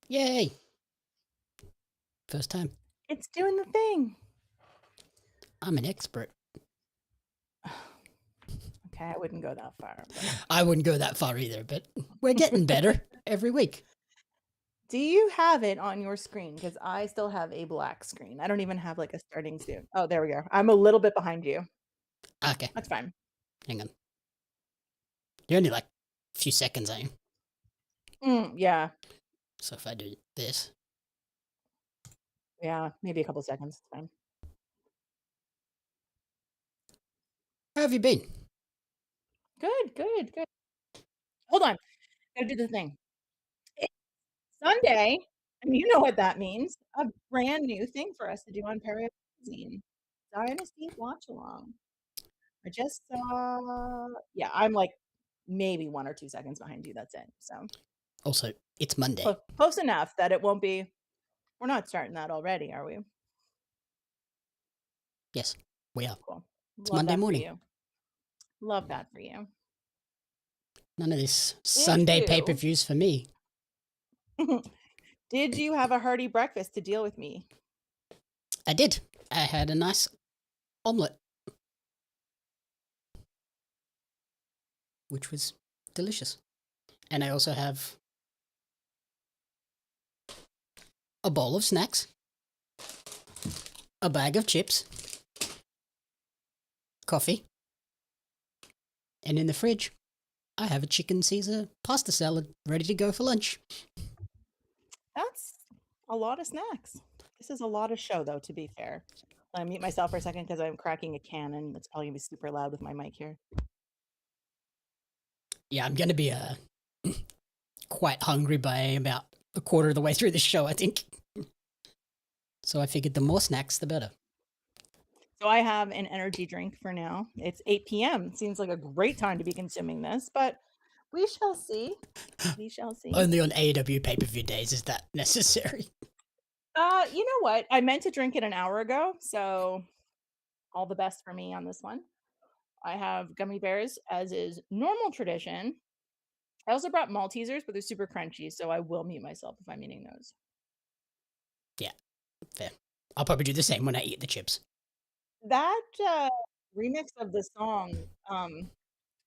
Yay! First time. It's doing the thing. I'm an expert. Okay, I wouldn't go that far. But... I wouldn't go that far either, but we're getting better every week. Do you have it on your screen? Because I still have a black screen. I don't even have like a starting soon. Oh, there we go. I'm a little bit behind you. Okay. That's fine. Hang on. You're only like a few seconds, aren't you? Yeah. So if I do this. Yeah, maybe a couple seconds. It's fine. How have you been? Good. Hold on. Gotta do the thing. It's Sunday, and you know what that means. A brand new thing for us to do on Perry Magazine. Dynasty Watch Along. I just saw, yeah, I'm like maybe 1 or 2 seconds behind you. That's it. So Also, it's Monday. Close enough that it won't be, we're not starting that already, are we? Yes, we are. Cool. It's Monday morning. Love that for you. None of this Sunday pay-per-views for me. Did you have a hearty breakfast to deal with me? I did. I had a nice omelette, which was delicious. And I also have a bowl of snacks, a bag of chips, coffee, and in the fridge, I have a chicken Caesar pasta salad ready to go for lunch. That's a lot of snacks. This is a lot of show, though, to be fair. Let me mute myself for a second because I'm cracking a can, and it's probably going to be super loud with my mic here. Yeah, I'm going to be quite hungry by about a quarter of the way through the show, I think. So I figured the more snacks, the better. So I have an energy drink for now. It's 8 p.m. Seems like a great time to be consuming this, but we shall see. We shall see. Only on AEW pay-per-view days is that necessary. You know what? I meant to drink it an hour ago, so all the best for me on this one. I have gummy bears, as is normal tradition. I also brought Maltesers, but they're super crunchy, so I will mute myself if I'm eating those. Yeah, fair. I'll probably do the same when I eat the chips. That remix of the song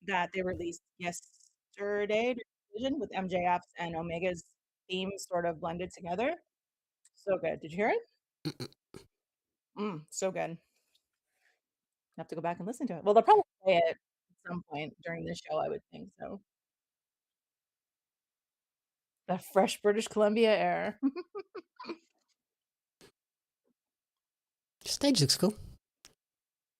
that they released yesterday with MJF's and Omega's themes sort of blended together. So good. Did you hear it? So good. Have to go back and listen to it. Well, they'll probably play it at some point during this show, I would think so. The fresh British Columbia air. Stage looks cool.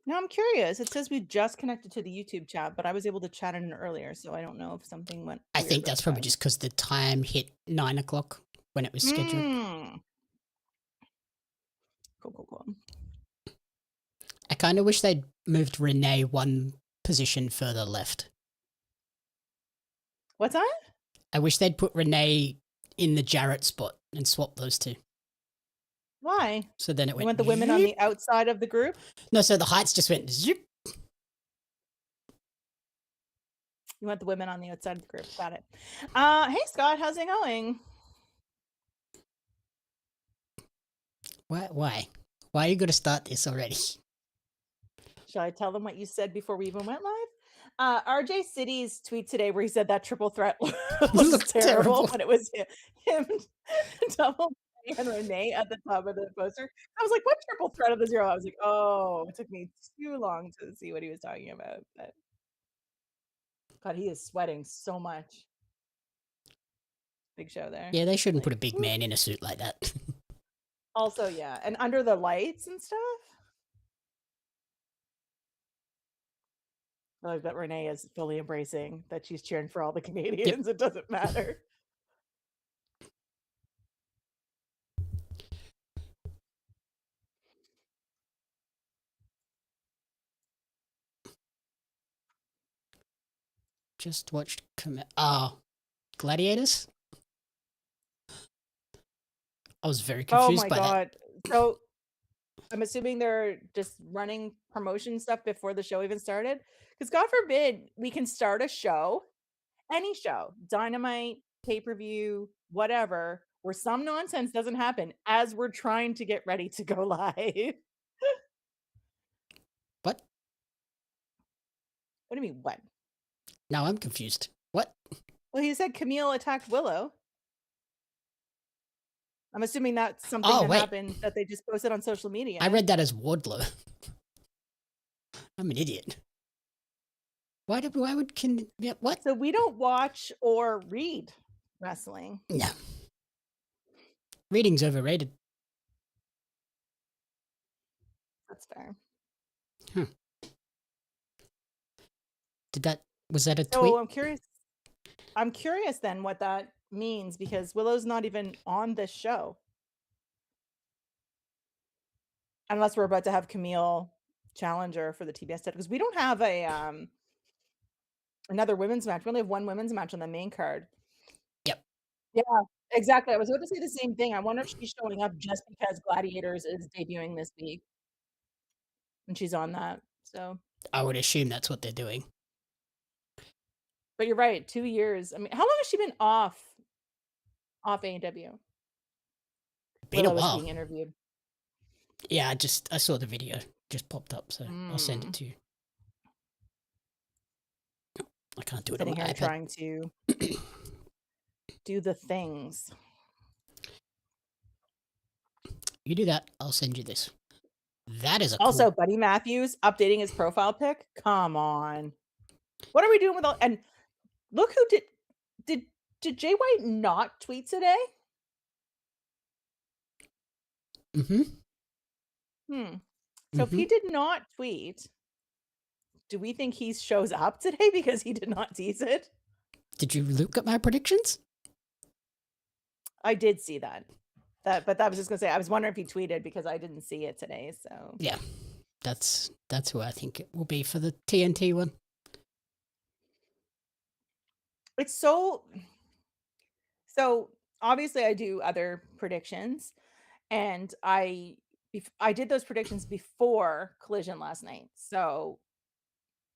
Now I'm curious. It says we just connected to the YouTube chat, but I was able to chat in earlier, so I don't know if something went. I think that's probably just because the time hit 9 o'clock when it was scheduled. Cool. I kind of wish they'd moved Renee one position further left. What's that? I wish they'd put Renee in the Jarrett spot and swap those two. Why? So then it went. You want the women on the outside of the group? No, so the heights just went zip. You want the women on the outside of the group. Got it. Hey, Scott. How's it going? Why are you going to start this already? Shall I tell them what you said before we even went live? RJ City's tweet today where he said that triple threat looked terrible, but it was him double and Renee at the top of the poster. I was like, what triple threat of the zero? I was like, oh, it took me too long to see what he was talking about. But God, he is sweating so much. Big show there. Yeah, they shouldn't put a big man in a suit like that. Also, yeah, and under the lights and stuff. I like that Renee is fully embracing that she's cheering for all the Canadians. Yep. It doesn't matter. Just watched Gladiators? I was very confused by that. Oh my God. So I'm assuming they're just running promotion stuff before the show even started. Because God forbid we can start a show, any show, Dynamite, pay-per-view, whatever, where some nonsense doesn't happen as we're trying to get ready to go live. What? What do you mean, what? Now I'm confused. What? Well, he said Camille attacked Willow. I'm assuming that's something Oh, that wait. happened that they just posted on social media. I read that as Wardlow. I'm an idiot. What? So we don't watch or read wrestling. No. Reading's overrated. That's fair. Was that a tweet? So I'm curious then what that means, because Willow's not even on this show. Unless we're about to have Camille challenger for the TBS title, because we don't have a another women's match. We only have one women's match on the main card. Yep. Yeah, exactly. I was about to say the same thing. I wonder if she's showing up just because Gladiators is debuting this week, and she's on that. So I would assume that's what they're doing. but you're right. 2 years. I mean, how long has she been off AEW? Been a Willow was while. being interviewed. Yeah, I saw the video just popped up, so I'll send it to you. I can't do it on my iPad. Trying to do the things. You do that, I'll send you this. That is Also, Buddy Matthews updating his profile pic. Come on, what are we doing with all? And look who did Jay White not tweet today? So if he did not tweet, do we think he shows up today because he did not tease it? Did you look at my predictions? I did see that. But I was just gonna say, I was wondering if he tweeted because I didn't see it today. So yeah, that's who I think it will be for the TNT one. It's so obviously I do other predictions, and I did those predictions before Collision last night. So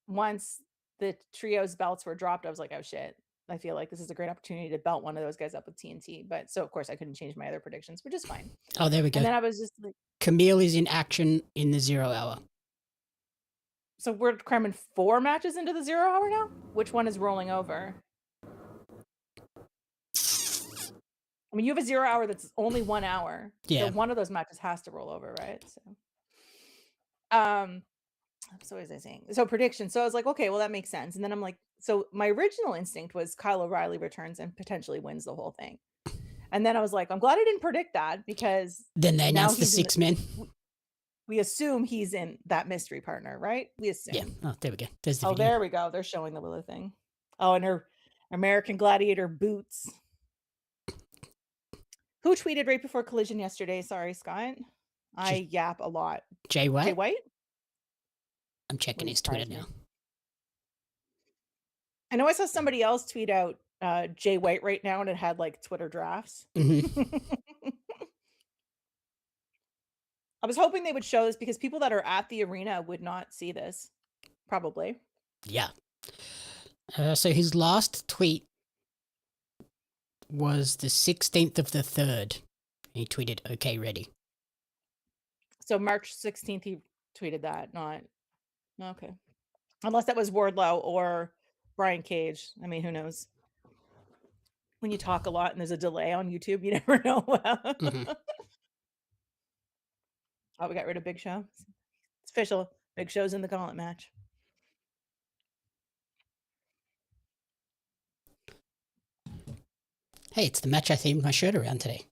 once the trios belts were dropped, I was like, oh shit, I feel like this is a great opportunity to belt one of those guys up with TNT. But so of course I couldn't change my other predictions, which is fine. Oh, there we go. And then I was just like, Camille is in action in the 0 hour. So we're cramming 4 matches into the 0 hour now? Which one is rolling over? I mean, you have a 0 hour that's only 1 hour. Yeah. So one of those matches has to roll over, right? So so what was I saying? So prediction. So I was like, okay, well, that makes sense. And then I'm like, so my original instinct was Kyle O'Reilly returns and potentially wins the whole thing. And then I was like, I'm glad I didn't predict that, because then they announced the 6 men. We assume he's in that mystery partner, right? We assume. Yeah. Oh, there we go. There's the video. There we go. They're showing the Willow thing. Oh, and her American Gladiator boots. Who tweeted right before Collision yesterday? Sorry, Scott. I yap a lot. Jay White? Jay White? I'm checking his Twitter now. I know I saw somebody else tweet out Jay White right now, and it had like Twitter drafts. Mm-hmm. I was hoping they would show this because people that are at the arena would not see this. Probably. Yeah. So his last tweet was the 16th of the 3rd. He tweeted, okay, ready. So March 16th, he tweeted that, not... Okay. Unless that was Wardlow or Brian Cage. I mean, who knows? When you talk a lot and there's a delay on YouTube, you never know. Mm-hmm. Oh, we got rid of Big Show. It's official. Big Show's in the gauntlet match. Hey, it's the match I themed my shirt around today.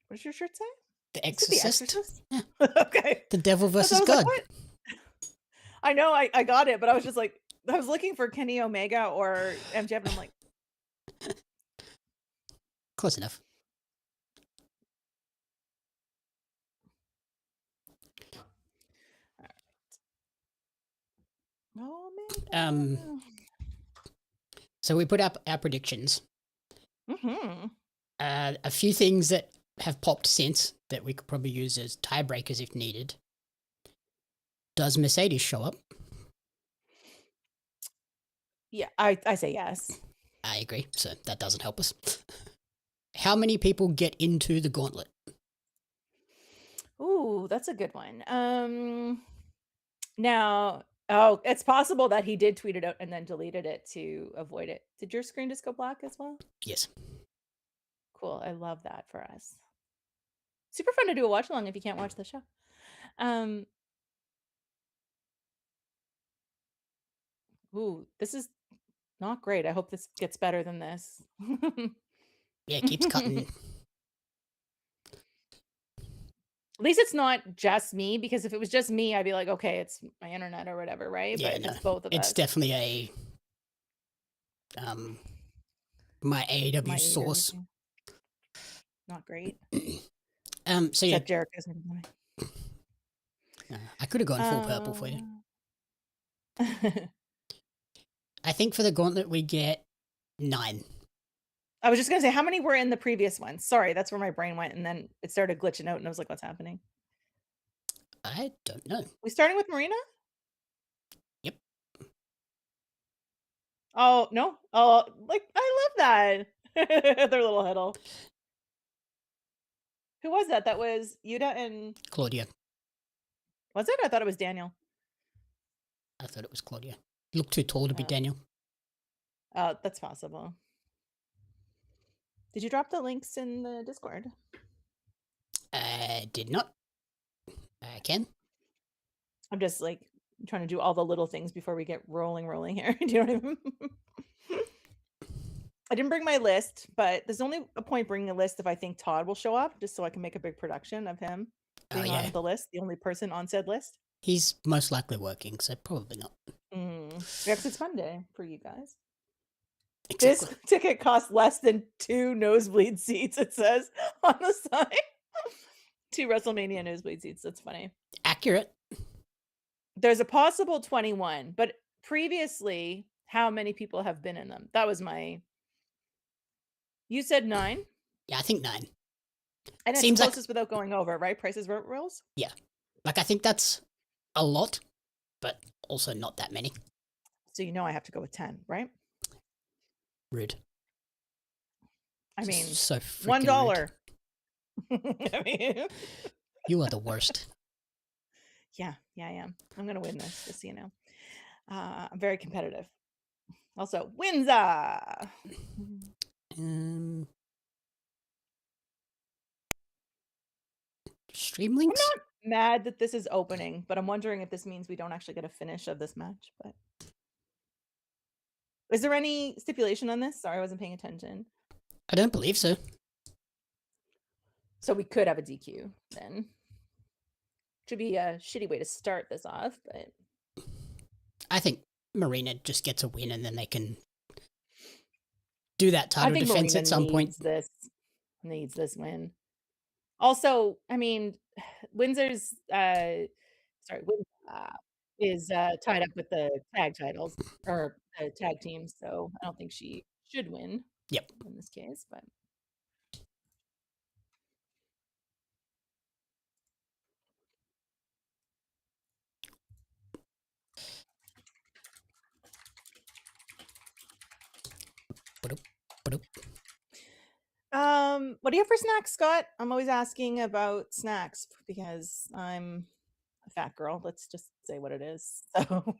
What does your shirt say? The Exorcist. The Exorcist? Yeah. Okay. The devil versus God. Like, I know, I got it, but I was just like, I was looking for Kenny Omega or MJF, and I'm like... Close enough. Oh, man. So we put up our predictions. Mm-hmm. A few things that have popped since that we could probably use as tiebreakers if needed. Does Mercedes show up? Yeah, I say yes. I agree. So that doesn't help us. How many people get into the gauntlet? Ooh, that's a good one. Now, it's possible that he did tweet it out and then deleted it to avoid it. Did your screen just go black as well? Yes. Cool. I love that for us. Super fun to do a watch along if you can't watch the show. Ooh, this is not great. I hope this gets better than this. Yeah, it keeps cutting. At least it's not just me, because if it was just me, I'd be like, okay, it's my internet or whatever, right? Yeah, but no, it's both of us. It's definitely my AEW source. Not great. So Except yeah, Jericho's. I could have gone full purple for you. I think for the gauntlet we get 9. I was just gonna say, how many were in the previous one? Sorry, that's where my brain went, and then it started glitching out, and I was like, "What's happening?" I don't know. We starting with Marina? Yep. Oh no! Oh, like I love that. Their little huddle. Who was that? That was Yuta and Claudia. Was it? I thought it was Daniel. I thought it was Claudia. You look too tall to be Daniel. That's possible. Did you drop the links in the Discord? I did not. I can. I'm just like trying to do all the little things before we get rolling here. Do you know what I mean? I didn't bring my list, but there's only a point bringing a list if I think Todd will show up, just so I can make a big production of him being on the list, the only person on said list. He's most likely working, so probably not. Yeah, because it's Monday for you guys. Exactly. This ticket costs less than 2 nosebleed seats, it says on the side. 2 WrestleMania nosebleed seats. That's funny. Accurate. There's a possible 21, but previously, how many people have been in them? That was my... You said 9? Yeah, I think 9. And it's closest without going over, right? Prices rules? Yeah. Like, I think that's a lot, but also not that many. So you know I have to go with 10, right? Rude. I mean, so $1. I mean... You are the worst. Yeah, I am. I'm going to win this, just so you know. I'm very competitive. Also, Windsor! Stream links? I'm not mad that this is opening, but I'm wondering if this means we don't actually get a finish of this match. But is there any stipulation on this? Sorry, I wasn't paying attention. I don't believe so. So we could have a DQ then. Should be a shitty way to start this off, but I think Marina just gets a win and then they can do that title defense at some point. Needs this win. Also, I mean, Windsor's is tied up with the tag titles or the tag teams, so I don't think she should win. Yep. In this case, but what do you have for snacks, Scott? I'm always asking about snacks because I'm a fat girl. Let's just say what it is. So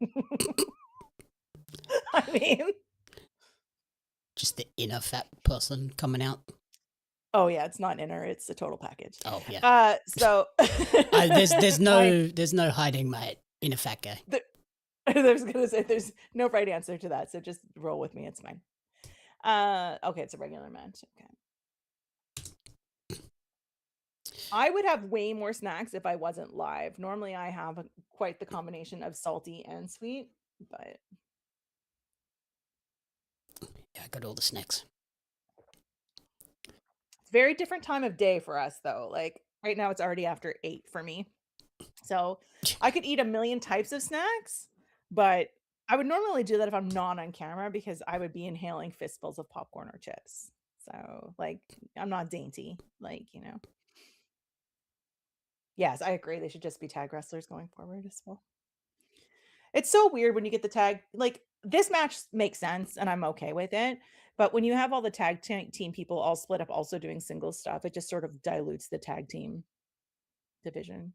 I mean, just the inner fat person coming out. Oh yeah, it's not inner; it's the total package. Oh yeah. So there's no hiding my inner fat guy. I was gonna say there's no right answer to that, so just roll with me. It's fine. Okay, it's a regular match. Okay. I would have way more snacks if I wasn't live. Normally, I have quite the combination of salty and sweet, but yeah, I got all the snacks. It's a very different time of day for us, though. Like right now, it's already after 8 for me, so I could eat a million types of snacks, but I would normally do that if I'm not on camera because I would be inhaling fistfuls of popcorn or chips. So, like, I'm not dainty, like, you know. Yes, I agree. They should just be tag wrestlers going forward as well. It's so weird when you get the tag. Like, this match makes sense, and I'm okay with it. But when you have all the tag team people all split up also doing singles stuff, it just sort of dilutes the tag team division.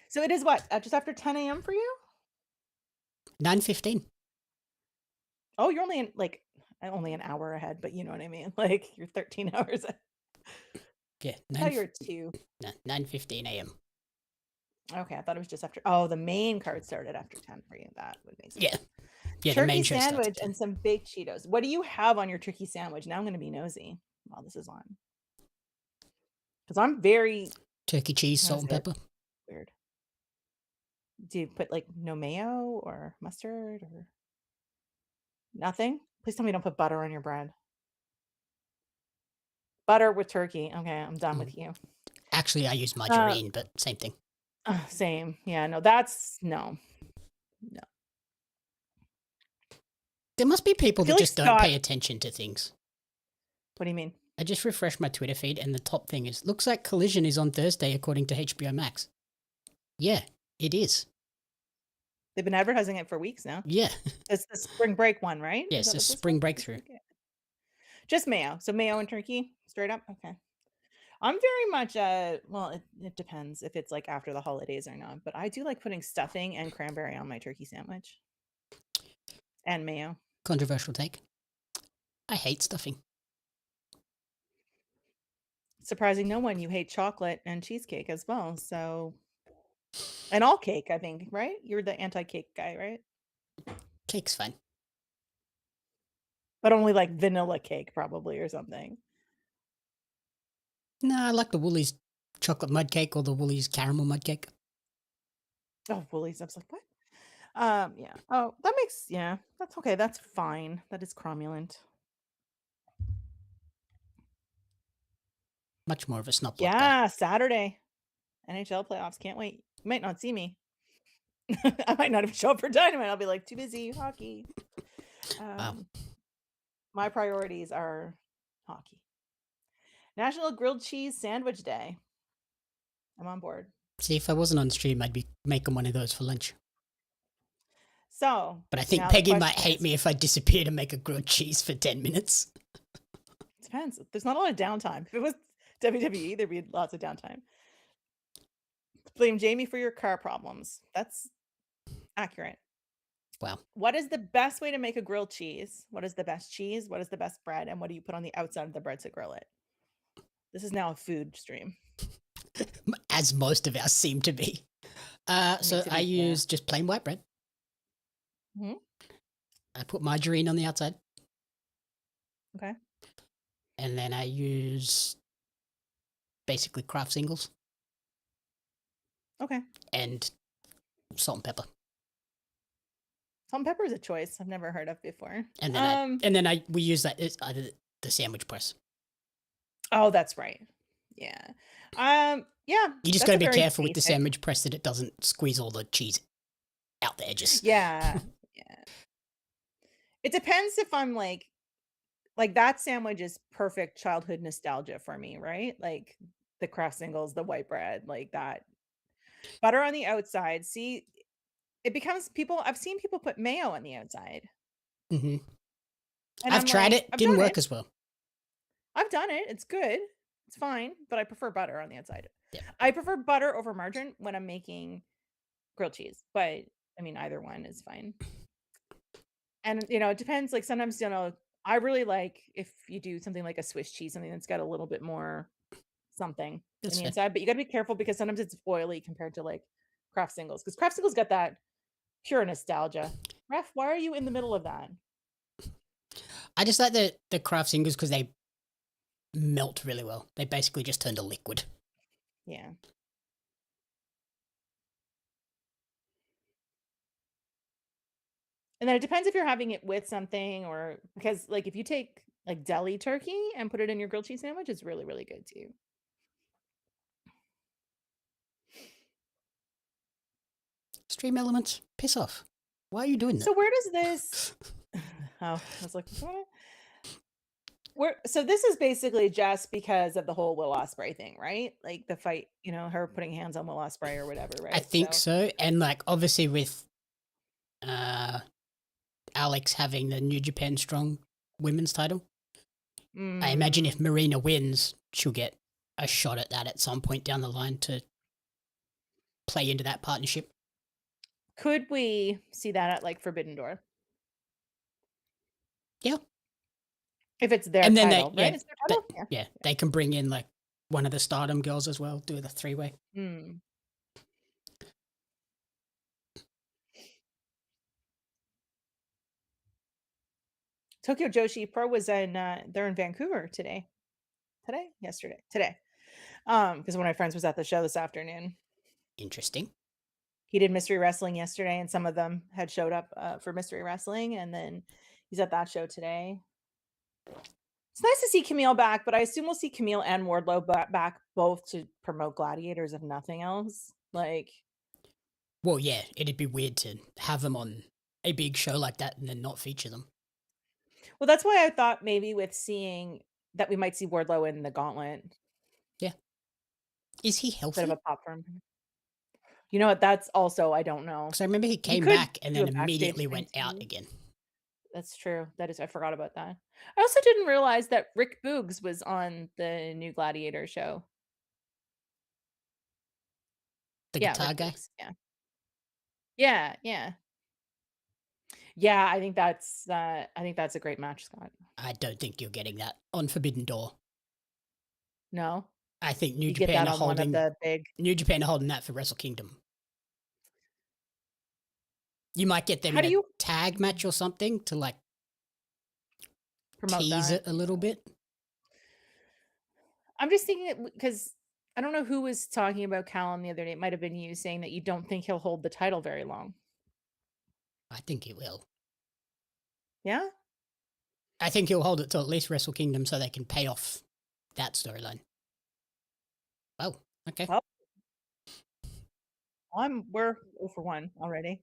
So it is what? Just after 10 a.m. for you? 9:15. Oh, you're only an hour ahead, but you know what I mean. Like you're 13 hours ahead. Yeah. I thought you were 2. No, 9:15 a.m. Okay, I thought it was just after. Oh, the main card started after 10 for you. That would make sense. Yeah. Yeah, Turkey the main show starts sandwich at 10. and some baked Cheetos. What do you have on your turkey sandwich? Now I'm going to be nosy while this is on. Because I'm very Turkey cheese, salt and pepper. weird. Do you put like no mayo or mustard or nothing? Please tell me you don't put butter on your bread. Butter with turkey. Okay, I'm done with you. Actually, I use margarine, but same thing. Same. Yeah, no, that's no. There must be people that like just don't pay attention to things. What do you mean? I just refreshed my Twitter feed and the top thing is, looks like Collision is on Thursday according to HBO Max. Yeah, it is. They've been advertising it for weeks now. Yeah. It's the spring break one, right? Yes, it's spring breakthrough. Just mayo. So mayo and turkey, straight up? Okay. I'm very much, well, it depends if it's like after the holidays or not, but I do like putting stuffing and cranberry on my turkey sandwich. And mayo. Controversial take. I hate stuffing. Surprising no one, you hate chocolate and cheesecake as well, so... And all cake, I think, right? You're the anti-cake guy, right? Cake's fine. But only like vanilla cake, probably, or something. No, I like the Woolies chocolate mud cake or the Woolies caramel mud cake. Oh, Woolies. I was like, what? Yeah. Oh, that makes, yeah. That's okay. That's fine. That is cromulent. Much more of a snot block Yeah, Saturday. NHL playoffs. Can't wait. You might not see me. I might not even show up for Dynamite. I'll be like, too busy, hockey. Wow. My priorities are hockey. National Grilled Cheese Sandwich Day. I'm on board. See, if I wasn't on stream, I'd be making one of those for lunch. So, but I think Peggy might hate me if I disappear to make a grilled cheese for 10 minutes. Depends. There's not a lot of downtime. If it was WWE, there'd be lots of downtime. Blame Jamie for your car problems. That's accurate. Wow. What is the best way to make a grilled cheese? What is the best cheese? What is the best bread? And what do you put on the outside of the bread to grill it? This is now a food stream. As most of us seem to be. So I use just plain white bread. Mm-hmm. I put margarine on the outside. Okay. And then I use basically Kraft singles. Okay. And salt and pepper. Salt and pepper is a choice I've never heard of before. And then we use that as the sandwich press. Oh, that's right. Yeah. Yeah. You just got to be careful with the sandwich press that it doesn't squeeze all the cheese out the edges. Yeah. Yeah. It depends if I'm like that sandwich is perfect childhood nostalgia for me, right? Like the Kraft singles, the white bread, like that. Butter on the outside. See, it becomes I've seen people put mayo on the outside. Mm-hmm. And I've tried it. Didn't work as well. I've done it. It's good. It's fine, but I prefer butter on the outside. Yeah. I prefer butter over margarine when I'm making grilled cheese, but I mean, either one is fine. And, it depends. Like sometimes, I really like if you do something like a Swiss cheese, something that's got a little bit more something on the inside, but you got to be careful because sometimes it's oily compared to like Kraft singles, because Kraft singles got that pure nostalgia. Ref, why are you in the middle of that? I just like the Kraft singles because they melt really well. They basically just turn to liquid. Yeah. And then it depends if you're having it with something or because like if you take like deli turkey and put it in your grilled cheese sandwich, it's really, really good too. Stream elements, piss off. Why are you doing that? So where does this... I was like, what? So this is basically just because of the whole Will Ospreay thing, right? Like the fight, her putting hands on Will Ospreay or whatever, right? I think so. And like obviously with Alex having the New Japan Strong Women's title. Mm. I imagine if Marina wins, she'll get a shot at that at some point down the line to play into that partnership. Could we see that at like Forbidden Door? Yeah. If it's their And then title, right? It's their title? Yeah, they can bring in like one of the Stardom girls as well, do the 3-way. Tokyo Joshi Pro was in they're in Vancouver today. Today. Because one of my friends was at the show this afternoon. Interesting. He did Mystery Wrestling yesterday, and some of them had showed up for Mystery Wrestling, and then he's at that show today. It's nice to see Camille back, but I assume we'll see Camille and Wardlow back both to promote Gladiators, if nothing else. Like, well, yeah, it'd be weird to have them on a big show like that and then not feature them. Well, that's why I thought maybe with seeing that we might see Wardlow in the Gauntlet. Yeah. Is he healthy? Bit of a pop for him. You know what? That's also, I don't know. Because I remember he came back and then immediately went out again. That's true. That is, I forgot about that. I also didn't realize that Rick Boogs was on the new Gladiator show. The guitar guy? Boogs. Yeah. Yeah, I think that's a great match, Scott. I don't think you're getting that on Forbidden Door. No. I think New Japan are holding the big New Japan are holding that for Wrestle Kingdom. You might get them in a tag match or something to like tease it a little bit. I'm just thinking because I don't know who was talking about Callum the other day. It might have been you saying that you don't think he'll hold the title very long. I think he will. Yeah? I think he'll hold it till at least Wrestle Kingdom so they can pay off that storyline. Oh, okay. Well, we're 0 for 1 already.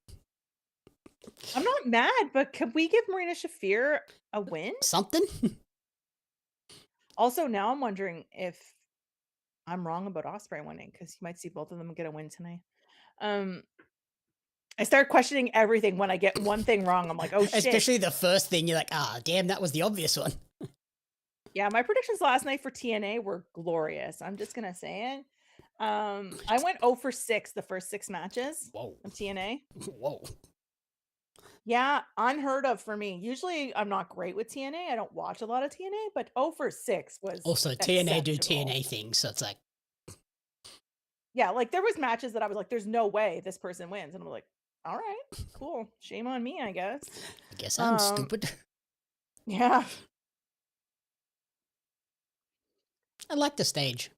I'm not mad, but can we give Marina Shafir a win? Something? Also, now I'm wondering if I'm wrong about Ospreay winning, because you might see both of them get a win tonight. I start questioning everything when I get one thing wrong. I'm like, oh, shit. Especially the first thing, you're like, damn, that was the obvious one. Yeah, my predictions last night for TNA were glorious. I'm just going to say it. I went 0 for 6 the first 6 matches of TNA. Whoa. Yeah, unheard of for me. Usually I'm not great with TNA. I don't watch a lot of TNA, but 0 for 6 was also TNA do TNA things, so it's like, yeah, like there was matches that I was like, there's no way this person wins, and I'm like, all right, cool, shame on me, I guess. I guess I'm stupid. Yeah, I like the stage.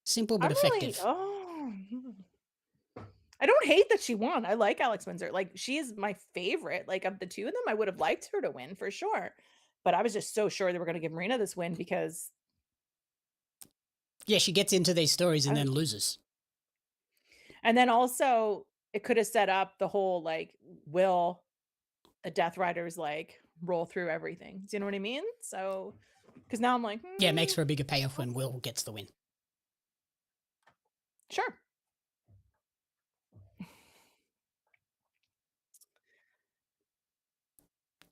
Simple but effective. I don't hate that she won. I like Alex Windsor. Like, she is my favorite. Like, of the two of them, I would have liked her to win for sure. But I was just so sure they were going to give Marina this win because... yeah, she gets into these stories and then loses. And then also, it could have set up the whole, like, will the Death Riders, like, roll through everything? Do you know what I mean? So, because now I'm like... yeah, it makes for a bigger payoff when Will gets the win. Sure.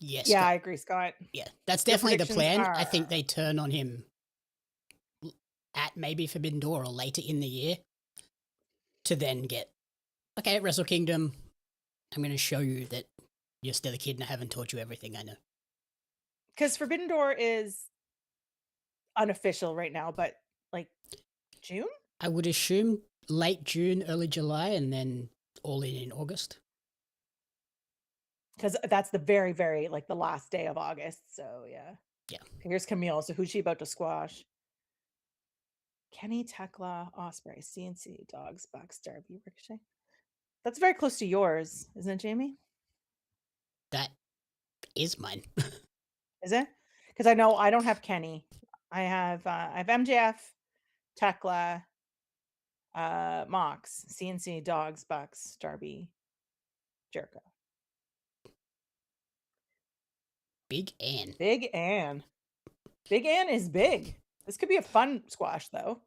Yes. Yeah, I agree, Scott. Yeah, that's definitely the plan. I think they turn on him at maybe Forbidden Door or later in the year to then get, okay, at Wrestle Kingdom, I'm going to show you that you're still a kid and I haven't taught you everything I know. Because Forbidden Door is unofficial right now, but like June? I would assume late June, early July, and then all in August. Because that's the very, very, like, the last day of August. So, yeah. Yeah. Here's Camille. So, who's she about to squash? Kenny, Tehkla, Ospreay, CNC, Dogs, Bucks, Darby, Ricochet. That's very close to yours, isn't it, Jamie? That is mine. Is it? Because I know I don't have Kenny. I have MJF, Tehkla, Mox, CNC, Dogs, Bucks, Darby, Jericho. Big Ann. Big Ann. Big Ann is big. This could be a fun squash, though.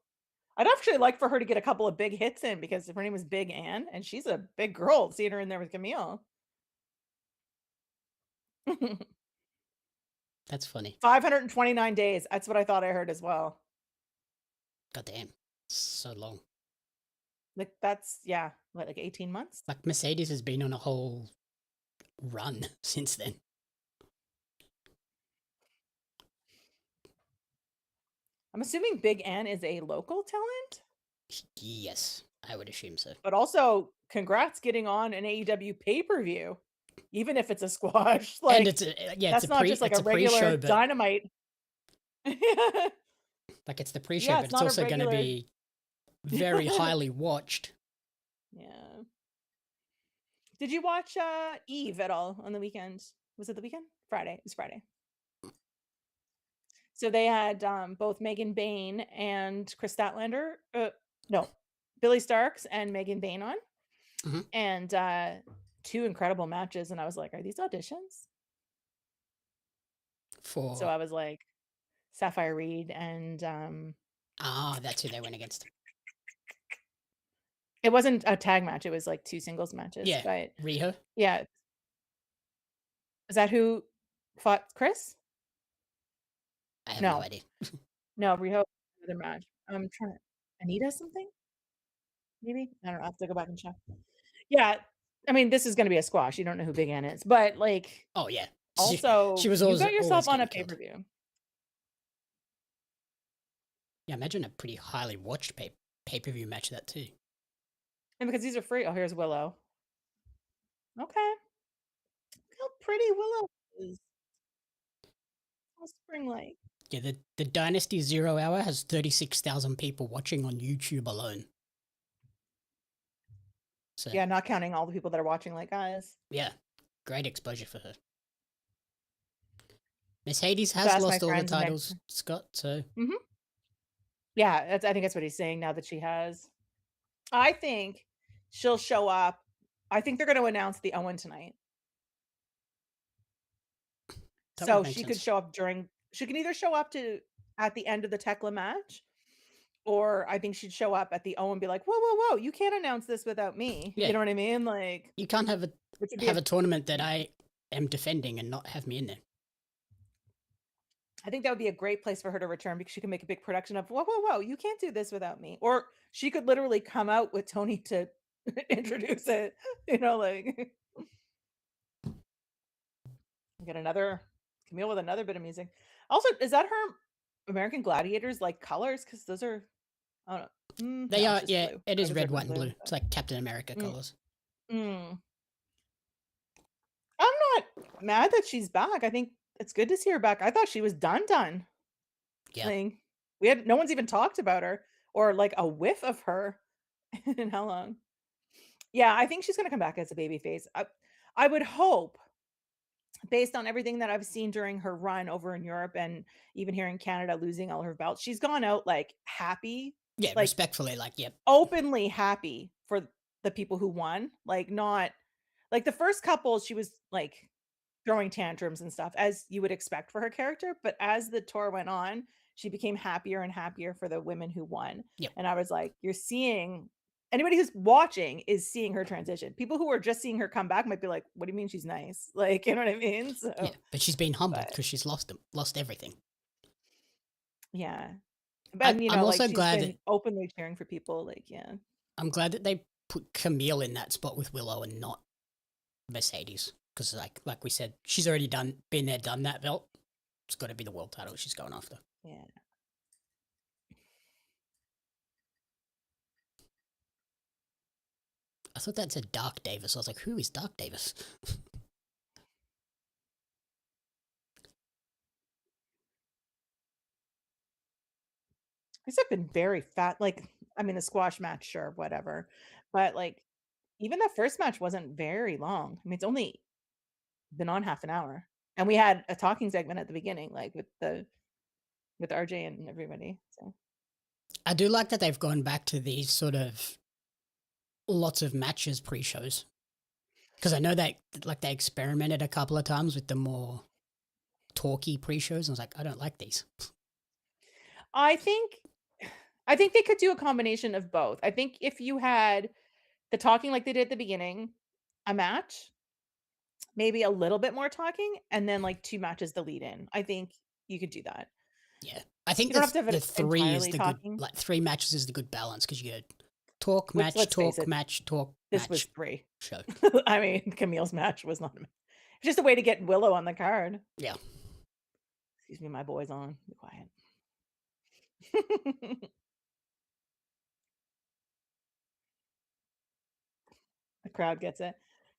I'd actually like for her to get a couple of big hits in because her name is Big Ann, and she's a big girl. Seeing her in there with Camille. That's funny. 529 days. That's what I thought I heard as well. God damn. So long. Like that's yeah, what, like 18 months? Like Mercedes has been on a whole run since then. I'm assuming Big N is a local talent? Yes, I would assume so. But also, congrats getting on an AEW pay-per-view, even if it's a squash. Like, and it's a, yeah, that's it's a not pre, just like it's a a regular pre-show, but Dynamite. like it's the pre-show, Yeah, but it's it's not a also going to regular. be very highly watched. Yeah. Did you watch Eve at all on the weekend? Was it the weekend? Friday. It was Friday. So they had both Megan Bayne and Chris Statlander. No, Billy Starks and Megan Bayne on. Mhm. And two incredible matches. And I was like, are these auditions? For So I was like, Sapphire Reed and that's who they went against. it wasn't a tag match. It was like two singles matches. Yeah, But Riho. yeah. Is that who fought Chris? I have no idea. No, Riho another match. I'm trying to Anita something? Maybe? I don't know. I have to go back and check. Yeah. I mean, this is gonna be a squash. You don't know who Big N is. But like Oh yeah, also she was you always, got yourself on a getting killed. pay-per-view. Yeah, imagine a pretty highly watched pay-per-view match that too. And because these are free. Oh, here's Willow. Okay. Look how pretty Willow is. How spring-like. Yeah, the Dynasty 0 Hour has 36,000 people watching on YouTube alone. So Yeah, not counting all the people that are watching like us. yeah, great exposure for her. Mercedes So has ask my lost all the friends and titles, Scott, so Yeah, I think that's what he's saying now that she has. I think she'll show up. I think they're going to announce the Owen tonight. that So would make she sense. could show up she can either show up at the end of the Tehkla match, or I think she'd show up at the Owen and be like, whoa, whoa, whoa, you can't announce this without me. Yeah. You know what I mean? Like, You can't have which would be a tournament that I am defending and not have me in there. I think that would be a great place for her to return because she can make a big production of, whoa, whoa, whoa, you can't do this without me. Or she could literally come out with Tony to introduce it, you know, like get another Camille with another bit of music. Also, is that her American Gladiators like colors? Because those are, I don't know. They No, are, it's just yeah, blue. it is Those red, are white, and blue, blue. It's like Captain America colors. I'm not mad that she's back. I think it's good to see her back. I thought she was done. Yeah. Like, no one's even talked about her or like a whiff of her in how long? Yeah, I think she's gonna come back as a baby face. I would hope, based on everything that I've seen during her run over in Europe and even here in Canada, losing all her belts, she's gone out like happy. Yeah, like, respectfully, like, yep. Openly happy for the people who won. Like, not like the first couple, she was like throwing tantrums and stuff, as you would expect for her character. But as the tour went on, she became happier and happier for the women who won. Yep. And I was like, you're seeing anybody who's watching is seeing her transition. People who are just seeing her come back might be like, what do you mean she's nice? Like, you know what I mean? So, yeah, but she's been humbled because she's lost everything. Yeah. But I'm also like, glad she's been that openly cheering for people. Like, yeah. I'm glad that they put Camille in that spot with Willow and not Mercedes. Because like we said, she's already been there, done that belt. It's got to be the world title she's going after. Yeah. I thought that said Dark Davis. I was like, who is Dark Davis? These have been very fat. Like, I mean, the squash match, sure, whatever. But like, even the first match wasn't very long. I mean, it's only been on half an hour. And we had a talking segment at the beginning, like with RJ and everybody. So I do like that they've gone back to these sort of lots of matches pre-shows. Because I know they experimented a couple of times with the more talky pre-shows. I was like, I don't like these. I think they could do a combination of both. I think if you had the talking like they did at the beginning, a match, maybe a little bit more talking, and then like 2 matches to lead in. I think you could do that. Yeah. I think You don't have to have the it 3 is entirely the talking. good, like 3 matches is the good balance because you go talk, Which, match, let's face talk, it, match, talk, this match, was 3. show. I mean, Camille's match was not just a way to get Willow on the card. Yeah. Excuse me, my boy's on. Be quiet. The crowd gets it.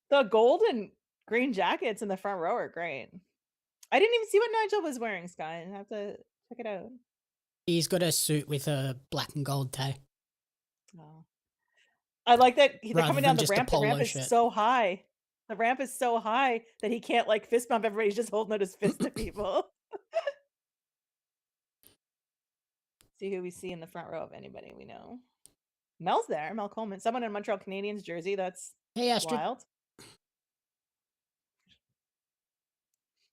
The gold and green jackets in the front row are great. I didn't even see what Nigel was wearing, Sky. I have to check it out. He's got a suit with a black and gold tie. Oh. I like that they're Rather coming than down the just a ramp. The ramp polo is shirt. so high. The ramp is so high that he can't like fist bump everybody. He's just holding out his fist to people. See who we see in the front row of anybody we know. Mel's there. Mel Coleman. Someone in Montreal Canadiens jersey. That's Hey, Astrid. wild.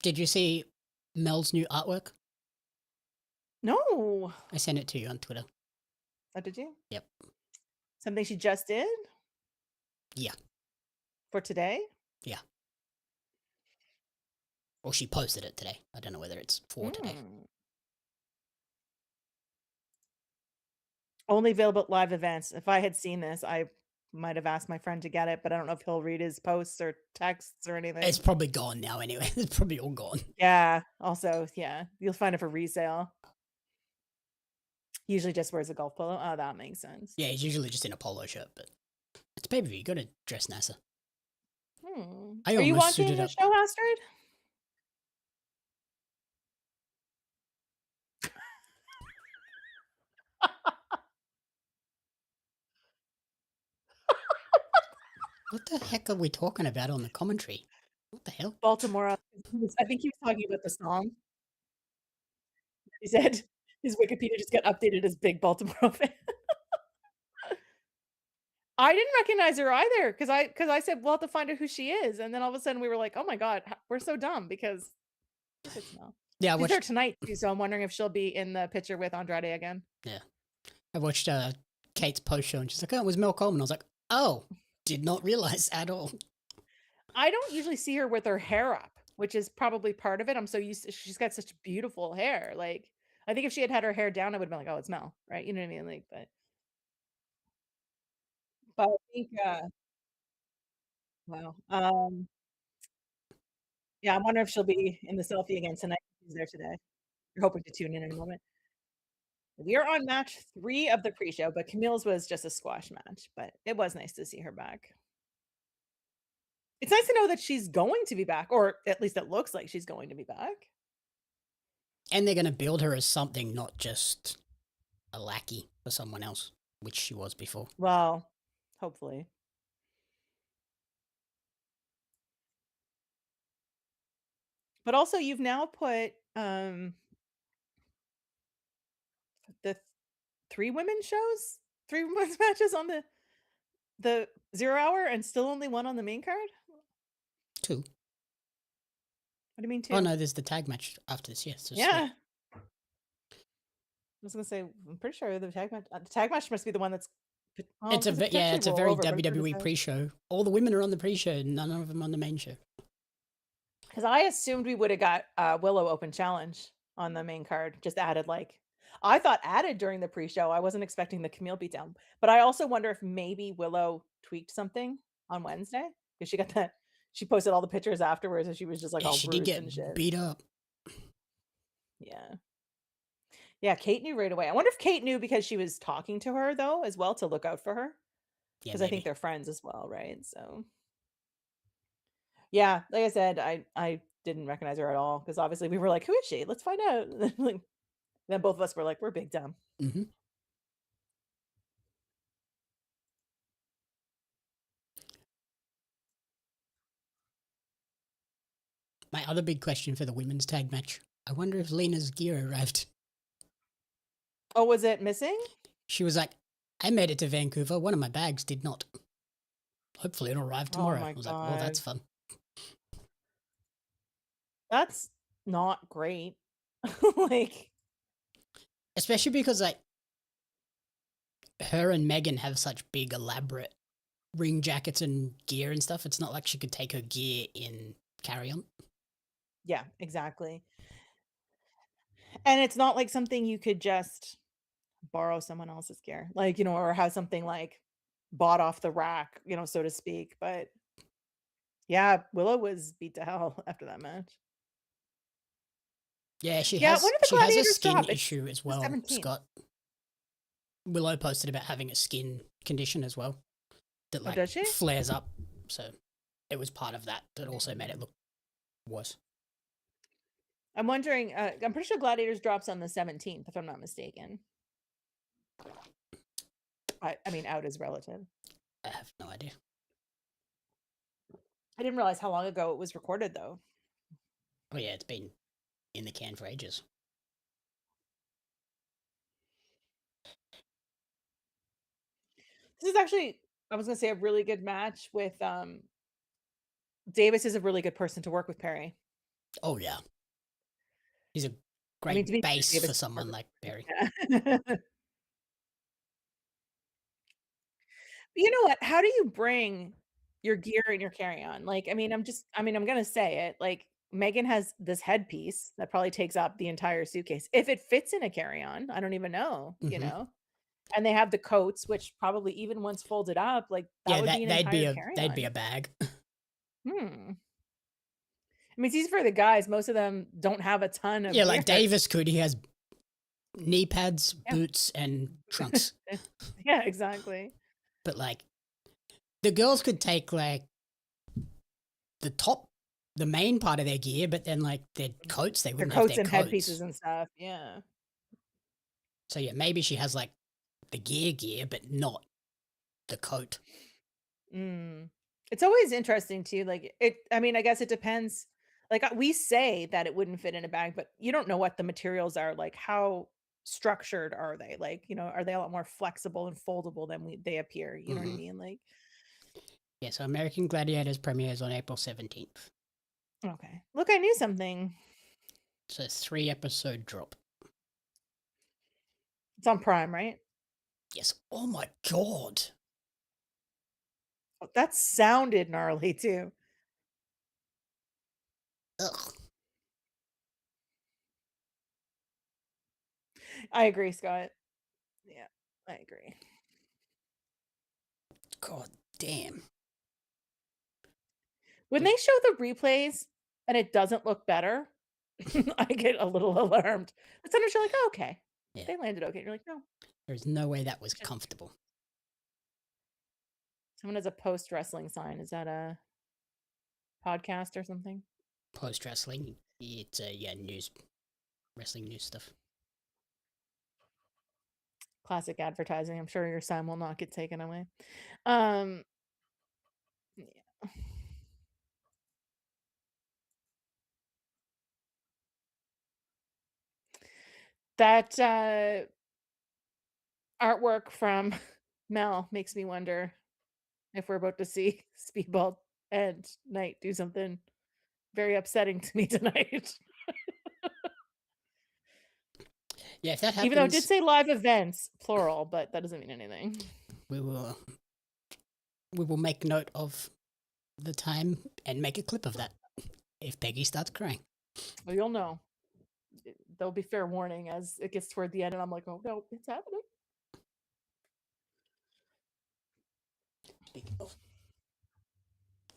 Did you see Mel's new artwork? No. I sent it to you on Twitter. Oh, did you? Yep. Something she just did? Yeah. For today? Yeah. Or she posted it today. I don't know whether it's for today. Only available at live events. If I had seen this, I might have asked my friend to get it, but I don't know if he'll read his posts or texts or anything. It's probably gone now anyway. It's probably all gone. Yeah. Also, yeah. You'll find it for resale. Usually just wears a golf polo. Oh, that makes sense. Yeah, he's usually just in a polo shirt, but it's pay-per-view. You gotta dress nicer. Are you watching the show, Astrid? What the heck are we talking about on the commentary? What the hell? Baltimore. I think he was talking about the song. He said his Wikipedia just got updated as big Baltimore fan. I didn't recognize her either because I said we'll have to find out who she is, and then all of a sudden we were like, oh my god, we're so dumb because Yeah, she's there tonight too, so I'm wondering if she'll be in the picture with Andrade again. Yeah, I watched Kate's post show and she's like, "Oh, it was Mel Coleman." I was like, "Oh, did not realize at all." I don't usually see her with her hair up, which is probably part of it. I'm so used to, she's got such beautiful hair. Like, I think if she had her hair down, I would have been like, oh, it's Mel, right? You know what I mean? Like, but I think, wow. Yeah, I wonder if she'll be in the selfie again tonight. She's there today. You're hoping to tune in a moment. We are on match 3 of the pre-show, but Camille's was just a squash match, but it was nice to see her back. It's nice to know that she's going to be back, or at least it looks like she's going to be back. And they're going to build her as something, not just a lackey for someone else, which she was before. Well, hopefully. But also, you've now put the 3 women's shows, 3 women's matches on the 0 hour, and still only 1 on the main card. 2. What do you mean 2? Oh no, there's the tag match after this. Yes. Yeah. I was gonna say, I'm pretty sure the tag match must be the one that's. It's a very WWE pre-show. All the women are on the pre-show, none of them on the main show. Because I assumed we would have got Willow Open Challenge on the main card, just added I thought added during the pre-show. I wasn't expecting the Camille beatdown, but I also wonder if maybe Willow tweaked something on Wednesday because she got that. She posted all the pictures afterwards, and she was just like, all she did bruised and shit. get beat up. Yeah. Yeah, Kate knew right away. I wonder if Kate knew because she was talking to her, though, as well, to look out for her. Because I think they're friends as well, right? So, yeah, like I said, I didn't recognize her at all because obviously we were like, who is she? Let's find out. Then both of us were like, we're big dumb. Mm-hmm. My other big question for the women's tag match. I wonder if Lena's gear arrived. Oh, was it missing? She was like, I made it to Vancouver. One of my bags did not. Hopefully it'll arrive tomorrow. I was like, well, that's fun. That's not great. Especially because her and Megan have such big, elaborate ring jackets and gear and stuff. It's not like she could take her gear in carry on. Yeah, exactly. And it's not like something you could just borrow someone else's gear, like, you know, or have something like bought off the rack, you know, so to speak. But yeah, Willow was beat to hell after that match. Yeah, she Yeah, has when did the she has a Gladiators skin drop? It's issue as the well, 17th. Scott. Willow posted about having a skin condition as well that Oh, like does she? flares up. So it was part of that also made it look worse. I'm wondering, I'm pretty sure Gladiators drops on the 17th, if I'm not mistaken. I mean, out is relative. I have no idea. I didn't realize how long ago it was recorded, though. Oh yeah, it's been in the can for ages. This is actually, I was going to say, a really good match with Davis is a really good person to work with Perry. Oh yeah. He's a great I mean, to be base Davis for someone like Perry. Yeah. You know what? How do you bring your gear and your carry-on? Like, I mean, I'm gonna say it. Like, Megan has this headpiece that probably takes up the entire suitcase. If it fits in a carry-on, I don't even know, you know? And they have the coats, which probably even once folded up, like that would be an entire carry-on. They'd be a bag. I mean, it's easy for the guys. Most of them don't have a ton of Yeah, gear. like Davis could. He has knee pads, boots, and trunks. Yeah, exactly. But like, the girls could take like the main part of their gear, but then like their coats, they wouldn't have their and coats. headpieces and stuff. Yeah. So yeah, maybe she has like the gear, but not the coat. It's always interesting too. Like I mean, I guess it depends. Like we say that it wouldn't fit in a bag, but you don't know what the materials are. Like how structured are they? Like, you know, are they a lot more flexible and foldable than they appear? You know what I mean? Like, yeah. So American Gladiators premieres on April 17th. Okay. Look, I knew something. It's a 3-episode drop. It's on Prime, right? Yes. Oh my god. Oh, that sounded gnarly too. Ugh. I agree, Scott. Yeah, I agree. God damn. When they show the replays and it doesn't look better, I get a little alarmed. But sometimes you're like, oh, okay. Yeah. They landed okay. You're like, no. There's no way that was comfortable. Someone has a post-wrestling sign. Is that a podcast or something? Post-wrestling? It's news. Wrestling news stuff. Classic advertising. I'm sure your sign will not get taken away. Yeah. That artwork from Mel makes me wonder if we're about to see Speedball and Knight do something very upsetting to me tonight. Yeah, if that happens... Even though it did say live events, plural, but that doesn't mean anything. We will make note of the time and make a clip of that if Peggy starts crying. Well, you'll know. There'll be fair warning as it gets toward the end, and I'm like, oh no, it's happening.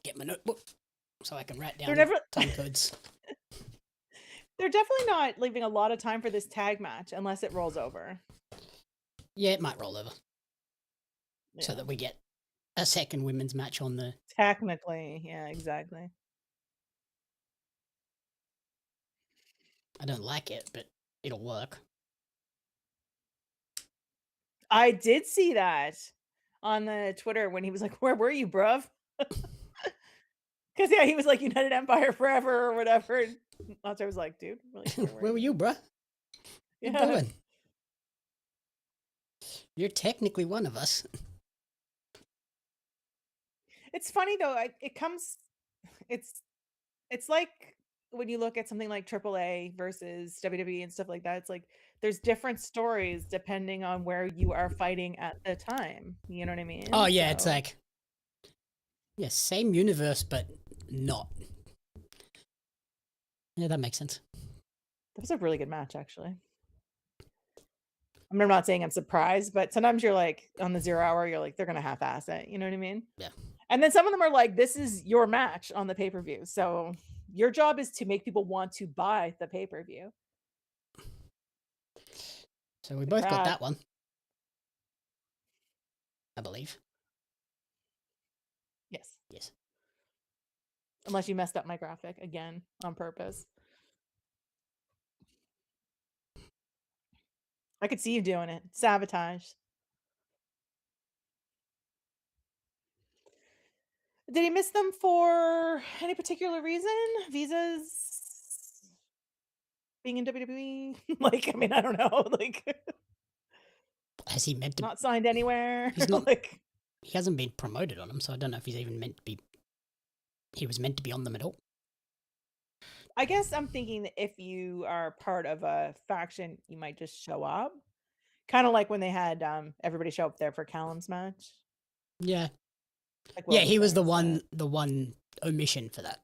Get my notebook so I can write down time codes. They're definitely not leaving a lot of time for this tag match unless it rolls over. Yeah, it might roll over. Yeah. So that we get a second women's match on the... Technically, yeah, exactly. I don't like it, but it'll work. I did see that on the Twitter when he was like, where were you, bruv? Because, yeah, he was like, United Empire forever or whatever. And Ospreay was like, dude, really, where were you, bruh? What you doing? You're technically one of us. It's funny, though. It's like when you look at something like AAA versus WWE and stuff like that, it's like there's different stories depending on where you are fighting at the time. You know what I mean? Oh, yeah, so... it's like... Yeah, same universe, but not. Yeah, that makes sense. That was a really good match, actually. I mean, I'm not saying I'm surprised, but sometimes you're like on the 0 hour, you're like, they're gonna half-ass it. You know what I mean? Yeah. And then some of them are like, this is your match on the pay-per-view. So your job is to make people want to buy the pay-per-view. So we both got that one, I believe. Yes. Yes. Unless you messed up my graphic again on purpose. I could see you doing it. Sabotage. Did he miss them for any particular reason? Visas? Being in WWE? Like, I mean, I don't know. Like, has he meant to not signed anywhere? He's not like, he hasn't been promoted on them, so I don't know if he's even meant to be. He was meant to be on them at all. I guess I'm thinking that if you are part of a faction, you might just show up. Kind of like when they had everybody show up there for Callum's match. Yeah. Like yeah, he was the one omission for that.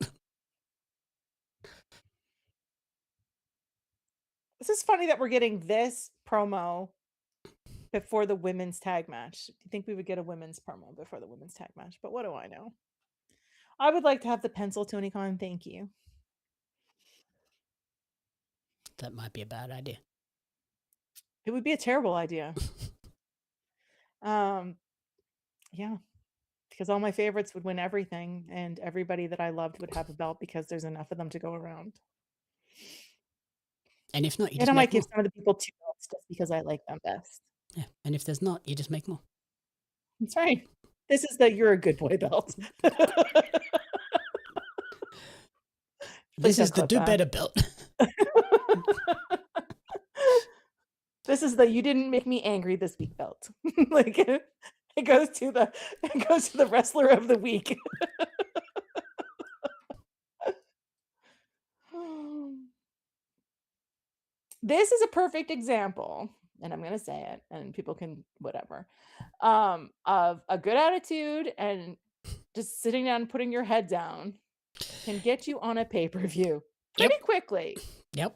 This is funny that we're getting this promo before the women's tag match. Do you think we would get a women's promo before the women's tag match? But what do I know? I would like to have the pencil, Tony Khan. Thank you. That might be a bad idea. It would be a terrible idea. Yeah. Because all my favorites would win everything, and everybody that I loved would have a belt because there's enough of them to go around. And if not, you and just I make might give more. some of the people 2 belts just because I like them best. Yeah, and if there's not, you just make more. That's right. This is the you're a good boy belt. This is the do better belt. This is the you didn't make me angry this week belt. Like it goes to the wrestler of the week. This is a perfect example, and I'm going to say it, and people can whatever, of a good attitude and just sitting down and putting your head down can get you on a pay-per-view pretty quickly. Yep.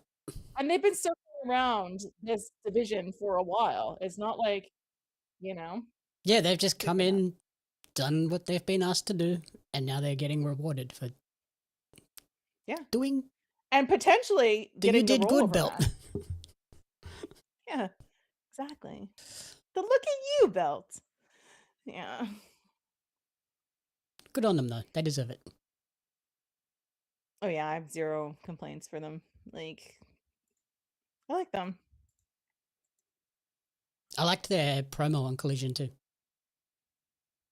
And they've been circling around this division for a while. It's not like, Yeah, they've just come in, done what they've been asked to do, and now they're getting rewarded for doing and potentially getting the good belt. Yeah, exactly. The look at you belt. Yeah. Good on them though. They deserve it. Oh yeah, I have 0 complaints for them. Like, I like them. I liked their promo on Collision too,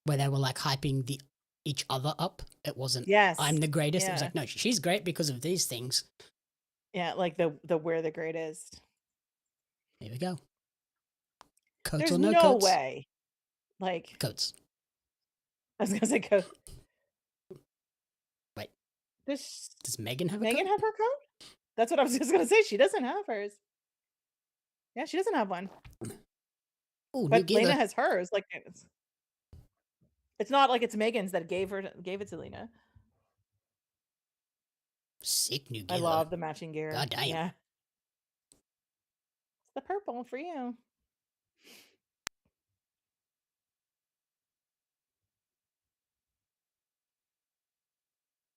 where they were like hyping each other up. It wasn't, I'm the greatest. It was like, no, she's great because of these things. Yeah, like the we're the greatest. Here we go. Coats There's or no no coats? way. Like coats. I was gonna say coat. Wait. Does Megan have Megan have her coat? That's what I was just gonna say. She doesn't have hers. Yeah, she doesn't have one. Oh, but Lena has hers. Like it's not like it's Megan's that gave it to Lena. Sick new gear. I love the matching gear. God damn. Yeah. It's the purple for you.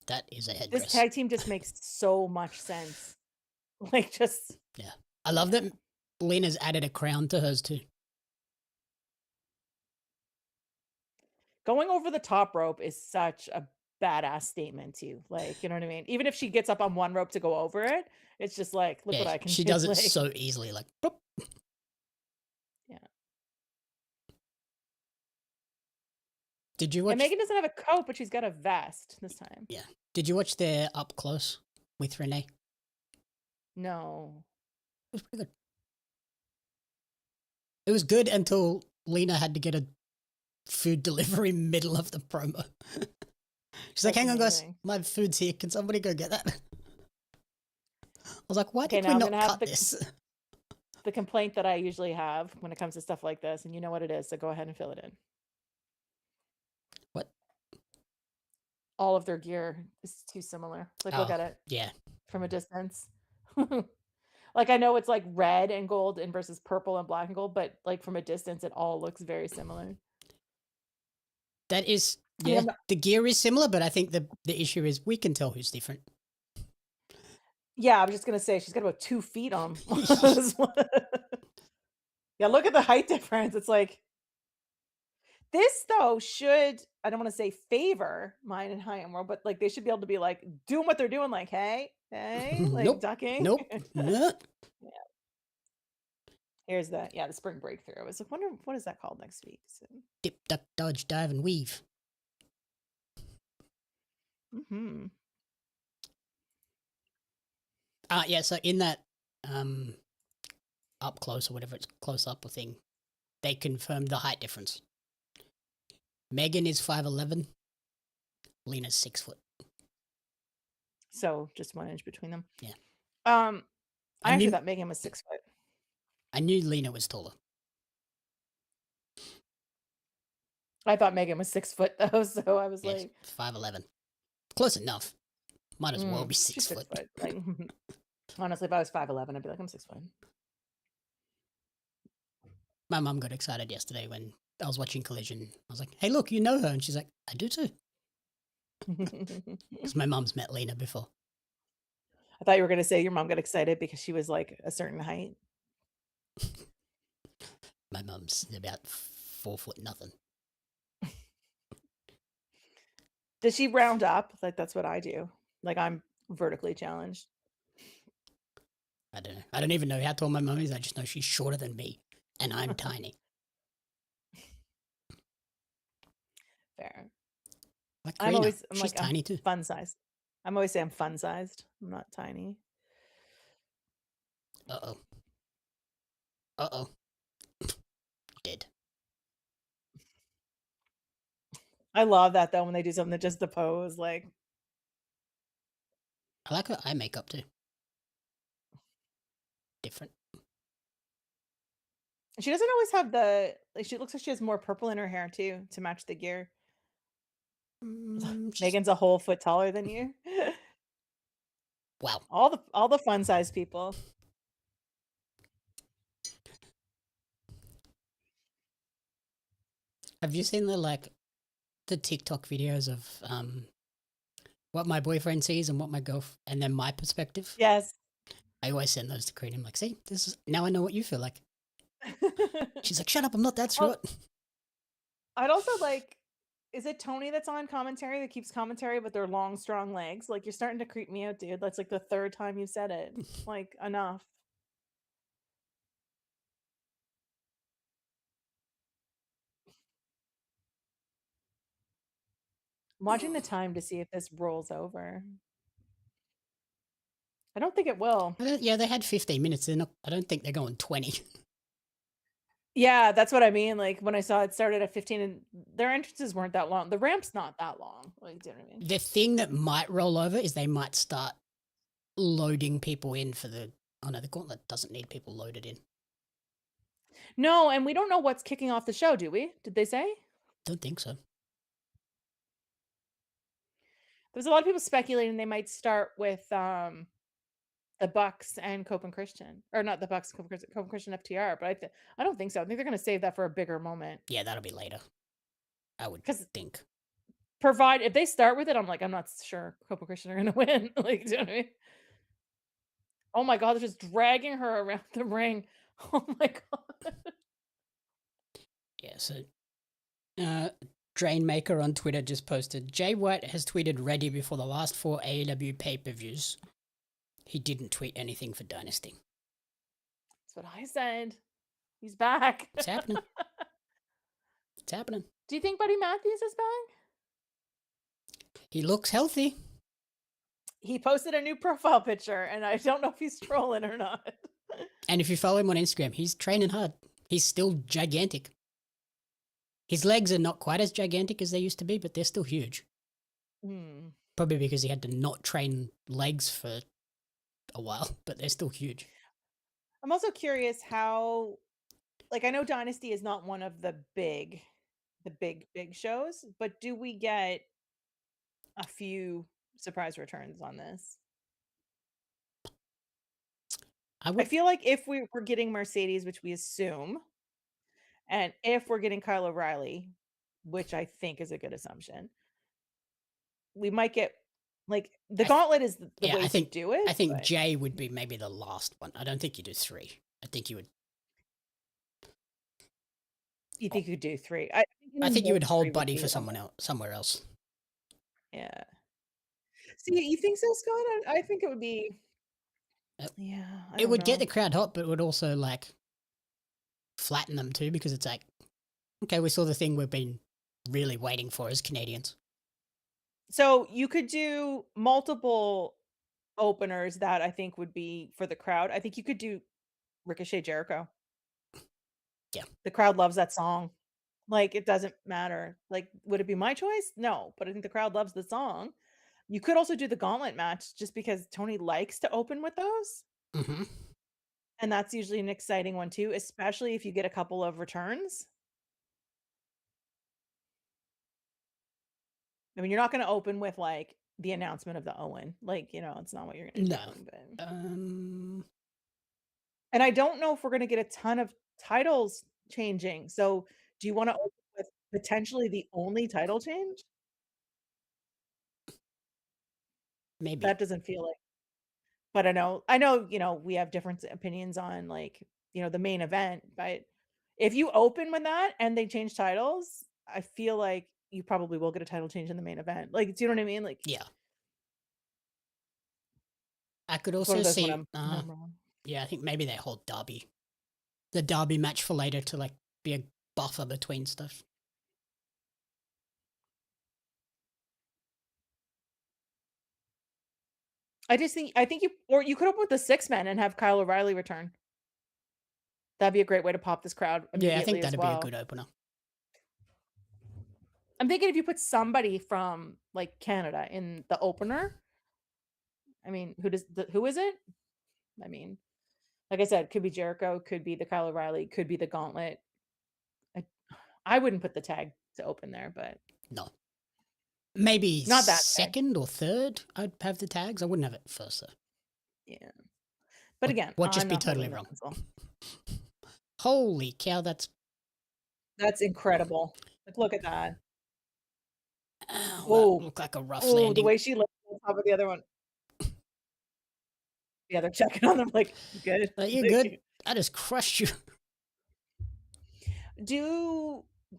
That is a headdress. This tag team just makes so much sense. Like just yeah. I love that Lena's added a crown to hers too. Going over the top rope is such a badass statement too. Like, you know what I mean? Even if she gets up on one rope to go over it, it's just like, look what I can do. She does it so easily, like boop. Yeah. Did you watch? And Megan doesn't have a coat, but she's got a vest this time. Yeah. Did you watch their up close with Renee? No. It was pretty good. It was good until Lena had to get a food delivery middle of the promo. She's like, hang on guys, my food's here. Can somebody go get that? I was like, why did we not cut this? The complaint that I usually have when it comes to stuff like this, and you know what it is, so go ahead and fill it in. What? All of their gear is too similar. Like, look at it. Yeah. from a distance. Like, I know it's, like, red and gold and versus purple and black and gold, but, like, from a distance, it all looks very similar. That is, I mean, yeah, the gear is similar, but I think the issue is we can tell who's different. yeah, I was just gonna say she's got about 2 feet on. Yeah, look at the height difference. It's like this though should, I don't want to say favor mine and high end world, but like they should be able to be like doing what they're doing, like, hey, like Nope. ducking. Nope. No. Yeah. Here's that. Yeah, the spring breakthrough. I was like, wonder what is that called next week? So, Dip, duck, dodge, dive, and weave. Yeah, so in that up close or whatever it's close up or thing, they confirmed the height difference. Megan is 5'11", Lena's 6 foot. So just 1 inch between them. Yeah. I actually thought Megan was 6 foot. I knew Lena was taller. I thought Megan was 6 foot though, so I was like 5'11". Close enough. Might as well be 6 foot. Like, honestly, if I was 5'11", I'd be like, I'm 6 foot. My mum got excited yesterday when I was watching Collision. I was like, hey, look, you know her. And she's like, I do too. Because my mum's met Lena before. I thought you were going to say your mom got excited because she was like a certain height. My mum's about 4 foot nothing. Does she round up? Like, that's what I do. Like, I'm vertically challenged. I don't know. I don't even know how tall my mum is. I just know she's shorter than me. And I'm tiny. Fair. Like I'm she's tiny too. Fun sized. I'm always saying I'm fun sized. I'm not tiny. Uh-oh. Uh-oh. Dead. I love that though when they do something that just the pose, like. I like her eye makeup too. Different. She doesn't always have the, like, she looks like she has more purple in her hair too to match the gear. Megan's a whole foot taller than you. Wow. All the fun size people. Have you seen the TikTok videos of what my boyfriend sees and what my and then my perspective? Yes. I always send those to Karina. I'm like, see, now I know what you feel like. She's like, shut up, I'm not that short. I'd also like, is it Tony that's on commentary that keeps commentary with their long, strong legs? Like, you're starting to creep me out, dude. That's like the 3rd time you've said it. Like, enough. I'm watching the time to see if this rolls over. I don't think it will. Yeah, they had 15 minutes. I don't think they're going 20. Yeah, that's what I mean. Like when I saw it started at 15 and their entrances weren't that long. The ramp's not that long. Like, do you know what I mean? The thing that might roll over is they might start loading people in for the... Oh no, the gauntlet doesn't need people loaded in. No, and we don't know what's kicking off the show, do we? Did they say? Don't think so. There's a lot of people speculating they might start with the Bucks and Copeland Christian, or not the Bucks, Copeland Christian FTR, but I don't think so. I think they're going to save that for a bigger moment. Yeah, that'll be later. I would think. If they start with it, I'm like, I'm not sure Copeland Christian are going to win. Like, do you know what I mean? Oh my God, they're just dragging her around the ring. Oh my God. Yeah, so Drainmaker on Twitter just posted, Jay White has tweeted ready before the last 4 AEW pay-per-views. He didn't tweet anything for Dynasty. That's what I said. He's back. It's happening. It's happening. Do you think Buddy Matthews is back? He looks healthy. He posted a new profile picture, and I don't know if he's trolling or not. And if you follow him on Instagram, he's training hard. He's still gigantic. His legs are not quite as gigantic as they used to be, but they're still huge. Probably because he had to not train legs for a while, but they're still huge. I'm also curious how, like, I know Dynasty is not one of the big shows, but do we get a few surprise returns on this? I feel like if we're getting Mercedes, which we assume, and if we're getting Kyle O'Reilly, which I think is a good assumption, we might get like the gauntlet is the way to do it. I think Jay would be maybe the last one. I don't think you do 3. I think you would. You think you could do 3? I think you would hold Buddy for someone else, somewhere else. Yeah. See, you think so, Scott? I think it would be. Yeah. It would get the crowd hot, but it would also like flatten them too, because it's like, okay, we saw the thing we've been really waiting for as Canadians. So you could do multiple openers that I think would be for the crowd. I think you could do Ricochet Jericho. Yeah. The crowd loves that song. Like, it doesn't matter. Like, would it be my choice? No, but I think the crowd loves the song. You could also do the gauntlet match just because Tony likes to open with those. Mm-hmm. And that's usually an exciting one too, especially if you get a couple of returns. I mean, you're not going to open with like the announcement of the Owen. Like, it's not what you're going to do. But... And I don't know if we're going to get a ton of titles changing. So do you want to open with potentially the only title change? Maybe. That doesn't feel like, but I know, we have different opinions on like, the main event, but if you open with that and they change titles, I feel like you probably will get a title change in the main event. Like, do you know what I mean? Like, yeah. I could also see, I think maybe they hold Darby. The Darby match for later to like be a buffer between stuff. I think you could open with the 6-man and have Kyle O'Reilly return. That'd be a great way to pop this crowd immediately. Yeah, I think that'd be a good opener. I'm thinking if you put somebody from like Canada in the opener, I mean, who is it? I mean, like I said, could be Jericho, could be the Kyle O'Reilly, could be the Gauntlet. I wouldn't put the tag to open there, but no. Maybe not that second or third. I'd have the tags. I wouldn't have it first though. Yeah, but again, what just be totally wrong? Holy cow, that's incredible. Like, look at that. Oh, look like a rough landing. The way she looks on top of the other one. Yeah, they're checking on them like, you good? You good? I just crushed you.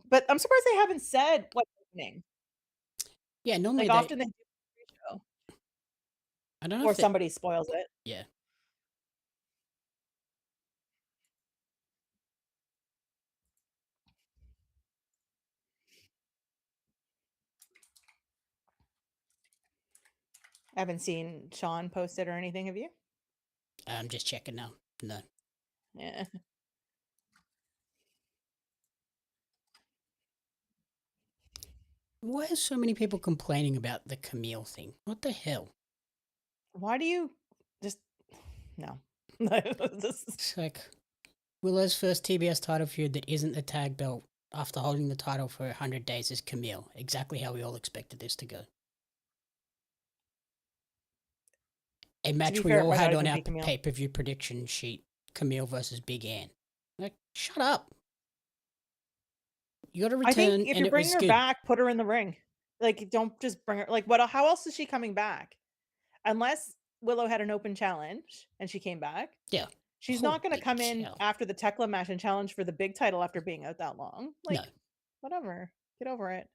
But I'm surprised they haven't said what's happening. Yeah, normally like often they do pre-show. I don't know or somebody spoils it. Yeah. I haven't seen Sean post it or anything, have you? I'm just checking now. No. Yeah. Why are so many people complaining about the Camille thing? What the hell? Why do you just... No. It's like Willow's first TBS title feud that isn't the tag belt after holding the title for 100 days is Camille. Exactly how we all expected this to go. A match we all had on our pay-per-view prediction sheet. Camille versus Big Ann. Like, shut up. You got to return. I think if you're bringing her back, put her in the ring. Like, don't just bring her. Like, how else is she coming back? Unless Willow had an open challenge and she came back. Yeah. She's not going to come in after the Tehkla match and challenge for the big title after being out that long. Like, whatever. Get over it.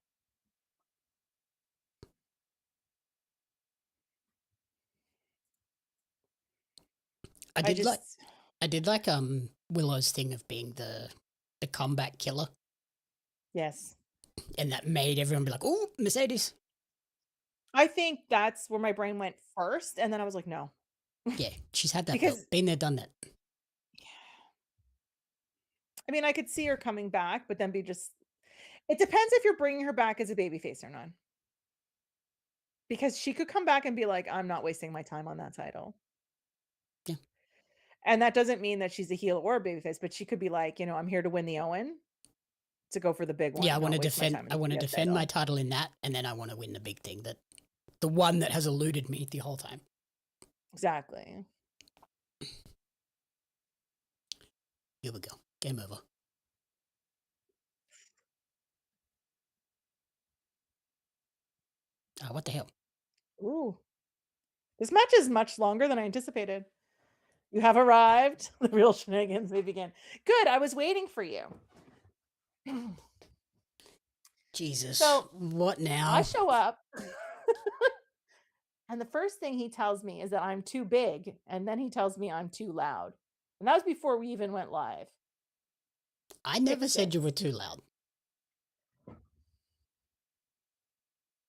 I did like Willow's thing of being the comeback killer. Yes. And that made everyone be like, "Oh, Mercedes." I think that's where my brain went first, and then I was like, no. Yeah, she's had that belt. Been there, done that. Yeah. I mean, I could see her coming back, but then it depends if you're bringing her back as a babyface or not. Because she could come back and be like, I'm not wasting my time on that title. Yeah. And that doesn't mean that she's a heel or a babyface, but she could be like, I'm here to win the Owen, to go for the big one. Yeah, I want to defend my title in that, and then I want to win the big thing, the one that has eluded me the whole time. Exactly. Here we go. Game over. What the hell? Ooh. This match is much longer than I anticipated. You have arrived. The real shenanigans may begin. Good. I was waiting for you. Jesus. So, what now? I show up. And the first thing he tells me is that I'm too big. And then he tells me I'm too loud. And that was before we even went live. I never said you were too loud.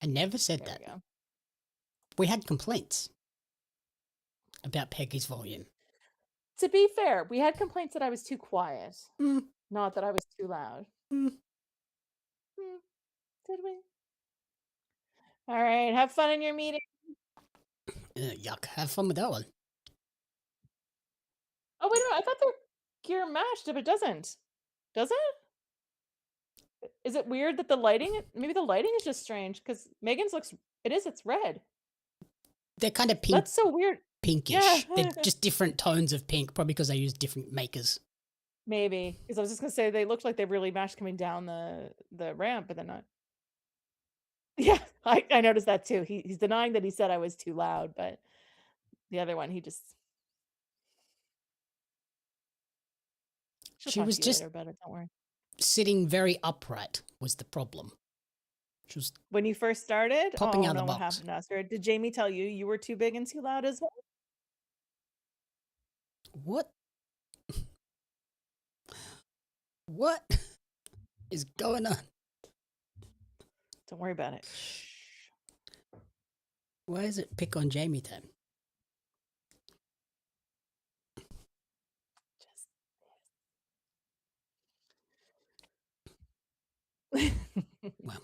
I never said that. We had complaints about Peggy's volume. To be fair, we had complaints that I was too quiet, not that I was too loud. Did we? All right, have fun in your meeting. Yuck, have fun with that one. Oh, wait a minute, I thought their gear matched, but it doesn't. Does it? Is it weird that the lighting, maybe the lighting is just strange, because Megan's looks, it's red. They're kind of pink. That's so weird. Pinkish. Yeah. They're just different tones of pink, probably because they use different makers. Maybe, because I was just going to say, they looked like they really matched coming down the ramp, but they're not. Yeah, I noticed that too. He's denying that he said I was too loud, but the other one, he just... She was just later, don't worry. Sitting very upright was the problem. She was when you first started? Popping out of the what box. happened, Oscar? Did Jamie tell you were too big and too loud as well? What? What is going on? Don't worry about it. Why is it pick on Jamie then? Well,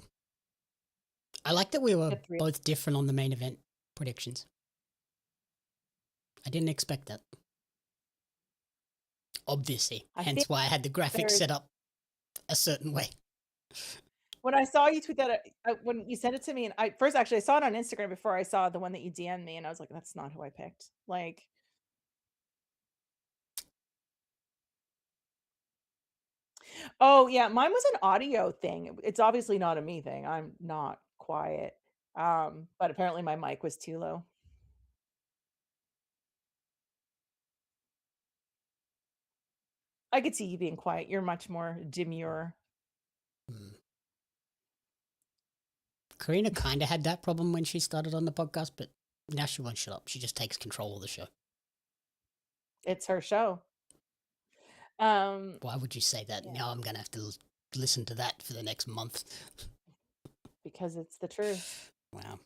I like that we were both different on the main event predictions. I didn't expect that. Obviously, hence why I had the graphics set up a certain way. When I saw you tweet that, when you sent it to me, and I saw it on Instagram before I saw the one that you DM'd me, and I was like, that's not who I picked. Like, oh yeah, mine was an audio thing. It's obviously not a me thing. I'm not quiet. But apparently my mic was too low. I could see you being quiet. You're much more demure. Karina kind of had that problem when she started on the podcast, but now she won't shut up. She just takes control of the show. It's her show. Why would you say that? Yeah. Now I'm going to have to listen to that for the next month. Because it's the truth. Wow.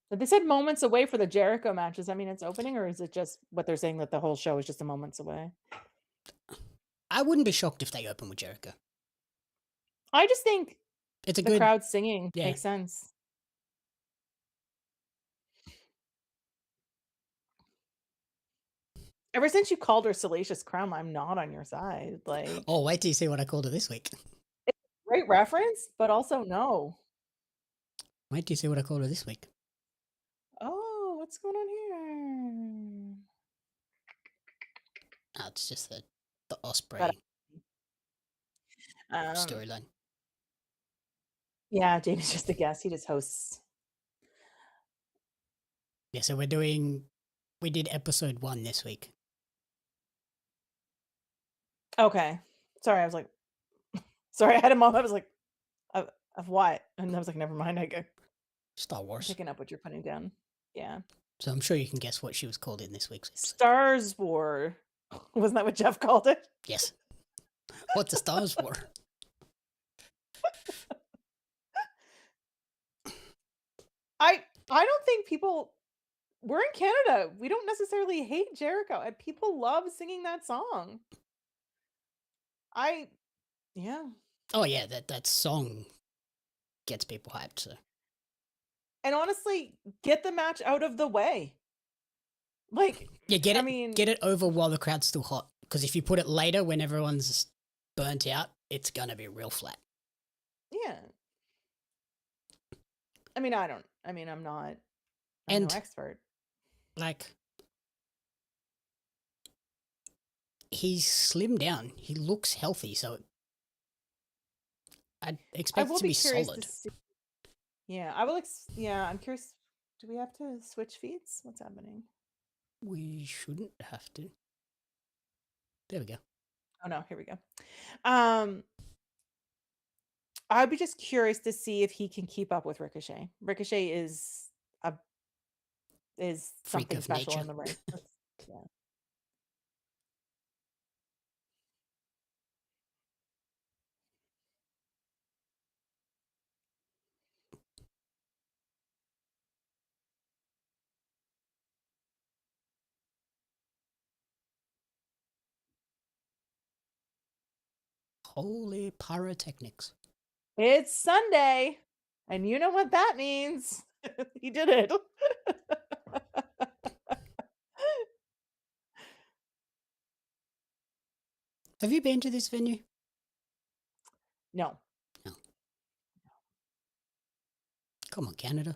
But they said moments away for the Jericho matches. I mean, it's opening, or is it just what they're saying that the whole show is just a moments away? I wouldn't be shocked if they open with Jericho. I just think it's a the good crowd singing makes sense. Ever since you called her Salacious Crumb, I'm not on your side. Like, oh, wait till you see what I called her this week. It's a great reference, but also no. Wait till you see what I called her this week. Oh, what's going on here? Oh, it's just the Ospreay storyline. Yeah, Jamie's just a guest. He just hosts. Yeah, so we did episode 1 this week. Okay. Sorry, I was like, sorry, I had a moment. I was like, of what? And I was like, never mind. I go Star Wars. I'm picking up what you're putting down. Yeah. So I'm sure you can guess what she was called in this week's episode. Stars War. Wasn't that what Jeff called it? Yes. What's a Stars War? I don't think people... We're in Canada. We don't necessarily hate Jericho. And people love singing that song. Yeah. Oh, yeah, that song gets people hyped, so. And honestly, get the match out of the way. Like, yeah, get it over while the crowd's still hot. Because if you put it later when everyone's burnt out, it's going to be real flat. Yeah. I mean, I'm not no expert. Like, he's slimmed down. He looks healthy, so I'd expect it to be solid. Yeah, I'm curious. Do we have to switch feeds? What's happening? We shouldn't have to. There we go. Oh no, here we go. I'd be just curious to see if he can keep up with Ricochet. Ricochet is something special in the ring. Yeah. Holy pyrotechnics. It's Sunday, and you know what that means. He did it. Have you been to this venue? No. Come on, Canada.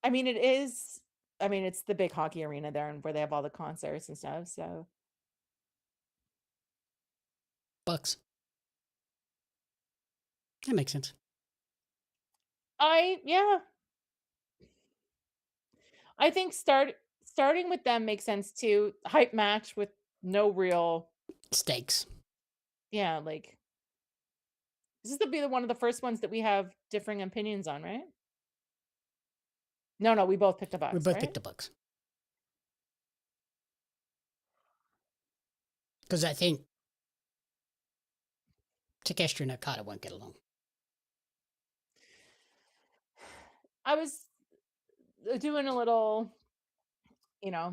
I mean, it's the big hockey arena there and where they have all the concerts and stuff, so. Bucks. That makes sense. I think starting with them makes sense too. Hype match with no real stakes. Yeah, like this will be one of the first ones that we have differing opinions on, right? No, we both picked the Bucks. We both picked the Bucks. Because I think Takeshita and Okada won't get along. I was doing a little,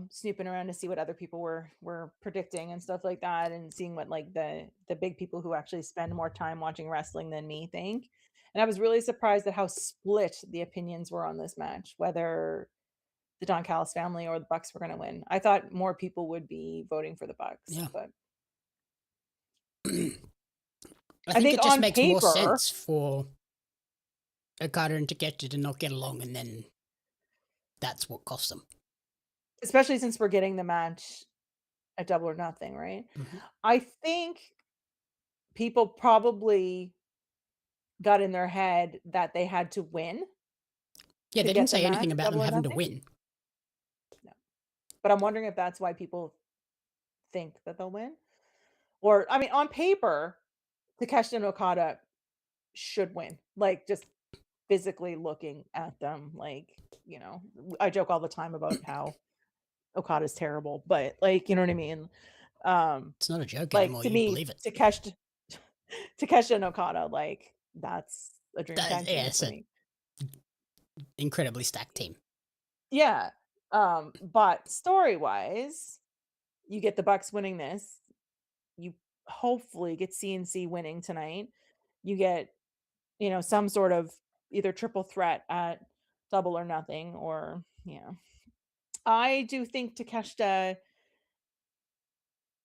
snooping around to see what other people were predicting and stuff like that, and seeing what like the big people who actually spend more time watching wrestling than me think. And I was really surprised at how split the opinions were on this match, whether the Don Callis family or the Bucks were going to win. I thought more people would be voting for the Bucks, but I think it just makes more sense for Okada and Takeshita to not get along, and then that's what costs them. Especially since we're getting the match at Double or Nothing, right? Mm-hmm. I think people probably got in their head that they had to win. Yeah, they didn't say anything about them having to win. No. But I'm wondering if that's why people think that they'll win. Or, I mean, on paper, Takeshita and Okada should win. Like, just physically looking at them, like, I joke all the time about how Okada's terrible, but like, you know what I mean? It's not a joke like, anymore. To you me, believe it. Takeshita and Okada, like, that's a dream tag team for me. Incredibly stacked team. Yeah. But story-wise, you get the Bucks winning this. You hopefully get CNC winning tonight. You get, some sort of either triple threat at Double or Nothing, or I do think Takeshita,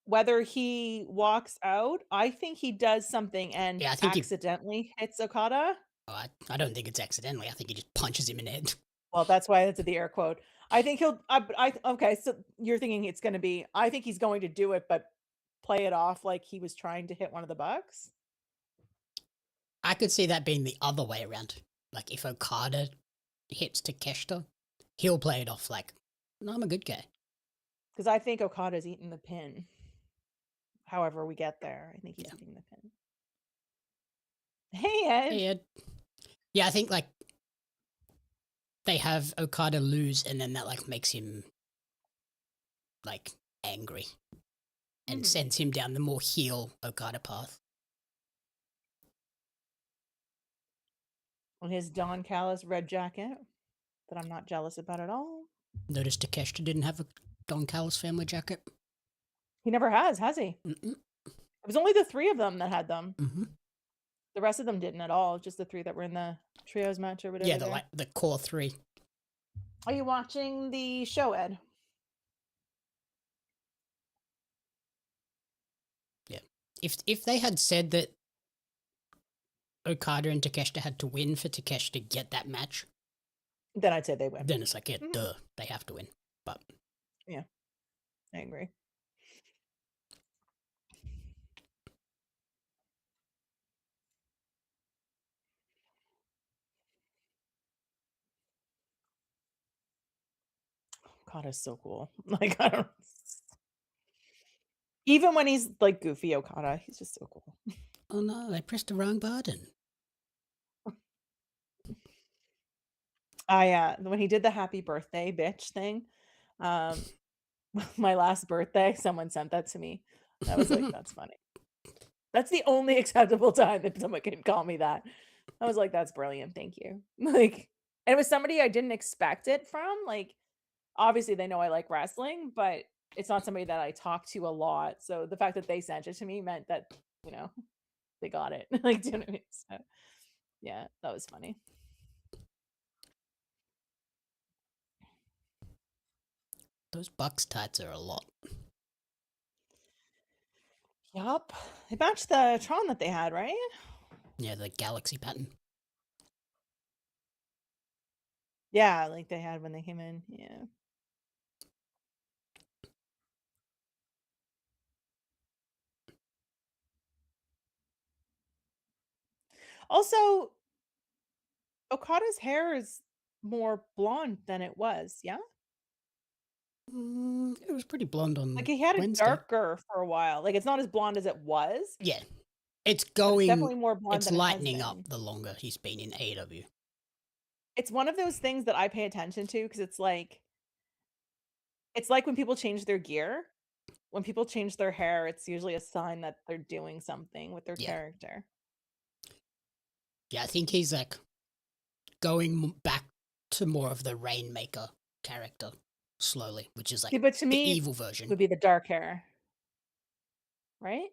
whether he walks out, I think he does something and accidentally hits Okada. I don't think it's accidentally. I think he just punches him in the head. Well, that's why that's the air quote. I think he'll. Okay, so you're thinking it's going to be. I think he's going to do it, but play it off like he was trying to hit one of the Bucks. I could see that being the other way around. Like if Okada hits Takeshita, he'll play it off like, "No, I'm a good guy." Because I think Okada's eating the pin. However we get there, I think he's eating the pin. Hey, Ed. Hey, Ed. Yeah, I think like they have Okada lose, and then that like makes him like angry and sends him down the more heel Okada path. On his Don Callis red jacket that I'm not jealous about at all. Notice Takeshita didn't have a Don Callis family jacket. He never has he? Mm-mm. It was only the 3 of them that had them. Mm-hmm. The rest of them didn't at all. Just the 3 that were in the trios match or whatever. Yeah, the core 3. Are you watching the show, Ed? Yeah. If they had said that Okada and Takeshita had to win for Takeshita to get that match, then I'd say they win. Then it's like, duh, they have to win. But yeah, I agree. Okada's so cool. Like, I don't. Even when he's like goofy Okada, he's just so cool. Oh no, I pressed the wrong button. When he did the happy birthday bitch thing, my last birthday, someone sent that to me. I was like, that's funny. That's the only acceptable time that someone can call me that. I was like, that's brilliant. Thank you. Like, and it was somebody I didn't expect it from. Like, obviously they know I like wrestling, but it's not somebody that I talk to a lot. So the fact that they sent it to me meant that, you know, they got it. Like, do you know what I mean? So, yeah, that was funny. Those Bucks tights are a lot. Yup. They matched the Tron that they had, right? Yeah, the galaxy pattern. Yeah, like they had when they came in. Yeah. Also, Okada's hair is more blonde than it was, yeah? It was pretty blonde on Like, he had it Wednesday. darker for a while. Like, it's not as blonde as it was. Yeah. It's definitely more blonde it's than it has lightening up been. the longer he's been in AEW. It's one of those things that I pay attention to because it's like when people change their gear. When people change their hair, it's usually a sign that they're doing something with their character. Yeah, I think he's like going back to more of the Rainmaker character slowly, which is like See, but to the me, evil version. would be the dark hair. Right?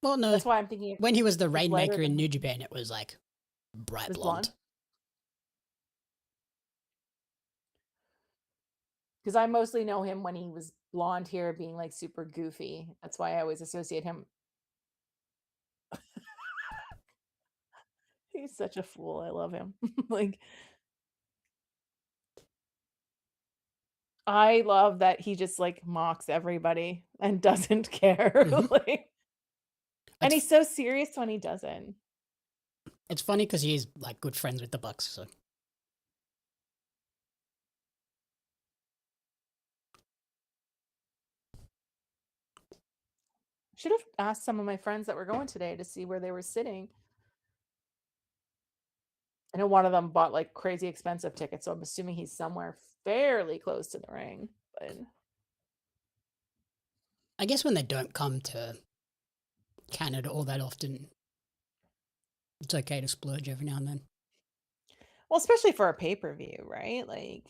Well, no. That's why I'm thinking when he was the it's lighter Rainmaker in than New Japan, it was like bright it was blonde. blonde. Because I mostly know him when he was blonde here, being like super goofy. That's why I always associate him. He's such a fool. I love him. Like, I love that he just like mocks everybody and doesn't care. Mhm. Like, and he's so serious when he doesn't. It's funny because he's like good friends with the Bucks, so. Should have asked some of my friends that were going today to see where they were sitting. I know one of them bought like crazy expensive tickets, so I'm assuming he's somewhere fairly close to the ring. But I guess when they don't come to Canada all that often, it's okay to splurge every now and then. well, especially for a pay-per-view, right? Like,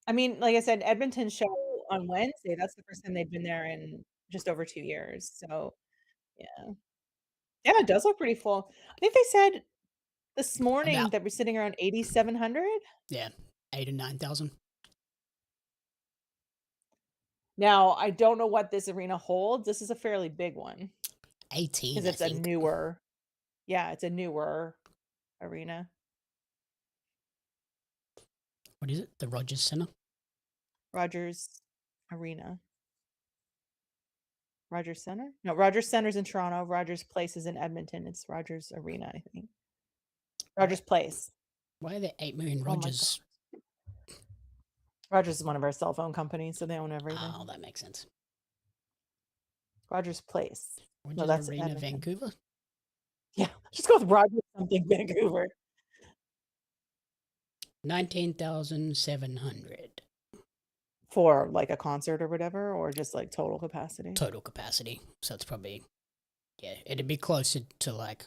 I mean, like I said, Edmonton show on Wednesday, that's the first time they've been there in just over 2 years. So, yeah. Yeah, it does look pretty full. I think they said this morning that we're sitting around 8,700. Yeah, 8,000 to 9,000. Now, I don't know what this arena holds. This is a fairly big one. 18, because it's a newer. Yeah, it's a newer arena. What is it? The Rogers Center? Rogers Arena. Rogers Center? No, Rogers Center's in Toronto. Rogers Place is in Edmonton. It's Rogers Arena, I think. Rogers Place. Why are there 8 million Oh my Rogers? Rogers is one of our cell phone companies, so they own everything. Oh, that makes sense. Rogers Place. Rogers No, that's Arena, Edmonton. Vancouver? Yeah, just go with Rogers something Vancouver. 19,700. For like a concert or whatever, or just like total capacity? Total capacity. So it's probably, yeah, it'd be closer to like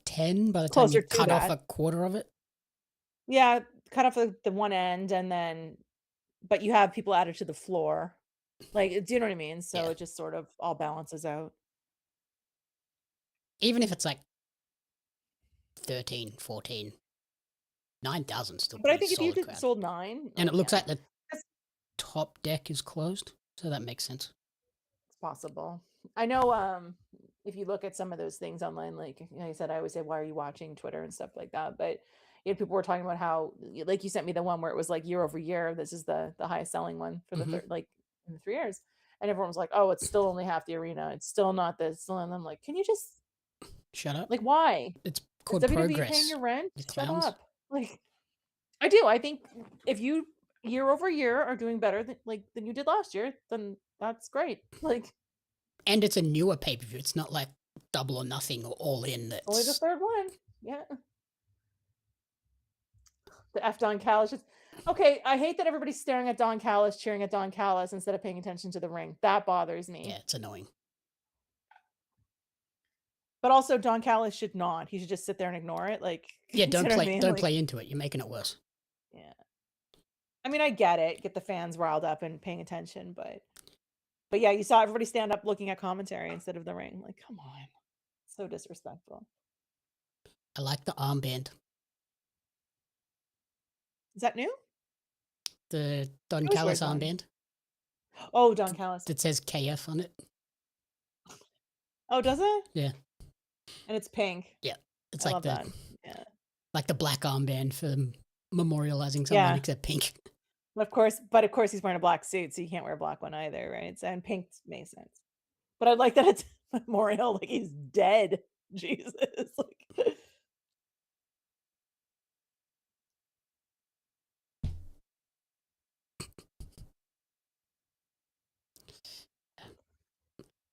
10 by the time you cut off a quarter of it. Yeah, cut off the one end and then, but you have people added to the floor. Like, do you know what I mean? So it just sort of all balances out. Even if it's like 13, 14, 9,000 still. But I think if you did sold 9, and it looks like the top deck is closed, so that makes sense. It's possible. I know if you look at some of those things online, like I said, I always say, why are you watching Twitter and stuff like that? But people were talking about how, like, you sent me the one where it was like year over year, this is the highest selling one for the third, like in the 3 years, and everyone was like, oh, it's still only half the arena, it's still not this, and I'm like, can you just shut up? Like, why? It's called WWE progress. paying your rent? Shut up. Like, I do. I think if you year over year are doing better than you did last year, then that's great. Like, and it's a newer pay-per-view. It's not like Double or Nothing or All In. That's only the third one. Yeah. The F Don Callis. Okay, I hate that everybody's staring at Don Callis, cheering at Don Callis instead of paying attention to the ring. That bothers me. Yeah, it's annoying. But also, Don Callis should not. He should just sit there and ignore it. Like, yeah, don't play into it. You're making it worse. Yeah. I mean, I get it. Get the fans riled up and paying attention, but yeah, you saw everybody stand up looking at commentary instead of the ring. Like, come on. So disrespectful. I like the armband. Is that new? The Don Callis armband. Oh, Don Callis. That says KF on it. Oh, does it? Yeah. And it's pink. Yeah. It's like that. Yeah. Like the black armband for memorializing someone, except pink. Of course he's wearing a black suit, so you can't wear a black one either, right? So, and pink makes sense. But I like that it's memorial, like he's dead. Jesus. Like,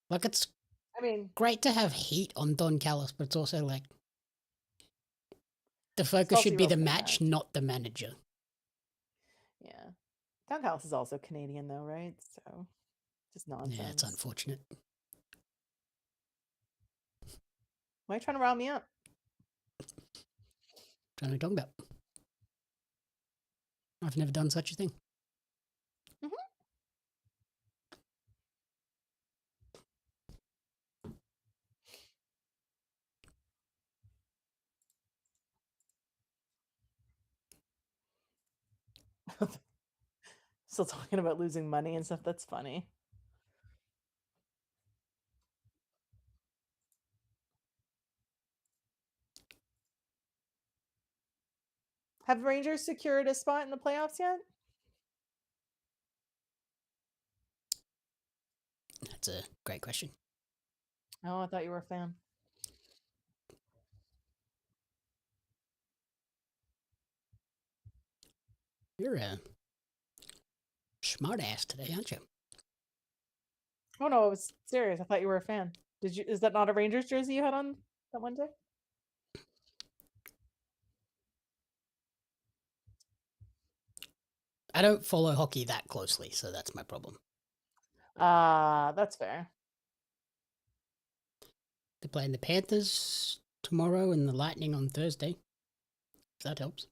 like it's great to have heat on Don Callis, but it's also like the focus should be the match, not the manager. Yeah. Don Callis is also Canadian though, right? So just nonsense. Yeah, it's unfortunate. Why are you trying to rile me up? Trying to talk about. I've never done such a thing. Still talking about losing money and stuff. That's funny. Have Rangers secured a spot in the playoffs yet? That's a great question. Oh, I thought you were a fan. You're a smart ass today, aren't you? Oh no, I was serious. I thought you were a fan. Is that not a Rangers jersey you had on that one day? I don't follow hockey that closely, so that's my problem. That's fair. They're playing the Panthers tomorrow and the Lightning on Thursday. If that helps.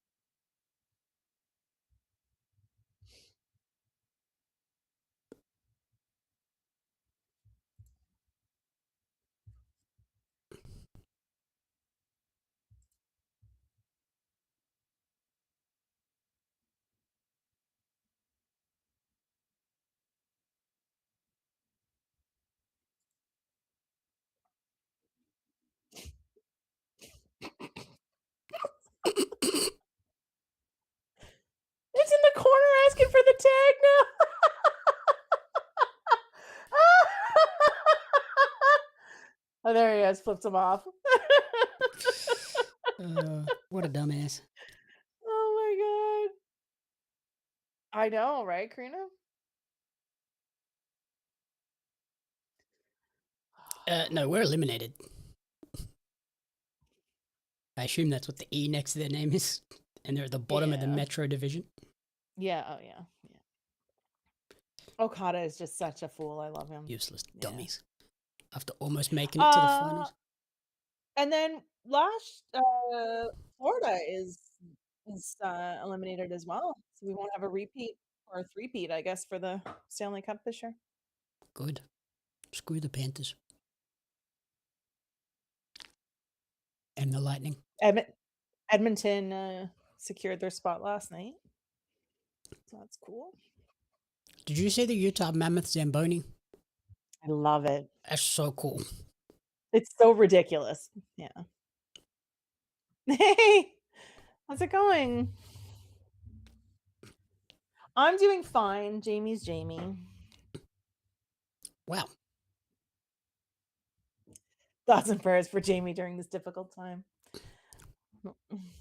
It's in the corner asking for the tag now. Oh, there he is. Flipped him off. What a dumbass. Oh my god. I know, right, Karina? No, we're eliminated. I assume that's what the E next to their name is. And they're at the bottom of the Metro Division. Yeah, oh yeah. Okada is just such a fool. I love him. Useless dummies. After almost making it to the finals. And then last Florida is eliminated as well. So we won't have a repeat or a three-peat, I guess, for the Stanley Cup this year. Good. Screw the Panthers. And the Lightning. Edmonton secured their spot last night. So that's cool. Did you see the Utah Mammoth Zamboni? I love it. That's so cool. It's so ridiculous. Yeah. Hey, how's it going? I'm doing fine. Jamie's Jamie. Wow. Thoughts and prayers for Jamie during this difficult time.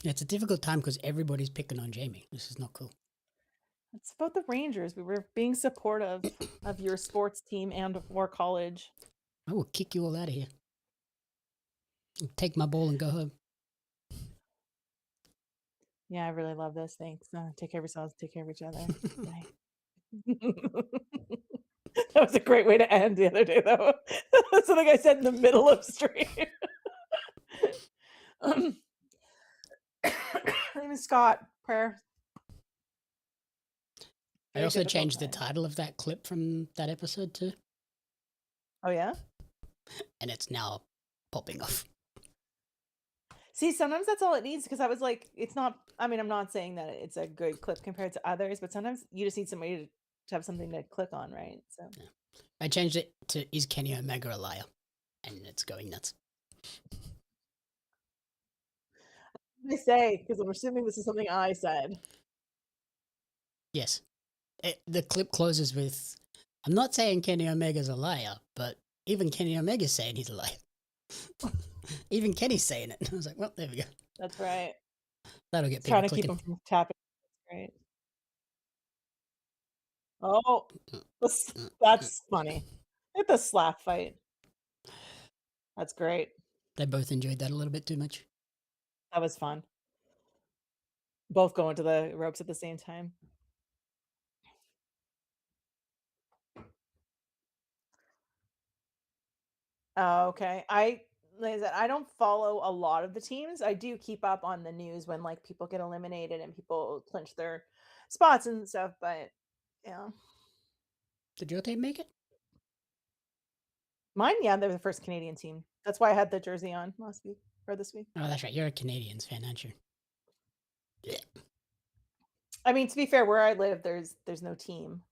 It's a difficult time because everybody's picking on Jamie. This is not cool. It's about the Rangers. We were being supportive of your sports team and or college. I will kick you all out of here. Take my ball and go home. Yeah, I really love this. Thanks. Take care of yourselves. Take care of each other. Bye. That was a great way to end the other day, though. Something I said in the middle of stream. My name is Scott. Prayer. I also changed the title of that clip from that episode too. Oh, yeah? And it's now popping off. See, sometimes that's all it needs, because I was like, it's not, I mean, I'm not saying that it's a good clip compared to others, but sometimes you just need somebody to have something to click on, right? So yeah. I changed it to "Is Kenny Omega a liar?" and it's going nuts. I say, because I'm assuming this is something I said. Yes. The clip closes with, "I'm not saying Kenny Omega's a liar, but even Kenny Omega's saying he's a liar." Even Kenny's saying it. I was like, well, there we go. That's right. That'll get people trying to clicking. keep them from tapping. That's right. Oh, that's funny. Hit the slap fight. That's great. They both enjoyed that a little bit too much. That was fun. Both going to the ropes at the same time. Oh, okay. Like I said, I don't follow a lot of the teams. I do keep up on the news when like people get eliminated and people clinch their spots and stuff, but yeah. Did your team make it? Mine, yeah, they were the first Canadian team. That's why I had the jersey on last week or this week. Oh, that's right. You're a Canadiens fan, aren't you? Yeah. I mean, to be fair, where I live, there's no team.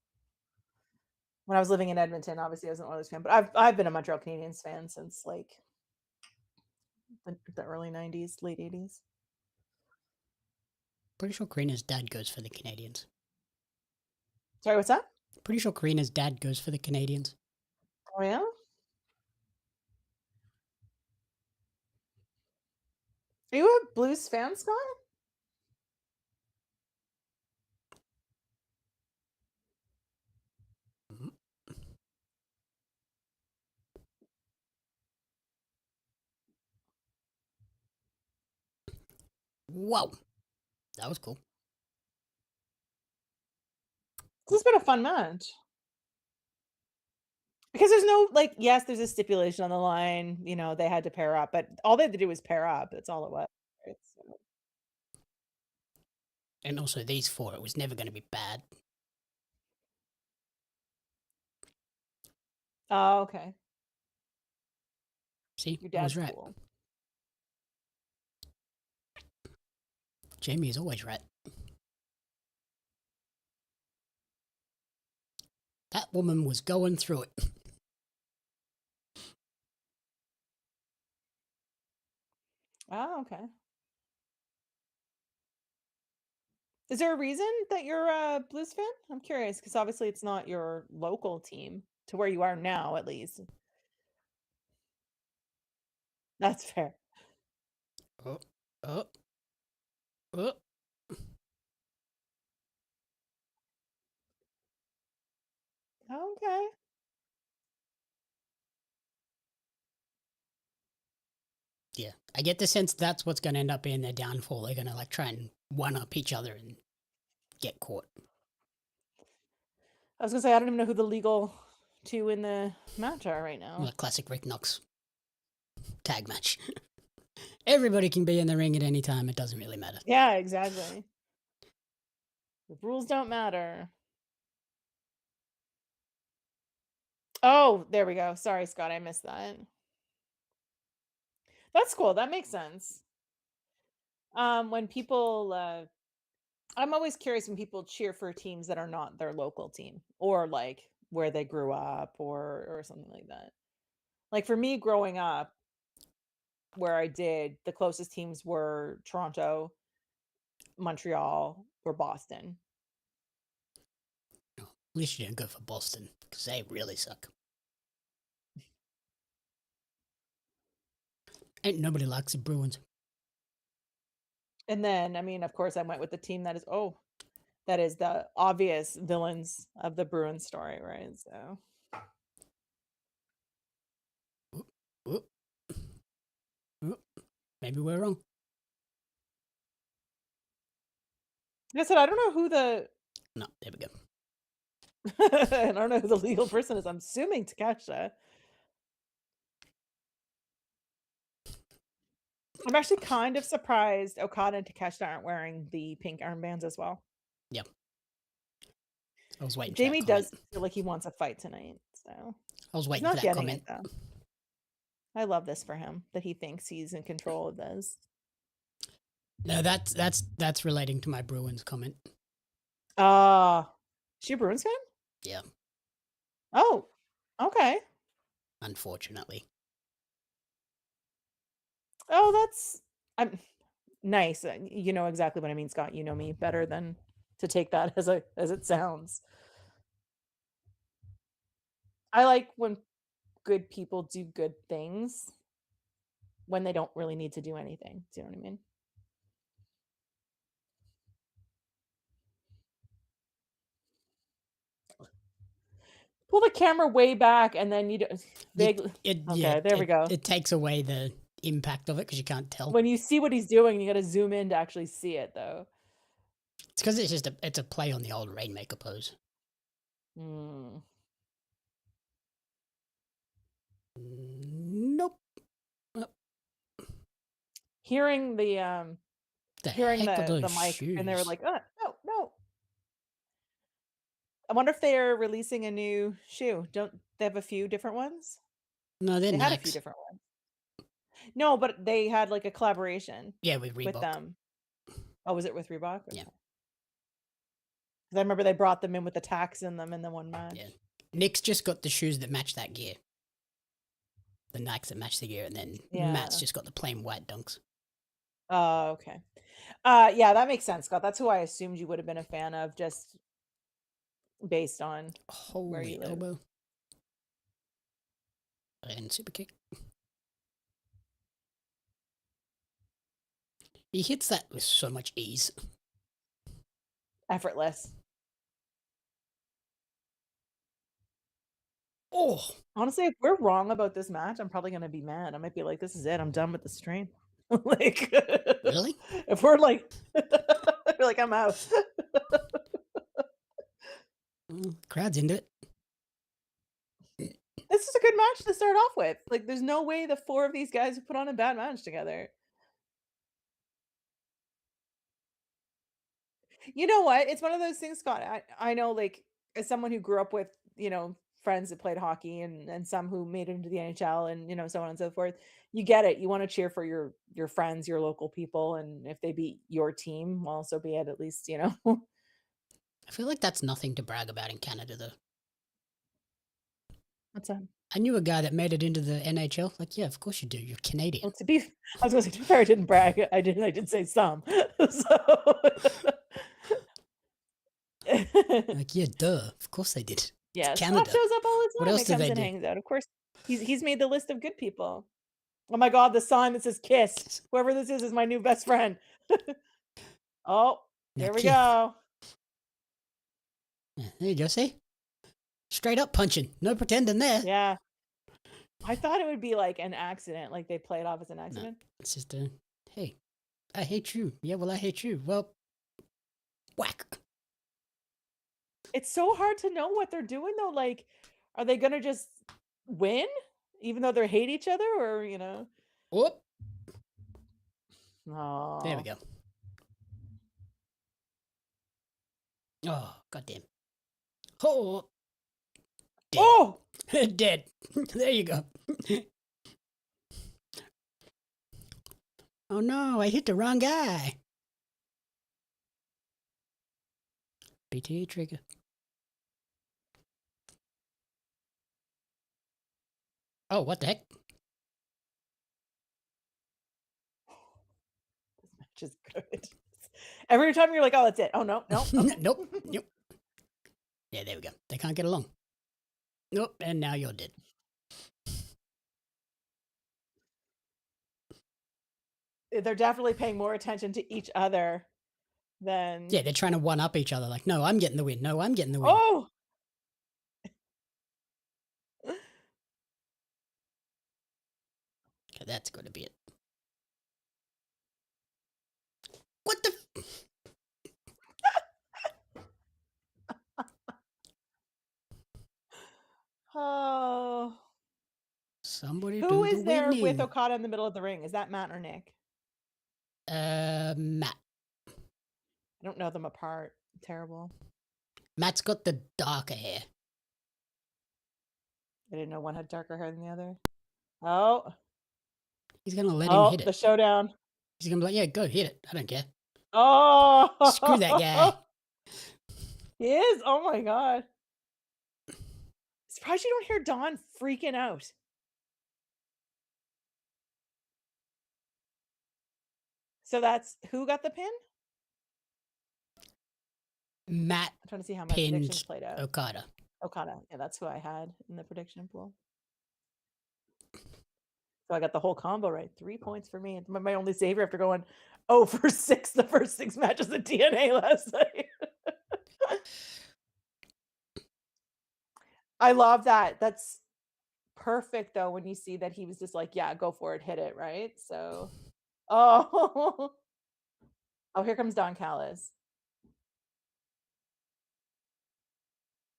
When I was living in Edmonton, obviously I wasn't one of those fans, but I've been a Montreal Canadiens fan since like the early 90s, late 80s. Pretty sure Karina's dad goes for the Canadiens. Sorry, what's that? Pretty sure Karina's dad goes for the Canadiens. Oh, yeah? Are you a Blues fan, Scott? Whoa. That was cool. This has been a fun match. Because there's no, like, yes, there's a stipulation on the line. You know, they had to pair up, but all they had to do was pair up. That's all it was. Right? So. And also these four, it was never going to be bad. Oh, okay. See, your I was dad's right. Cool. Jamie is always right. That woman was going through it. Oh, okay. Is there a reason that you're a Blues fan? I'm curious, because obviously it's not your local team to where you are now, at least. That's fair. Oh. Okay. Yeah, I get the sense that's what's going to end up being their downfall. They're going to like try and one-up each other and get caught. I was going to say, I don't even know who the legal two in the match are right now. Well, a classic Rick Knox tag match. Everybody can be in the ring at any time. It doesn't really matter. Yeah, exactly. The rules don't matter. Oh, there we go. Sorry, Scott, I missed that. That's cool. That makes sense. When people, I'm always curious when people cheer for teams that are not their local team or like where they grew up or something like that. Like for me growing up, where I did, the closest teams were Toronto, Montreal, or Boston. At least you didn't go for Boston, because they really suck. Ain't nobody likes the Bruins. And then, I mean, of course, I went with the team that is the obvious villains of the Bruin story, right? So Oop. Oop. Maybe we're wrong. like I said, I don't know who the No, there we go. I don't know who the legal person is. I'm assuming Takeshita. I'm actually kind of surprised Okada and Takeshita aren't wearing the pink armbands as well. Yep. I was waiting Jamie for that comment. does feel like he wants a fight tonight, so I was he's waiting not for that getting comment. it though. I love this for him that he thinks he's in control of this. No, that's relating to my Bruins comment. Is she a Bruins fan? Yeah. Oh, okay. Unfortunately. Oh, I'm nice. You know exactly what I mean, Scott. You know me better than to take that as it sounds. I like when good people do good things when they don't really need to do anything. Do you know what I mean? Pull the camera way back and then you don't okay, there we go. It takes away the impact of it because you can't tell. When you see what he's doing, you got to zoom in to actually see it, though. It's because it's a play on the old Rainmaker pose. Nope. Hearing the mic, shoes? and they were like, "Oh, no." I wonder if they're releasing a new shoe. Don't they have a few different ones? No, they had a few different ones. No, but they had like a collaboration. Yeah, with Reebok. With them. Oh, was it with Reebok? Okay. Yeah. Because I remember they brought them in with the tax in them in the one match. Yeah. Nick's just got the shoes that match that gear. The Nikes that match the gear, and then Matt's just got the plain white dunks. Oh, okay. Yeah, that makes sense, Scott. That's who I assumed you would have been a fan of, just based on where you live. Elbow. And super kick. He hits that with so much ease. Effortless. Oh, honestly, if we're wrong about this match, I'm probably gonna be mad. I might be like, "This is it. I'm done with the stream." Like, really? If we're like, like I'm out. Crowd's into it. This is a good match to start off with. Like, there's no way the four of these guys have put on a bad match together. You know what? It's one of those things, Scott. I know, like, as someone who grew up with, friends that played hockey and some who made it into the NHL and, so on and so forth. You get it. You want to cheer for your friends, your local people, and if they beat your team, well, so be it, at least, I feel like that's nothing to brag about in Canada, though. What's that? I knew a guy that made it into the NHL. Like, yeah, of course you do. You're Canadian. Well, I was going to say, to be fair, I didn't brag. I did say some. So. Like, yeah, duh. Of course they did. Yeah, Canada. Scott shows up all the time. What else do they and do? hangs out. Of course, he's made the list of good people. Oh my God, the sign that says "Kiss." Whoever this is my new best friend. Oh, there we go. Yeah, there you go. See, straight up punching, no pretending there. Yeah, I thought it would be like an accident, like they play it off as an accident. No, it's just a hey, I hate you. Yeah, well, I hate you. Well, whack. It's so hard to know what they're doing though. Like, are they gonna just win, even though they hate each other, or Whoop. Oh, there we go. Oh, goddamn. Oh, dead. Oh, dead. There you go. Oh no, I hit the wrong guy. BTA trigger. Oh, what the heck? this match is good. Every time you're like, oh, that's it. Oh, no. Nope. Yeah, there we go. They can't get along. Nope, and now you're dead. they're definitely paying more attention to each other than. Yeah, they're trying to one up each other. Like, no, I'm getting the win. No, I'm getting the win. Oh. Okay, that's got to be it. What the? Oh. Somebody Who do the is there winning. with Okada in the middle of the ring? Is that Matt or Nick? Matt. I don't know them apart. Terrible. Matt's got the darker hair. I didn't know one had darker hair than the other. Oh. He's going to let him hit it. The showdown. He's going to be like, yeah, go hit it. I don't care. Oh. Screw that guy. He is? Oh my God. Surprised you don't hear Dawn freaking out. So that's who got the pin? Matt I'm trying to see how my predictions played out. Okada. Yeah, that's who I had in the prediction pool. So I got the whole combo right. 3 points for me. It's my only savior after going 0 for 6 the first 6 matches of TNA last night. I love that. That's perfect though when you see that he was just like, yeah, go for it, hit it, right? So oh here comes Don Callis.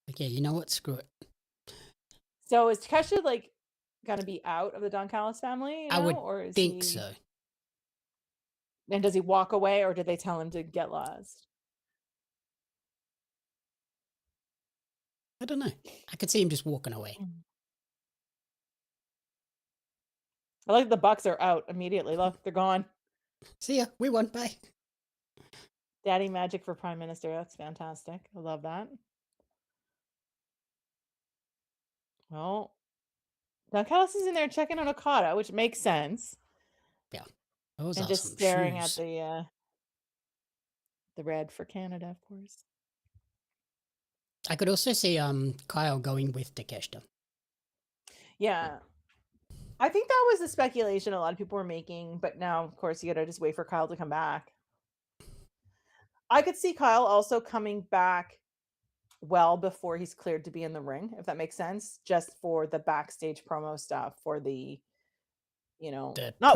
Okay, you know what? Screw it. So is Takeshita like gonna be out of the Don Callis family? I would or is think so. And does he walk away, or did they tell him to get lost? I don't know. I could see him just walking away. I like the Bucks are out immediately. Look, they're gone. See ya. We won. Bye. Daddy magic for Prime Minister. That's fantastic. I love that. Well, Don Callis is in there checking on Okada, which makes sense. Yeah. Those and are just some staring shoes. at the red for Canada, of course. I could also see Kyle going with Takeshita. Yeah. I think that was the speculation a lot of people were making, but now, of course, you gotta just wait for Kyle to come back. I could see Kyle also coming back well before he's cleared to be in the ring, if that makes sense, just for the backstage promo stuff, for the, not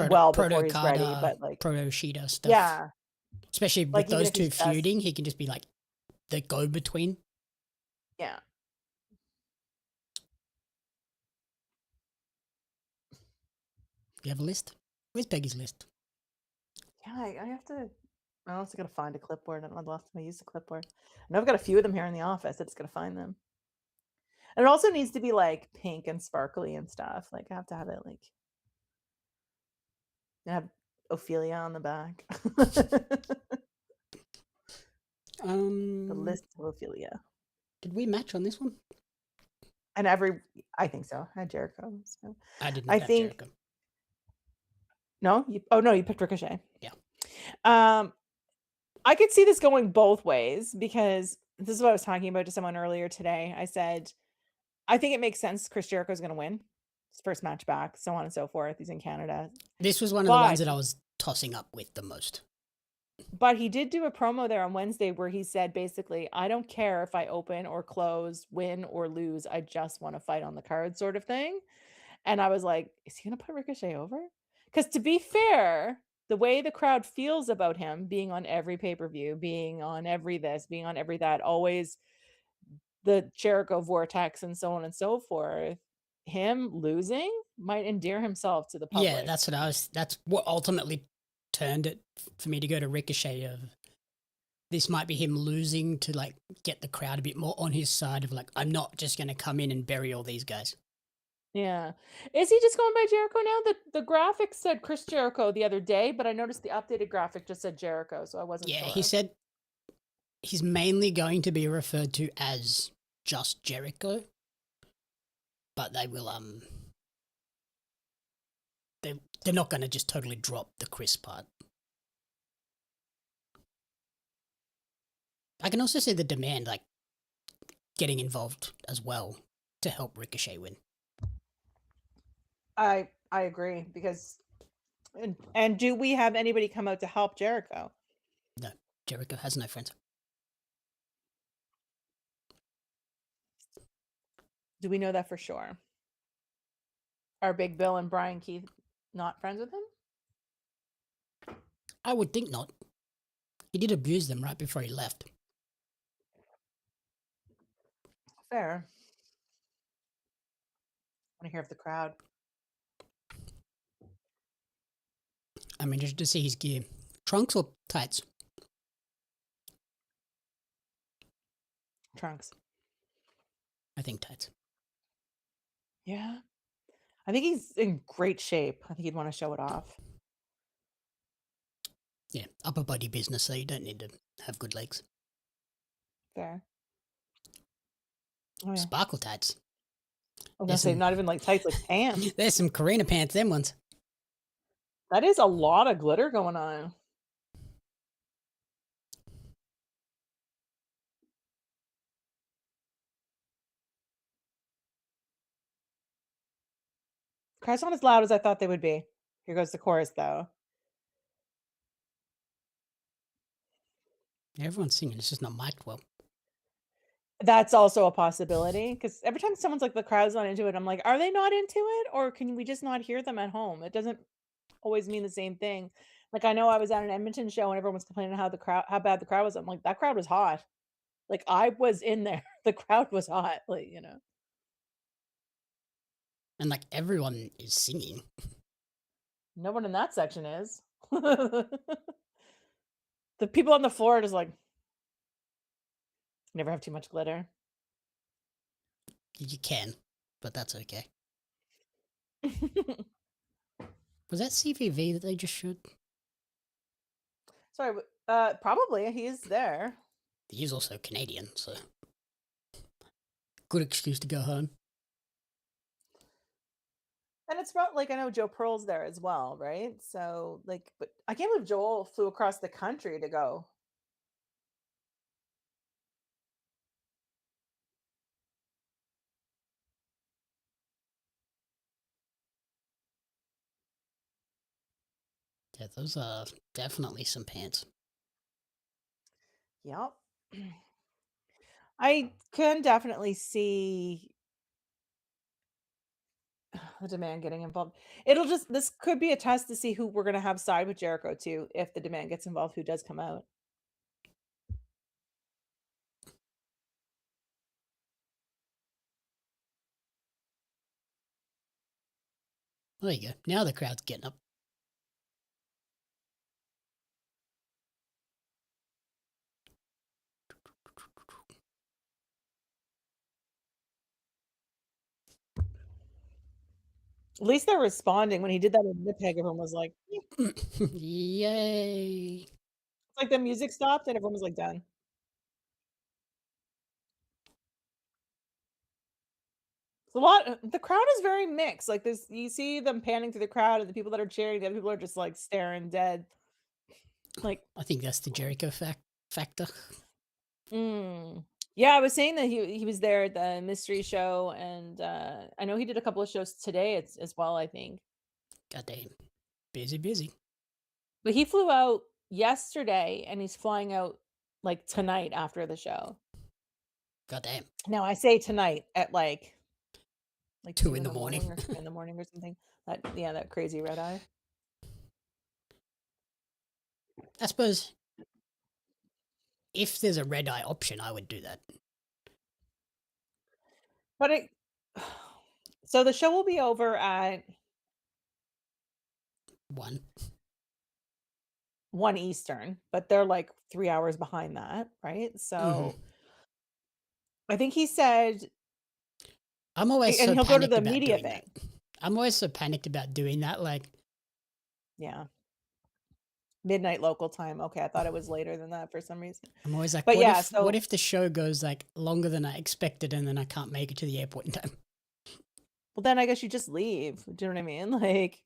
before he's ready, but like proto-Sheeta stuff. Yeah. Especially with those two feuding, he can just be like the go-between. Yeah. You have a list? Where's Peggy's list? Yeah, I have to. I also got to find a clipboard. I don't know the last time I used a clipboard. I know I've got a few of them here in the office. I just got to find them. And it also needs to be like pink and sparkly and stuff. Like I have to have it like. I have Ophelia on the back. The list of Ophelia. Did we match on this one? And I think so. I had Jericho. So. I did not have Jericho. No, you picked Ricochet. Yeah. I could see this going both ways because this is what I was talking about to someone earlier today. I said, I think it makes sense Chris Jericho is going to win his first match back, so on and so forth. He's in Canada. This was one of the ones that I was tossing up with the most. But he did do a promo there on Wednesday where he said basically, I don't care if I open or close, win or lose. I just want to fight on the card sort of thing. And I was like, is he going to put Ricochet over? Because to be fair, the way the crowd feels about him being on every pay-per-view, being on every this, being on every that, always the Jericho vortex and so on and so forth, him losing might endear himself to the public. Yeah, that's what ultimately turned it for me to go to Ricochet of this might be him losing to like get the crowd a bit more on his side of like, I'm not just going to come in and bury all these guys. Yeah. Is he just going by Jericho now? The graphic said Chris Jericho the other day, but I noticed the updated graphic just said Jericho, so I wasn't sure. Yeah, he said he's mainly going to be referred to as just Jericho, but they will they're not going to just totally drop the Chris part. I can also see the demand like getting involved as well to help Ricochet win. I agree because And do we have anybody come out to help Jericho? No, Jericho has no friends. Do we know that for sure? Are Big Bill and Brian Keith not friends with him? I would think not. He did abuse them right before he left. Fair. I want to hear of the crowd. I'm interested to see his gear. Trunks or tights? Trunks. I think tights. Yeah. I think he's in great shape. I think he'd want to show it off. Yeah, upper body business, so you don't need to have good legs. Fair. Oh, yeah. Sparkle tights. I was going to say, not even like tights, like pants. There's some Karina pants, them ones. That is a lot of glitter going on. Crowd's not as loud as I thought they would be. Here goes the chorus, though. Everyone's singing, it's just not mic'd well. That's also a possibility, because every time someone's like, the crowd's not into it, I'm like, are they not into it, or can we just not hear them at home? It doesn't always mean the same thing. Like, I know I was at an Edmonton show and everyone was complaining how bad the crowd was. I'm like, that crowd was hot. Like, I was in there. The crowd was hot. Like, you know. And like everyone is singing. No one in that section is. The people on the floor are just like, never have too much glitter. You can, but that's okay. Was that CVV that they just showed? Sorry, probably he's there. He's also Canadian, so good excuse to go home. And it's about, like, I know Joe Pearl's there as well, right? So, like, but I can't believe Joel flew across the country to go. Yeah, those are definitely some pants. Yep. I can definitely see the demand getting involved. This could be a test to see who we're gonna have side with Jericho too, if the demand gets involved, who does come out. There you go. Now the crowd's getting up. At least they're responding. When he did that in Winnipeg, everyone was like, Yay. it's like the music stopped and everyone was like done. It's a lot. The crowd is very mixed. Like this, you see them panning through the crowd, and the people that are cheering, the other people are just like staring dead. Like, I think that's the Jericho factor. Yeah, I was saying that he was there at the mystery show, and I know he did a couple of shows today as well, I think. Goddamn. Busy. But he flew out yesterday, and he's flying out like tonight after the show. Goddamn. Now I say tonight at like 2 in the morning or 3 in the morning or something. That crazy red eye. I suppose if there's a red eye option, I would do that. But so the show will be over at 1 Eastern, but they're like 3 hours behind that, right? So I think he said, I'm always and so he'll go to panicked the about media doing thing. that. I'm always so panicked about doing that. Like, Yeah. Midnight local time. Okay, I thought it was later than that for some reason. I'm always like, But what if the show goes like longer than I expected and then I can't make it to the airport in time? Well, then I guess you just leave. Do you know what I mean? Like,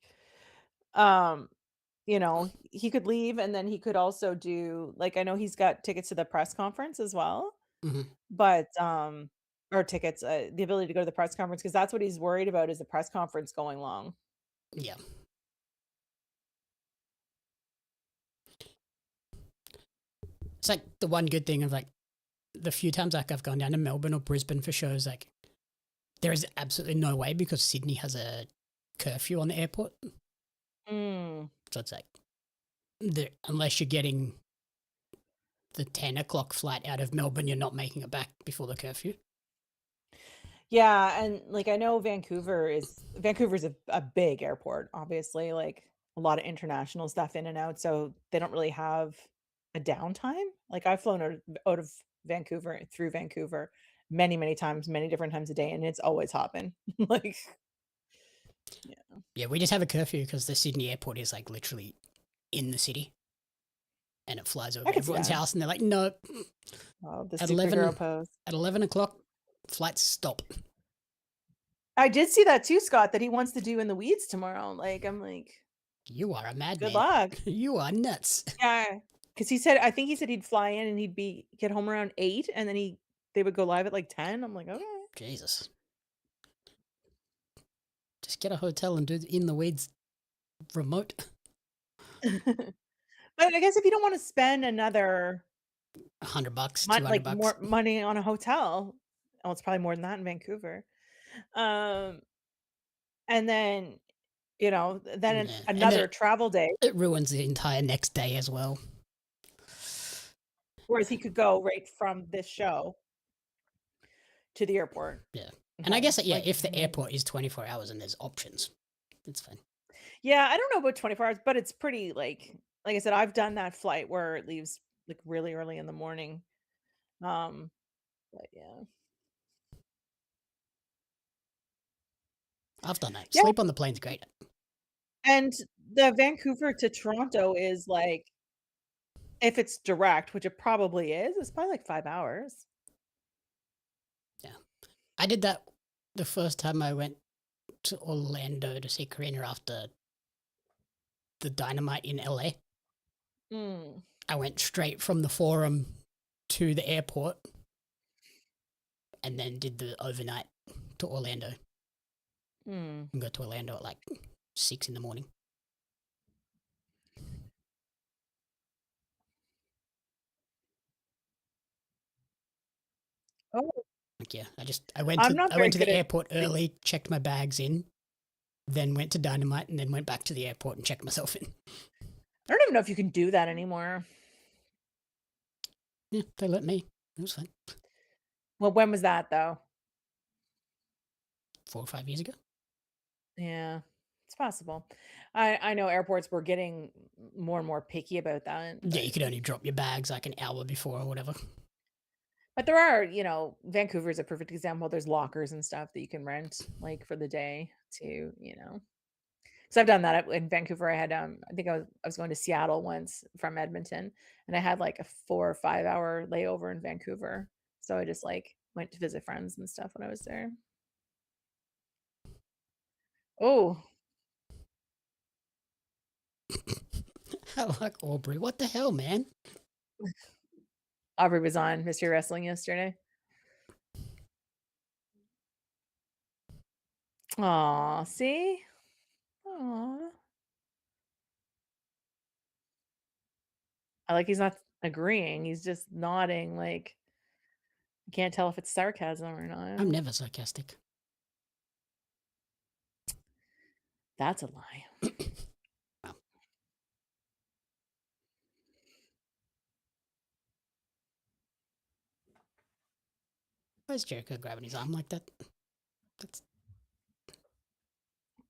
you know, he could leave, and then he could also do, like, I know he's got tickets to the press conference as well. But or tickets, the ability to go to the press conference, because that's what he's worried about, is the press conference going long. Yeah. It's like the one good thing of like the few times like I've gone down to Melbourne or Brisbane for shows, like there is absolutely no way because Sydney has a curfew on the airport. Mm. So it's like, unless you're getting the 10 o'clock flight out of Melbourne, you're not making it back before the curfew. Yeah, and like I know Vancouver's a big airport, obviously, like a lot of international stuff in and out, so they don't really have a downtime. Like I've flown out of Vancouver through Vancouver many, many times, many different times a day, and it's always hopping. Like, Yeah, we just have a curfew because the Sydney airport is like literally in the city. And it flies over everyone's house, and they're like, "No." Oh, the at Supergirl pose. At 11 o'clock, flights stop. I did see that too, Scott, that he wants to do in the weeds tomorrow. Like, I'm like, you are a madman. Good luck. You are nuts. Yeah, because I think he said he'd fly in and he'd get home around 8, and then they would go live at like 10. I'm like, okay. Jesus. Just get a hotel and do in the weeds remote. But I guess if you don't want to spend another $100, $200, more money on a hotel, it's probably more than that in Vancouver. And then another travel day. It ruins the entire next day as well. Whereas he could go right from this show to the airport. Yeah. And I guess, if the airport is 24 hours and there's options, it's fine. Yeah, I don't know about 24 hours, but it's pretty like I said, I've done that flight where it leaves like really early in the morning. But yeah. I've done that. Yeah. Sleep on the plane's great. And the Vancouver to Toronto is like, if it's direct, which it probably is, it's probably like 5 hours. Yeah. I did that the first time I went to Orlando to see Karina after the Dynamite in LA. I went straight from the Forum to the airport and then did the overnight to Orlando. And got to Orlando at like 6 in the morning. Oh. Yeah, I went to the airport early, checked my bags in, then went to Dynamite, and then went back to the airport and checked myself in. I don't even know if you can do that anymore. Yeah, they let me. It was fine. Well, when was that though? 4 or 5 years ago. Yeah, it's possible. I know airports were getting more and more picky about that. Yeah, you could only drop your bags like an hour before or whatever. But there are, Vancouver is a perfect example. There's lockers and stuff that you can rent like for the day to, So I've done that in Vancouver. I had, I think I was going to Seattle once from Edmonton, and I had like a 4 or 5 hour layover in Vancouver. So I just like went to visit friends and stuff when I was there. Oh. I like Aubrey. What the hell, man? Aubrey was on Mystery Wrestling yesterday. Aw, see? Aw. I like he's not agreeing. He's just nodding like you can't tell if it's sarcasm or not. I'm never sarcastic. That's a lie. Wow. Where's Jericho grabbing his arm like that?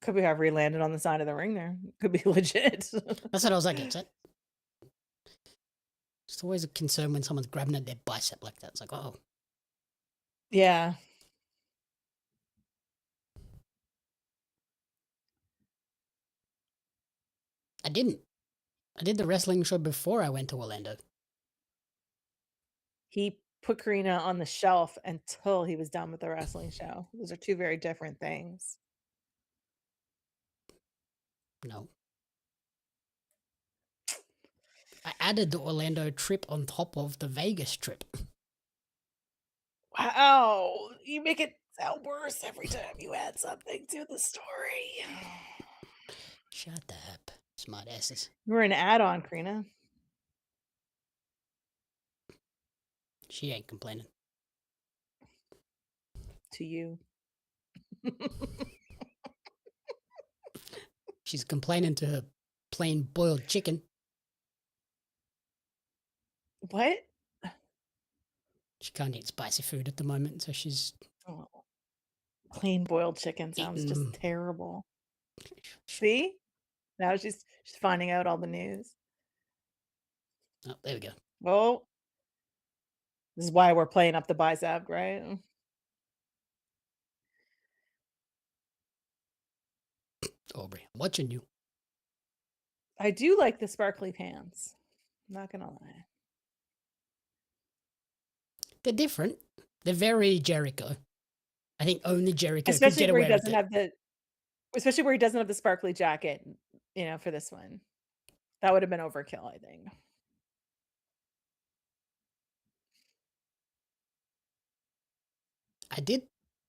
Could be however he landed on the side of the ring there. Could be legit. That's what I was like. It's always a concern when someone's grabbing at their bicep like that. It's like, oh. Yeah. I didn't. I did the wrestling show before I went to Orlando. He put Karina on the shelf until he was done with the wrestling show. Those are two very different things. No. I added the Orlando trip on top of the Vegas trip. Wow. You make it sound worse every time you add something to the story. Shut up, smart asses. We're an add-on, Karina. She ain't complaining. To you. She's complaining to her plain boiled chicken. What? She can't eat spicy food at the moment, so she's... Oh, plain boiled chicken sounds just terrible. See? Now she's finding out all the news. Oh, there we go. Well, this is why we're playing up the bicep, right? Aubrey, I'm watching you. I do like the sparkly pants. I'm not gonna lie. They're different. They're very Jericho. I think only Jericho Especially could get where away he doesn't with have the especially where he doesn't have the sparkly jacket, you know, for this one. That would have been overkill, I think. I did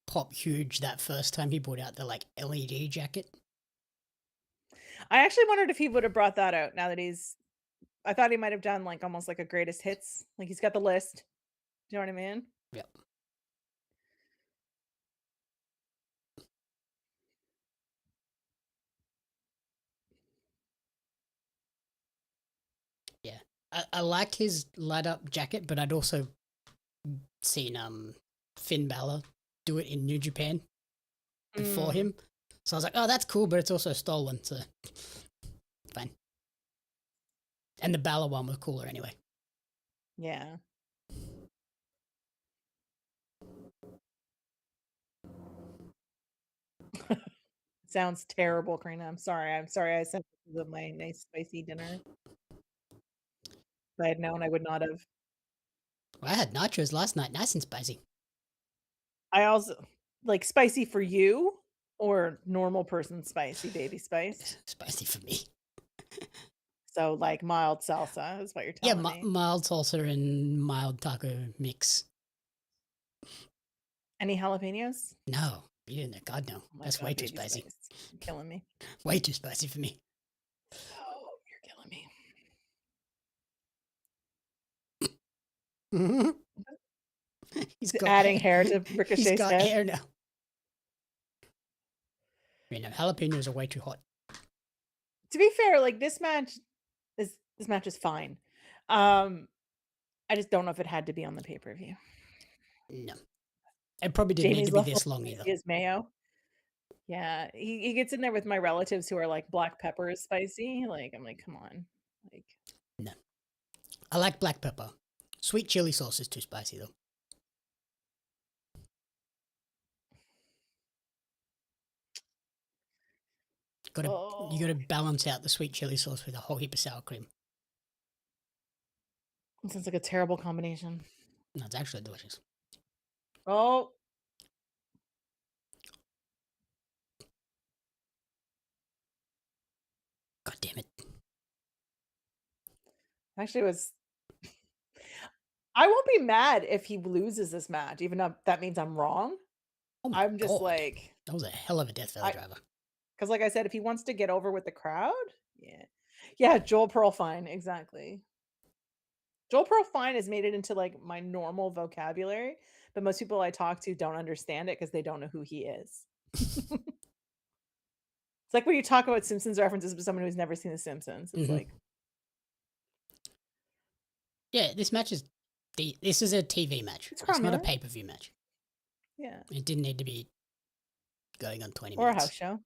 pop huge that first time he brought out the like LED jacket. I actually wondered if he would have brought that out now that I thought he might have done like almost like a greatest hits. Like he's got the list. Do you know what I mean? Yep. Yeah. I like his light up jacket, but I'd also seen Finn Balor do it in New Japan before him. So I was like, oh, that's cool, but it's also stolen, so fine. And the Balor one was cooler anyway. Yeah. Sounds terrible, Karina. I'm sorry. I sent this to my nice spicy dinner. If I had known, I would not have. Well, I had nachos last night, nice and spicy. I also like spicy for you or normal person spicy, baby spice. Spicy for me. So like mild salsa is what you're telling me. Yeah, mild salsa and mild taco mix. Any jalapenos? No, you didn't know. God, no. Oh That's God, way too baby spicy. Spice. You're killing me. Way too spicy for me. Oh, you're killing me. He's He's got adding hair to Ricochet's He's got head. hair now. You know, jalapenos are way too hot. To be fair, like this match is fine. I just don't know if it had to be on the pay-per-view. No. It probably didn't need to be this long either. His mayo. Yeah, he gets in there with my relatives who are like black pepper is spicy. Like I'm like, come on. Like no. I like black pepper. Sweet chili sauce is too spicy though. You gotta balance out the sweet chili sauce with a whole heap of sour cream. It sounds like a terrible combination. No, it's actually delicious. Oh. God damn it. Actually, I won't be mad if he loses this match, even though that means I'm wrong. Oh my I'm just God. like, that was a hell of a Death Valley driver. Because like I said, if he wants to get over with the crowd, yeah, Joel Pearl Fine, exactly. Joel Pearl Fine has made it into like my normal vocabulary, but most people I talk to don't understand it because they don't know who he is. It's like when you talk about Simpsons references with someone who's never seen The Simpsons. It's like, yeah, this match is this is a TV match. It's not a pay-per-view match. Yeah, it didn't need to be going on 20 or minutes. a house show.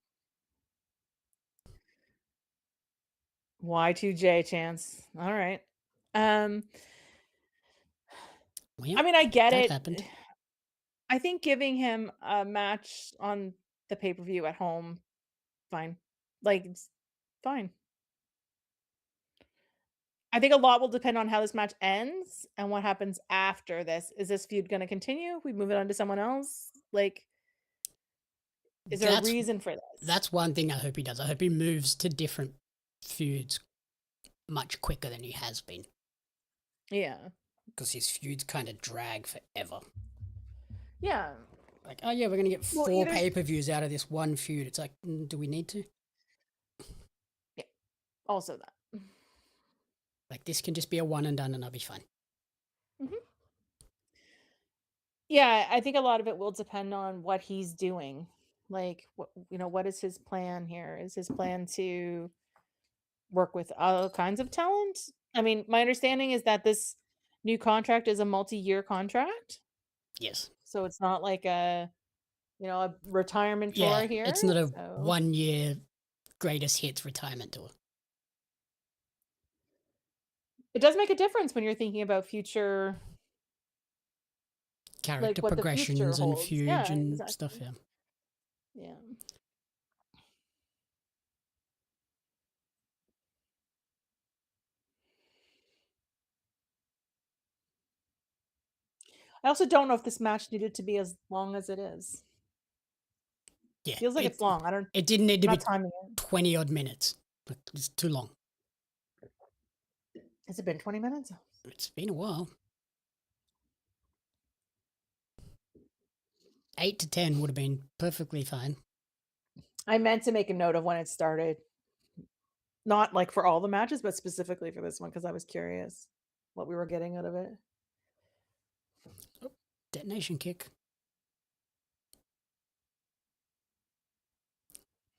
Y2J chance. All right. Well, I mean, I get it. Happened. I think giving him a match on the pay-per-view at home, fine. Like, it's fine. I think a lot will depend on how this match ends and what happens after this. Is this feud going to continue? We move it on to someone else? Like, is there a reason for this? That's one thing I hope he does. I hope he moves to different feuds much quicker than he has been. Yeah. Because his feuds kind of drag forever. Yeah. Like, oh yeah, we're going to get 4 pay-per-views out of this one feud. It's like, do we need to? Yeah. Also that. Like, this can just be a one and done and I'll be fine. Yeah, I think a lot of it will depend on what he's doing. Like, what is his plan here? Is his plan to work with all kinds of talent? I mean, my understanding is that this new contract is a multi-year contract. Yes. So it's not like a retirement tour here. It's not a So 1 year greatest hits retirement tour. it does make a difference when you're thinking about future Character what the future progressions and holds. feuds Yeah, and exactly. stuff, yeah. Yeah. I also don't know if this match needed to be as long as it is. Yeah. Feels like it's long. It didn't need to be timing it. 20 odd minutes. It's too long. Has it been 20 minutes? It's been a while. 8 to 10 would have been perfectly fine. I meant to make a note of when it started. Not like for all the matches, but specifically for this one because I was curious what we were getting out of it. Oh, detonation kick.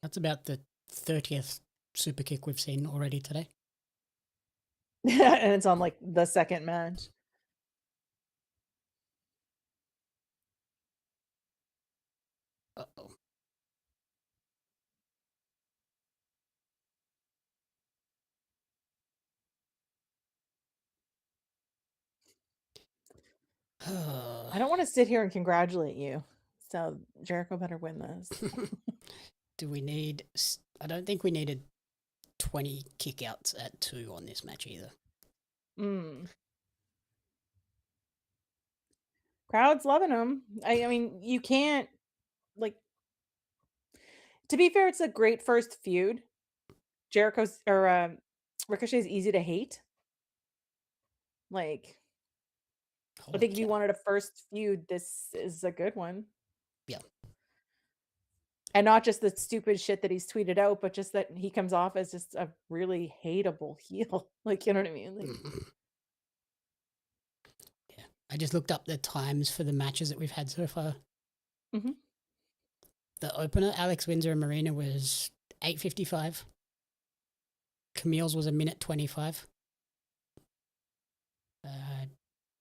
That's about the 30th super kick we've seen already today. And it's on like the second match. Uh-oh. I don't want to sit here and congratulate you. So Jericho better win this. Do we need... I don't think we needed 20 kickouts at 2 on this match either. Crowd's loving him. I mean, you can't, like, to be fair, it's a great first feud. Ricochet's easy to hate. Like, I think if you wanted a first feud, this is a good one. Yeah. And not just the stupid shit that he's tweeted out, but just that he comes off as just a really hateable heel. Like, you know what I mean? Like, yeah. I just looked up the times for the matches that we've had so far. The opener, Alex Windsor and Marina, was 8:55. Camille's was 1:25.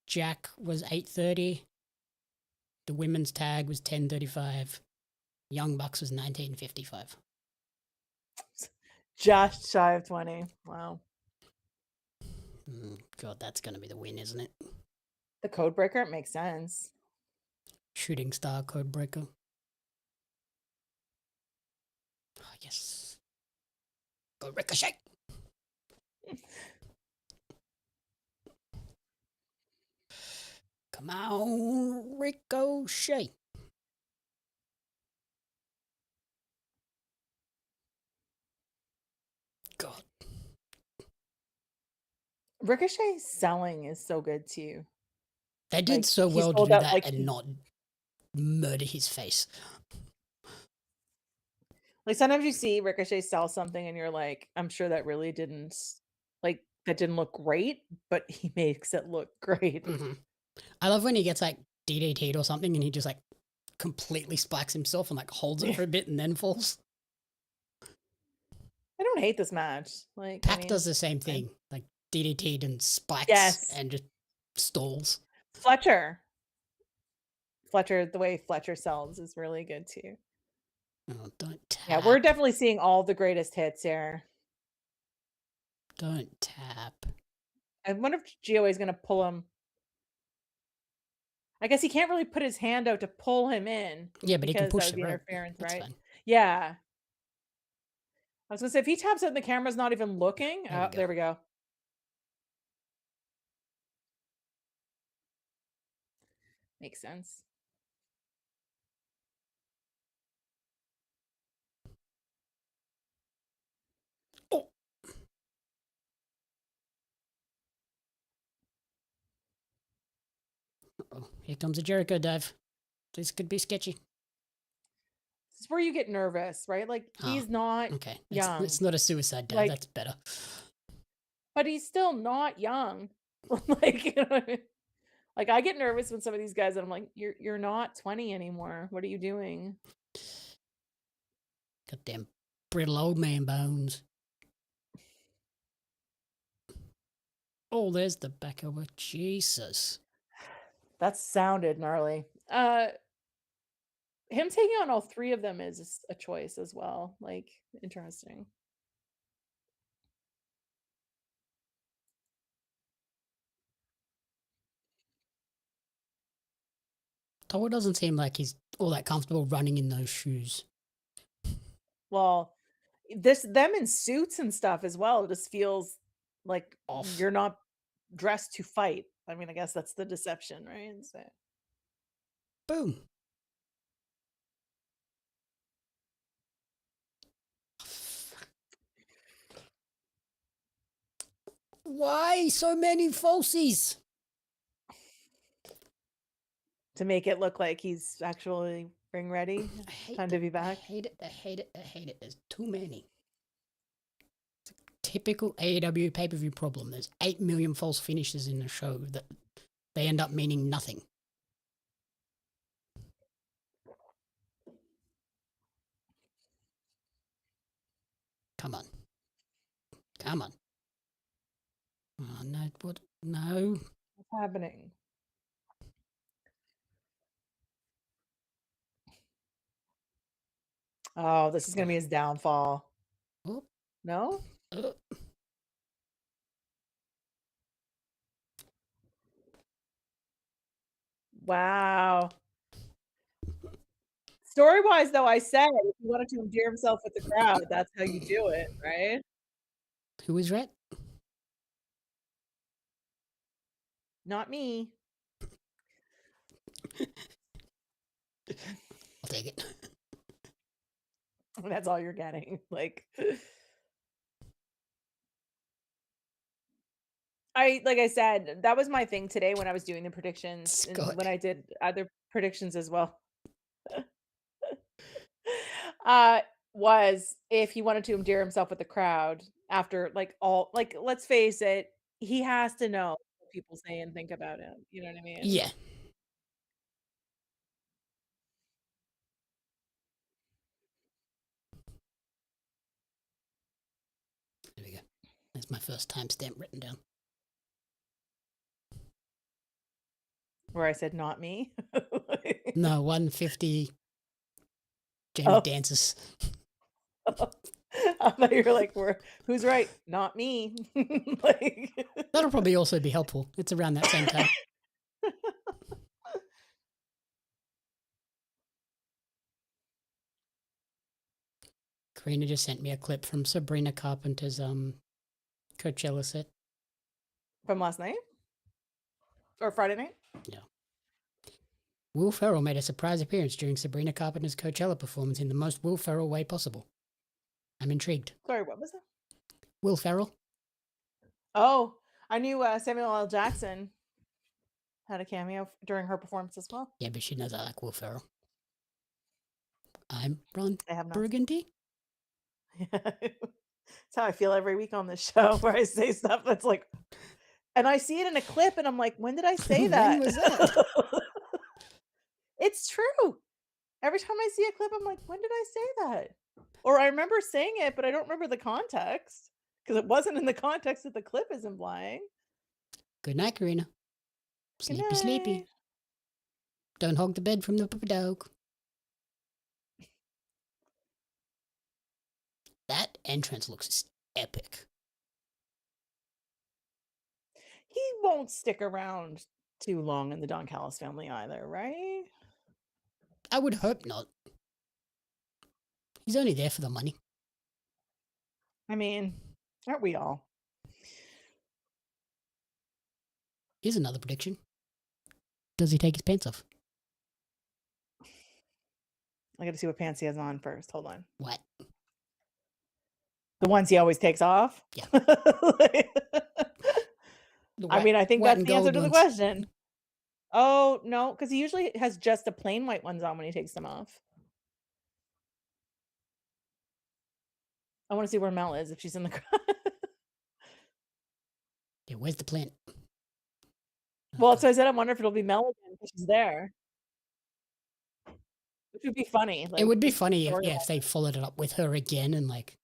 Jack was 8:30. The women's tag was 10:35. Young Bucks was 19:55. Just shy of 20. Wow. God, that's going to be the win, isn't it? The code breaker, it makes sense. Shooting star code breaker. Oh, yes. Go Ricochet. Come on, Ricochet. God. Ricochet's selling is so good too. They did so well to do that and not murder his face. Like sometimes you see Ricochet sell something and you're like, I'm sure that really didn't look great, but he makes it look great. I love when he gets like DDT'd or something and he just like completely spikes himself and like holds it for a bit and then falls. I don't hate this match. Like Pac does the same thing, like DDT'd and spikes and just stalls. Fletcher, the way Fletcher sells is really good too. Oh, don't tap. Yeah, we're definitely seeing all the greatest hits here. Don't tap. I wonder if GOA is going to pull him. I guess he can't really put his hand out to pull him in. Yeah, but he can push the interference, right? Fine. Yeah. I was going to say, if he taps out and the camera's not even looking. There we go. Makes sense. Oh. Uh-oh. Here comes a Jericho dive. This could be sketchy. This is where you get nervous, right? Like, he's not young. It's not a suicide dive. That's better. But he's still not young. Like, you know what I mean? Like, I get nervous when some of these guys, and I'm like, you're not 20 anymore. What are you doing? Goddamn brittle old man bones. Oh, there's the back over. Jesus. That sounded gnarly. Him taking on all three of them is a choice as well. Like, interesting. Toa doesn't seem like he's all that comfortable running in those shoes. Well, them in suits and stuff as well. It just feels like Off. you're not dressed to fight. I mean, I guess that's the deception, right? So. Boom. Why so many falsies? To make it look like he's actually ring ready. Time to be back. I hate it. I hate it. I hate it. There's too many. It's a typical AEW pay-per-view problem. There's 8 million false finishes in the show that they end up meaning nothing. Come on. Come on. Oh, no. What? No. What's happening? Oh, this is going to be his downfall. Oh. No? Wow. Story-wise, though, I said if he wanted to endear himself with the crowd, that's how you do it, right? Who is right? Not me. I'll take it. That's all you're getting. Like I said, that was my thing today when I was doing the predictions and when I did other predictions as well. Was if he wanted to endear himself with the crowd after let's face it, he has to know what people say and think about him. You know what I mean? Yeah. There we go. That's my first timestamp written down. Where I said not me. No, 150 Jamie dances. I thought you were like, who's right? Not me. That'll probably also be helpful. It's around that same time. Karina just sent me a clip from Sabrina Carpenter's Coachella set. From last night? Or Friday night? Yeah. Will Ferrell made a surprise appearance during Sabrina Carpenter's Coachella performance in the most Will Ferrell way possible. I'm intrigued. Sorry, what was that? Will Ferrell? Oh, I knew Samuel L. Jackson had a cameo during her performance as well. Yeah, but she knows I like Will Ferrell. I'm Ron I have not. Burgundy. That's how I feel every week on this show, where I say stuff that's like, and I see it in a clip, and I'm like, when did I say that? When was that? It's true. Every time I see a clip, I'm like, when did I say that? Or I remember saying it, but I don't remember the context because it wasn't in the context that the clip is implying. Good night, Karina. Sleepy, Good night. sleepy. Don't hog the bed from the puppy dog. That entrance looks epic. He won't stick around too long in the Don Callis family either, right? I would hope not. He's only there for the money. I mean, aren't we all? Here's another prediction. Does he take his pants off? I got to see what pants he has on first. Hold on. What? The ones he always takes off? Yeah. I mean, I think that's the answer to the question. Oh, no, because he usually has just the plain white ones on when he takes them off. I want to see where Mel is, if she's in the crowd. Yeah, where's the plant? Well, so I said I wonder if it'll be Mel again because she's there. Which would be funny. It would be just funny storyline. if they followed it up with her again and like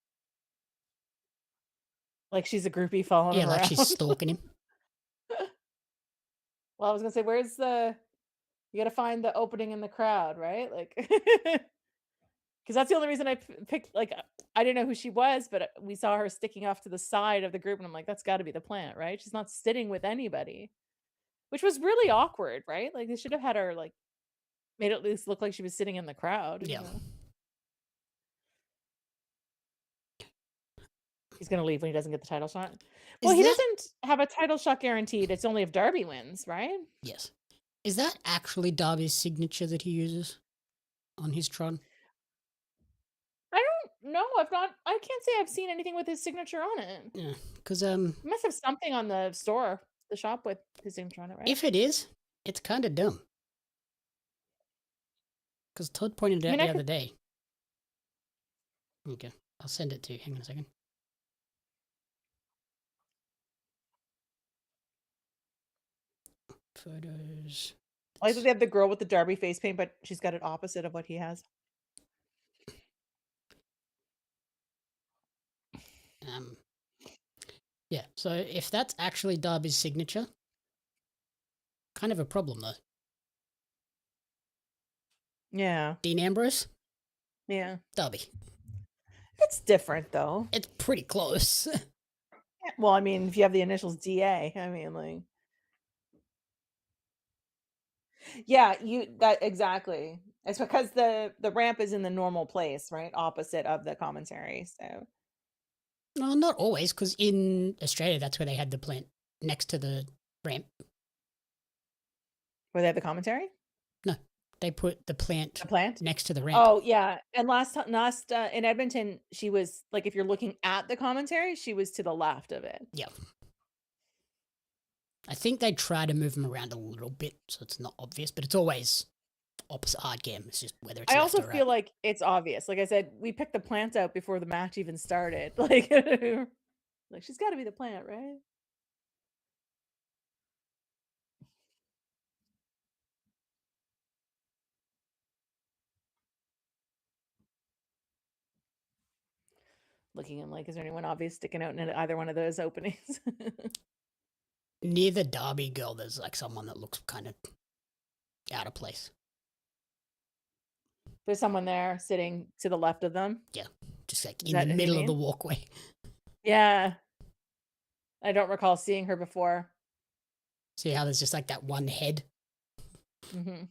she's a groupie following him like around. she's stalking him. Well, I was gonna say, where's the? You got to find the opening in the crowd, right? Like, because that's the only reason I picked. Like, I didn't know who she was, but we saw her sticking off to the side of the group, and I'm like, that's got to be the plant, right? She's not sitting with anybody, which was really awkward, right? Like, they should have had her like made it at least look like she was sitting in the crowd. Yeah. You know? He's gonna leave when he doesn't get the title shot. Well, he doesn't have a title shot guaranteed. It's only if Darby wins, right? Yes. Is that actually Darby's signature that he uses on his Tron? I don't know. I can't say I've seen anything with his signature on it. Yeah, because He must have something on the shop with his signature on it, right? if it is, it's kind of dumb. Because Todd pointed it out the other day. Okay, I'll send it to you. Hang on a second. Photos. I like that they have the girl with the Darby face paint, but she's got it opposite of what he has. Yeah, so if that's actually Darby's signature, kind of a problem though. Yeah. Dean Ambrose? Yeah. Darby. It's different though. It's pretty close. Well, I mean, if you have the initials DA, I mean, like, yeah, that exactly. It's because the ramp is in the normal place, right? Opposite of the commentary. So, no, not always, because in Australia, that's where they had the plant next to the ramp. Where they have the commentary? No, they put the plant next to the ramp. Oh yeah, and last in Edmonton, she was like, if you're looking at the commentary, she was to the left of it. Yeah. I think they try to move them around a little bit so it's not obvious, but it's always opposite hard game. It's just whether it's I left also or feel right. like it's obvious. Like I said, we picked the plant out before the match even started. Like, like she's got to be the plant, right? Looking in like, is there anyone obvious sticking out in either one of those openings? Near the Darby girl, there's like someone that looks kind of out of place. There's someone there sitting to the left of them. Yeah, just like in the middle of the walkway. Yeah. I don't recall seeing her before. See how there's just like that one head? Mm-hmm.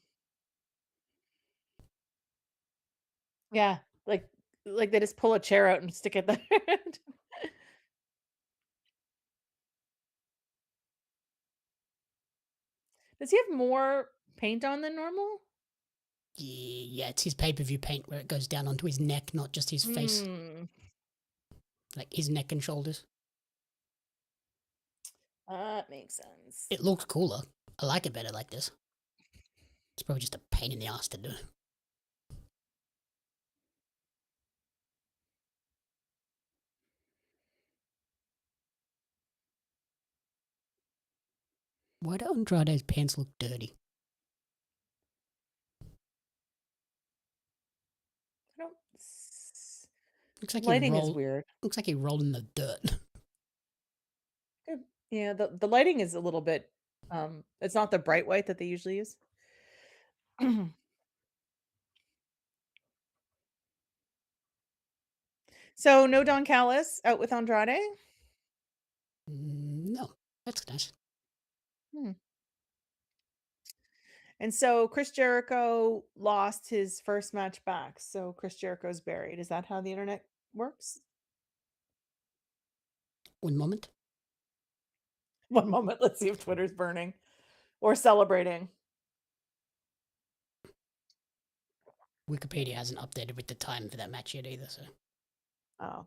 Yeah, like they just pull a chair out and stick it there. Does he have more paint on than normal? Yeah, it's his pay-per-view paint where it goes down onto his neck, not just his face. Like his neck and shoulders. That makes sense. It looks cooler. I like it better like this. It's probably just a pain in the ass to do. Why do Andrade's pants look dirty? Looks like lighting is weird. Looks like he rolled in the dirt. Yeah, the lighting is a little bit. It's not the bright white that they usually use. So no Don Callis out with Andrade? No, that's nice. And so Chris Jericho lost his first match back. So Chris Jericho's buried. Is that how the internet works? One moment. One moment. Let's see if Twitter's burning or celebrating. Wikipedia hasn't updated with the time for that match yet either, so. Oh,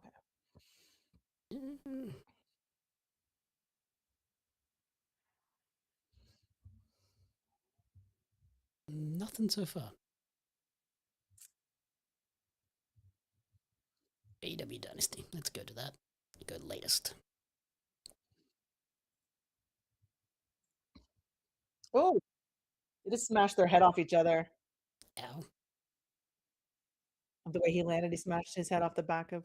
okay. Nothing so far. AEW Dynasty. Let's go to that. Go latest. Oh, they just smashed their head off each other. Ow. The way he landed, he smashed his head off the back of.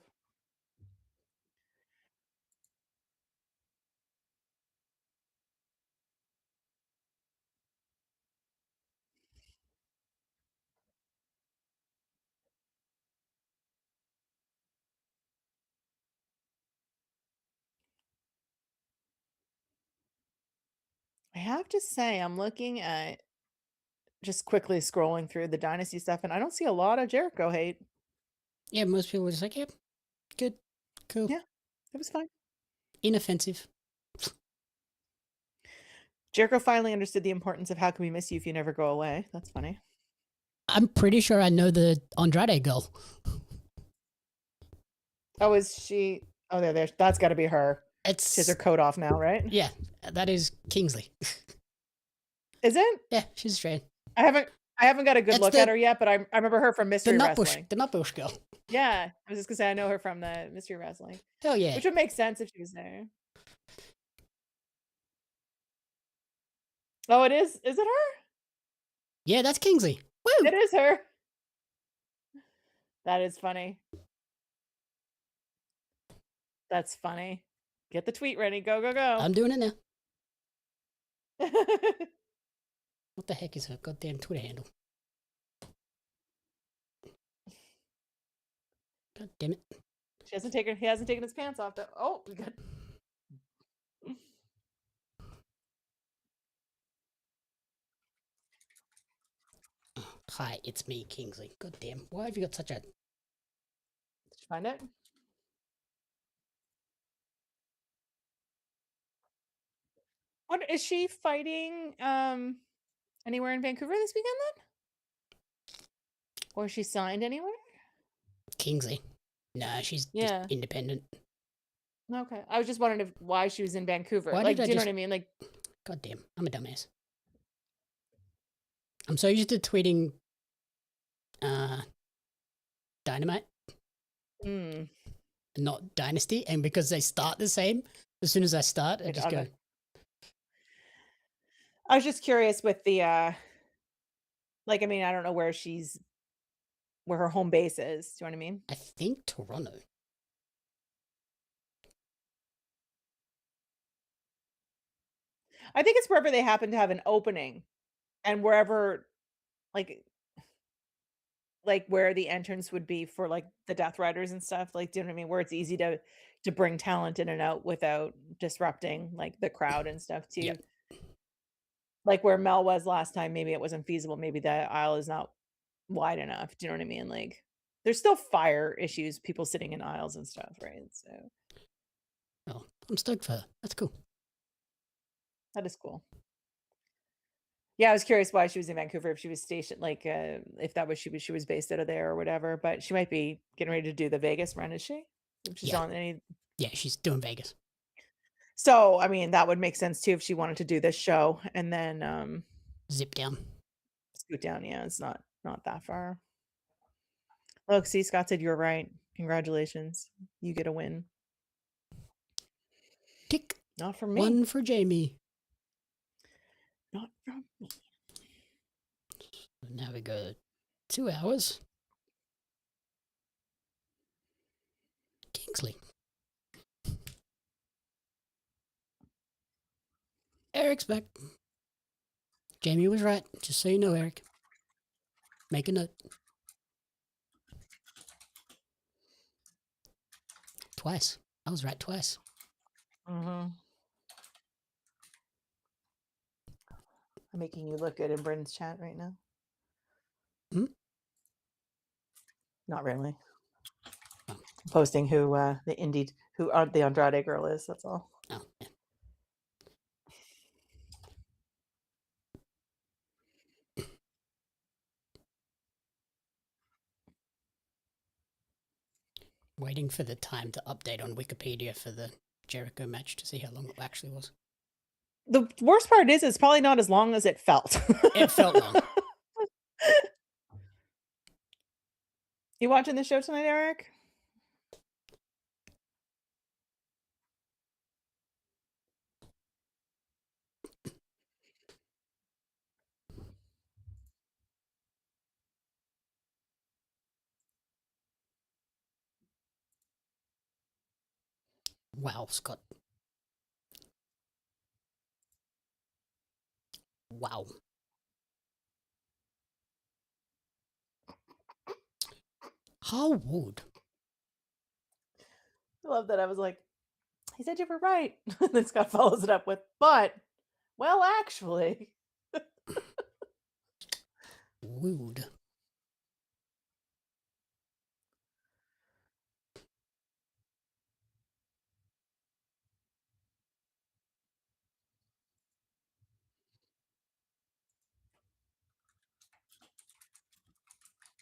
I have to say, I'm looking at just quickly scrolling through the Dynasty stuff, and I don't see a lot of Jericho hate. Yeah, most people were just like, "Yep, good, cool, Yeah, it was fine. inoffensive." Jericho finally understood the importance of how can we miss you if you never go away. That's funny. I'm pretty sure I know the Andrade girl. Oh, is she? Oh, there. That's got to be her. She has her It's coat off now, right? yeah, that is Kingsley. Is it? Yeah, she's Australian. I haven't got a good That's look the- at her yet, but I remember her from The Mystery Wrestling. Nutbush girl. Yeah, I was just gonna say I know her from the Mystery Wrestling, Hell yeah. which would make sense if she was there. Oh, it is. Is it her? Yeah, that's Kingsley. Woo! It is her. That is funny. That's funny. Get the tweet ready. Go, go, go. I'm doing it now. What the heck is her goddamn Twitter handle? God damn it. He hasn't taken his pants off though. Oh, we got. Hi, it's me, Kingsley. God damn. Why have you got such a... Did you find it? What is she fighting anywhere in Vancouver this weekend then? Or is she signed anywhere? Kingsley. Nah, she's Yeah. just independent. Okay. I was just wondering why she was in Vancouver. Why Like, did I do you know just- what I mean? Like, God damn, I'm a dumbass. I'm so used to tweeting Dynamite, not Dynasty, and because they start the same, as soon as I start, I just go. I was just curious with the like, I mean, I don't know where her home base is. Do you know what I mean? I think Toronto. I think it's wherever they happen to have an opening, and wherever, like where the entrance would be for like the Death Riders and stuff. Like, do you know what I mean? Where it's easy to bring talent in and out without disrupting like the crowd and stuff too. Yep. Like where Mel was last time, maybe it wasn't feasible. Maybe the aisle is not wide enough. Do you know what I mean? Like, there's still fire issues, people sitting in aisles and stuff, right? So, Oh, I'm stoked for her. That's cool. that is cool. Yeah, I was curious why she was in Vancouver, if she was stationed, like if that was she was based out of there or whatever. But she might be getting ready to do the Vegas run, is she? If she's on any. Yeah, she's doing Vegas. So, I mean, that would make sense too if she wanted to do this show and then zip down. Scoot down. Yeah, it's not that far. Look, see, Scott said you're right. Congratulations. You get a win. Tick. Not for me. One for Jamie. Not from me. Now we go 2 hours. Kingsley. Eric's back. Jamie was right, just so you know, Eric. Make a note. Twice. I was right twice. I'm making you look good in Bryn's chat right now. Not really. Oh. I'm posting who the Andrade girl is. That's all. Oh, yeah. Waiting for the time to update on Wikipedia for the Jericho match to see how long it actually was. The worst part is it's probably not as long as it felt. It felt long. You watching the show tonight, Eric? Wow, Scott. Wow. Harwood. I love that. I was like, he said you were right. And then Scott follows it up with, but, well, actually. Wooed.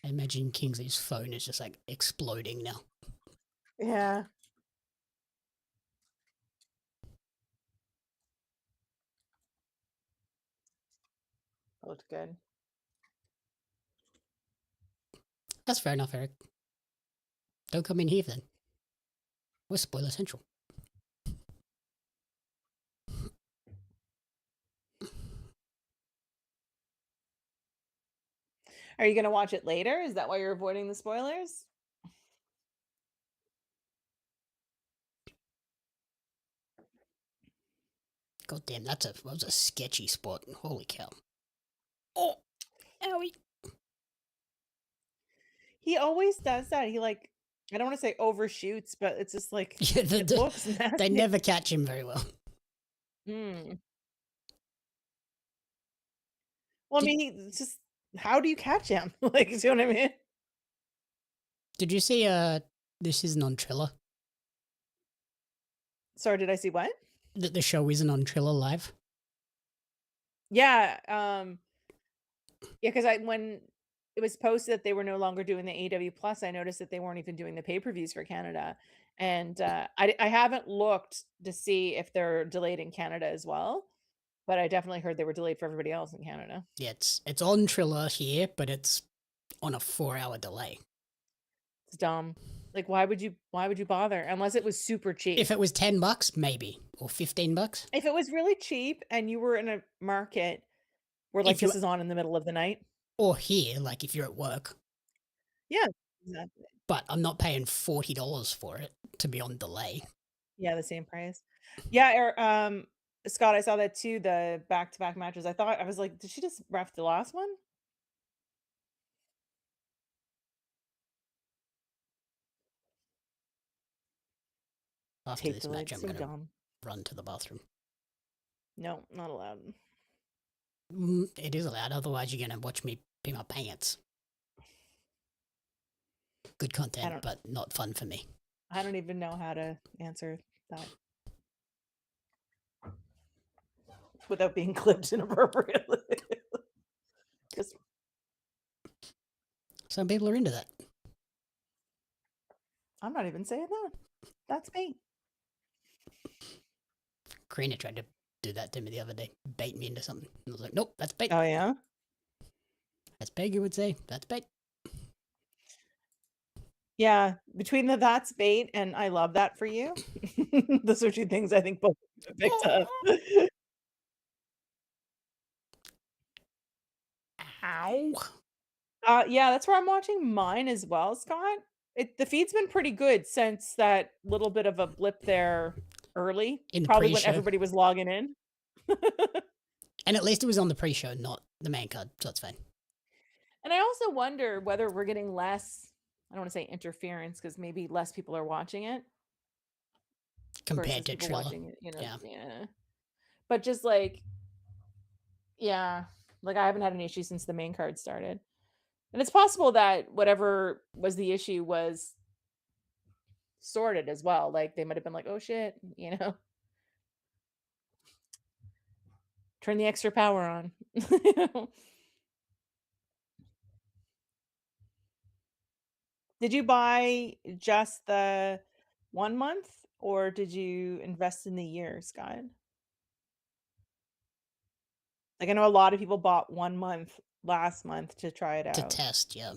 I imagine Kingsley's phone is just like exploding now. Yeah. Looked good. That's fair enough, Eric. Don't come in here then. We're spoiler central. Are you going to watch it later? Is that why you're avoiding the spoilers? God damn, that was a sketchy spot. Holy cow. Oh, owie. He always does that. He like, I don't want to say overshoots, but it's just like, Yeah, it looks nasty. they never catch him very well. Well, I mean, it's just, how do you catch him? Like, you see what I mean? Did you see this isn't on Triller? Sorry, did I see what? That the show isn't on Triller Live? Yeah. Yeah, because when it was posted that they were no longer doing the AEW Plus, I noticed that they weren't even doing the pay-per-views for Canada. And I haven't looked to see if they're delayed in Canada as well, but I definitely heard they were delayed for everybody else in Canada. Yeah, it's on Triller here, but it's on a 4-hour delay. It's dumb. Like, why would you bother? Unless it was super cheap. If it was $10, maybe, or $15. If it was really cheap and you were in a market where like this is on in the middle of the night. Or here, like if you're at work. Yeah, exactly. But I'm not paying $40 for it to be on delay. Yeah, the same price. Yeah, Scott, I saw that too, the back-to-back matches. I was like, did she just ref the last one? After this Takehla, match, I'm so going to dumb. run to the bathroom. No, not allowed. It is allowed, otherwise you're going to watch me pee my pants. Good content, but not fun for me. I don't even know how to answer that without being clipped inappropriately. Just some people are into that. I'm not even saying that. That's me. Karina tried to do that to me the other day, bait me into something. I was like, nope, that's bait. Oh, yeah? As Peggy would say, that's bait. Yeah, between the that's bait and I love that for you. Those are two things I think both picked up. Ow. Yeah, that's where I'm watching mine as well, Scott. The feed's been pretty good since that little bit of a blip there early. Probably when everybody was logging in. And at least it was on the pre-show, not the main card, so it's fine. And I also wonder whether we're getting less, I don't want to say interference, because maybe less people are watching it. Compared to Triller. Watching it, yeah. But just like, yeah, like I haven't had an issue since the main card started. And it's possible that whatever was the issue was sorted as well. Like they might have been like, oh shit, turn the extra power on. Did you buy just the 1 month or did you invest in the year, Scott? Like I know a lot of people bought 1 month last month to try it out. To test, yeah.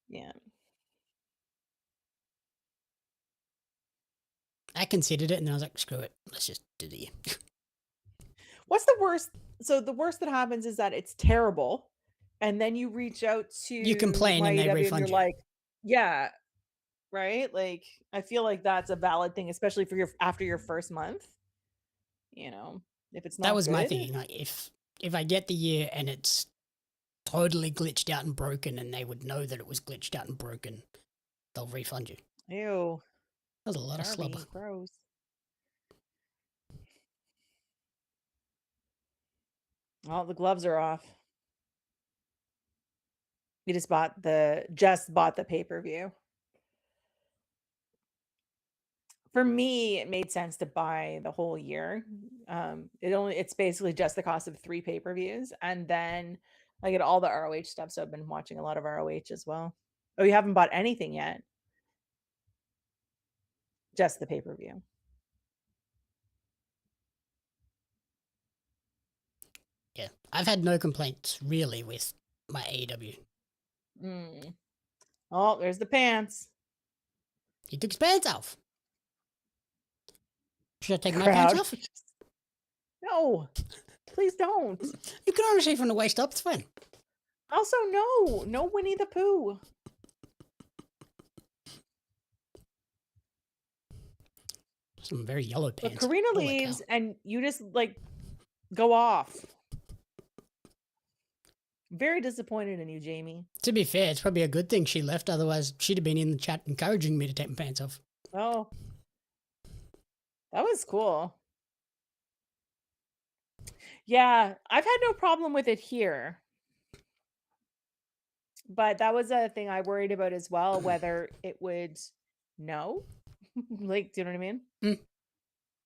Yeah. I considered it and I was like, screw it. Let's just do the year. What's the worst? So the worst that happens is that it's terrible. And then you reach out to you complain and they refund and you. Like, yeah. right? Like, I feel like that's a valid thing, especially for after your first month. You know, if it's not That was good, my thinking. Like, if I get the year and it's totally glitched out and broken, and they would know that it was glitched out and broken, they'll refund you. Ew. That was a lot of Darby, slobber. gross. All the gloves are off. You just bought the pay-per-view. For me, it made sense to buy the whole year. It's basically just the cost of 3 pay-per-views, and then I get all the ROH stuff, so I've been watching a lot of ROH as well. Oh, you haven't bought anything yet? Just the pay-per-view. Yeah, I've had no complaints really with my AEW. Oh, there's the pants. He took his pants off. Should I take my Crowd. pants off? No, please don't. You can only see from the waist up. It's fine. Also, no Winnie the Pooh. Some very yellow pants. But Karina leaves, and you just like go off. Very disappointed in you, Jamie. To be fair, it's probably a good thing she left. Otherwise, she'd have been in the chat encouraging me to take my pants off. Oh, that was cool. Yeah, I've had no problem with it here. But that was a thing I worried about as well, whether it would like, do you know what I mean?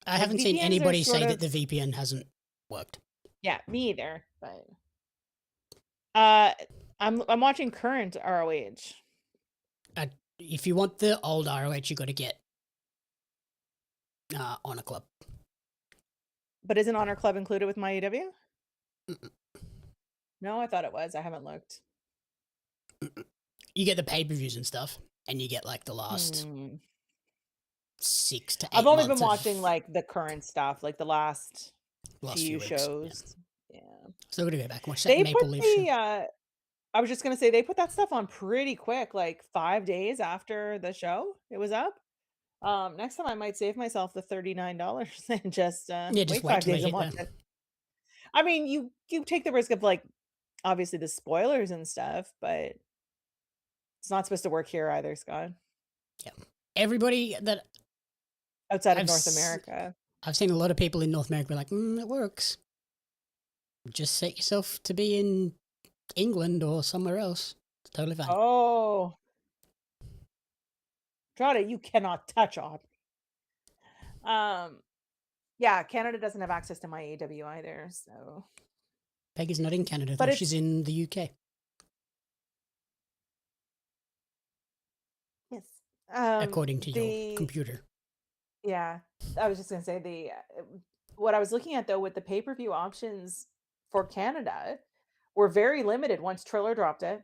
I haven't seen anybody say that the VPN hasn't worked. Yeah, me either. But I'm watching current ROH. If you want the old ROH, you got to get Honor Club. But isn't Honor Club included with my AEW? No, I thought it was. I haven't looked. You get the pay-per-views and stuff, and you get like the last 6 to 8 I've only months been watching like the current stuff, like the last few shows. Yeah. So we're gonna go back and watch that Maple Leaf show. I was just gonna say they put that stuff on pretty quick, like 5 days after the show it was up. Next time I might save myself the $39 and just wait 5 days and watch it. I mean, you take the risk of like obviously the spoilers and stuff, but it's not supposed to work here either, Scott. Yeah. Everybody that outside of North America. I've seen a lot of people in North America be like, it works. Just set yourself to be in England or somewhere else. It's totally fine. Oh. Andrade, you cannot touch Aubrey. Yeah, Canada doesn't have access to my AEW either, so. Peggy's not in Canada, though. She's in the UK. Yes. According to your computer. Yeah. I was just going to say what I was looking at, though, with the pay-per-view options for Canada were very limited once Triller dropped it.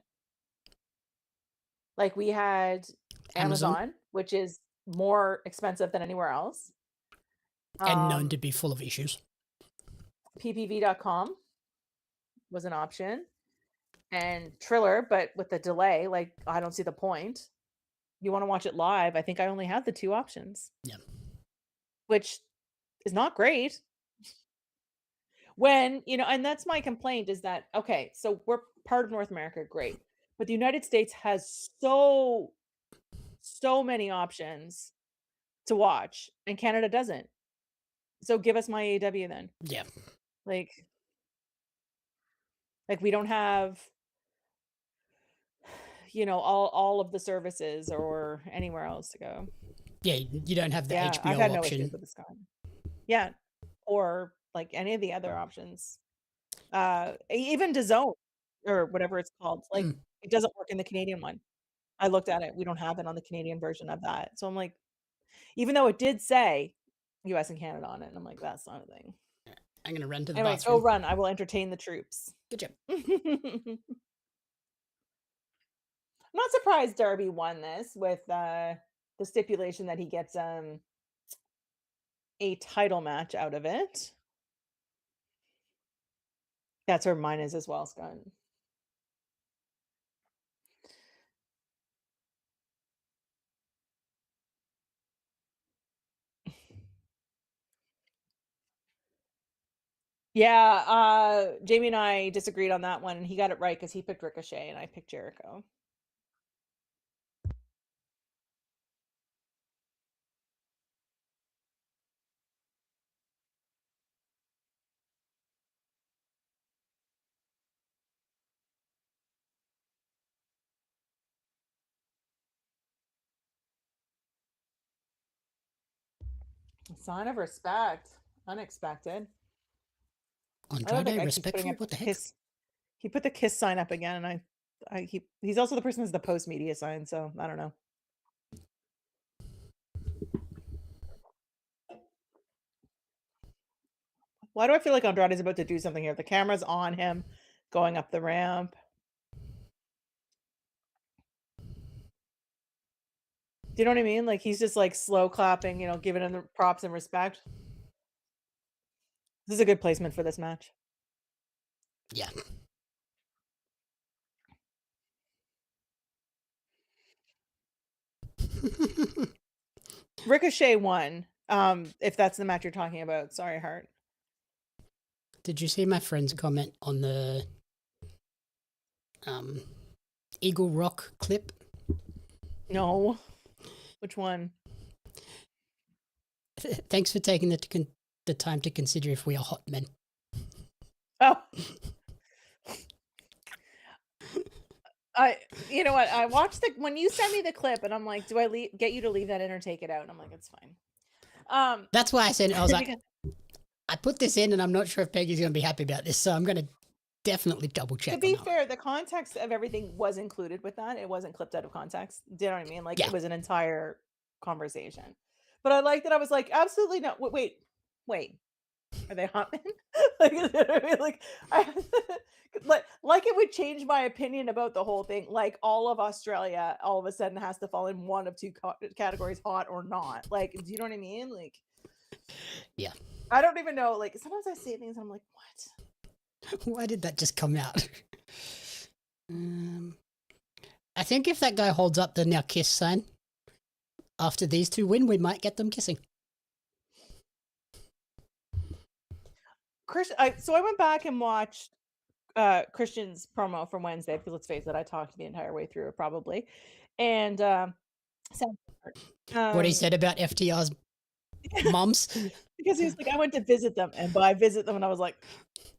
Like, we had Amazon, which is more expensive than anywhere else. And known to be full of issues. PPV.com was an option. And Triller, but with the delay, like, I don't see the point. You want to watch it live, I think I only have the 2 options. Yeah. Which is not great. When, and that's my complaint is that, okay, so we're part of North America, great. But the United States has so many options to watch, and Canada doesn't. So give us my AEW then. Yeah. Like we don't have, all of the services or anywhere else to go. Yeah, you don't have the HBO I've had option. No issues with this guy. Yeah, or like any of the other options. Even DAZN or whatever it's called. Like it doesn't work in the Canadian one. I looked at it. We don't have it on the Canadian version of that. So I'm like, even though it did say US and Canada on it, and I'm like, that's not a thing. I'm going to run to the bathroom. Go run. I will entertain the troops. Good job. I'm not surprised Darby won this with the stipulation that he gets a title match out of it. That's where mine is as well, Scott. Yeah, Jamie and I disagreed on that one, and he got it right because he picked Ricochet and I picked Jericho. Sign of respect. Unexpected. Andrade, respectful? What the heck? He put the kiss sign up again, and he's also the person who's the post media sign, so I don't know. Why do I feel like Andrade is about to do something here? The camera's on him going up the ramp. Do you know what I mean? Like, he's just like slow clapping, giving him the props and respect. This is a good placement for this match. Yeah. Ricochet won. If that's the match you're talking about. Sorry, Hart. Did you see my friend's comment on the Eagle Rock clip? No. Which one? Thanks for taking the time to consider if we are hot men. Oh. You know what? I watched when you sent me the clip, and I'm like, do I get you to leave that in or take it out? And I'm like, it's fine. That's why I said it. I was like, I put this in, and I'm not sure if Peggy's going to be happy about this, so I'm going to definitely double check. To be fair, the context of everything was included with that. It wasn't clipped out of context. Do you know what I mean? Like, It was an entire conversation. But I like that. I was like, absolutely no. Wait. Are they hot men? like it would change my opinion about the whole thing. Like, all of Australia all of a sudden has to fall in one of two categories, hot or not. Like, do you know what I mean? Like, yeah. I don't even know. Like, sometimes I say things and I'm like, what? Why did that just come out? I think if that guy holds up the now kiss sign after these two win, we might get them kissing. So I went back and watched Christian's promo from Wednesday, because let's face it, I talked the entire way through it probably. And what he said about FTR's moms? Because he was like, I went to visit them, and by visit them, and I was like,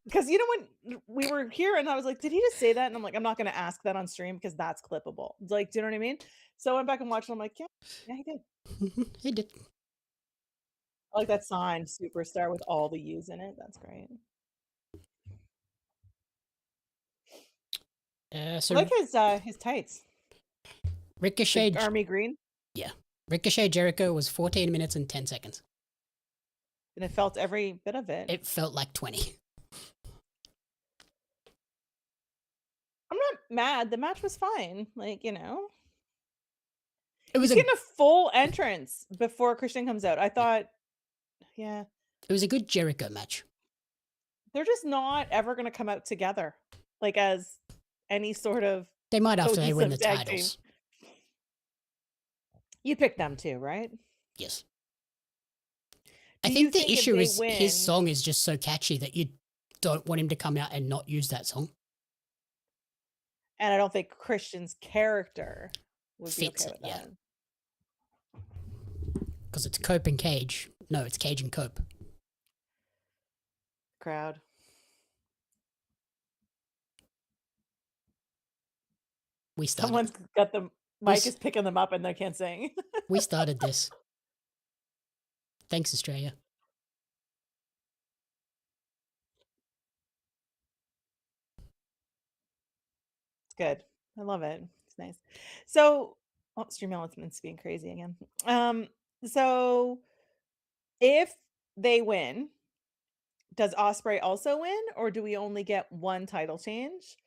because when we were here, and I was like, did he just say that? And I'm like, I'm not going to ask that on stream because that's clippable. Like, do you know what I mean? So I went back and watched, and I'm like, yeah, he did. He did. I like that sign, superstar, with all the U's in it. That's great. So I like his tights. Ricochet, army green. Yeah, Ricochet Jericho was 14 minutes and 10 seconds, and it felt every bit of it. It felt like 20. I'm not mad. The match was fine. Like, it was getting a full entrance before Christian comes out. I thought, yeah, it was a good Jericho match. They're just not ever going to come out together, like, as any sort of. They might after they win the titles. You picked them too, right? Yes. I think the issue is his song is just so catchy that you don't want him to come out and not use that song. And I don't think Christian's character would be okay with that. Yeah. Because it's Cope and Cage. No, it's Cage and Cope. Crowd. We started. Someone's got the mic is picking them up and they can't sing. We started this. Thanks, Australia. It's good. I love it. It's nice. So, Stream Element's being crazy again. So if they win, does Ospreay also win, or do we only get one title change?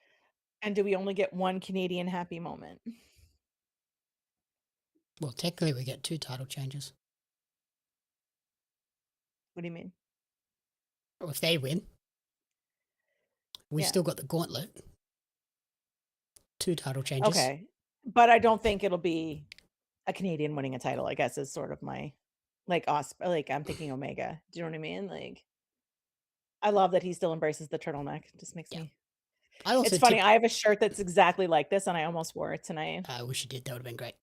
And do we only get one Canadian happy moment? Well, technically we get two title changes. What do you mean? Well, if they win, we still got the gauntlet. Two title changes. Okay. But I don't think it'll be a Canadian winning a title, I guess, is sort of my, like, Ospreay. Like, I'm thinking Omega. Do you know what I mean? Like, I love that he still embraces the turtleneck. It just makes me. It's funny. I have a shirt that's exactly like this, and I almost wore it tonight. I wish you did. That would have been great.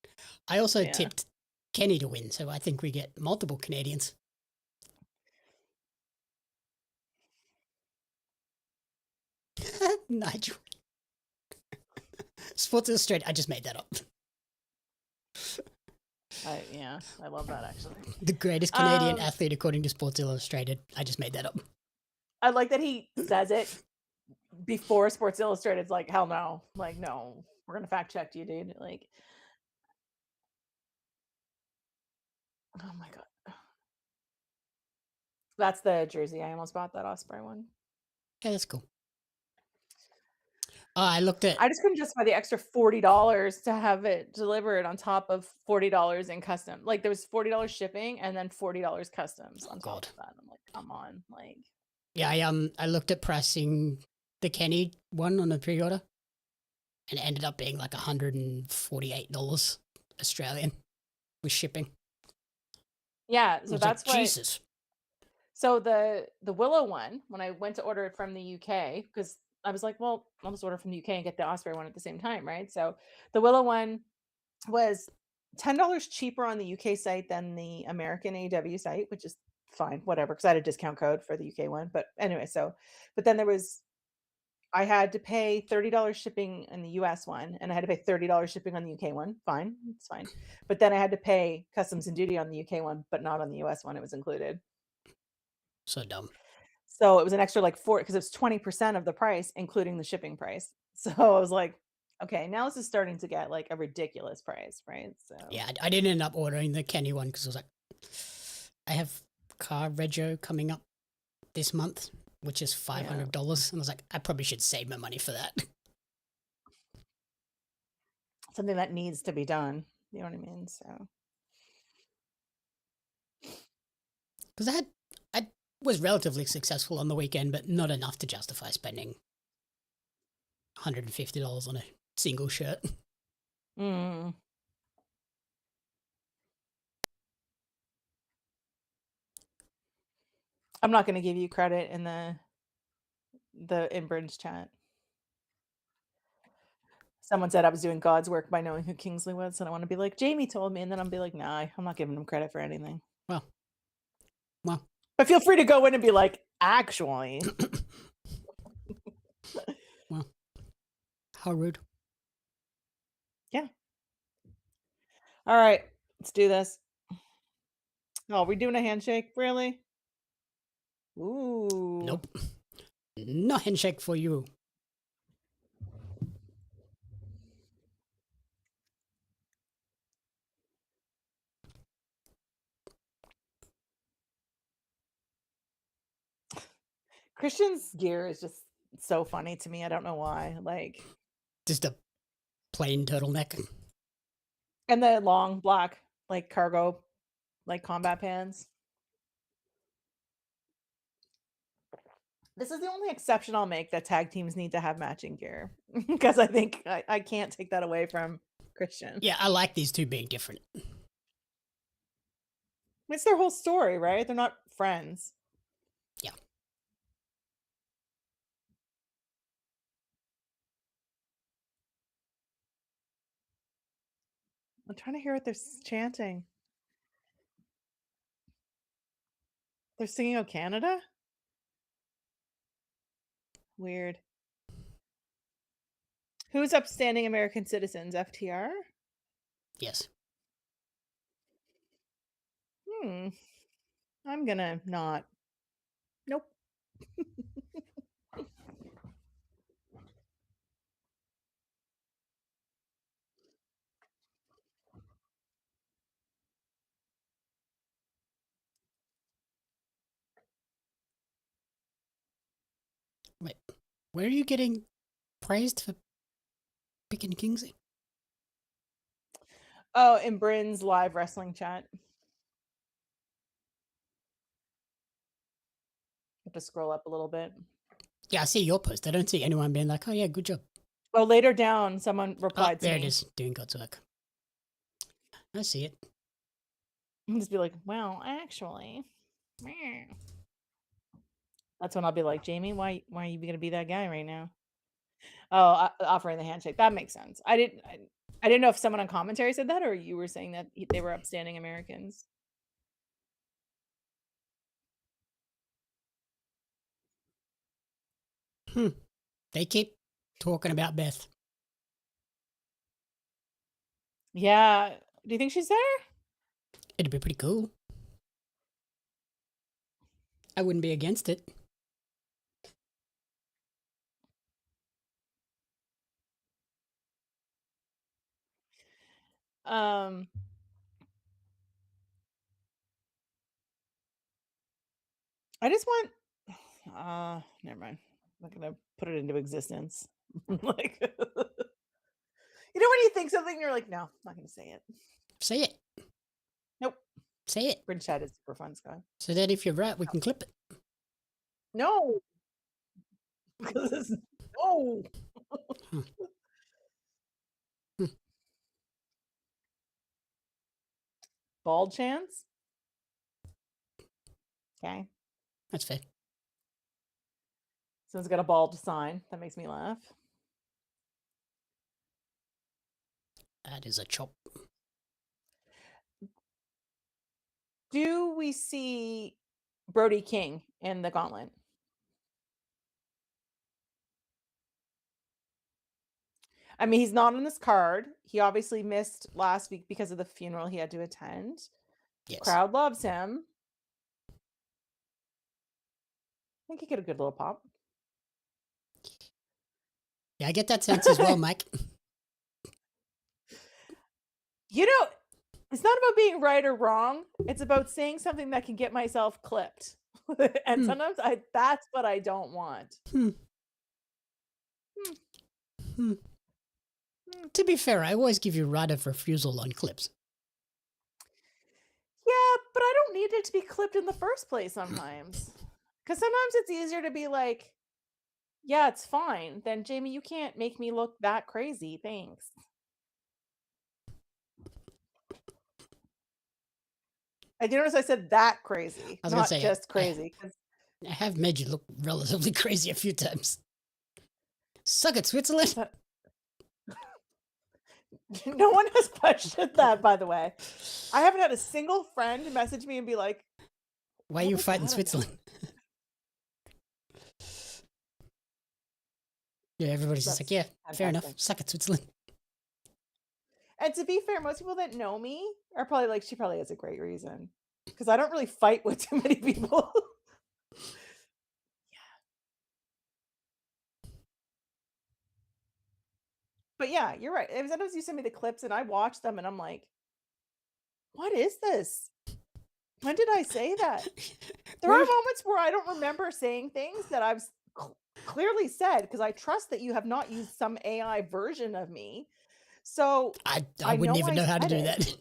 I also tipped Kenny to win, so I think we get multiple Canadians. Nigel. Sports Illustrated. I just made that up. I love that actually. The greatest Canadian athlete according to Sports Illustrated. I just made that up. I like that he says it before Sports Illustrated's like, hell no. Like, no, we're gonna fact check you, dude. Like, oh my god. That's the jersey. I almost bought that Ospreay one. Yeah, that's cool. I looked at. I just couldn't justify the extra $40 to have it delivered on top of $40 in custom. Like there was $40 shipping and then $40 customs on top of that. I'm like, come on, like. Yeah, I looked at pricing the Kenny one on the pre-order, and it ended up being like $148 Australian with shipping. Yeah, so that's like, Jesus. So the Willow one, when I went to order it from the UK, because I was like, well, I'll just order from the UK and get the Ospreay one at the same time, right? So the Willow one was $10 cheaper on the UK site than the American AEW site, which is fine, whatever, because I had a discount code for the UK one. But anyway, but then I had to pay $30 shipping in the US one, and I had to pay $30 shipping on the UK one. Fine, it's fine. But then I had to pay customs and duty on the UK one, but not on the US one. It was included. So dumb. So it was an extra like because it's 20% of the price, including the shipping price. So I was like, okay, now this is starting to get like a ridiculous price, right? So yeah, I didn't end up ordering the Kenny one because I was like, I have car rego coming up this month, which is $500, and I was like, I probably should save my money for that. Something that needs to be done. You know what I mean? So because I was relatively successful on the weekend, but not enough to justify spending $150 on a single shirt. I'm not going to give you credit in the Inbridge chat. Someone said I was doing God's work by knowing who Kingsley was, and I want to be like, Jamie told me, and then I'll be like, nah, I'm not giving him credit for anything. Well. But feel free to go in and be like, actually. Well, how rude. Yeah. All right, let's do this. Oh, we're doing a handshake? Really? Ooh. Nope. No handshake for you. Christian's gear is just so funny to me. I don't know why. Like, just a plain turtleneck. And the long black, like cargo, like combat pants. This is the only exception I'll make that tag teams need to have matching gear. Because I think I can't take that away from Christian. Yeah, I like these two being different. It's their whole story, right? They're not friends. Yeah. I'm trying to hear what they're chanting. They're singing "O Canada"? Weird. Who's upstanding American citizens? FTR? Yes. I'm gonna not. Nope. Wait, where are you getting praised for picking Kingsley? Oh, in Bryn's live wrestling chat. Have to scroll up a little bit. Yeah, I see your post. I don't see anyone being like, oh yeah, good job. Oh, later down, someone replied to me. There it is, doing God's work. I see it. And just be like, well, actually. That's when I'll be like, Jamie, why are you going to be that guy right now? Oh, offering the handshake. That makes sense. I didn't know if someone on commentary said that or you were saying that they were upstanding Americans. They keep talking about Beth. Yeah. Do you think she's there? It'd be pretty cool. I wouldn't be against it. I just want never mind. I'm not gonna put it into existence. Like you know when you think something you're like, no, I'm not gonna say it. Say it. Nope. Say it. British chat is super fun, Scott. So that if you're right, we can clip it. No. No. Bald chance? Okay. That's fair. Someone's got a bald sign. That makes me laugh. That is a chop. Do we see Brody King in the gauntlet? I mean, he's not on this card. He obviously missed last week because of the funeral he had to attend. Yes. Crowd loves him. I think he get a good little pop. Yeah, I get that sense as well, Mike. You know, it's not about being right or wrong. It's about saying something that can get myself clipped. And sometimes that's what I don't want. To be fair, I always give you right of refusal on clips. Yeah, but I don't need it to be clipped in the first place sometimes. Because sometimes it's easier to be like, yeah, it's fine. Then, Jamie, you can't make me look that crazy. Thanks. I do notice I said that crazy, not just crazy. I have made you look relatively crazy a few times. Suck it, Switzerland. No one has questioned that, by the way. I haven't had a single friend message me and be like, why are you fighting Switzerland? Yeah, everybody's just like, yeah, fair enough. Suck it, Switzerland. And to be fair, most people that know me are probably like, she probably has a great reason. Because I don't really fight with too many people. But yeah, you're right. Sometimes you send me the clips and I watch them and I'm like, what is this? When did I say that? There are moments where I don't remember saying things that I've clearly said because I trust that you have not used some AI version of me. So I wouldn't even know how to do that.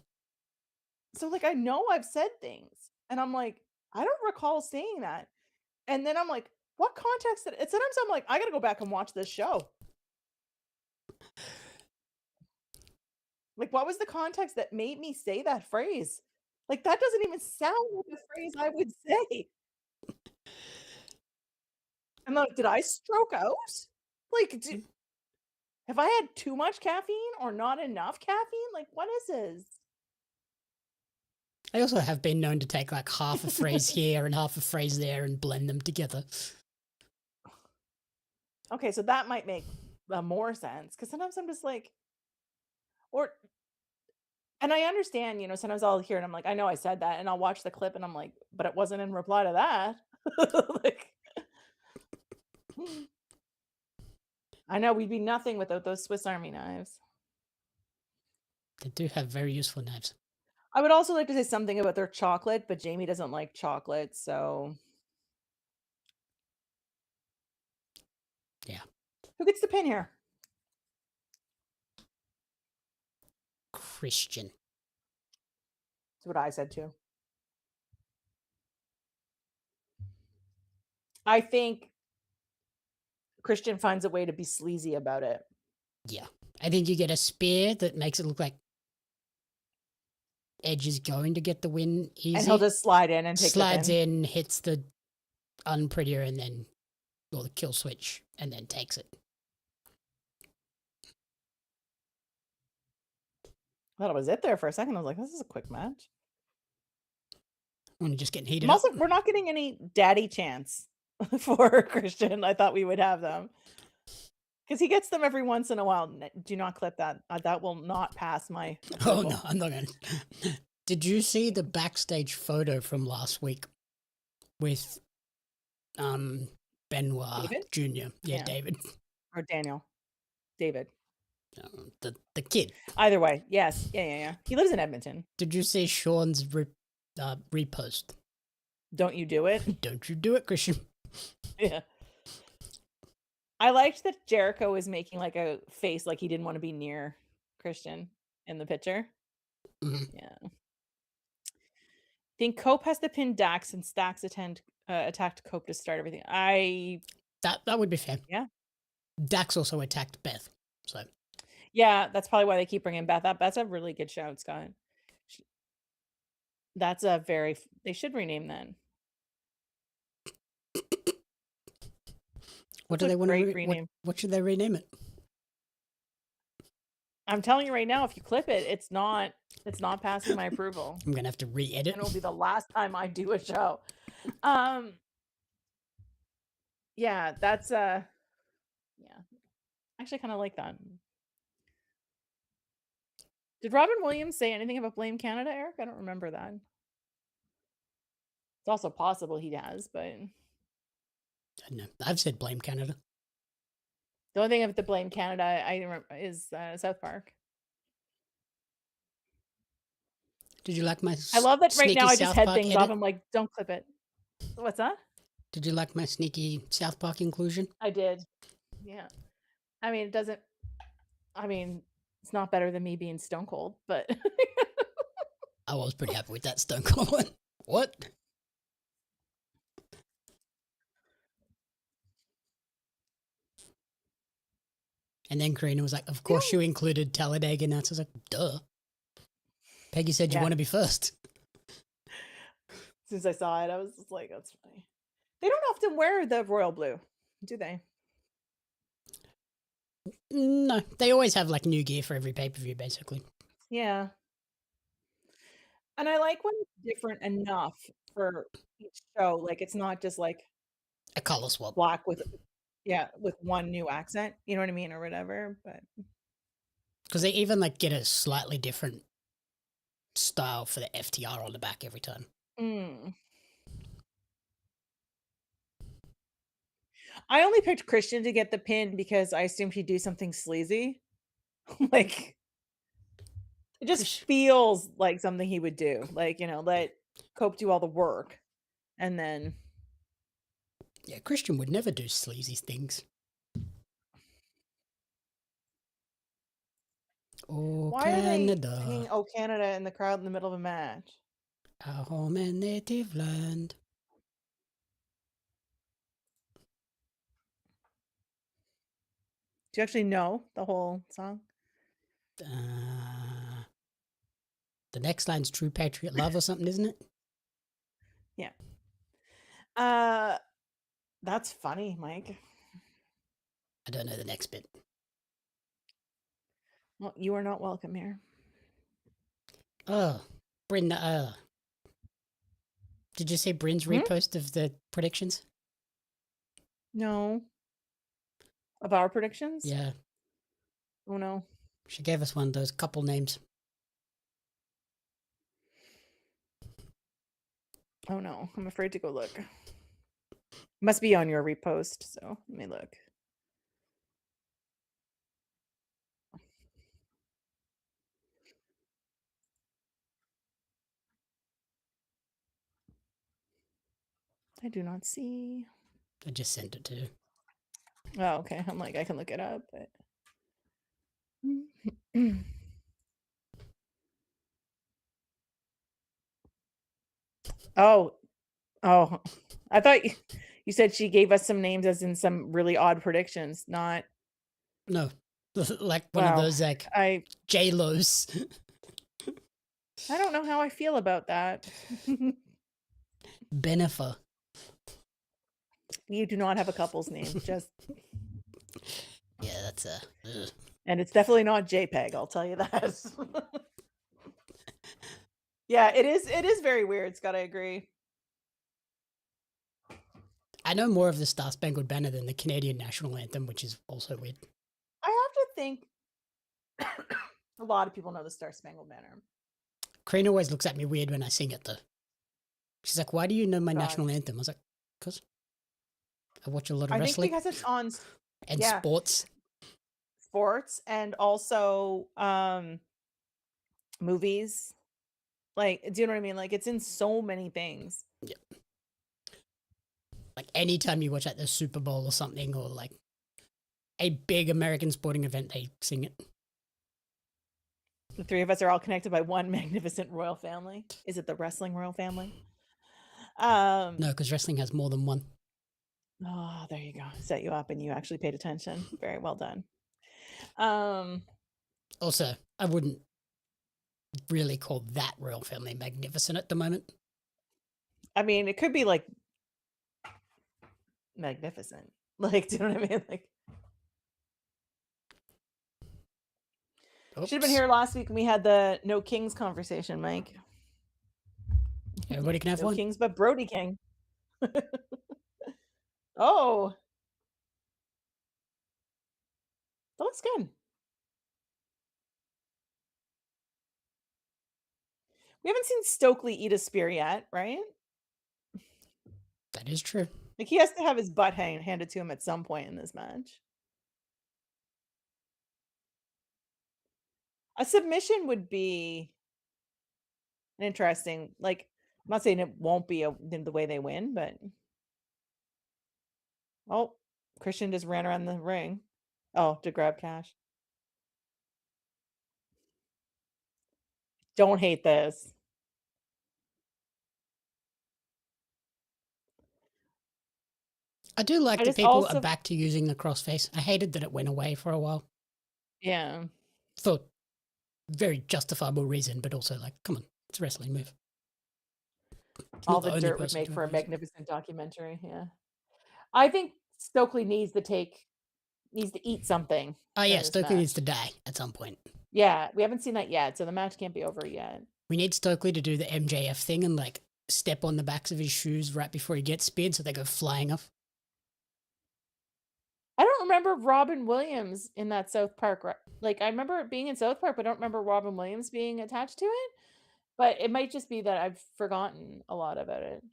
So like I know I've said things and I'm like, I don't recall saying that. And then I'm like, what context did it? Sometimes I'm like, I gotta go back and watch this show. Like, what was the context that made me say that phrase? Like, that doesn't even sound like a phrase I would say. I'm like, did I stroke out? Like, have I had too much caffeine or not enough caffeine? Like, what is this? I also have been known to take like half a phrase here and half a phrase there and blend them together. Okay, so that might make more sense because sometimes I'm just like, and I understand, you know, sometimes I'll hear and I'm like, I know I said that, and I'll watch the clip and I'm like, but it wasn't in reply to that. Like, I know we'd be nothing without those Swiss Army knives. They do have very useful knives. I would also like to say something about their chocolate, but Jamie doesn't like chocolate, so. Yeah. Who gets the pin here? Christian. That's what I said too. I think Christian finds a way to be sleazy about it. Yeah. I think you get a spear that makes it look like Edge is going to get the win easy. And he'll just slide in and take Slides the pin. in, hits the unprettier and then, or the kill switch and then takes it. I thought it was it there for a second. I was like, this is a quick match. When you're just getting heated I'm also, up. we're not getting any daddy chants for Christian. I thought we would have them. Because he gets them every once in a while. Do not clip that. That will not pass my approval. Oh, no, I'm not going to. Did you see the backstage photo from last week with Benoit David? Jr.? Yeah, David. Or Daniel. David. The kid. Either way, yes. Yeah. He lives in Edmonton. Did you see Sean's repost? Don't you do it? Don't you do it, Christian. Yeah. I liked that Jericho was making like a face like he didn't want to be near Christian in the picture. Mm-hmm. Yeah. I think Cope has to pin Dax and Stax attacked Cope to start everything. That would be fair. Yeah. Dax also attacked Beth, so. Yeah, that's probably why they keep bringing Beth up. That's a really good shout, Scott. That's a very... They should rename that. What do they want to rename? What should they rename it? I'm telling you right now, if you clip it, it's not passing my approval. I'm gonna have to re-edit. And it'll be the last time I do a show. Yeah, that's yeah. Actually kind of like that. Did Robin Williams say anything about Blame Canada, Eric? I don't remember that. It's also possible he has, but I don't know. I've said Blame Canada. The only thing of the Blame Canada I remember is South Park. Did you like my? I love that right now. I just head things edit? off. I'm like, don't clip it. What's that? Did you like my sneaky South Park inclusion? I did. Yeah. I mean, it doesn't. I mean, it's not better than me being Stone Cold, but I was pretty happy with that Stone Cold one. What? And then Karina was like, of course you included Talladega, and I was like, duh. Peggy said you want to be first. As soon as I saw it, I was just like, that's funny. They don't often wear the royal blue, do they? No, they always have like new gear for every pay-per-view, basically. Yeah. And I like when it's different enough for each show. Like, it's not just like a color swap. Black with one new accent. You know what I mean? Or whatever. But because they even like get a slightly different style for the FTR on the back every time. I only picked Christian to get the pin because I assumed he'd do something sleazy. Like, it just feels like something he would do. Like, let Cope do all the work. And then... Yeah, Christian would never do sleazy things. Oh, why Canada. Are they singing Oh, Canada in the crowd in the middle of a match? Our home and native land. Do you actually know the whole song? The next line's True Patriot Love or something, isn't it? Yeah. That's funny, Mike. I don't know the next bit. Well, you are not welcome here. Oh, Bryn, did you see Bryn's repost of the predictions? No. Of our predictions? Yeah. Oh, no. She gave us one of those couple names. Oh, no. I'm afraid to go look. Must be on your repost, so let me look. I do not see. I just sent it to you. Oh, okay. I'm like, I can look it up, but... Oh. I thought you said she gave us some names as in some really odd predictions, not... No. Like one of those, like, J-Lo's. I don't know how I feel about that. Benefer. You do not have a couple's name. Just Yeah, that's and it's definitely not JPEG, I'll tell you that. Yeah, it is very weird, Scott, I agree. I know more of the Star Spangled Banner than the Canadian national anthem, which is also weird. I have to think a lot of people know the Star Spangled Banner. Crane always looks at me weird when I sing it, though. She's like, "Why do you know my national anthem?" I was like, "Because I watch a lot of wrestling." I think because it's on and sports. Sports and also movies. Like, do you know what I mean? Like, it's in so many things. Yep. Like, anytime you watch like the Super Bowl or something, or like a big American sporting event, they sing it. The three of us are all connected by one magnificent royal family. Is it the wrestling royal family? No, because wrestling has more than one. Oh, there you go. Set you up and you actually paid attention. Very well done. Also, I wouldn't really call that royal family magnificent at the moment. I mean, it could be like magnificent. Like, do you know what I mean? Like, should have been here last week when we had the No Kings conversation, Mike. Everybody can have no one. No Kings, but Brody King. Oh. That looks good. We haven't seen Stokely eat a spear yet, right? That is true. Like, he has to have his butt handed to him at some point in this match. A submission would be an interesting, like, I'm not saying it won't be the way they win, but oh, Christian just ran around the ring. Oh, to grab Cash. Don't hate this. I do like that people are back to using the crossface. I hated that it went away for a while. Yeah. For very justifiable reason, but also like, come on, it's a wrestling move. All the dirt would make for a magnificent documentary. Yeah. I think Stokely needs to eat something. Oh yeah, Stokely needs to die at some point. Yeah, we haven't seen that yet, so the match can't be over yet. We need Stokely to do the MJF thing and like step on the backs of his shoes right before he gets speared so they go flying off. I don't remember Robin Williams in that South Park. Like, I remember it being in South Park, but I don't remember Robin Williams being attached to it. But it might just be that I've forgotten a lot about it.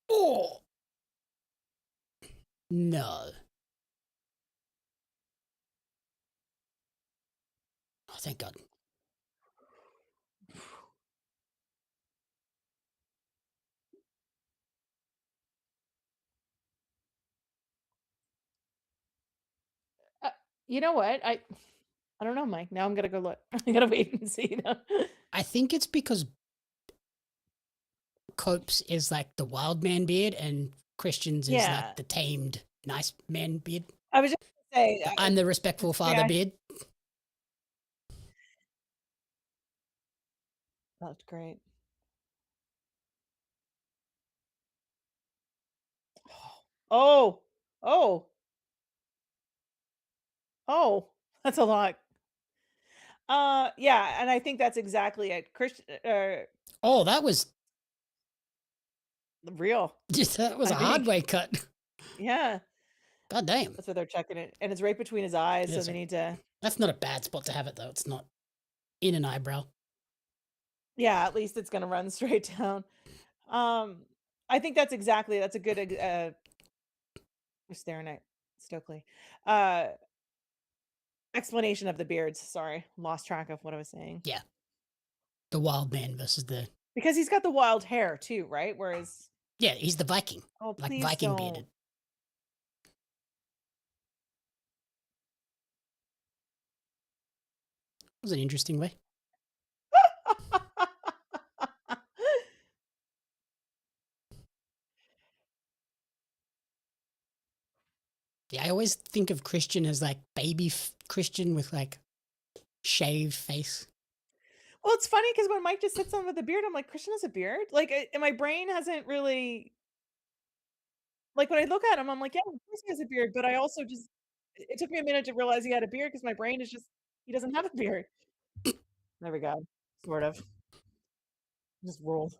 Oh! No. Oh, thank God. You know what? I don't know, Mike. Now I'm gonna go look. I gotta wait and see. I think it's because Cope's is like the wild man beard and Christian's is like the tamed nice man beard. I was just gonna say I'm the respectful father beard. That's great. Oh, that's a lot. Yeah, and I think that's exactly it. Christian. Oh, that was real. That was a hard way cut. Yeah. God damn. That's what they're checking it, and it's right between his eyes, so they need to. That's not a bad spot to have it though. It's not in an eyebrow. Yeah, at least it's gonna run straight down. I think that's a good. We're staring at Stokely. Explanation of the beards. Sorry, lost track of what I was saying. Yeah. The wild man versus the. Because he's got the wild hair too, right? Whereas. Yeah, he's the Viking. Oh, like Viking don't. bearded. It was an interesting way. Yeah, I always think of Christian as like baby Christian with like shaved face. Well, it's funny because when Mike just sits on with a beard, I'm like, Christian has a beard? Like, and my brain hasn't really like, when I look at him, I'm like, "Yeah, of course he has a beard," but I also just it took me a minute to realize he had a beard because my brain is just he doesn't have a beard. There we go. Sort of. Just roll.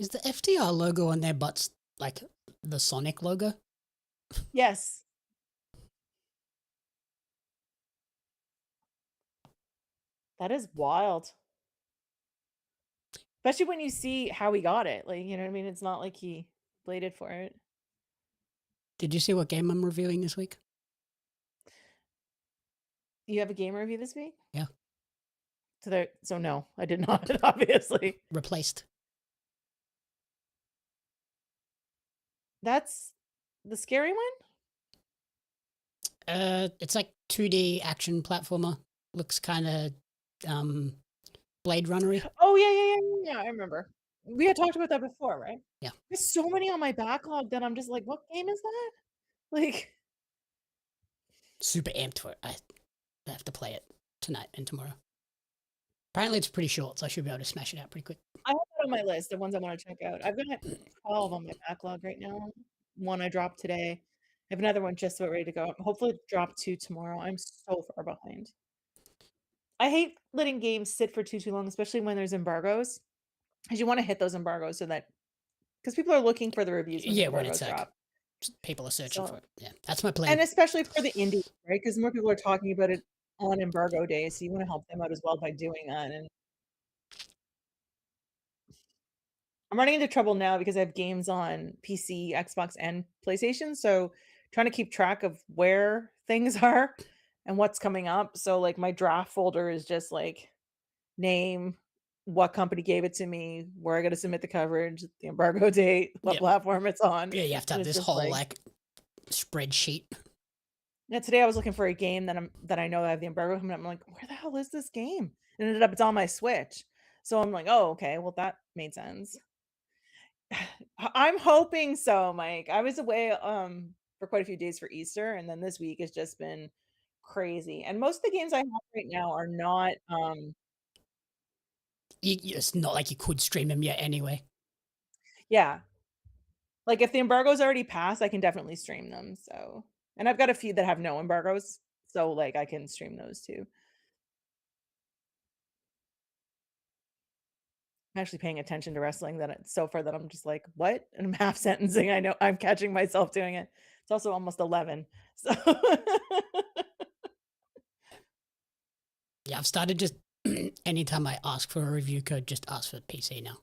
Is the FTR logo on their butts like the Sonic logo? Yes. That is wild. Especially when you see how he got it. Like, you know what I mean? It's not like he bladed for it. Did you see what game I'm reviewing this week? You have a game review this week? Yeah. So no, I did not, obviously. Replaced. That's the scary one? It's like 2D action platformer. Looks kind of Blade Runnery. Oh, yeah, I remember. We had talked about that before, right? Yeah. There's so many on my backlog that I'm just like, what game is that? Like, super amped for it. I have to play it tonight and tomorrow. Apparently it's pretty short, so I should be able to smash it out pretty quick. I have it on my list of ones I want to check out. I've got 12 on my backlog right now. One I dropped today. I have another one just about ready to go. Hopefully drop 2 tomorrow. I'm so far behind. I hate letting games sit for too long, especially when there's embargoes. Because you want to hit those embargoes so that because people are looking for the reviews when the when embargoes it's drop. People are searching for it. Yeah, that's my plan. And especially for the indie, right? Because more people are talking about it on embargo days, so you want to help them out as well by doing that. And I'm running into trouble now because I have games on PC, Xbox, and PlayStation. So trying to keep track of where things are and what's coming up. So like my draft folder is just like name, what company gave it to me, where I got to submit the coverage, the embargo date, what platform it's on. Yeah, you have to have this whole like spreadsheet. Yeah, today I was looking for a game that I know I have the embargo coming up. I'm like, where the hell is this game? And it ended up it's on my Switch. So I'm like, oh, okay, well that made sense. I'm hoping so, Mike. I was away for quite a few days for Easter, and then this week has just been crazy. And most of the games I have right now are not it's not like you could stream them yet anyway. Yeah. Like if the embargo's already passed, I can definitely stream them. So, and I've got a few that have no embargoes, so like I can stream those too. I'm actually paying attention to wrestling that it's so far that I'm just like, what? And I'm half sentencing. I know I'm catching myself doing it. It's also almost 11. So yeah, I've started just anytime I ask for a review code, just ask for PC now.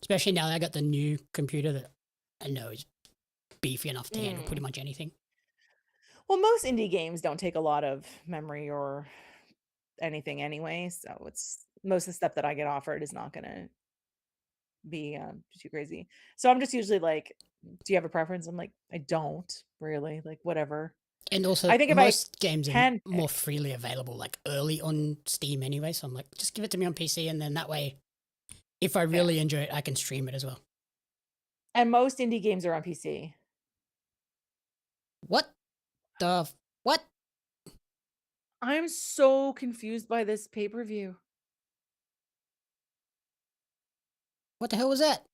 Especially now that I got the new computer that I know is beefy enough to handle pretty much anything. Well, most indie games don't take a lot of memory or anything anyway, so it's most of the stuff that I get offered is not gonna be too crazy. So I'm just usually like, do you have a preference? I'm like, I don't really, like whatever. And also, I think if most games are pick, more freely available, like early on Steam anyway. So I'm like, just give it to me on PC, and then that way, if I really enjoy it, I can stream it as well. And most indie games are on PC. What? I'm so confused by this pay-per-view. What the hell was that?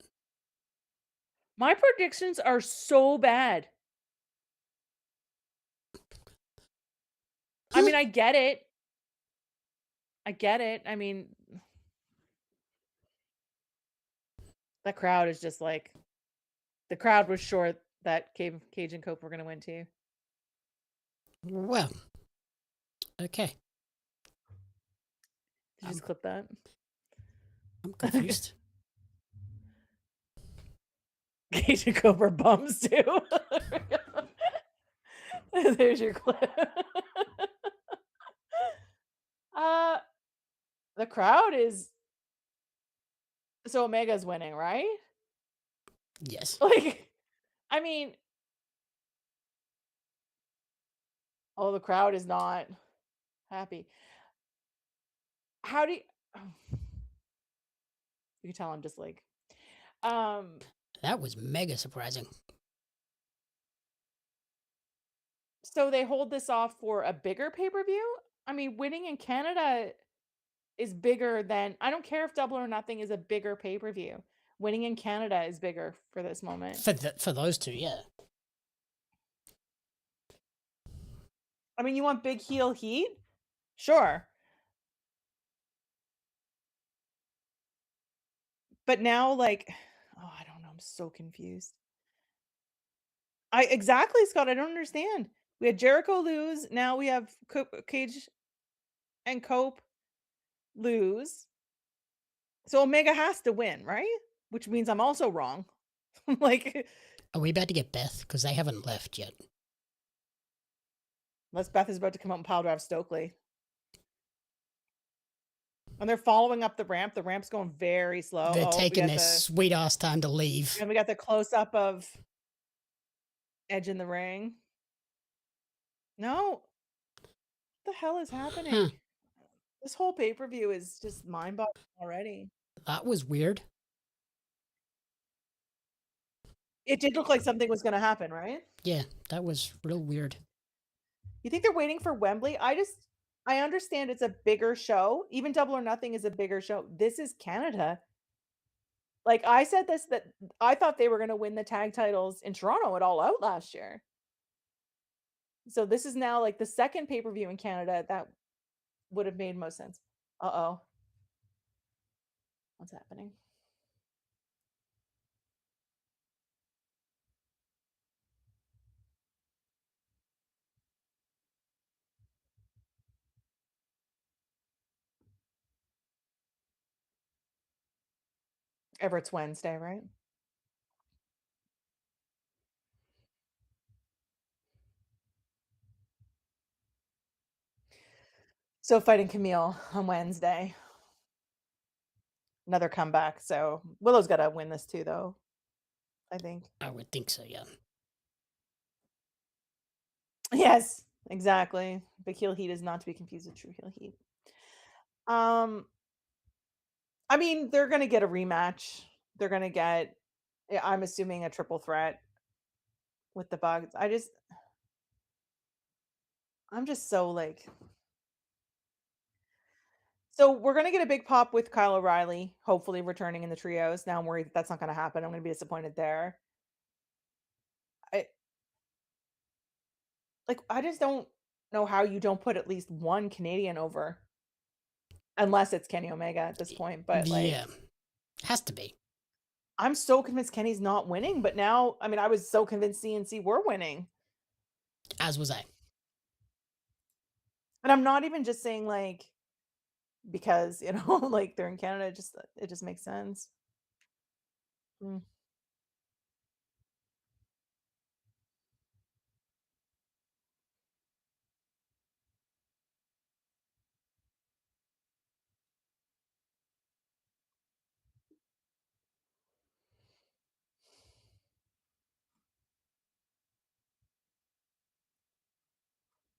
My predictions are so bad. I mean, I get it. I mean, the crowd is just like, the crowd was sure that Cage and Cope were going to win too. Well, okay. Did you just clip that? I'm confused. Cage and Cope are bums too. There's your clip. The crowd is so Omega's winning, right? Yes. Like, I mean, oh, the crowd is not happy. How do you? Oh. You can tell I'm just like That was mega surprising. So they hold this off for a bigger pay-per-view? I mean, winning in Canada is bigger than, I don't care if Double or Nothing is a bigger pay-per-view. Winning in Canada is bigger for this moment. For those two, yeah. I mean, you want big heel heat? Sure. But now, like, oh, I don't know. I'm so confused. Exactly, Scott. I don't understand. We had Jericho lose. Now we have Cage and Cope lose. So Omega has to win, right? Which means I'm also wrong. Like, are we about to get Beth? Because they haven't left yet. Unless Beth is about to come out and pile drive Stokely. And they're following up the ramp. The ramp's going very slow. They're taking their sweet ass time to leave. And we got the close up of Edge in the ring. No. What the hell is happening? Huh. This whole pay-per-view is just mind-boggling already. That was weird. It did look like something was going to happen, right? Yeah, that was real weird. You think they're waiting for Wembley? I understand it's a bigger show. Even Double or Nothing is a bigger show. This is Canada. Like I said this, that I thought they were going to win the tag titles in Toronto at All Out last year. So this is now like the second pay-per-view in Canada that would have made most sense. Uh-oh. What's happening? Ever it's Wednesday, right? So fighting Camille on Wednesday. Another comeback. So Willow's got to win this too, though. I think. I would think so, yeah. Yes, exactly. Big heel heat is not to be confused with true heel heat. I mean, they're going to get a rematch. They're going to get, I'm assuming, a triple threat with the Bugs. I'm just so like. So we're going to get a big pop with Kyle O'Reilly, hopefully returning in the trios. Now I'm worried that's not going to happen. I'm going to be disappointed there. I just don't know how you don't put at least one Canadian over. Unless it's Kenny Omega at this point. But like, yeah, has to be. I'm so convinced Kenny's not winning, but now, I mean, I was so convinced CNC were winning. As was I. And I'm not even just saying like, because, you know, like they're in Canada, it just makes sense.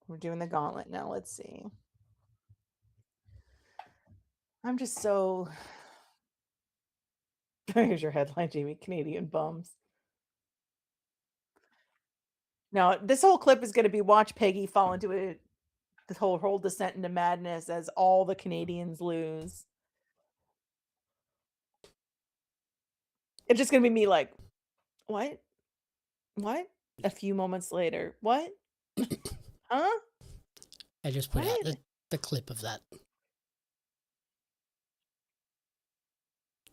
We're doing the gauntlet now. Let's see. I'm just so. Here's your headline, Jamie. Canadian bums. Now, this whole clip is going to be watch Peggy fall into this whole descent into madness as all the Canadians lose. It's just going to be me like, what? What? A few moments later. What? Huh? I just put out the clip of that.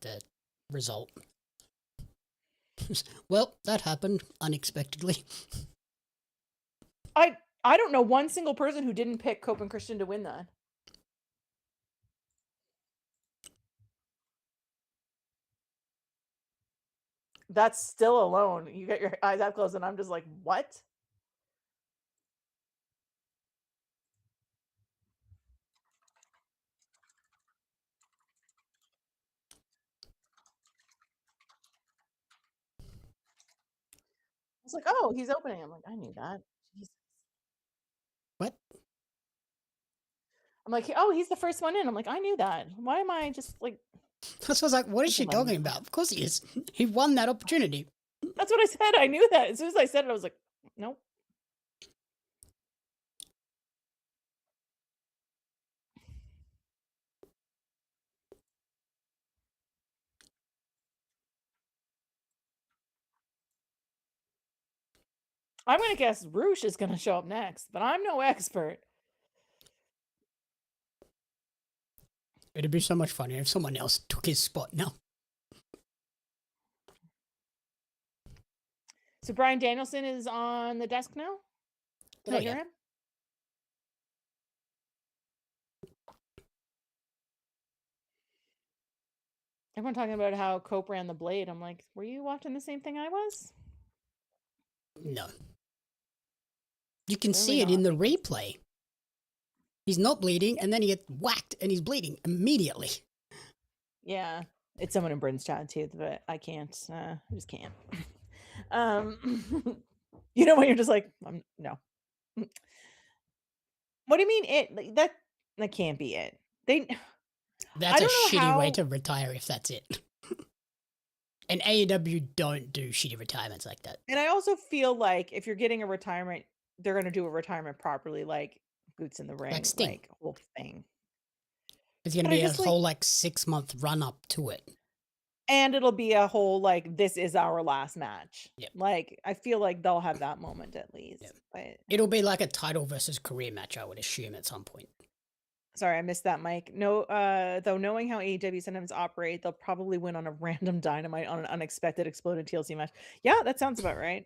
The result. Well, that happened unexpectedly. I don't know one single person who didn't pick Cope and Christian to win that. That's still alone. You got your eyes that close, and I'm just like, what? I was like, oh, he's opening. I'm like, I knew that. Jesus. What? I'm like, oh, he's the first one in. I'm like, I knew that. Why am I just like So I was like, what is she talking about? Of course he is. He won that opportunity. That's what I said. I knew that. As soon as I said it, I was like, nope. I'm going to guess Roosh is going to show up next, but I'm no expert. It'd be so much funnier if someone else took his spot now. So Bryan Danielson is on the desk now? Did I hear him? Everyone talking about how Cope ran the blade. I'm like, were you watching the same thing I was? No. You can see it in the replay. He's not bleeding, and then he gets whacked, and he's bleeding immediately. Yeah. It's someone in Bryn's chat, too, but I can't. I just can't. You know when you're just like, no. What do you mean it? That can't be it. That's a shitty way to retire if that's it. And AEW don't do shitty retirements like that. And I also feel like if you're getting a retirement, they're going to do a retirement properly, like boots in the ring, like whole thing. It's going to be a whole 6-month run up to it. And it'll be a whole this is our last match. Yep. Like I feel like they'll have that moment at least. Yep. But it'll be like a title versus career match, I would assume, at some point. Sorry, I missed that, Mike. No, though knowing how AEW sometimes operate, they'll probably win on a random Dynamite on an unexpected exploded TLC match. Yeah, that sounds about right.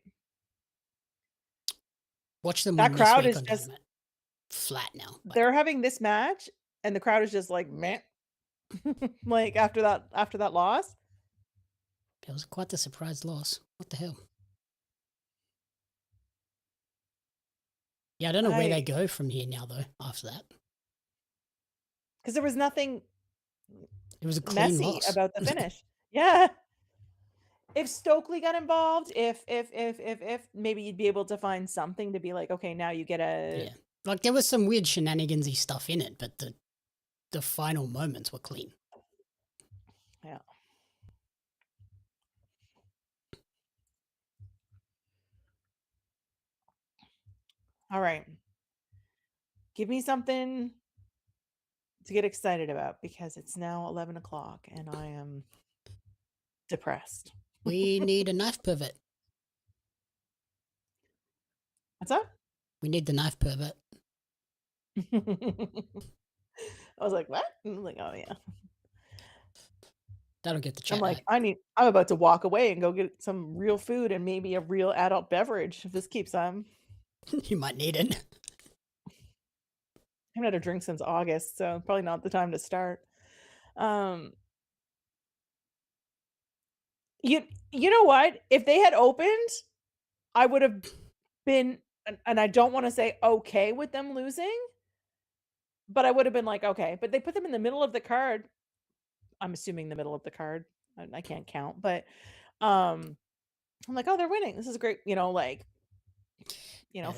Watch them. That crowd is just flat now. They're having this match, and the crowd is just like, meh. Like after that loss. It was quite the surprise loss. What the hell? Yeah, I don't know where they go from here now, though, after that. Because there was nothing it was a clean messy loss. About the finish. Yeah. If Stokely got involved, if maybe you'd be able to find something to be like, okay, now you get a... Yeah. Like, there was some weird shenanigansy stuff in it, but the final moments were clean. Yeah. All right. Give me something to get excited about because it's now 11 o'clock and I am depressed. We need a knife pivot. What's that? We need the knife pivot. I was like, what? I'm like, oh yeah. That'll get the chat. I'm like, I'm about to walk away and go get some real food and maybe a real adult beverage if this keeps on. You might need it. I haven't had a drink since August, so probably not the time to start. You know what? If they had opened, I would have been, and I don't want to say okay with them losing, but I would have been like, okay. But they put them in the middle of the card. I'm assuming the middle of the card. I can't count, but I'm like, oh, they're winning. This is great.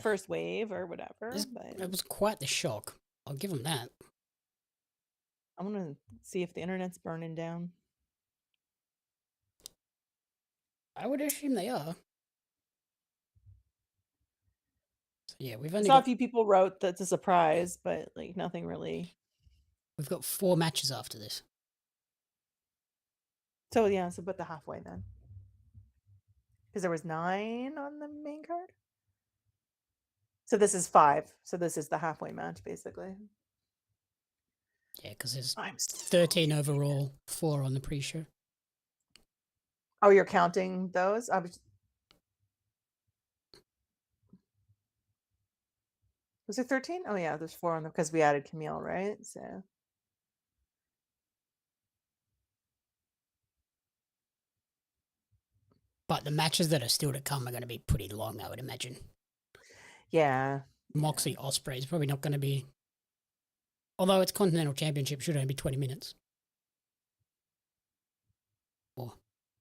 First wave or whatever. It was quite the shock. I'll give them that. I want to see if the internet's burning down. I would assume they are. So yeah, we've only saw a few people wrote that's a surprise, but nothing really. We've got 4 matches after this. So yeah, so put the halfway then. Because there was 9 on the main card. So this is 5. So this is the halfway match, basically. Yeah, because there's 13 overall, 4 on the pre-show. Oh, you're counting those? Was it 13? Oh yeah, there's 4 on them because we added Camille, right? So. But the matches that are still to come are going to be pretty long, I would imagine. Yeah. Moxley Ospreay is probably not going to be... Although it's Continental Championship, should only be 20 minutes. Or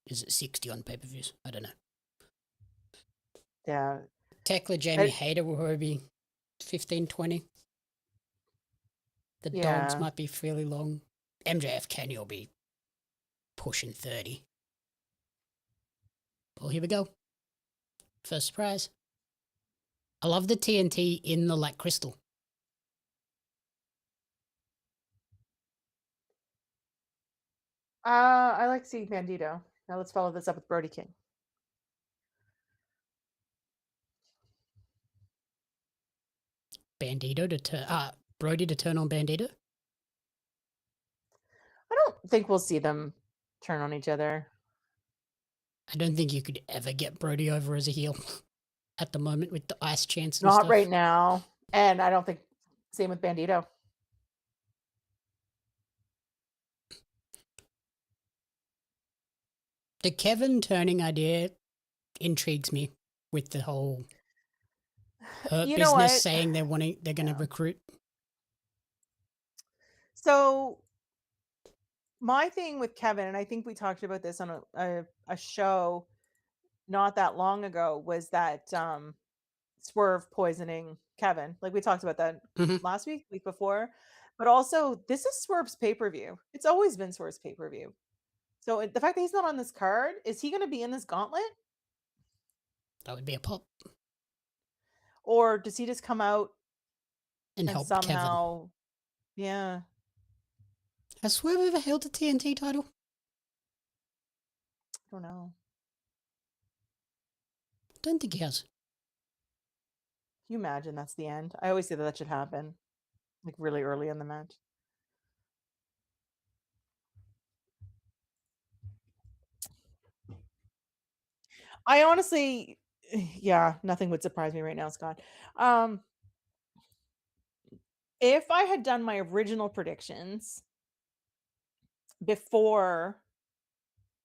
is it 60 on pay-per-views? I don't know. Yeah. Tehkla, Jamie, Hayter will probably be 15, 20. The dogs might be fairly long. MJF, Kenny will be pushing 30. Well, here we go. First surprise. I love the TNT in the like crystal. I like seeing Bandito. Now let's follow this up with Brody King. Bandito to turn, Brody to turn on Bandito. I don't think we'll see them turn on each other. I don't think you could ever get Brody over as a heel at the moment with the ice chance and Not stuff. right now. And I don't think, same with Bandito. The Kevin turning idea intrigues me with the whole Hurt Business saying they're going to recruit. So my thing with Kevin, and I think we talked about this on a show not that long ago, was that Swerve poisoning Kevin. Like we talked about that last week before. But also, this is Swerve's pay-per-view. It's always been Swerve's pay-per-view. So the fact that he's not on this card, is he going to be in this gauntlet? That would be a pop. Or does he just come out and help somehow, Kevin? Yeah. Has Swerve ever held the TNT title? I don't know. I don't think he has. Can you imagine that's the end? I always say that should happen, like really early in the match. I honestly, yeah, nothing would surprise me right now, Scott. If I had done my original predictions before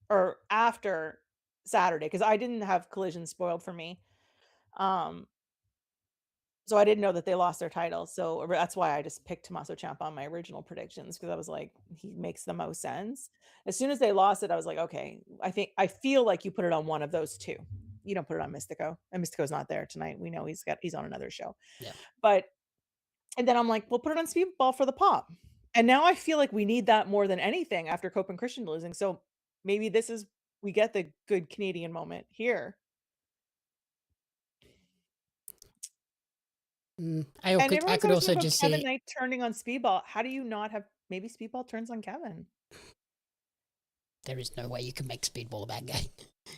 or after Saturday, because I didn't have Collision spoiled for me. So I didn't know that they lost their titles. So that's why I just picked Tommaso Ciampa on my original predictions, because I was like, he makes the most sense. As soon as they lost it, I was like, okay, I feel like you put it on one of those two. You don't put it on Mystico, and Mystico's not there tonight. We know he's on another show. Yeah. And then I'm like, we'll put it on Speedball for the pop. And now I feel like we need that more than anything after Copeland Christian losing. So maybe we get the good Canadian moment here. I could also just Kevin see Knight turning on Speedball. How do you not have maybe Speedball turns on Kevin? There is no way you can make Speedball a bad guy.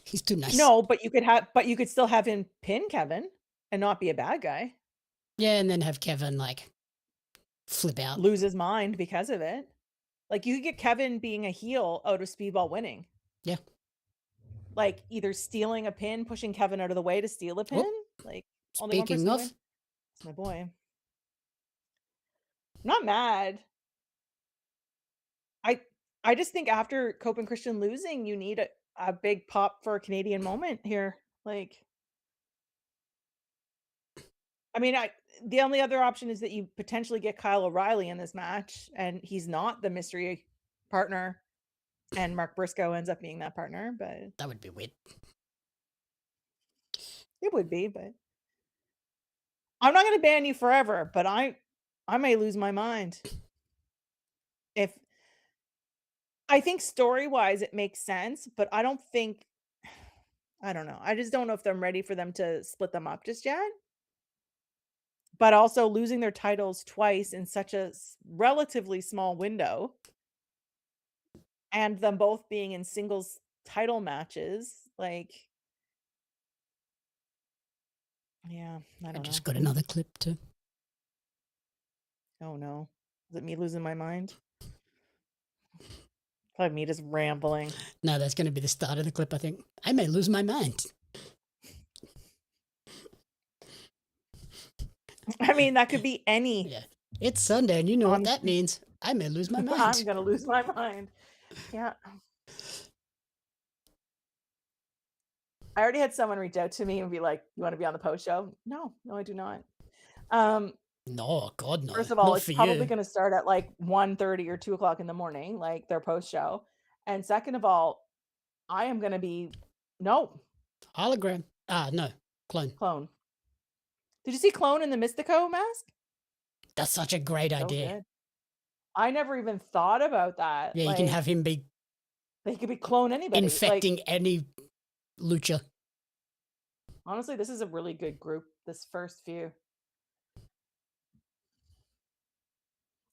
He's too nice. No, but you could still have him pin Kevin and not be a bad guy. Yeah, and then have Kevin like flip out, lose his mind because of it. Like you could get Kevin being a heel out of Speedball winning. Yeah. Like either stealing a pin, pushing Kevin out of the way to steal a pin. Like speaking of, it's my boy. I'm not mad. I just think after Copeland Christian losing, you need a big pop for a Canadian moment here. Like, I mean, the only other option is that you potentially get Kyle O'Reilly in this match, and he's not the mystery partner, and Mark Briscoe ends up being that partner. But that would be weird. It would be, but I'm not going to ban you forever. But I may lose my mind if. I think story-wise it makes sense, but I don't know. I just don't know if I'm ready for them to split them up just yet. But also losing their titles twice in such a relatively small window, and them both being in singles title matches, like, yeah, I don't know. Just got another clip too. Oh no. Is it me losing my mind? Probably me just rambling. No, that's going to be the start of the clip, I think. I may lose my mind. I mean, that could be any. Yeah. It's Sunday, and you know what that means. I may lose my mind. I'm going to lose my mind. Yeah. I already had someone reach out to me and be like, you want to be on the post show? No, I do not. No, God, no. First of all, not it's probably going to start at like 1:30 or 2 o'clock in the morning, like their post show. And second of all, I am going to be hologram. No, clone. Did you see Clone in the Mystico mask? That's such a great idea. Good. I never even thought about that. Yeah, you can have him be They could be clone anybody. Infecting any lucha. Honestly, this is a really good group, this first few.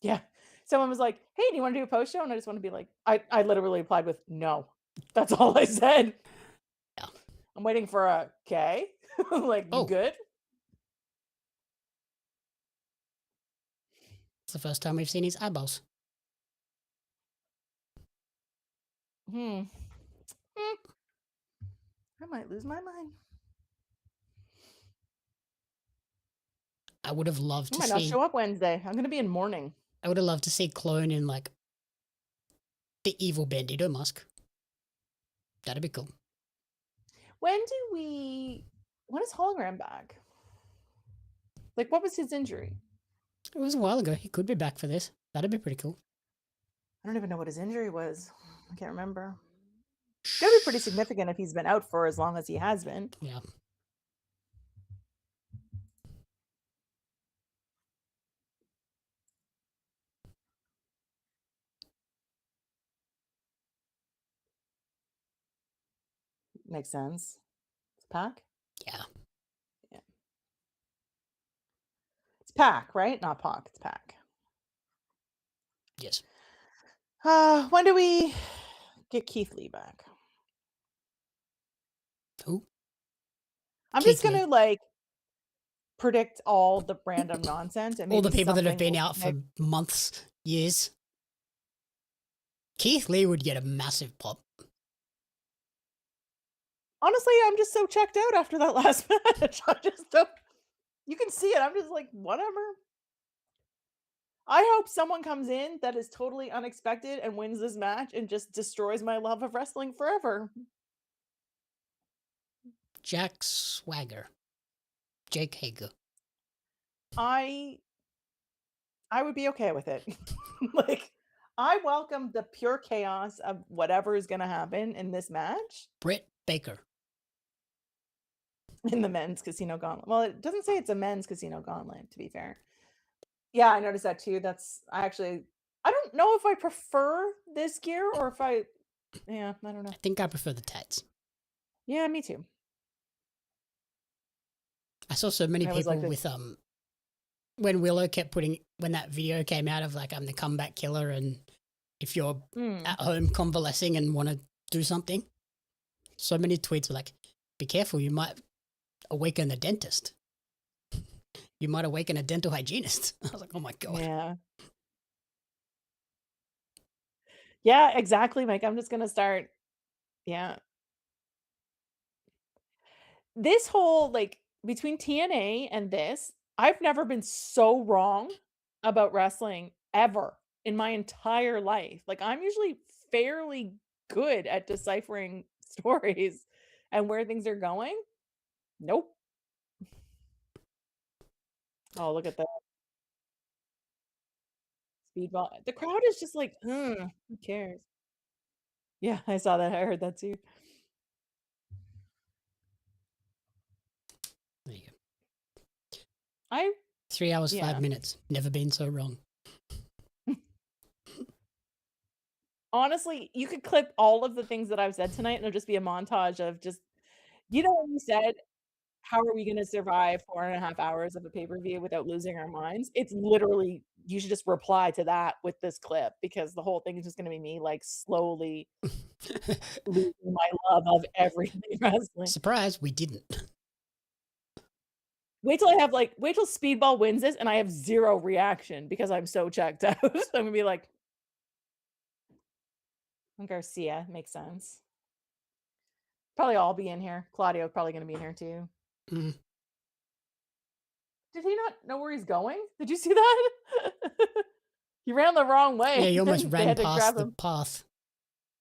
Yeah. Someone was like, hey, do you want to do a post show? And I just want to be like, I literally replied with no. That's all I said. Yeah. I'm waiting for a K. Like, you good? It's the first time we've seen his eyeballs. I might lose my mind. I would have loved to see. I might not show up Wednesday. I'm going to be in mourning. I would have loved to see Clone in like the evil Bandito mask. That'd be cool. When is Hologram back? Like, what was his injury? It was a while ago. He could be back for this. That'd be pretty cool. I don't even know what his injury was. I can't remember. It's gotta be pretty significant if he's been out for as long as he has been. Yeah. Makes sense. It's Pac? Yeah. Yeah. It's Pac, right? Not Pac. It's Pac. Yes. When do we get Keith Lee back? Who? I'm Keith just gonna like predict all the random nonsense and all the people that have been out for months, years. Keith Lee would get a massive pop. Honestly, I'm just so checked out after that last match. I just don't. You can see it. I'm just like, whatever. I hope someone comes in that is totally unexpected and wins this match and just destroys my love of wrestling forever. Jack Swagger. Jake Hager. I would be okay with it. Like, I welcome the pure chaos of whatever is going to happen in this match. Britt Baker. In the men's casino gauntlet. Well, it doesn't say it's a men's casino gauntlet, to be fair. Yeah, I noticed that too. I don't know if I prefer this gear or if I don't know. I think I prefer the tats. Yeah, me too. I saw so many people like with when Willow kept when that video came out of like I'm the comeback killer and if you're at home convalescing and want to do something, so many tweets were like, be careful, you might awaken a dentist. You might awaken a dental hygienist. I was like, oh my God. Yeah. Yeah, exactly, Mike. I'm just going to start. Yeah. This whole, like, between TNA and this, I've never been so wrong about wrestling ever in my entire life. Like, I'm usually fairly good at deciphering stories and where things are going. Nope. Oh, look at that. Speedball. The crowd is just like, who cares? Yeah, I saw that. I heard that too. There you go. 3 hours, 5 minutes. Never been so wrong. Honestly, you could clip all of the things that I've said tonight and it'll just be a montage of just, when you said, how are we going to survive 4.5 hours of a pay-per-view without losing our minds? It's literally, you should just reply to that with this clip because the whole thing is just going to be me like slowly losing my love of everything wrestling. Surprise, we didn't. Wait till Speedball wins this and I have zero reaction because I'm so checked out. I'm going to be like, Garcia makes sense. Probably all be in here. Claudio probably going to be in here too. Mm-hmm. Did he not know where he's going? Did you see that? He ran the wrong way. Yeah, he almost ran past the path.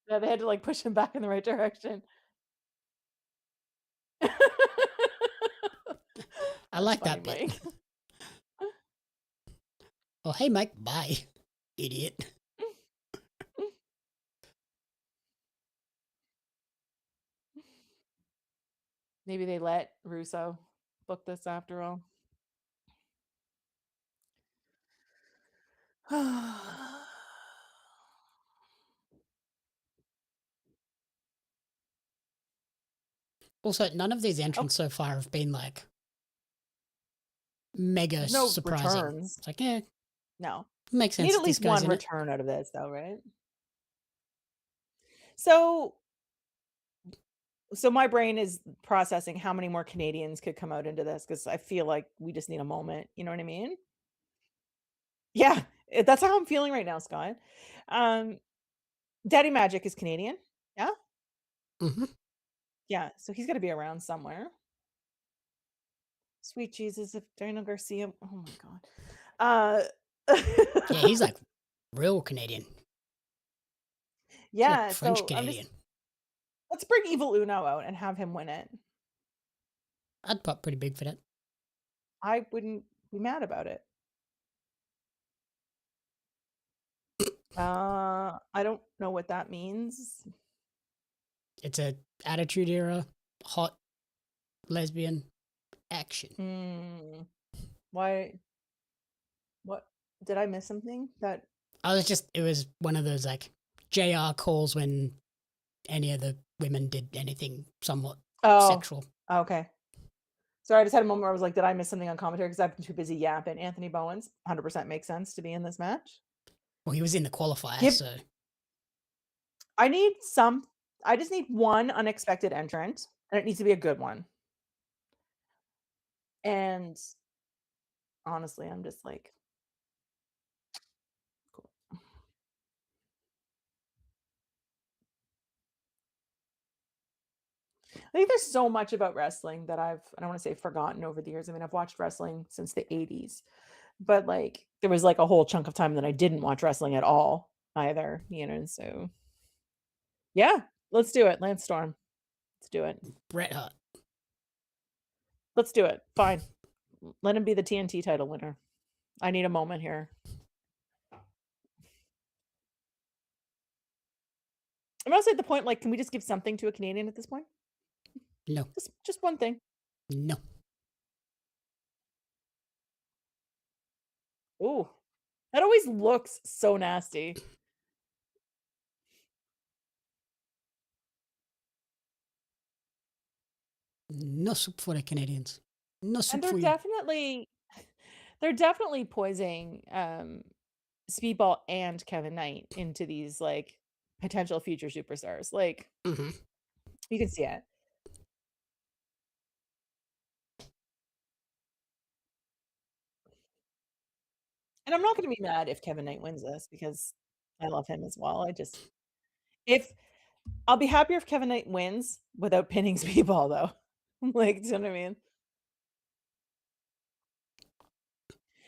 Yeah, they had to like push him back in the right direction. I like that bit. Oh, hey, Mike. Bye, idiot. Maybe they let Russo book this after all. Also, none of these entrants so far have been like mega surprising. Returns. It's like, yeah, no, makes sense. Need at least one return out of this, though, right? So my brain is processing how many more Canadians could come out into this because I feel like we just need a moment. You know what I mean? Yeah, that's how I'm feeling right now, Scott. Daddy Magic is Canadian. Yeah. Mm-hmm. Yeah, so he's got to be around somewhere. Sweet Jesus, if Daniel Garcia, oh my god. Yeah, he's like real Canadian. Yeah, like French so Canadian. Let's bring Evil Uno out and have him win it. I'd pop pretty big for that. I wouldn't be mad about it. I don't know what that means. It's a Attitude Era hot lesbian action. Why? What? Did I miss something? That it was one of those like JR calls when any of the women did anything somewhat sexual. Okay. Sorry, I just had a moment where I was like, did I miss something on commentary? Because I've been too busy yapping. Anthony Bowens, 100% makes sense to be in this match. Well, he was in the qualifier, so. I just need one unexpected entrant, and it needs to be a good one. And honestly, I'm just like, cool. I think there's so much about wrestling that I don't want to say forgotten over the years. I mean, I've watched wrestling since the 80s, but like there was like a whole chunk of time that I didn't watch wrestling at all either, you know, so yeah, let's do it. Lance Storm. Let's do it. Bret Hart. Let's do it. Fine. Let him be the TNT title winner. I need a moment here. I'm also at the point, like, can we just give something to a Canadian at this point? No. Just one thing. No. Ooh. That always looks so nasty. No soup for the Canadians. No soup And for you. They're definitely poising Speedball and Kevin Knight into these like potential future superstars. Like you can see it. And I'm not going to be mad if Kevin Knight wins this because I love him as well. I'll be happier if Kevin Knight wins without pinning Speedball though. Like, do you know what I mean?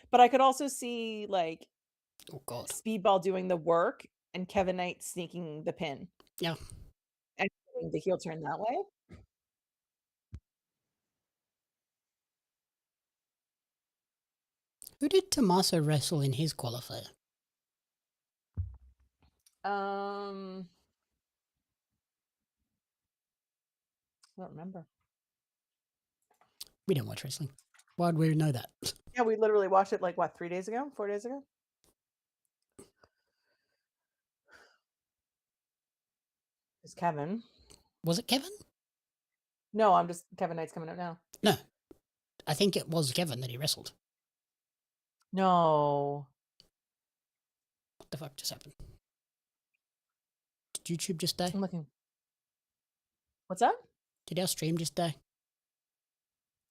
But I could also see like Speedball doing the work and Kevin Knight sneaking the pin. Yeah. And the heel turn that way. Who did Tommaso wrestle in his qualifier? I don't remember. We don't watch wrestling. Why'd we know that? Yeah, we literally watched it like what, 4 days ago? It's Kevin. Was it Kevin? No, Kevin Knight's coming out now. No. I think it was Kevin that he wrestled. No. What the fuck just happened? Did YouTube just die? I'm looking. What's that? Did our stream just die?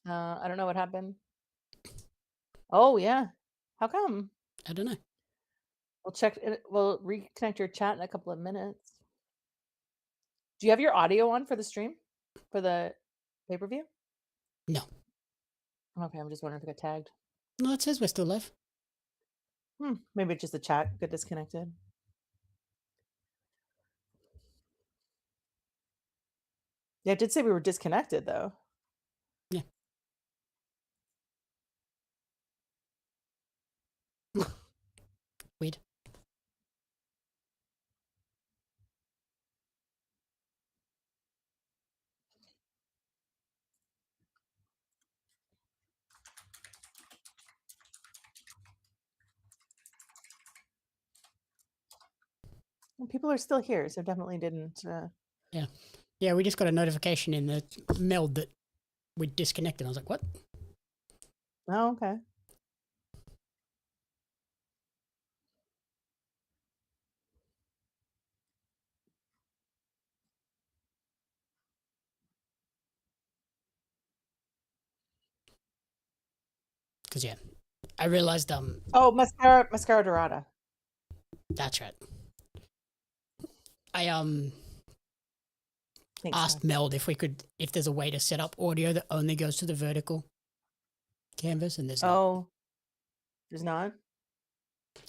I don't know what happened. Oh, yeah. How come? I don't know. We'll check it. We'll reconnect your chat in a couple of minutes. Do you have your audio on for the stream? For the pay-per-view? No. Okay, I'm just wondering if it got tagged. No, it says we're still live. Maybe it's just the chat got disconnected. Yeah, it did say we were disconnected, though. Yeah. Weird. Well, people are still here, so definitely didn't. Yeah. Yeah, we just got a notification in the meld that we disconnected. I was like, what? Oh, okay. Because, yeah, I realized, Oh, mascara dorada. That's right. I, Thanks, asked Todd. Meld if there's a way to set up audio that only goes to the vertical canvas, and there's not. Oh, there's not?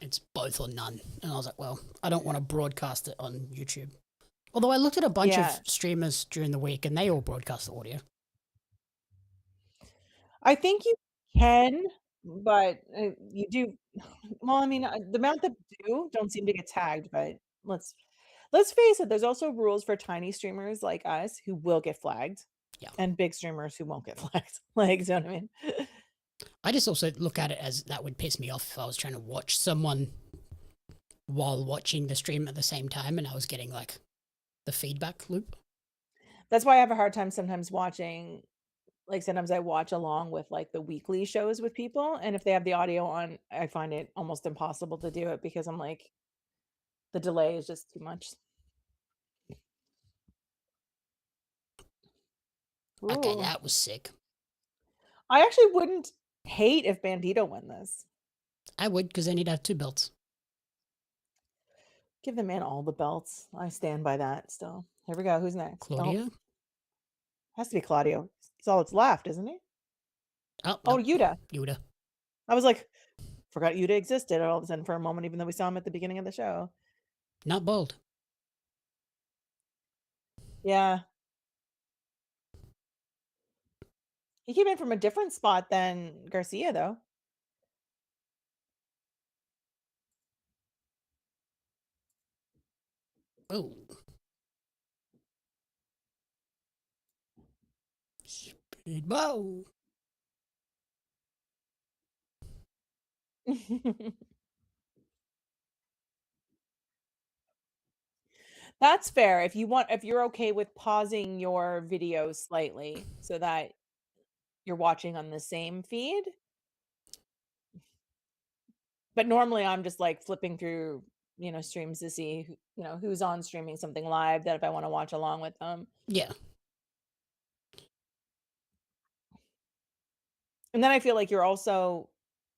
It's both or none. And I was like, well, I don't want to broadcast it on YouTube. Although I looked at a bunch of streamers during the week, and they all broadcast the audio. I think you can, but you do. Well, I mean, the amount that don't seem to get tagged, but let's face it, there's also rules for tiny streamers like us who will get flagged. Yeah. And big streamers who won't get flagged. Like, you know what I mean? I just also look at it as that would piss me off if I was trying to watch someone while watching the stream at the same time and I was getting like the feedback loop. That's why I have a hard time sometimes watching, like sometimes I watch along with like the weekly shows with people, and if they have the audio on, I find it almost impossible to do it because I'm like, the delay is just too much. Okay, that was sick. I actually wouldn't hate if Bandito won this. I would, because then he'd have 2 belts. Give the man all the belts. I stand by that still. Here we go. Who's next? Claudio? Oh. Has to be Claudio. He's all that's left, isn't he? Oh, no. Yuta. I was like, forgot Yuta existed all of a sudden for a moment, even though we saw him at the beginning of the show. Not bold. Yeah. He came in from a different spot than Garcia, though. Oh. Speedball. That's fair. If you're okay with pausing your video slightly so that you're watching on the same feed. But normally I'm just like flipping through, streams to see, who's on streaming something live that if I want to watch along with them. Yeah. And then I feel like you're also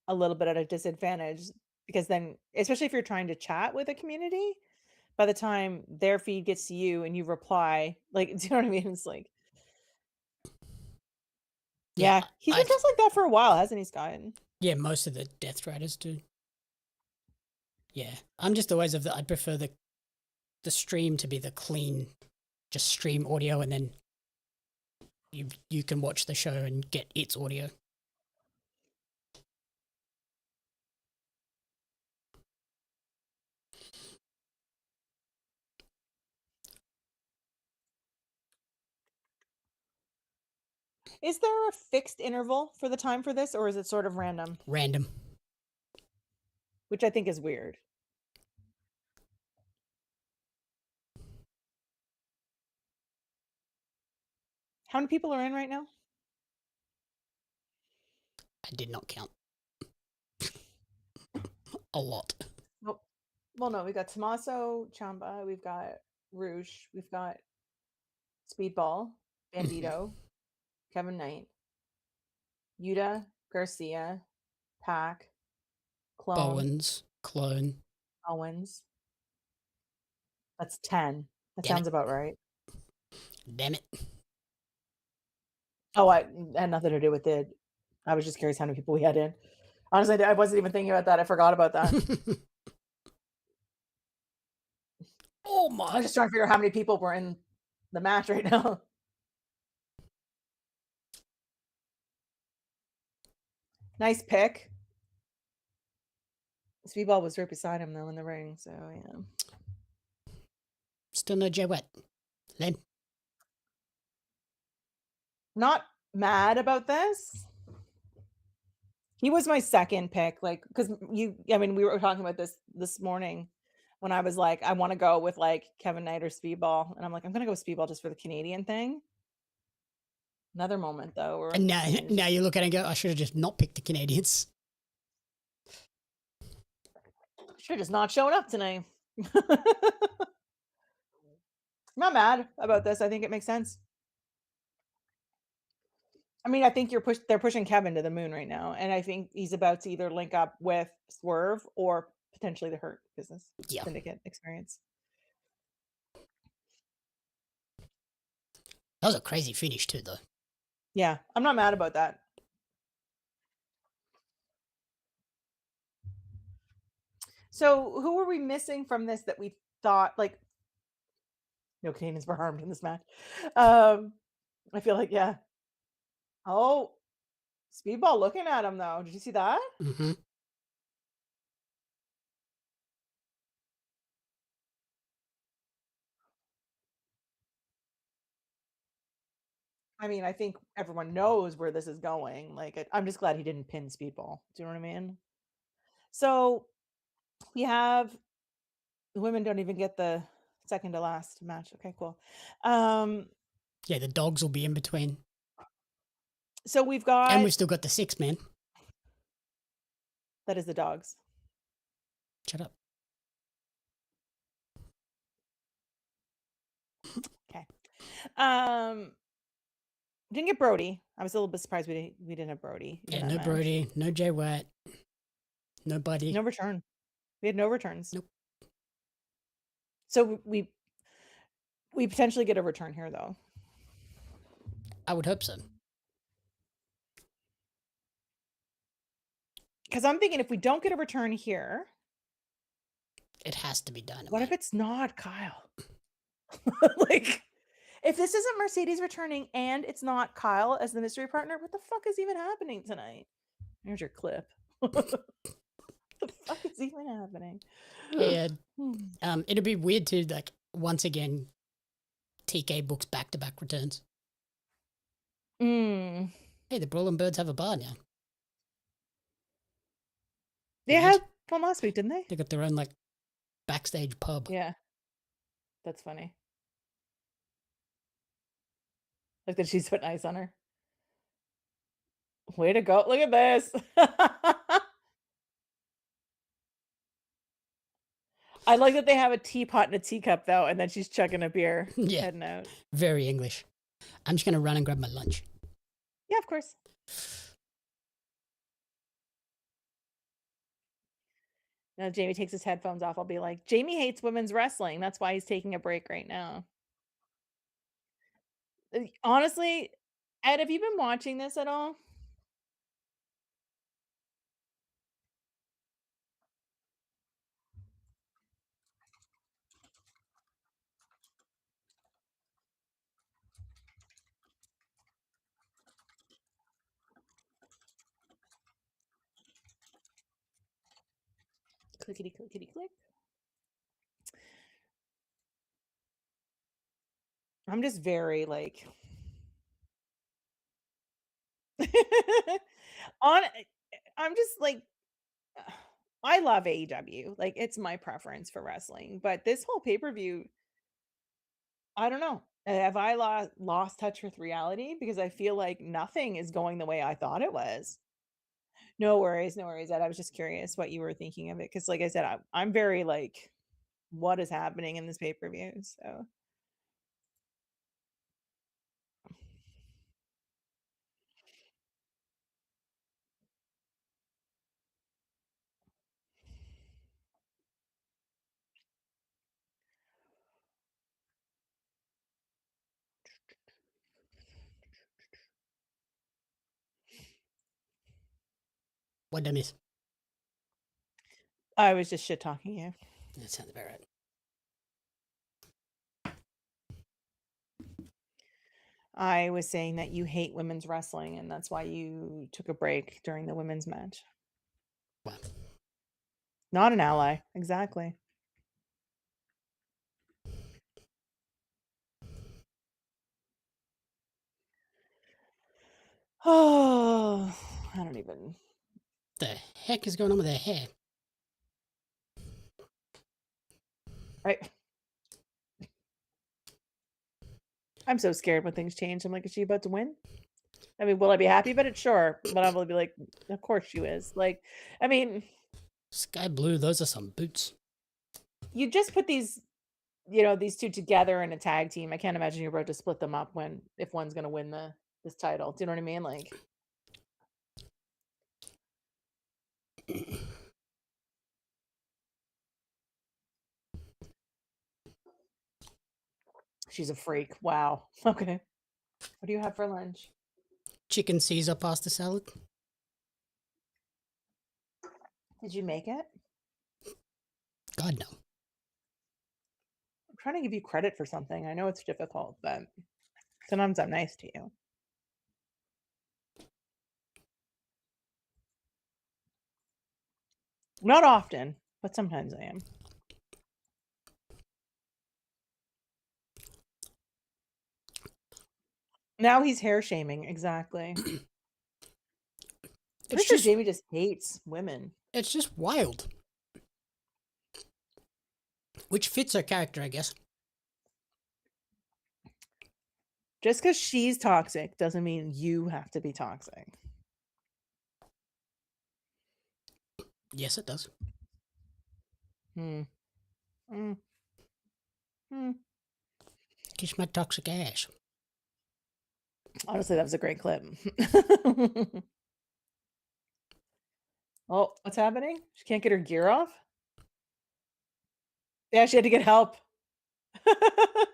a little bit at a disadvantage because then, especially if you're trying to chat with a community, by the time their feed gets to you and you reply, like, do you know what I mean? It's like, yeah, he's been just like that for a while, hasn't he, Scott? Yeah, most of the Death Riders do. Yeah, I'm just always of the. I prefer the stream to be the clean, just stream audio, and then you can watch the show and get its audio. Is there a fixed interval for the time for this, or is it sort of random? Random. Which I think is weird. How many people are in right now? I did not count. A lot. Well, no, we got Tommaso, Ciampa, we've got Rouge, we've got Speedball, Bandito, Kevin Knight, Yuta, Garcia, Pac, Clone. Owens. That's 10. That Damn sounds about right. Damn it. Oh, I had nothing to do with it. I was just curious how many people we had in. Honestly, I wasn't even thinking about that. I forgot about that. Oh my. I was just trying to figure out how many people were in the match right now. Nice pick. Speedball was right beside him, though, in the ring, so yeah. Still no Jay Wet. Len. Not mad about this. He was my second pick, like, because we were talking about this morning when I was like, I want to go with like Kevin Knight or Speedball, and I'm like, I'm gonna go with Speedball just for the Canadian thing. Another moment though, where And now you look at it and go, I should have just not picked the Canadians. should have just not shown up tonight. I'm not mad about this. I think it makes sense. I mean, I think they're pushing Kevin to the moon right now, and I think he's about to either link up with Swerve or potentially the Hurt Business Syndicate experience. That was a crazy finish too, though. Yeah, I'm not mad about that. So, who were we missing from this that we thought like no Canadians were harmed in this match? I feel like yeah. Oh, Speedball looking at him though. Did you see that? Mm-hmm. I mean, I think everyone knows where this is going. Like, I'm just glad he didn't pin Speedball. Do you know what I mean? So we have the women don't even get the second to last match. Okay, cool. Yeah, the dogs will be in between. So we've got, and we've still got the 6-man. That is the dogs. Shut up. Okay. Didn't get Brody. I was a little bit surprised we didn't have Brody. Yeah, no Brody, no Jay Watt, nobody. No return. We had no returns. Nope. So we potentially get a return here, though. I would hope so. Because I'm thinking if we don't get a return here, it has to be done. What if it's not Kyle? Like, if this isn't Mercedes returning and it's not Kyle as the mystery partner, what the fuck is even happening tonight? Here's your clip. What the fuck is even happening? Yeah. It'd be weird to, like, once again, TK books back-to-back returns. Hey, the Brawling Birds have a bar now. They had one last week, didn't they? They got their own, like, backstage pub. Yeah. That's funny. Like that she's put ice on her. Way to go. Look at this. I like that they have a teapot and a teacup, though, and then she's chugging a beer. Yeah. Heading out. Very English. I'm just going to run and grab my lunch. Yeah, of course. Now Jamie takes his headphones off. I'll be like, Jamie hates women's wrestling. That's why he's taking a break right now. Honestly, Ed, have you been watching this at all? Clickety, clickety, click. I'm just very like I'm just like I love AEW. Like it's my preference for wrestling, but this whole pay-per-view I don't know. Have I lost touch with reality because I feel like nothing is going the way I thought it was. No worries, Ed. I was just curious what you were thinking of it cuz like I said I'm very like what is happening in this pay-per-view, so What did I miss? I was just shit talking you. That sounds about right. I was saying that you hate women's wrestling and that's why you took a break during the women's match. Wow. Not an ally. Exactly. Oh, I don't even. The heck is going on with their hair? I'm so scared when things change. I'm like, is she about to win? I mean, will I be happy about it? Sure. But I will be like, of course she is. Like, I mean, Sky Blue, those are some boots. You just put these, these two together in a tag team. I can't imagine you're about to split them up if one's going to win this title. Do you know what I mean? Like, she's a freak. Wow. Okay. What do you have for lunch? Chicken Caesar pasta salad. Did you make it? God, no. I'm trying to give you credit for something. I know it's difficult, but sometimes I'm nice to you. Not often, but sometimes I am. Now he's hair shaming. Exactly. It's just Jamie just hates women. It's just wild. Which fits her character, I guess. Just because she's toxic doesn't mean you have to be toxic. Yes, it does. Kiss my toxic ass. Honestly, that was a great clip. Oh, what's happening? She can't get her gear off? Yeah, she had to get help. It's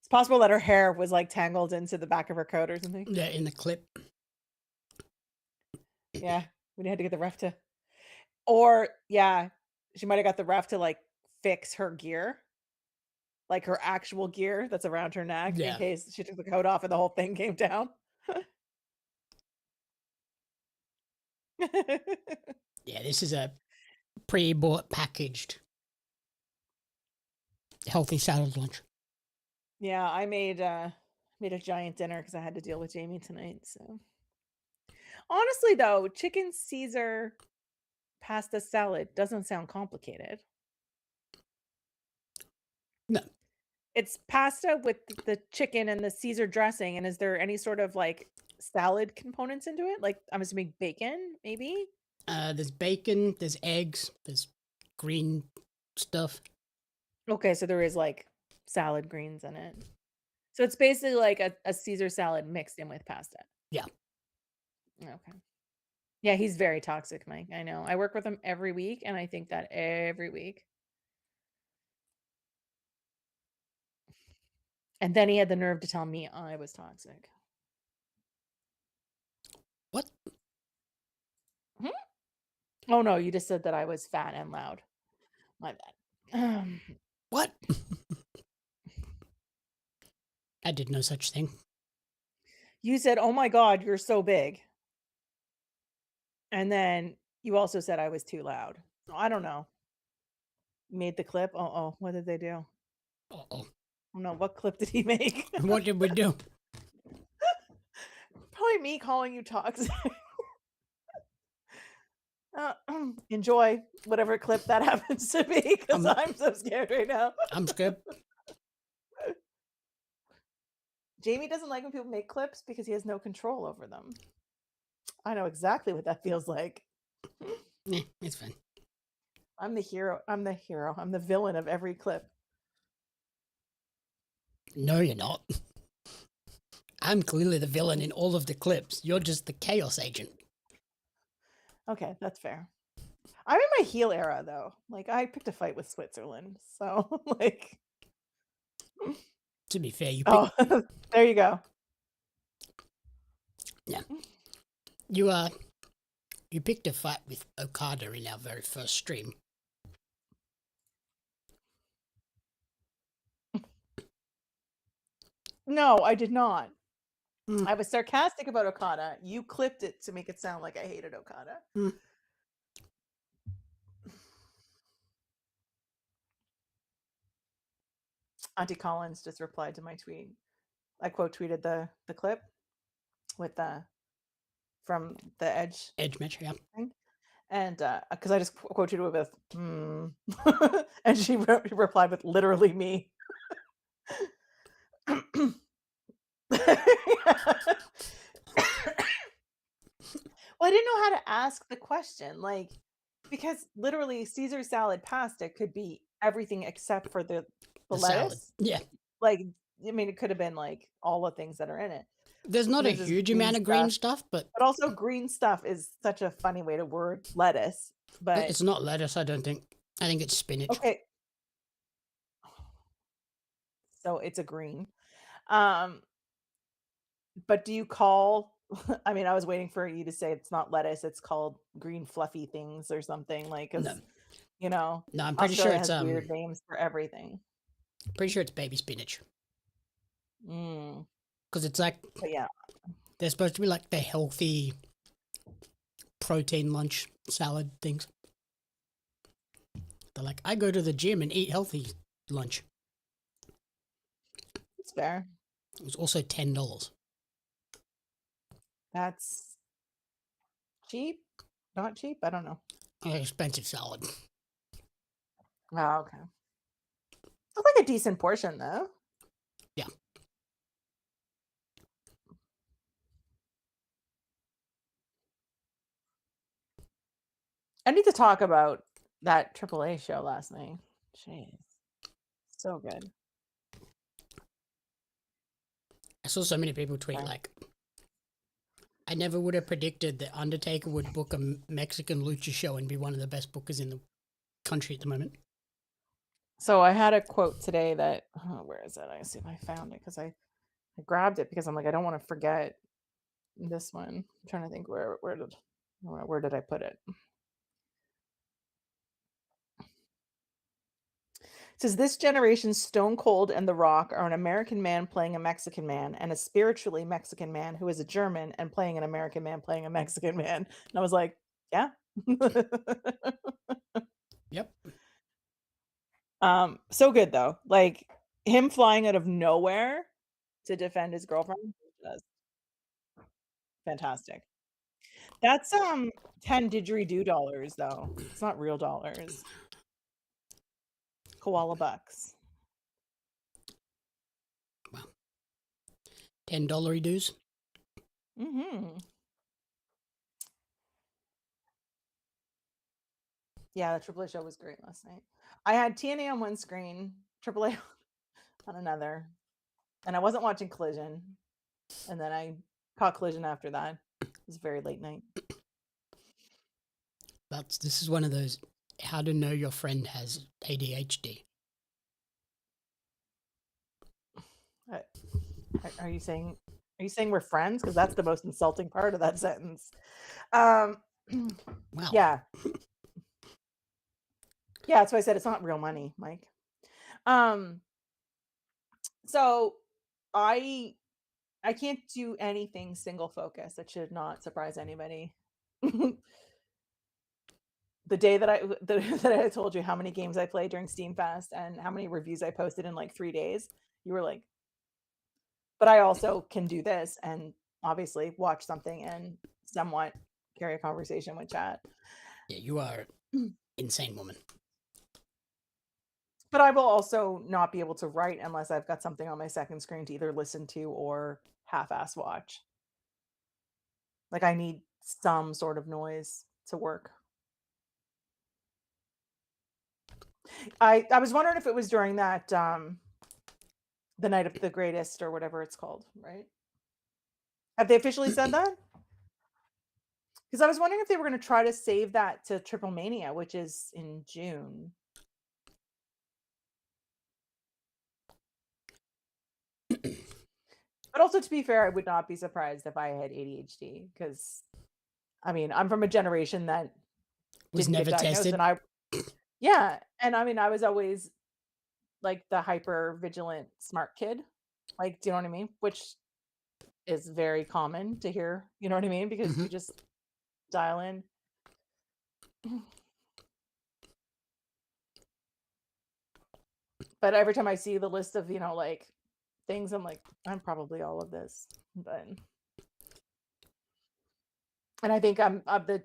possible that her hair was like tangled into the back of her coat or something. Yeah, in the clip. Yeah, we had to get the ref to. Or, yeah, she might have got the ref to like fix her gear. Like her actual gear that's around her neck in case she took the coat off and the whole thing came down. Yeah, this is a pre-bought packaged healthy salad lunch. Yeah, I made a giant dinner because I had to deal with Jamie tonight. So honestly, though, chicken Caesar pasta salad doesn't sound complicated. No. It's pasta with the chicken and the Caesar dressing. And is there any sort of like salad components into it? Like, I'm assuming bacon, maybe? There's bacon, there's eggs, there's green stuff. Okay, so there is like salad greens in it. So it's basically like a Caesar salad mixed in with pasta. Yeah. Okay. Yeah, he's very toxic, Mike. I know. I work with him every week, and I think that every week. And then he had the nerve to tell me I was toxic. What? Oh, no, you just said that I was fat and loud. My bad. What? I did no such thing. You said, oh my God, you're so big. And then you also said I was too loud. I don't know. Made the clip. Oh, what did they do? Oh. Oh no, what clip did he make? What did we do? Probably me calling you toxic. Enjoy whatever clip that happens to be, because I'm so scared right now. I'm scared. Jamie doesn't like when people make clips because he has no control over them. I know exactly what that feels like. Yeah, it's fine. I'm the hero. I'm the villain of every clip. No, you're not. I'm clearly the villain in all of the clips. You're just the chaos agent. Okay, that's fair. I'm in my heel era, though. Like, I picked a fight with Switzerland, so, like... To be fair, you picked... Oh, there you go. Yeah. You picked a fight with Okada in our very first stream. No, I did not. I was sarcastic about Okada. You clipped it to make it sound like I hated Okada. Auntie Collins just replied to my tweet. I quote tweeted the clip with from the Edge match, yeah. Thing. And because I just quoted it with and she replied with literally me. Well, I didn't know how to ask the question, like, because literally Caesar salad pasta could be everything except for the salad. lettuce. Yeah. Like, I mean, it could have been like all the things that are in it. There's not a huge amount of green stuff, but also green stuff is such a funny way to word lettuce. But it's not lettuce, I don't think. I think it's spinach. Okay. So it's a green. But do you call I mean, I was waiting for you to say it's not lettuce, it's called green fluffy things or something, like, because you know, no, I'm pretty sure it's weird names for everything. Pretty sure it's baby spinach. Because it's like, but yeah, they're supposed to be like the healthy protein lunch salad things. They're like, I go to the gym and eat healthy lunch. It's fair. It was also $10. That's cheap? Not cheap? I don't know. Expensive salad. Oh, okay. Looks like a decent portion, though. Yeah. I need to talk about that AAA show last night. Jeez. So good. I saw so many people tweet like, I never would have predicted that Undertaker would book a Mexican lucha show and be one of the best bookers in the country at the moment. So I had a quote today that, where is it? I see if I found it because I grabbed it because I'm like, I don't want to forget this one. I'm trying to think where did I put it? It says this generation's Stone Cold and The Rock are an American man playing a Mexican man and a spiritually Mexican man who is a German and playing an American man playing a Mexican man. And I was like, yeah. Yep. So good though. Like him flying out of nowhere to defend his girlfriend. Fantastic. That's 10 didgeridoo dollars though. It's not real dollars. Koala bucks. Wow. $10 dues. Yeah, the AAA show was great last night. I had TNA on one screen, AAA on another, and I wasn't watching Collision. And then I caught Collision after that. It was a very late night. This is one of those how to know your friend has ADHD. Are you saying we're friends? Because that's the most insulting part of that sentence. Wow. Yeah. Yeah, that's why I said it's not real money, Mike. So I can't do anything single focus. That should not surprise anybody. The day that I told you how many games I played during Steam Fest and how many reviews I posted in like 3 days, you were like, but I also can do this and obviously watch something and somewhat carry a conversation with chat. Yeah, you are insane woman. But I will also not be able to write unless I've got something on my second screen to either listen to or half-ass watch. Like I need some sort of noise to work. I was wondering if it was during that the Night of the Greatest or whatever it's called, right? Have they officially said that? Because I was wondering if they were going to try to save that to Triple Mania, which is in June. But also, to be fair, I would not be surprised if I had ADHD because, I mean, I'm from a generation that was never tested. And I mean, I was always like the hyper vigilant smart kid. Like, do you know what I mean? Which is very common to hear, you know what I mean? Because you just dial in. But every time I see the list of, like things, I'm like, I'm probably all of this. But and I think I'm the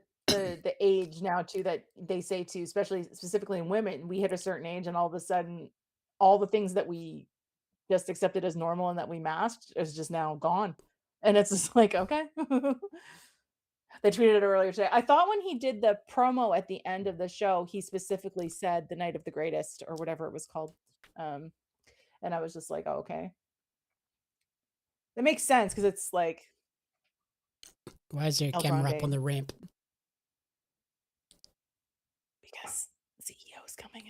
the age now too that they say to, especially specifically in women, we hit a certain age and all of a sudden all the things that we just accepted as normal and that we masked is just now gone. And it's just like, okay. They tweeted it earlier today. I thought when he did the promo at the end of the show, he specifically said the night of the greatest or whatever it was called. And I was just like, oh, okay. That makes sense because it's like. Why is there a camera up on the ramp? Because CEO is coming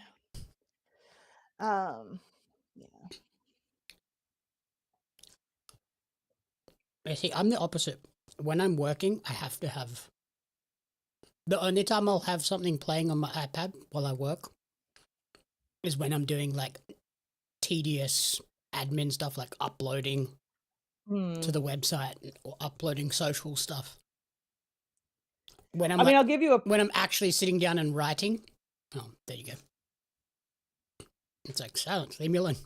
out. Yeah. I see, I'm the opposite. When I'm working, I have to have... The only time I'll have something playing on my iPad while I work is when I'm doing, like, tedious admin stuff, like uploading to the website or uploading social stuff. When I'm I'll give you a... When I'm actually sitting down and writing... Oh, there you go. It's like, silence, leave me alone.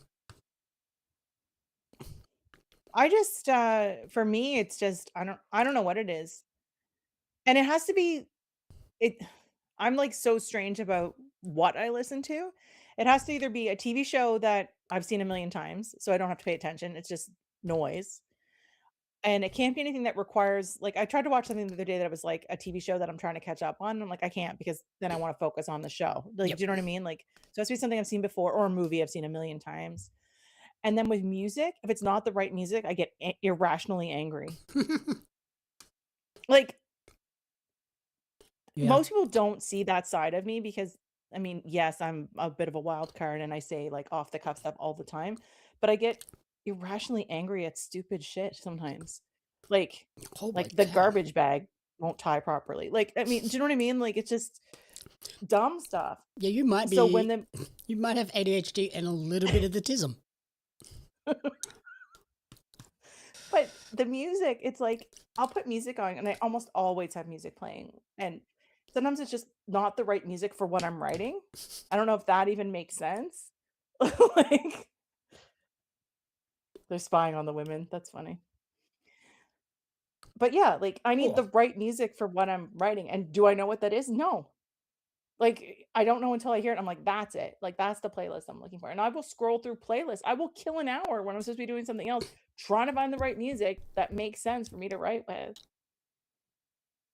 I just, for me, it's just, I don't know what it is. And it has to be, I'm like so strange about what I listen to. It has to either be a TV show that I've seen a million times, so I don't have to pay attention. It's just noise. And it can't be anything that requires, like, I tried to watch something the other day that was like a TV show that I'm trying to catch up on. And I'm like, I can't because then I want to focus on the show. Like, Yep. do you know what I mean? Like, so it has to be something I've seen before or a movie I've seen a million times. And then with music, if it's not the right music, I get irrationally angry. Like, most people don't see that side of me because, I mean, yes, I'm a bit of a wild card and I say like off the cuff stuff all the time, but I get irrationally angry at stupid shit sometimes. Like the garbage bag won't tie properly. Like, I mean, do you know what I mean? Like, it's just dumb stuff. Yeah, you might be. So when you might have ADHD and a little bit of autism. But the music, it's like I'll put music on and I almost always have music playing. And sometimes it's just not the right music for what I'm writing. I don't know if that even makes sense. Like, they're spying on the women. That's funny. But yeah, like I need the right music for what I'm writing. And do I know what that is? No. Like, I don't know until I hear it. I'm like, that's it. Like, that's the playlist I'm looking for. And I will scroll through playlists. I will kill an hour when I'm supposed to be doing something else, trying to find the right music that makes sense for me to write with.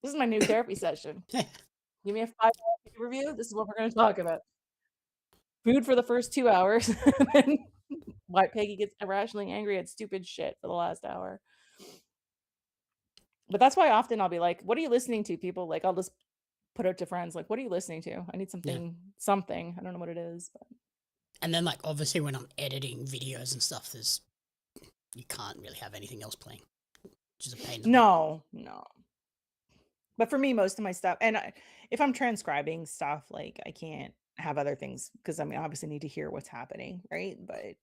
This is my new therapy session. Give me a 5-hour review. This is what we're going to talk about. Food for the first 2 hours. And then why Peggy gets irrationally angry at stupid shit for the last hour. But that's why often I'll be like, what are you listening to, people? Like, I'll just put out to friends, like, what are you listening to? I need something. I don't know what it is. But. And then, like, obviously when I'm editing videos and stuff, you can't really have anything else playing, which is a pain. No. But for me, most of my stuff, and if I'm transcribing stuff, like, I can't have other things because I mean, obviously need to hear what's happening, right? But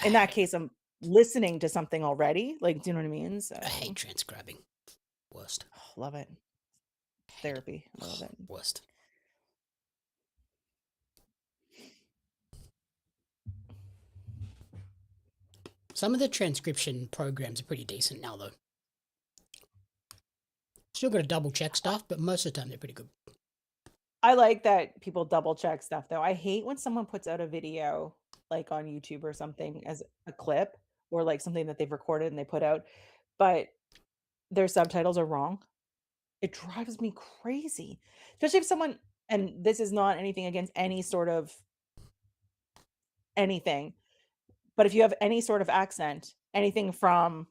in that case, I'm listening to something already. Like, do you know what I mean? So I hate transcribing. Worst. Oh, love it. Therapy. I love it. Worst. Some of the transcription programs are pretty decent now, though. Still got to double check stuff, but most of the time they're pretty good. I like that people double check stuff, though. I hate when someone puts out a video, like on YouTube or something, as a clip or like something that they've recorded and they put out, but their subtitles are wrong. It drives me crazy, especially if someone, and this is not anything against any sort of anything, but if you have any sort of accent, anything from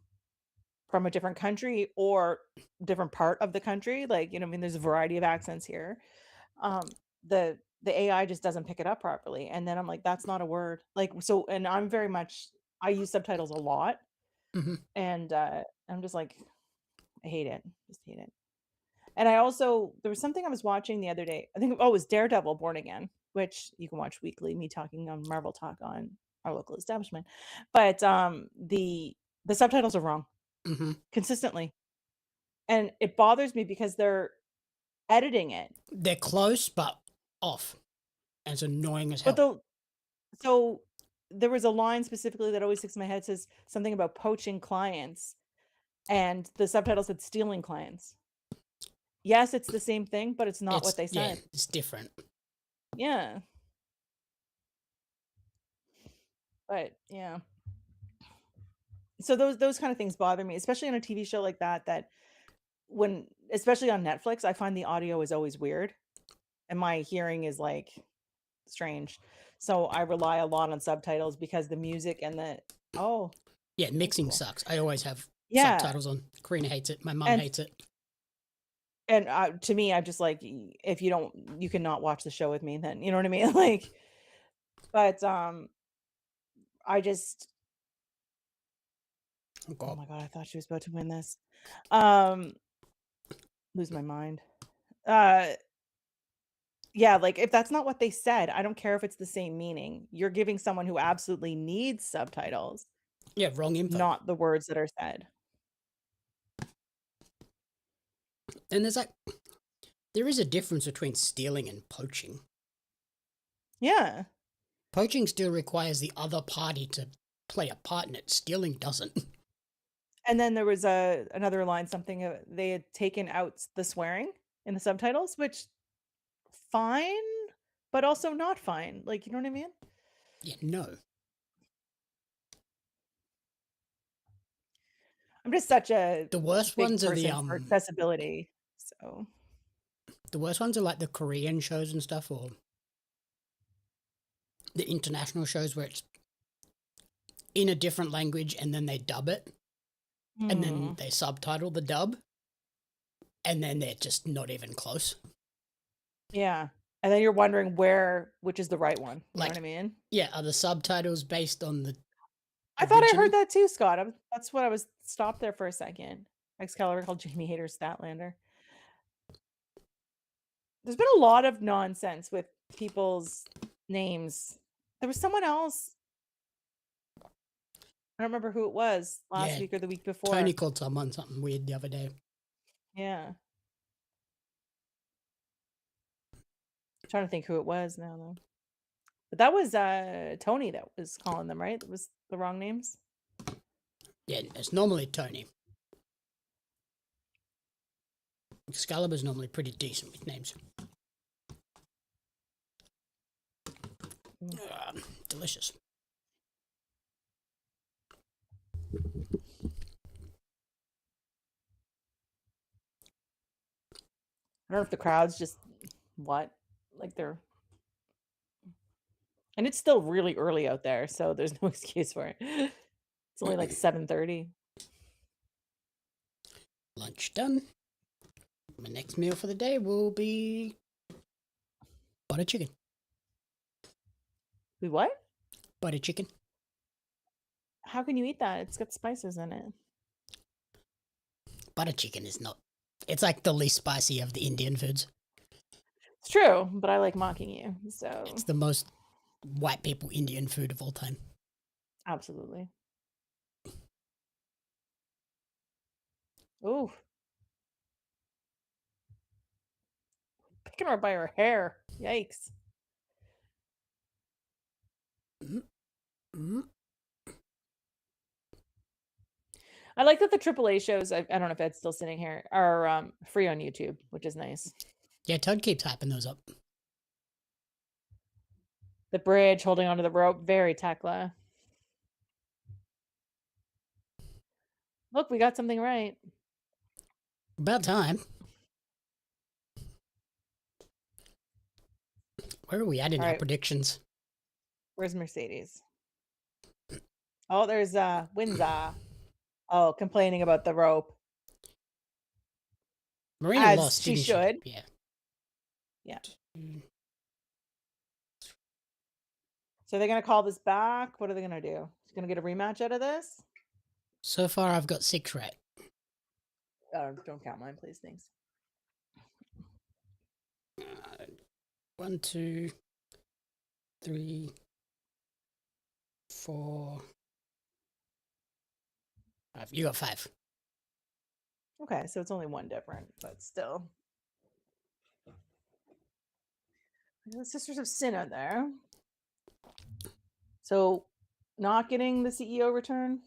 a different country or different part of the country, like, you know, I mean, there's a variety of accents here. The AI just doesn't pick it up properly. And then I'm like, that's not a word. Like, so, and I use subtitles a lot. And I'm just like, I hate it. Just hate it. And I also, there was something I was watching the other day. I think, it was Daredevil Born Again, which you can watch weekly, me talking on Marvel Talk on our local establishment. But the subtitles are wrong consistently. And it bothers me because they're editing it. They're close, but off. And it's annoying as hell. So there was a line specifically that always sticks in my head. It says something about poaching clients. And the subtitle said stealing clients. yes, it's the same thing, but it's not what they Yeah, said. it's different. Yeah. But yeah. So those kind of things bother me, especially on a TV show like that, when especially on Netflix, I find the audio is always weird and my hearing is like strange. So I rely a lot on subtitles because the music and the Yeah, mixing cool. sucks. I always have Yeah. subtitles on. Karina hates it. My mom hates it. And to me, I'm just like, if you cannot watch the show with me, then you know what I mean? Like, but I just oh my god, I thought she was about to win this. Lose my mind. Yeah, like if that's not what they said, I don't care if it's the same meaning. You're giving someone who absolutely needs subtitles. Yeah, wrong info. Not the words that are said. And there is a difference between stealing and poaching. Yeah. Poaching still requires the other party to play a part in it. Stealing doesn't. And then there was another line, something they had taken out the swearing in the subtitles, which fine, but also not fine. Like, you know what I mean? Yeah, no. I'm just such a the worst big ones are person for accessibility. So the worst ones are like the Korean shows and stuff, or the international shows where it's in a different language and then they dub it, and then they subtitle the dub, and then they're just not even close. Yeah. And then you're wondering which is the right one. You know what I mean? Yeah, are the subtitles based on the I thought I heard that too, Scott. That's what I was stopped there for a second. Excalibur called Jamie Hayter Statlander. There's been a lot of nonsense with people's names. There was someone else. I don't remember who it was last week or the week before. Tony called someone something weird the other day. Yeah. I'm trying to think who it was now, though. But that was Tony that was calling them, right? That was the wrong names? Yeah, it's normally Tony. Excalibur's normally pretty decent with names. Delicious. I don't know if the crowd's just like they're, and it's still really early out there, so there's no excuse for it. It's only like 7:30. Lunch done. My next meal for the day will be butter chicken. We what? Butter chicken. How can you eat that? It's got spices in it. Butter chicken is not. It's like the least spicy of the Indian foods. It's true, but I like mocking you, so. It's the most white people Indian food of all time. Absolutely. Ooh. Picking her by her hair. Yikes. Mm-hmm. I like that the AAA shows, I don't know if Ed's still sitting here, are free on YouTube, which is nice. Yeah, Todd keeps hyping those up. The bridge, holding onto the rope, very Tehkla. Look, we got something right. About time. Where are we at in our predictions? Where's Mercedes? Oh, there's Windsor. Oh, complaining about the rope. Marina lost, she should. Yeah. Yeah. So they're going to call this back? What are they going to do? She's going to get a rematch out of this? So far, I've got 6 right. Don't count mine, please. Thanks. 1, 2, 3, 4, 5. You got 5. Okay, so it's only one different, but still. The Sisters of Sin are there. So, not getting the CEO return?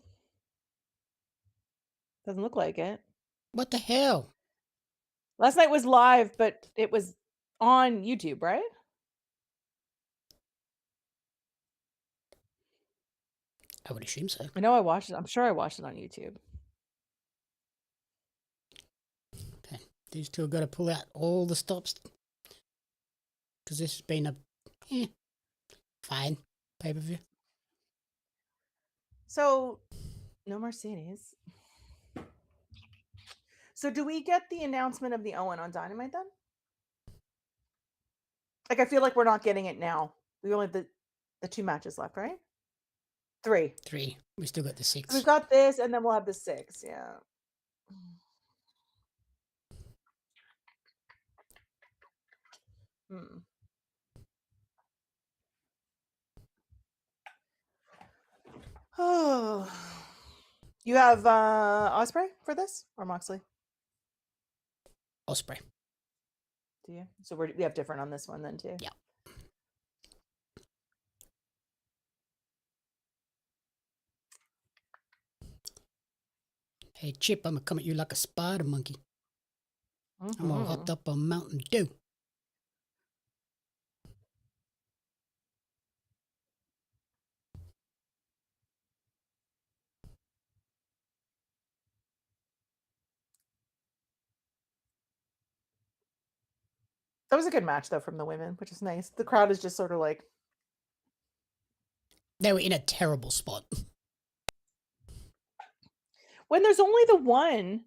Doesn't look like it. What the hell? Last night was live, but it was on YouTube, right? I would assume so. I know I watched it. I'm sure I watched it on YouTube. Okay. These two have got to pull out all the stops. Because this has been a fine pay-per-view. So, no Mercedes. So, do we get the announcement of the Owen on Dynamite then? Like, I feel like we're not getting it now. We only have the 2 matches left, right? 3. 3. We still got the 6. We've got this, and then we'll have the 6. Yeah. Oh. You have Ospreay for this or Moxley? Ospreay. Do you? So we have different on this one then too. Yeah. Hey Chip, I'm gonna come at you like a spider monkey. I'm all hopped up on Mountain Dew. That was a good match though from the women, which is nice. The crowd is just sort of like, they were in a terrible spot. When there's only the one,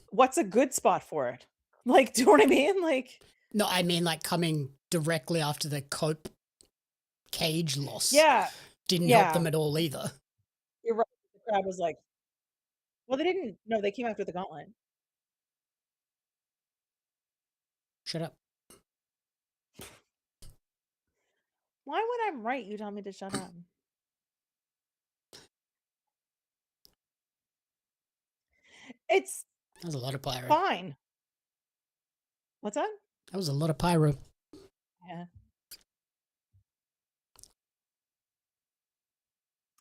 what's a good spot for it? Like, do you know what I mean? Like, no, I mean like coming directly after the Cope cage loss. Yeah. Didn't help them at all either. You're right. The crowd was like, well, they didn't. No, they came after the gauntlet. Shut up. Why would I'm right? You tell me to shut up. It's That was a lot of pyro. Fine. What's that? That was a lot of pyro. Yeah.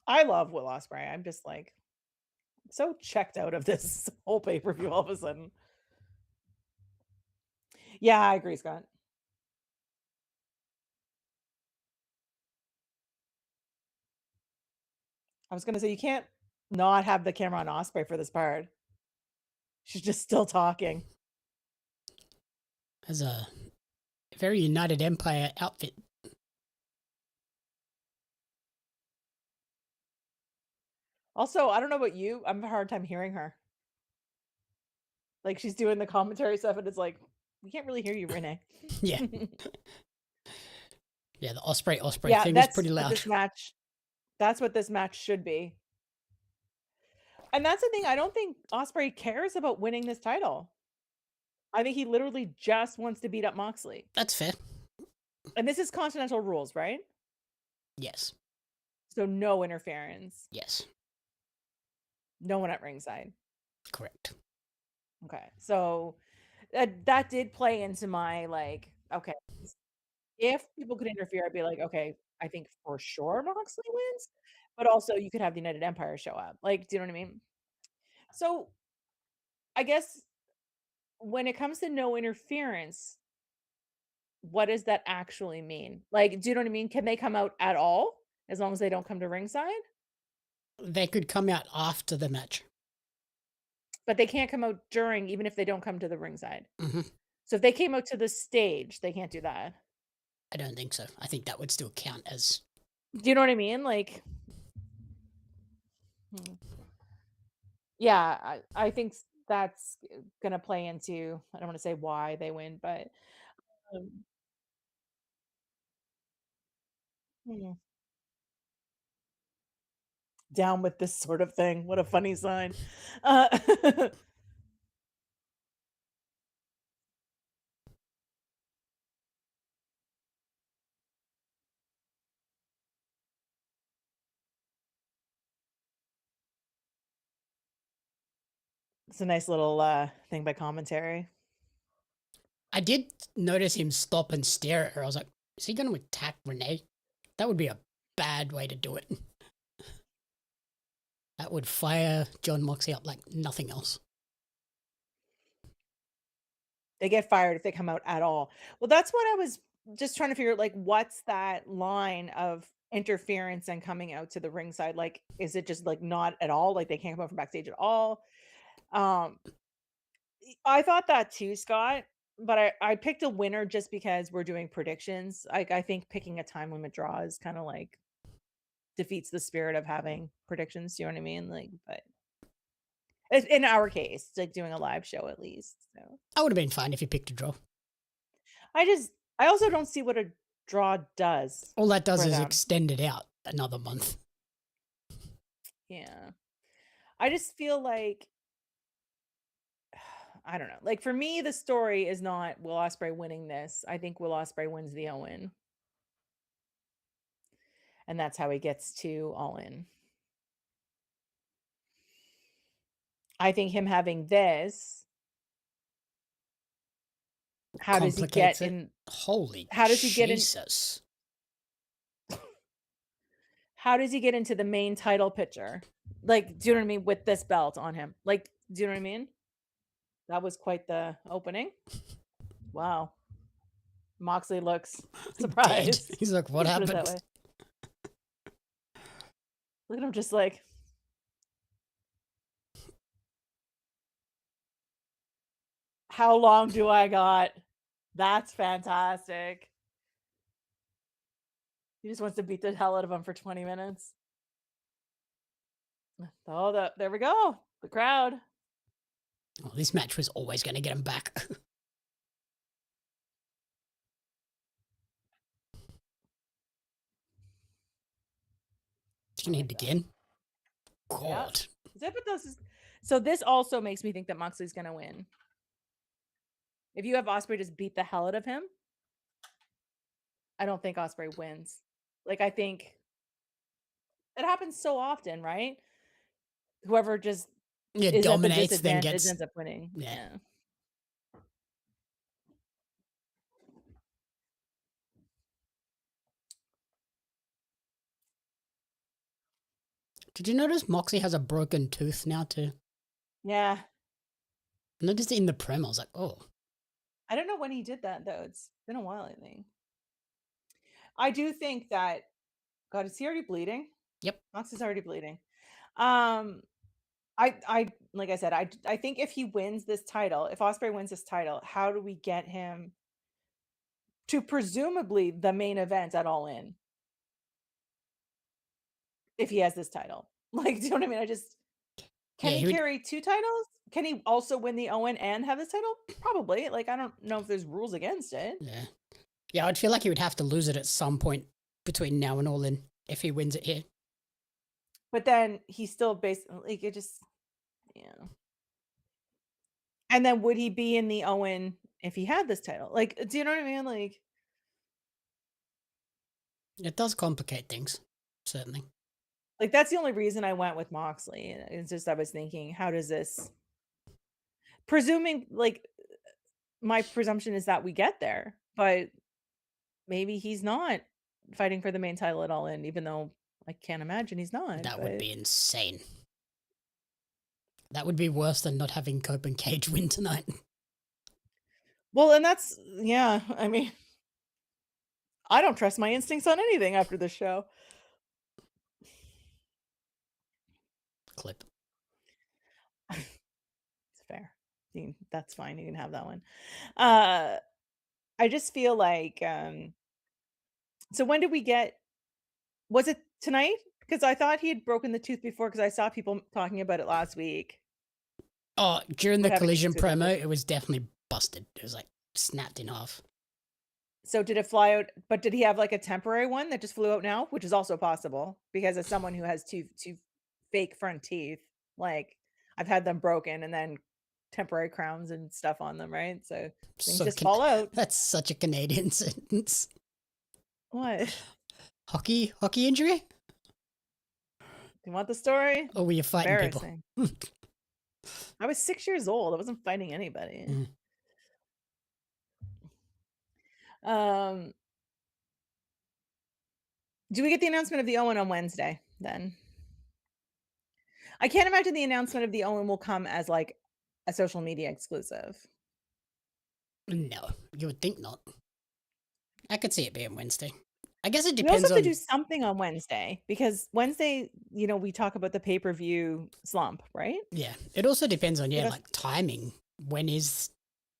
I love Will Ospreay. I'm just like so checked out of this whole pay-per-view all of a sudden. Yeah, I agree, Scott. I was gonna say you can't not have the camera on Ospreay for this part. She's just still talking. As a very United Empire outfit. Also, I don't know about you. I'm having a hard time hearing her. Like she's doing the commentary stuff, and it's like we can't really hear you, Renee. Yeah. Yeah, the Ospreay thing is pretty loud. That's what this match should be. And that's the thing. I don't think Ospreay cares about winning this title. I think he literally just wants to beat up Moxley. That's fair. And this is Continental rules, right? Yes. So no interference. Yes. No one at ringside. Correct. Okay. So that did play into my like, okay, if people could interfere, I'd be like, okay, I think for sure Moxley wins, but also you could have the United Empire show up. Like, do you know what I mean? So I guess when it comes to no interference, what does that actually mean? Like, do you know what I mean? Can they come out at all as long as they don't come to ringside? They could come out after the match. But they can't come out during, even if they don't come to the ringside. Mm-hmm. So if they came out to the stage, they can't do that. I don't think so. I think that would still count as... Do you know what I mean? Like, yeah, I think that's going to play into, I don't want to say why they win, but down with this sort of thing. What a funny sign. It's a nice little thing by commentary. I did notice him stop and stare at her. I was like, is he going to attack Renee? That would be a bad way to do it. That would fire John Moxley up like nothing else. They get fired if they come out at all. Well, that's what I was just trying to figure out, like, what's that line of interference and coming out to the ringside? Like, is it just like not at all? Like they can't come out from backstage at all? Um, I thought that too, Scott, but I picked a winner just because we're doing predictions. Like I think picking a time limit draw is kind of like defeats the spirit of having predictions. Do you know what I mean? Like, but in our case, like doing a live show at least. So I would have been fine if you picked a draw. I also don't see what a draw does. All that does for is them. extend it out another month. Yeah. I just feel like I don't know. Like for me, the story is not Will Ospreay winning this. I think Will Ospreay wins the Owen. And that's how he gets to Allin. I think him having this, how does he get in? Holy How does he get in? Jesus. How does he get into the main title picture? Like, do you know what I mean? With this belt on him. Like, do you know what I mean? That was quite the opening. Wow. Moxley looks surprised. Dead. He's like, what happened? That way. Look at him just like. How long do I got? That's fantastic. He just wants to beat the hell out of him for 20 minutes. Oh, there we go. The crowd. Oh, this match was always going to get him back. Can he hit again? God. Yeah. So this also makes me think that Moxley's going to win. If you have Ospreay just beat the hell out of him, I don't think Ospreay wins. Like, I think it happens so often, right? Whoever just dominates, then gets ends up winning. Yeah. Did you notice Moxley has a broken tooth now too? Yeah. I noticed it in the prem. I was like, oh. I don't know when he did that though. It's been a while, I think. I do think that God, is he already bleeding? Yep. Moxley's already bleeding. I like I said, I think if he wins this title, if Ospreay wins this title, how do we get him to presumably the main event at All In? If he has this title. Like, do you know what I mean? I just can he carry 2 titles? Can he also win the Owen and have this title? Probably. Like, I don't know if there's rules against it. Yeah. Yeah, I'd feel like he would have to lose it at some point between now and All In if he wins it here. But then he's still basically like it just yeah. And then would he be in the Owen if he had this title? Like, do you know what I mean? Like it does complicate things, certainly. Like that's the only reason I went with Moxley. It's just I was thinking, how does this presuming like my presumption is that we get there, but maybe he's not fighting for the main title at All In, even though I can't imagine he's not. That would be insane. That would be worse than not having Cope and Cage win tonight. Well, and that's, yeah, I mean, I don't trust my instincts on anything after this show. Clip. It's fair. That's fine. You can have that one. I just feel like, so when did we get, was it tonight? Because I thought he had broken the tooth before because I saw people talking about it last week. Oh, during the collision promo, it was definitely busted. It was like snapped in half. So did it fly out? But did he have like a temporary one that just flew out now? Which is also possible because as someone who has two fake front teeth, like I've had them broken and then temporary crowns and stuff on them, right? So things just fall out. That's such a Canadian sentence. What? Hockey injury? You want the story? Or were you fighting people? I was 6 years old. I wasn't fighting anybody. Do we get the announcement of the Owen on Wednesday then? I can't imagine the announcement of the Owen will come as like a social media exclusive. No, you would think not. I could see it being Wednesday. I guess it We also depends have to on. do something on Wednesday because Wednesday, we talk about the pay-per-view slump, right? Yeah, it also depends on Give us like timing. When is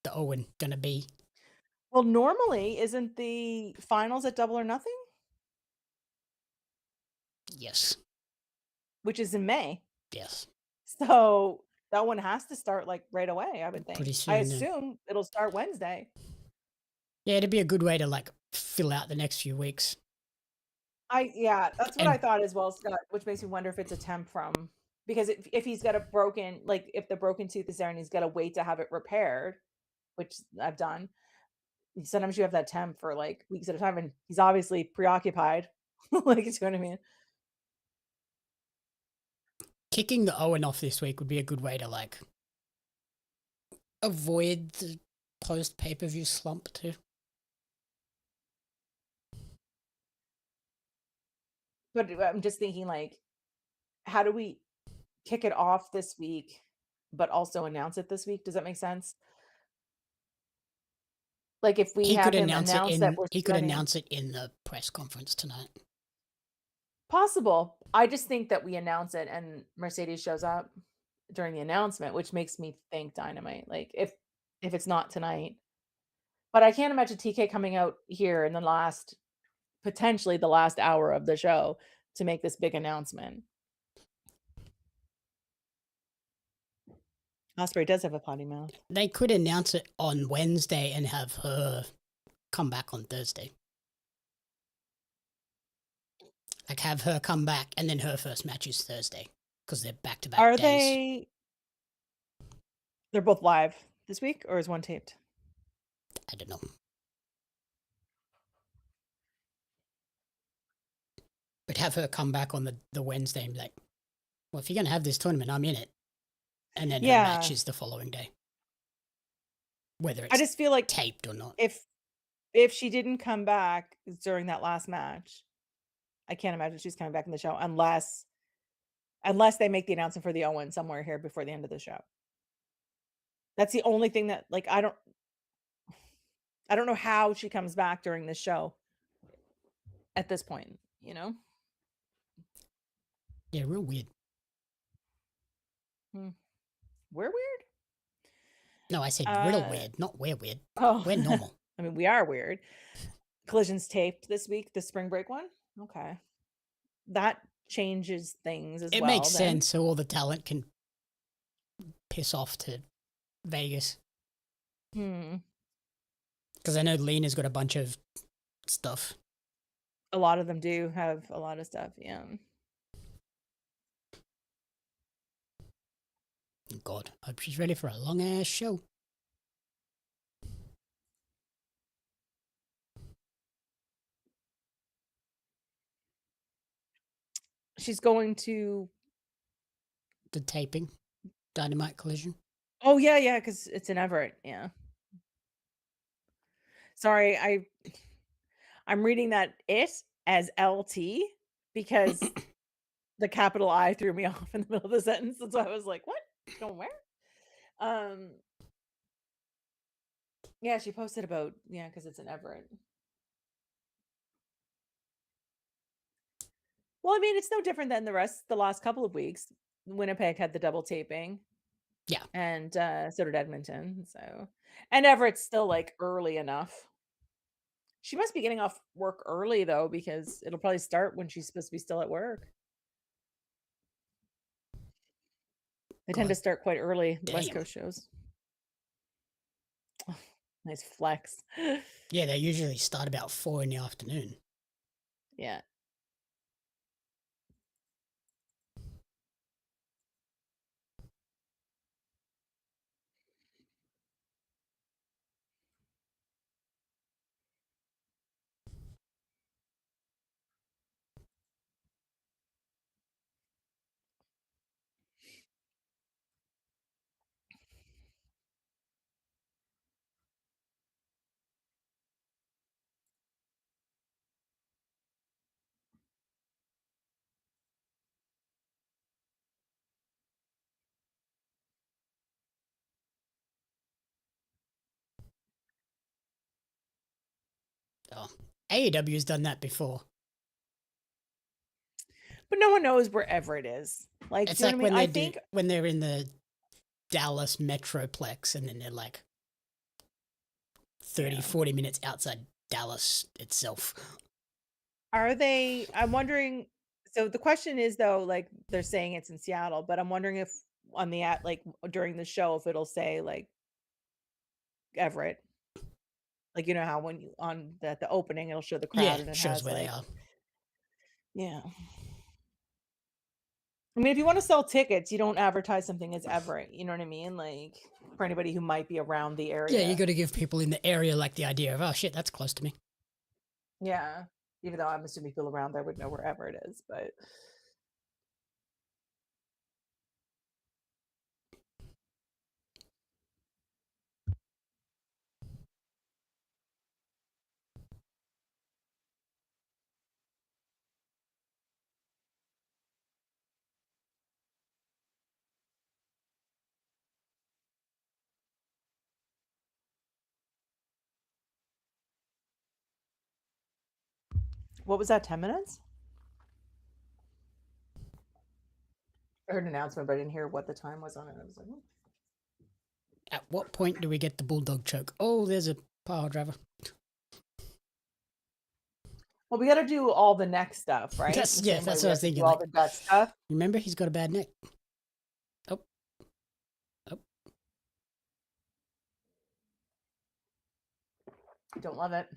the Owen gonna be? Well, normally, isn't the finals at Double or Nothing? Yes, Which is in May. yes, So that one has to start like right away, I would think. pretty I soon. assume it'll start Wednesday. Yeah, it'd be a good way to like fill out the next few weeks. Yeah, that's what And I thought as well, Scott, which makes me wonder if it's a temp from because if he's got a broken, like if the broken tooth is there and he's got to wait to have it repaired, which I've done. Sometimes you have that temp for like weeks at a time, and he's obviously preoccupied. Like, you know what I mean? kicking the Owen off this week would be a good way to like avoid the post pay-per-view slump too. But I'm just thinking, like, how do we kick it off this week, but also announce it this week? Does that make sense? Like, if we have him announce that we're He could starting, announce it in the press conference tonight. possible. I just think that we announce it and Mercedes shows up during the announcement, which makes me think Dynamite. Like, if it's not tonight, but I can't imagine TK coming out here in potentially the last hour of the show to make this big announcement. Ospreay does have a potty mouth. They could announce it on Wednesday and have her come back on Thursday. Like have her come back and then her first match is Thursday because they're back-to-back Are days. they're both live this week, or is one taped? I don't know. But have her come back on the Wednesday and be like, well, if you're going to have this tournament, I'm in it. And then her match is the following day. Whether I it's just feel like taped or not. if she didn't come back during that last match, I can't imagine she's coming back in the show unless they make the announcement for the Owen somewhere here before the end of the show. That's the only thing that, like, I don't know how she comes back during this show at this point, Yeah, real weird. We're weird? No, I said real weird, not we're weird. Oh, We're normal. I mean, we are weird. Collision's taped this week, the spring break one. Okay. That changes things as It well. makes sense so all the talent can piss off to Vegas. Because I know Lena's got a bunch of stuff. A lot of them do have a lot of stuff, yeah. God, I hope she's ready for a long-ass show. She's going to The taping, Dynamite Collision. Oh, yeah, because it's in Everett, yeah. Sorry, I'm reading that it as LT because the capital I threw me off in the middle of the sentence. And so I was like, what? Going where? Yeah, she posted about, because it's in Everett. Well, I mean, it's no different than the last couple of weeks. Winnipeg had the double taping. Yeah. And so did Edmonton. So, and Everett's still like early enough. She must be getting off work early though, because it'll probably start when she's supposed to be still at work. They tend to start quite early, the West Coast shows. Oh, nice flex. Yeah, they usually start about 4 in the afternoon. Yeah. Oh, AEW has done that before. But no one knows wherever it is. Like, It's do you like know what I mean? when when they're in the Dallas Metroplex and then they're like 30, 40 minutes outside Dallas itself. Are they? I'm wondering. So the question is though, like they're saying it's in Seattle, but I'm wondering if on the like during the show if it'll say like Everett. Like, you know how when you on the opening it'll show the crowd and it shows has where like they are. Yeah. I mean, if you want to sell tickets, you don't advertise something as Everett. You know what I mean? Like for anybody who might be around the area. Yeah, you got to give people in the area like the idea of, oh shit, that's close to me. Yeah. Even though I'm assuming people around there would know wherever it is, but what was that, 10 minutes? I heard an announcement, but I didn't hear what the time was on it. I was like, At what point do we get the bulldog choke? Oh, there's a power driver. well, we got to do all the neck stuff, right? That's what I was thinking. All Like, the gut stuff. Remember, he's got a bad neck. Oh. Don't love it.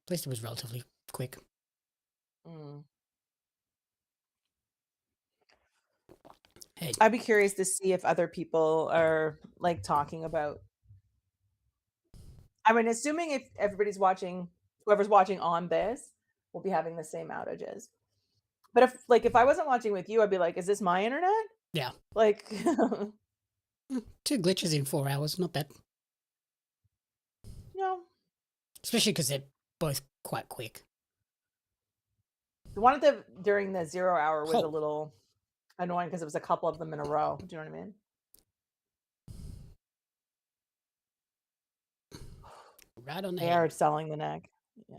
At least it was relatively quick. Hey. I'd be curious to see if other people are like talking about. I mean, assuming if everybody's watching, whoever's watching on this will be having the same outages. But if I wasn't watching with you, I'd be like, is this my internet? Yeah. Like 2 glitches in 4 hours, not bad. No. Especially because they're both quite quick. The one during the 0 hour was a little annoying because it was a couple of them in a row. Do you know what I mean? Right on the They head. are selling the neck. Yeah.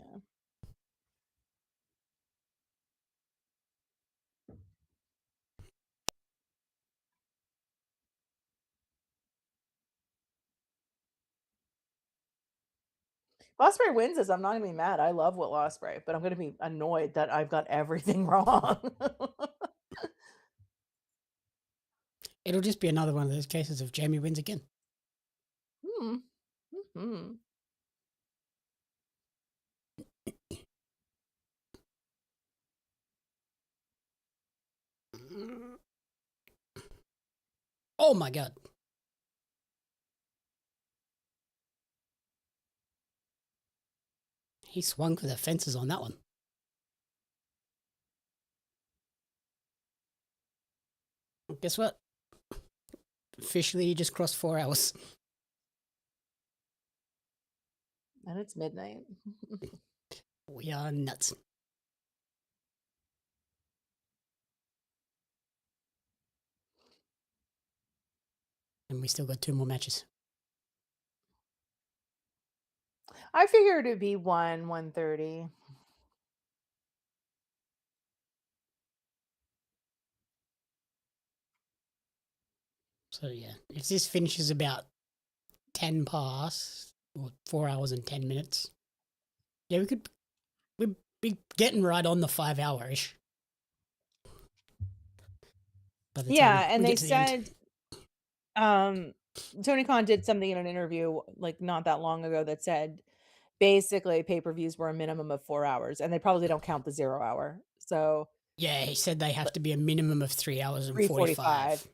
Ospreay wins this. I'm not gonna be mad. I love Will Ospreay, but I'm gonna be annoyed that I've got everything wrong. It'll just be another one of those cases of Jamie wins again. Oh my god. He swung for the fences on that one. Guess what? Officially, you just crossed 4 hours. And it's midnight. We are nuts. And we still got 2 more matches. I figured it'd be 1:30. So yeah, if this finishes about 10 past, or 4 hours and 10 minutes, yeah, we'd be getting right on the 5 hour-ish. Yeah, and they said Tony Khan did something in an interview like not that long ago that said basically pay-per-views were a minimum of 4 hours, and they probably don't count the 0 hour. So yeah, he said they have to be a minimum of 3 hours and 3:45.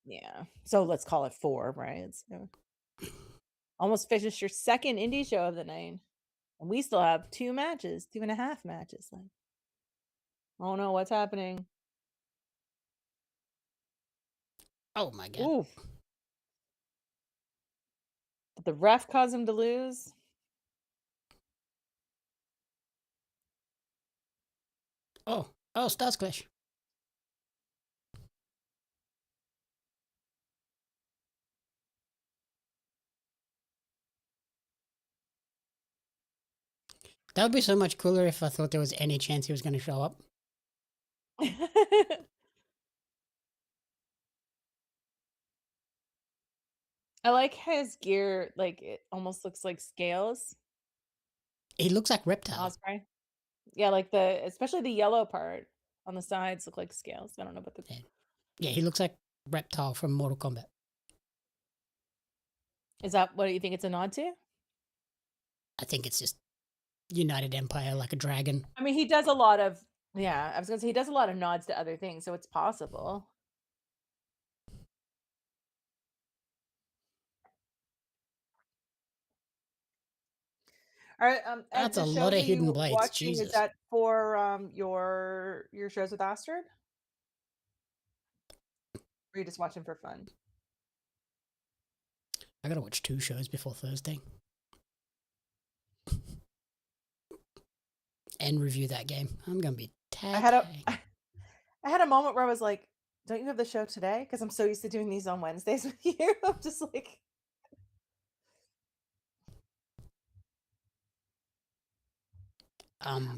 Yeah. So let's call it 4, right? So almost finished your second indie show of the night. And we still have 2 matches, 2.5 matches left. Oh no, what's happening? Oh my god. Ooh. Did the ref cause him to lose? Oh, Stars Clash. That would be so much cooler if I thought there was any chance he was going to show up. I like his gear, like it almost looks like scales. He looks like Reptile. Ospreay. Yeah, like especially the yellow part on the sides look like scales. I don't know about the. Yeah, he looks like Reptile from Mortal Kombat. Is that what you think it's a nod to? I think it's just United Empire like a dragon. I mean, he does a lot of, yeah, I was going to say he does a lot of nods to other things, so it's possible. All right, That's the a show lot of that you hidden blades. watching, Jesus. is that for your shows with Astrid? Or are you just watching for fun? I gotta watch 2 shows before Thursday. And review that game. I'm gonna be tagged. I had a moment where I was like, don't you have the show today? Because I'm so used to doing these on Wednesdays with you. I'm just like,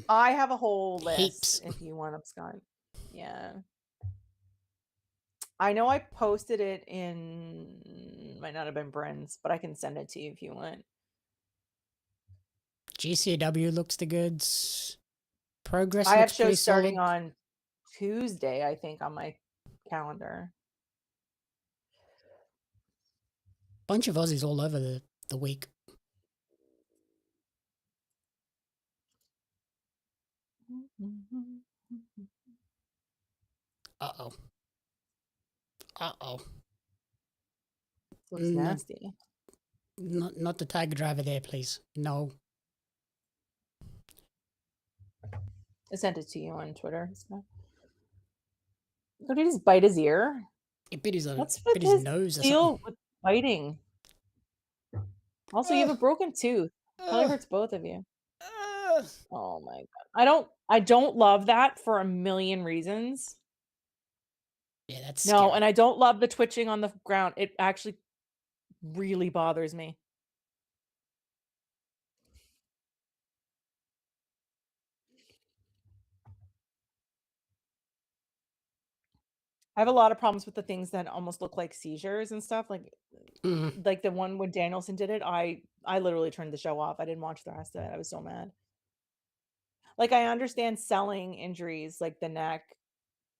I have a whole list heaps. if you want them, Scott. Yeah. I know I posted it in, might not have been Brent's, but I can send it to you if you want. GCW looks the goods. Progress I have looks pretty shows starting solid. on Tuesday, I think, on my calendar. Bunch of Aussies all over the week. Uh-oh. Uh-oh. Looks nasty. Not the Tiger Driver there, please. No. I sent it to you on Twitter. Did he just bite his ear? It bit his, What's bit with his his nose or deal something. with biting? Also, you have a broken tooth. Probably hurts both of you. Oh my god. I don't love that for a million reasons. Yeah, that's no, scary. And I don't love the twitching on the ground. It actually really bothers me. I have a lot of problems with the things that almost look like seizures and stuff. Like the one when Danielson did it, I literally turned the show off. I didn't watch the rest of it. I was so mad. Like, I understand selling injuries like the neck,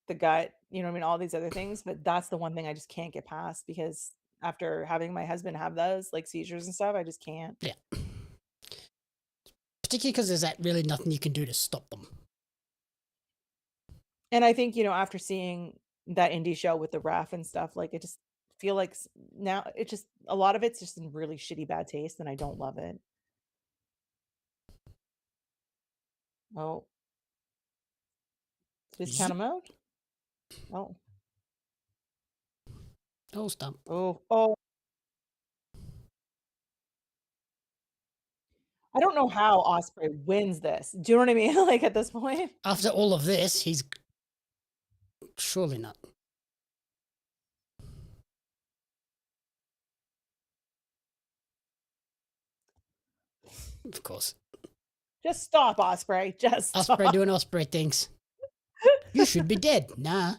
the gut, you know what I mean, all these other things, but that's the one thing I just can't get past, because after having my husband have those like seizures and stuff, I just can't. Yeah. Particularly because there's really nothing you can do to stop them. And I think, after seeing that indie show with the ref and stuff, like, it just feel like now it just, a lot of it's just in really shitty bad taste, and I don't love it. Oh. This kind of mode? Oh. Oh, stop. Oh. I don't know how Ospreay wins this. Do you know what I mean? Like, at this point? After all of this, he's surely not. Of course. Just stop, Ospreay. Just stop. Ospreay doing Ospreay things. You should be dead. Nah.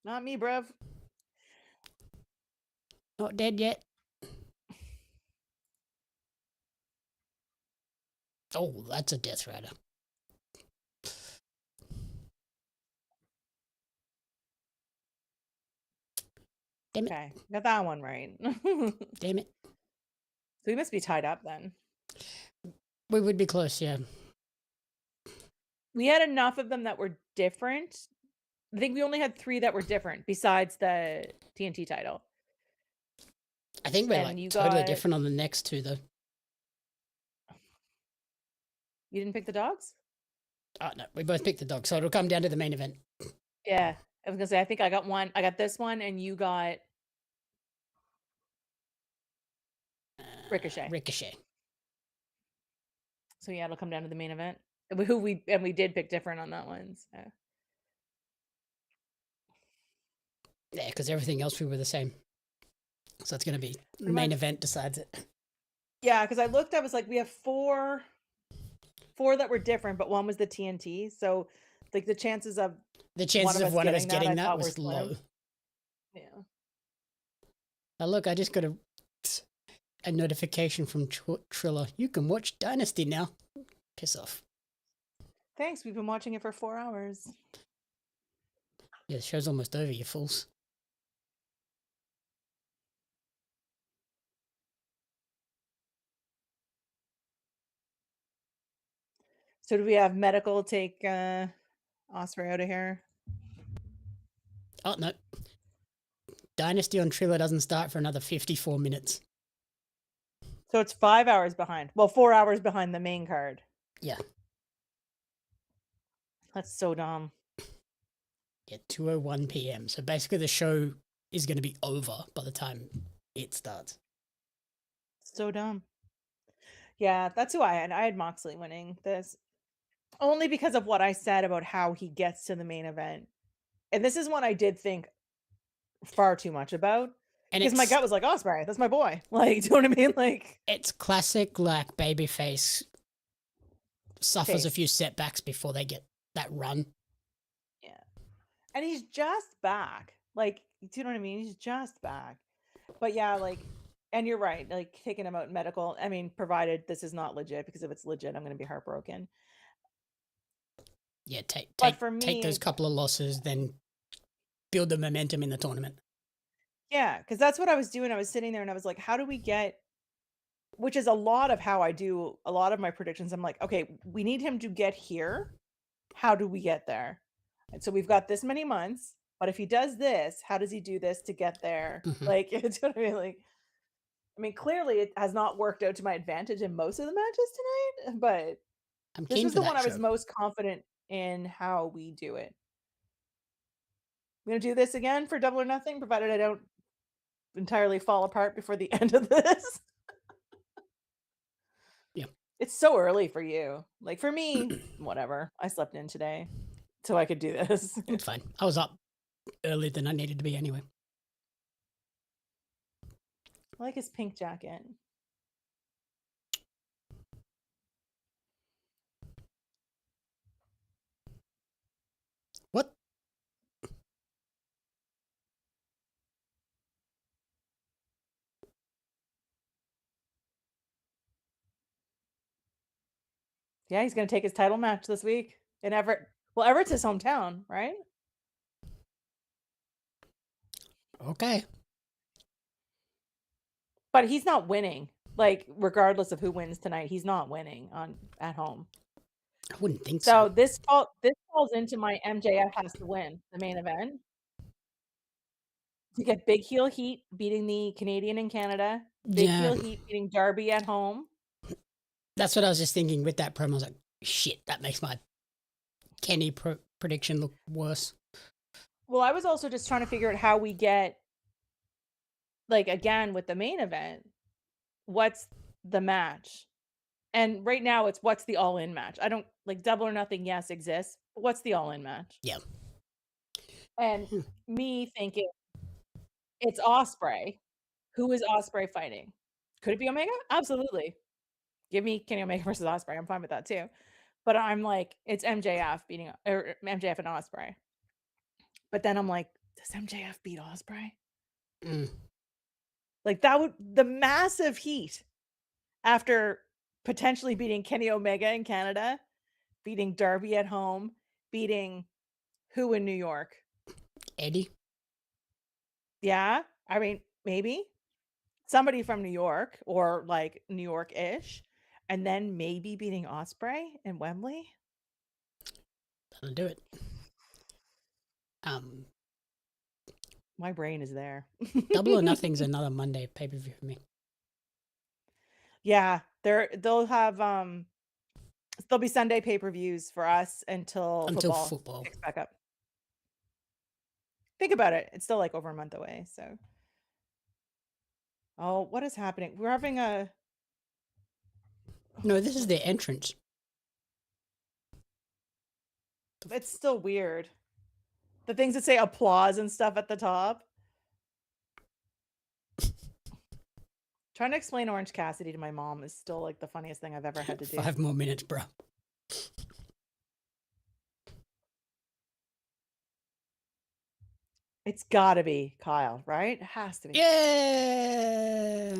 Not me, bruv. Not dead yet. Oh, that's a Death Rider. Damn it. Okay, got that one right. Damn it. So we must be tied up then. We would be close, yeah. We had enough of them that were different. I think we only had 3 that were different besides the TNT title. I think we're totally different on the next 2, though. You didn't pick the dogs? Oh, no, we both picked the dog, so it'll come down to the main event. Yeah, I was gonna say, I think I got one. I got this one, and you got Ricochet. Ricochet. So yeah, it'll come down to the main event. We did pick different on that one. So. Yeah, because everything else we were the same. So it's going to be the main event decides it. Yeah, because I looked, I was like, we have four that were different, but one was the TNT. So like the chances of one of us getting that I was low. Yeah. Oh, look, I just got a notification from Triller. You can watch Dynasty now. Piss off. Thanks. We've been watching it for 4 hours. Yeah, the show's almost over, you fools. So do we have medical take Ospreay out of here? Oh, no. Dynasty on Triller doesn't start for another 54 minutes. So it's 5 hours behind. Well, 4 hours behind the main card. Yeah. That's so dumb. Yeah, 2:01 p.m. So basically the show is going to be over by the time it starts. So dumb. Yeah, that's who I had. I had Moxley winning this. Only because of what I said about how he gets to the main event. And this is one I did think far too much about. Because my gut was like, Ospreay, that's my boy. Like, do you know what I mean? Like, it's classic, like, babyface suffers a few setbacks before they get that run. Yeah. And he's just back. Like, do you know what I mean? He's just back. But yeah, like, and you're right. Like, taking him out medical. I mean, provided this is not legit, because if it's legit, I'm going to be heartbroken. Yeah, take those couple of losses, then build the momentum in the tournament. Yeah, because that's what I was doing. I was sitting there and I was like, how do we get, which is a lot of how I do a lot of my predictions. I'm like, okay, we need him to get here. How do we get there? And so we've got this many months, but if he does this, how does he do this to get there? Like, it's gonna be like, I mean, clearly it has not worked out to my advantage in most of the matches tonight, but this was the one I was most confident in how we do it. I'm gonna do this again for Double or Nothing, provided I don't entirely fall apart before the end of this. Yeah. It's so early for you. Like, for me, whatever. I slept in today so I could do this. It's fine. I was up earlier than I needed to be anyway. I like his pink jacket. What? Yeah, he's going to take his title match this week in Everett. Well, Everett's his hometown, right? Okay. But he's not winning. Like, regardless of who wins tonight, he's not winning at home. I wouldn't think so. So this falls into my MJF has to win the main event to get big heel heat beating the Canadian in Canada, big heel heat beating Darby at home. That's what I was just thinking with that promo. I was like, shit, that makes my Kenny prediction look worse. Well, I was also just trying to figure out how we get, like, again, with the main event, what's the match? And right now it's what's the all-in match? I don't, like, Double or Nothing, yes, exists, but what's the all-in match? Yeah. And me thinking it's Ospreay. Who is Ospreay fighting? Could it be Omega? Absolutely. Give me Kenny Omega versus Ospreay. I'm fine with that too. But I'm like, it's MJF beating, or MJF and Ospreay. But then I'm like, does MJF beat Ospreay? Like, that would, the massive heat after potentially beating Kenny Omega in Canada, beating Darby at home, beating who in New York? Eddie? Yeah, I mean, maybe somebody from New York, or like New York-ish, and then maybe beating Ospreay in Wembley. That'll do it. My brain is there. Double or Nothing's another Monday pay-per-view for me. Yeah, they'll have there'll be Sunday pay-per-views for us until football picks back up. Think about it. It's still like over a month away, so. Oh, what is happening? We're having a... No, this is their entrance. It's still weird. The things that say applause and stuff at the top. Trying to explain Orange Cassidy to my mom is still like the funniest thing I've ever had to do. 5 more minutes, bro. It's gotta be Kyle, right? It has to be. Yeah.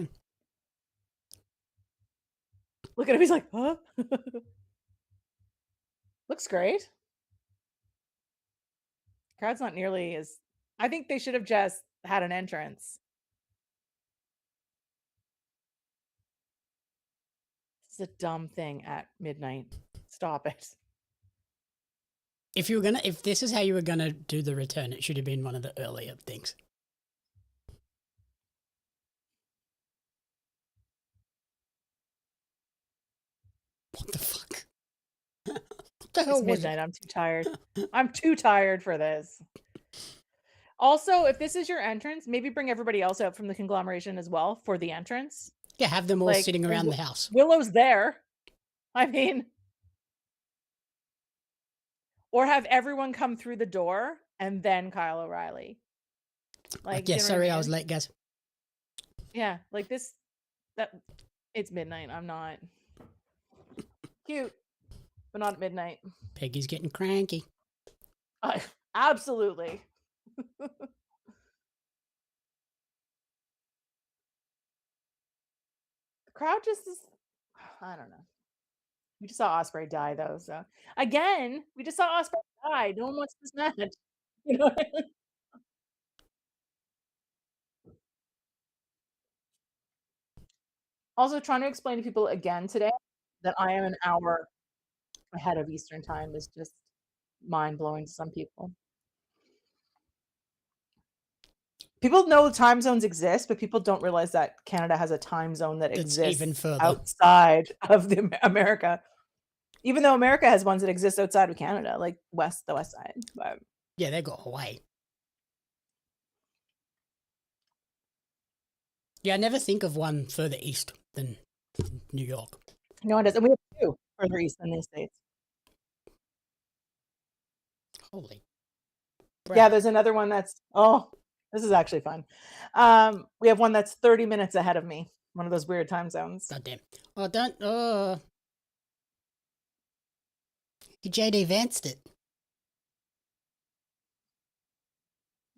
Look at him. He's like, huh? Looks great. Crowd's not nearly as. I think they should have just had an entrance. This is a dumb thing at midnight. Stop it. If this is how you were gonna do the return, it should have been one of the earlier things. What the fuck? What the hell It's was midnight. it? I'm too tired. I'm too tired for this. Also, if this is your entrance, maybe bring everybody else out from the conglomeration as well for the entrance. Yeah, have them all Like, sitting around the house. Willow's there. I mean, or have everyone come through the door and then Kyle O'Reilly. Like, yeah, sorry, I was late, guys. Yeah, like this. That it's midnight. I'm not cute, but not at midnight. Peggy's getting cranky. Absolutely. The crowd just is. I don't know. We just saw Ospreay die though, so again, we just saw Ospreay die. No one wants this match. You know. Also, trying to explain to people again today that I am an hour ahead of Eastern time is just mind blowing to some people. People know time zones exist, but people don't realize that Canada has a time zone that exists even further outside of America. Even though America has ones that exist outside of Canada, like the west side. But yeah, they got Hawaii. Yeah, I never think of one further east than New York. No, it doesn't. We have two further east than the States. Holy. Crap. Yeah, there's another one that's. Oh, this is actually fun. We have one that's 30 minutes ahead of me. One of those weird time zones. God damn. Oh, don't. Oh. You JD advanced it.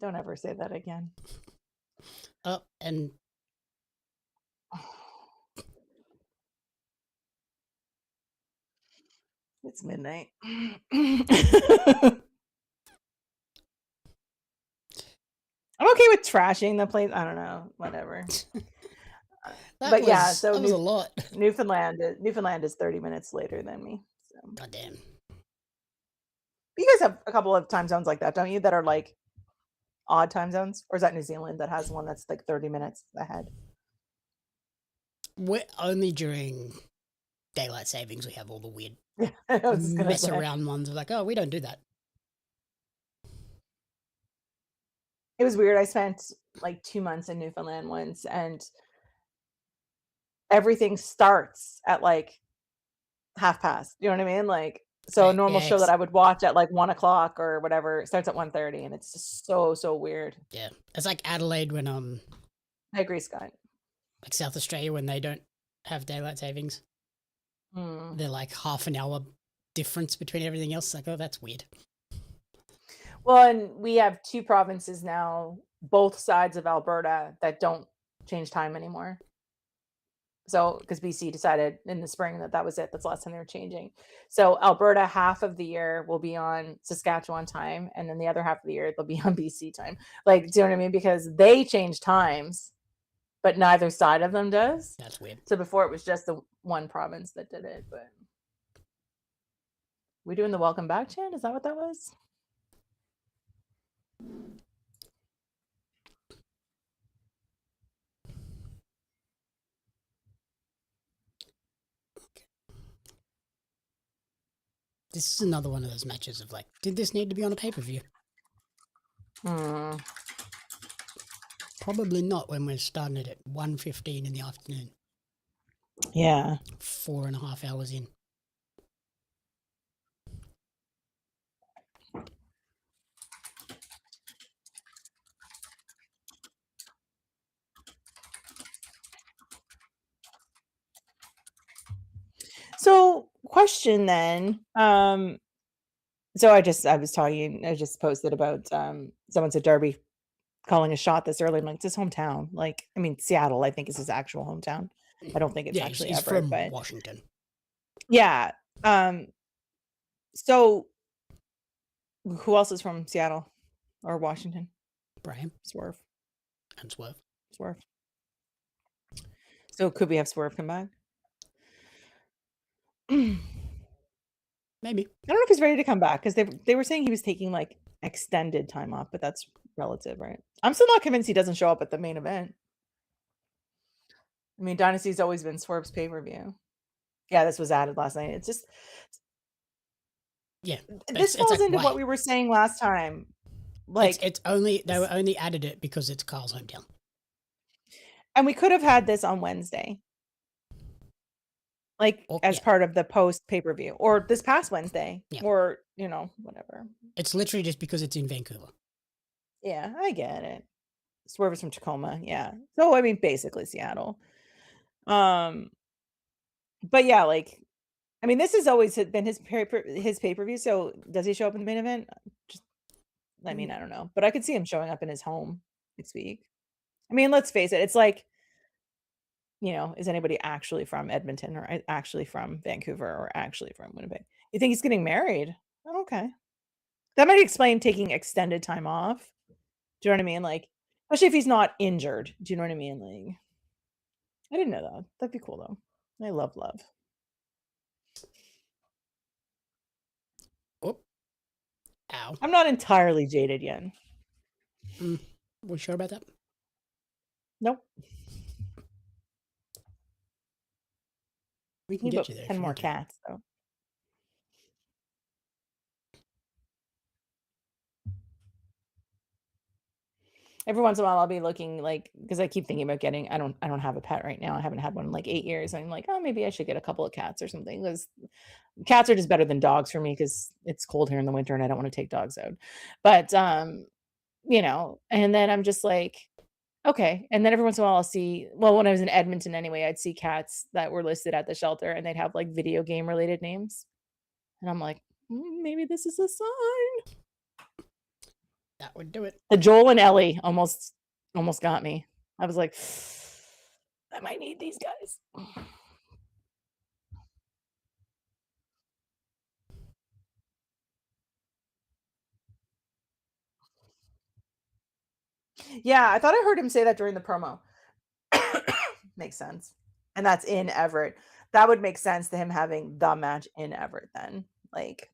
Don't ever say that again. Oh, and. It's midnight. I'm okay with trashing the place. I don't know, whatever. Yeah, so that was a lot. Newfoundland is 30 minutes later than me. So. God damn. You guys have a couple of time zones like that, don't you? That are like odd time zones, or is that New Zealand that has one that's like 30 minutes ahead? We're only during daylight savings. We have all the weird mess around ones. Like, oh, we don't do that. It was weird. I spent like 2 months in Newfoundland once, and everything starts at like past. You know what I mean? Like, so a normal show that I would watch at like 1 o'clock or whatever, it starts at 1:30, and it's just so weird. Yeah, it's like Adelaide when I agree, Scott. Like South Australia when they don't have daylight savings. They're like half an hour difference between everything else. Like, oh, that's weird. Well, and we have 2 provinces now, both sides of Alberta, that don't change time anymore. So, because BC decided in the spring that was it. That's the last time they were changing. So Alberta, half of the year will be on Saskatchewan time, and then the other half of the year they'll be on BC time. Like, do you know what I mean? Because they change times, but neither side of them does. That's weird. So before it was just the one province that did it, but we doing the welcome back chant? Is that what that was? This is another one of those matches of like, did this need to be on a pay-per-view? Probably not when we're starting it at 1:15 in the afternoon. Yeah. 4.5 hours in. So, question then. So I just posted about someone said Darby calling a shot this early. I'm like, it's his hometown. Like, I mean, Seattle, I think, is his actual hometown. I don't think it's actually he's Everett, from but Washington. yeah. So who else is from Seattle or Washington? Braham. Swerve. And Swerve. So could we have Swerve come back? Maybe. I don't know if he's ready to come back because they were saying he was taking like extended time off, but that's relative, right? I'm still not convinced he doesn't show up at the main event. I mean, Dynasty's always been Swerve's pay-per-view. Yeah, this was added last night. It's just this falls into what we were saying last time. Like it's only they were only added it because it's Carl's hometown. And we could have had this on Wednesday. Like as part of the post pay-per-view or this past Wednesday or, whatever. It's literally just because it's in Vancouver. Yeah, I get it. Swerve is from Tacoma. Yeah. So, I mean, basically Seattle. But yeah, like, I mean, this has always been his pay-per-view. So does he show up in the main event? I don't know, but I could see him showing up in his home next week. I mean, let's face it. It's like, is anybody actually from Edmonton or actually from Vancouver or actually from Winnipeg? You think he's getting married? Oh, okay. That might explain taking extended time off. Do you know what I mean? Like, especially if he's not injured. Do you know what I mean? Like, I didn't know that. That'd be cool though. I love. Oh. Ow. I'm not entirely jaded yet. We sure about that? Nope. We can get you there. 10 more cats, though. Every once in a while, I'll be looking because I keep thinking about getting. I don't have a pet right now. I haven't had one in like 8 years. I'm like, oh, maybe I should get a couple of cats or something because cats are just better than dogs for me because it's cold here in the winter and I don't want to take dogs out. But and then I'm just like, okay. And then every once in a while I'll see, well, when I was in Edmonton anyway, I'd see cats that were listed at the shelter and they'd have like video game related names. And I'm like, maybe this is a sign. That would do it. The Joel and Ellie almost got me. I was like, I might need these guys. Yeah, I thought I heard him say that during the promo. Makes sense. And that's in Everett. That would make sense to him having the match in Everett then. Like,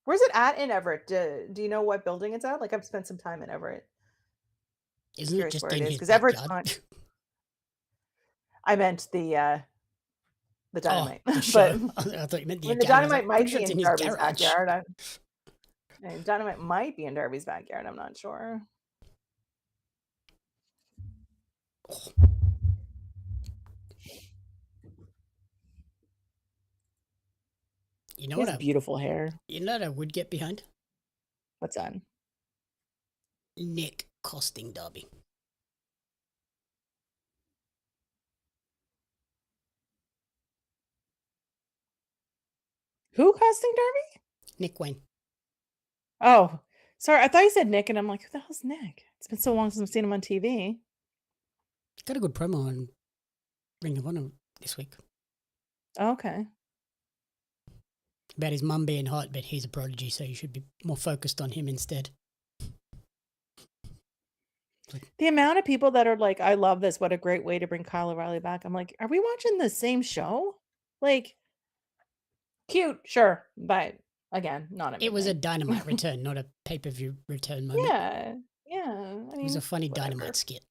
where's it at in Everett? Do you know what building it's at? Like, I've spent some time in Everett. Isn't it just in his because Everett's not. I meant the Dynamite. Oh, the show. But I thought you meant the Dynamite might be in Darby's backyard. Dynamite might be in Darby's backyard. I'm not sure. You know what? Beautiful hair. You know what I would get behind? What's that? Nick costing Darby. Who costing Darby? Nick Wayne. Oh, sorry. I thought you said Nick, and I'm like, who the hell's Nick? It's been so long since I've seen him on TV. Got a good promo on Ring of Honor this week. Oh, okay. About his mum being hot, but he's a prodigy, so you should be more focused on him instead. The amount of people that are like, I love this. What a great way to bring Kyle O'Reilly back. I'm like, are we watching the same show? Like, cute, sure. But again, not it was a Dynamite return, not a pay-per-view return moment. Yeah. I mean, it was a funny Dynamite skit.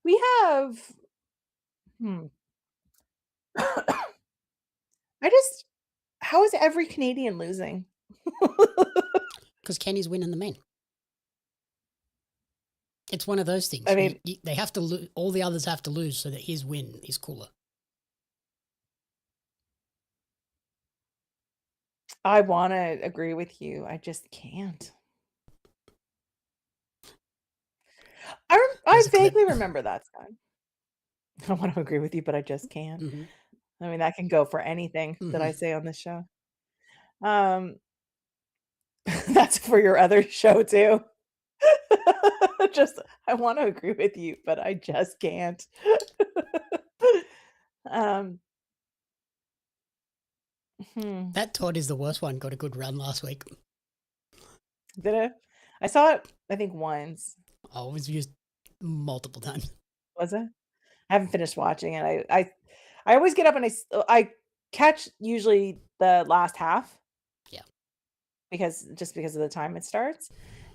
We have how is every Canadian losing? Because Kenny's winning the main. It's one of those things. I mean, they have to lose. All the others have to lose so that his win is cooler. I want to agree with you. I just can't. I vaguely remember that song. I want to agree with you, but I just can't. Mm-hmm. I mean, that can go for anything that I say on this show. That's for your other show too. Just, I want to agree with you, but I just can't. That Todd is the worst one. Got a good run last week. Did it? I saw it, I think, once. Oh, it was used multiple times. Was it? I haven't finished watching it. I always get up and I catch usually the last half. Yeah. Because of the time it starts.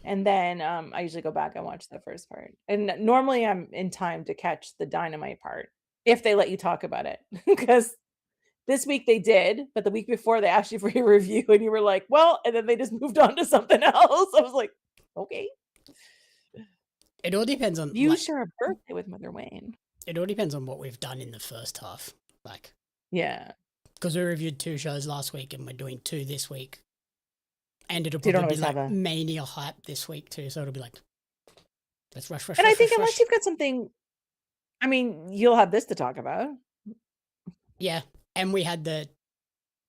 And then I usually go back and watch the first part. And normally I'm in time to catch the Dynamite part if they let you talk about it. Because this week they did, but the week before they asked you for your review and you were like, well, and then they just moved on to something else. I was like, okay. It all depends on You share a birthday with Mother Wayne. It all depends on what we've done in the first half. Like, yeah. Because we reviewed 2 shows last week and we're doing 2 this week. And it'll probably be like mania hype this week too. So it'll be like, let's rush. And I think unless you've got something, I mean, you'll have this to talk about. Yeah. And we had the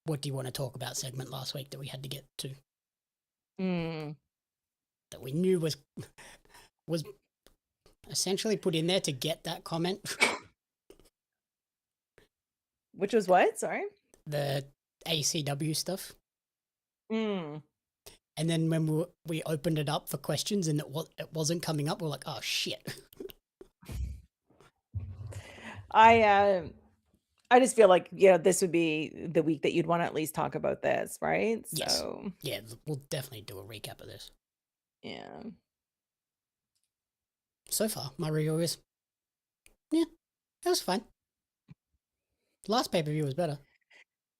what do you want to talk about segment last week that we had to get to. That we knew was essentially put in there to get that comment. Which was what? Sorry? The ACW stuff. And then when we opened it up for questions and it wasn't coming up, we're like, oh shit. I just feel like, this would be the week that you'd want to at least talk about this, right? Yes. So yeah, we'll definitely do a recap of this. Yeah. So far, my review is, yeah, it was fine. Last pay-per-view was better.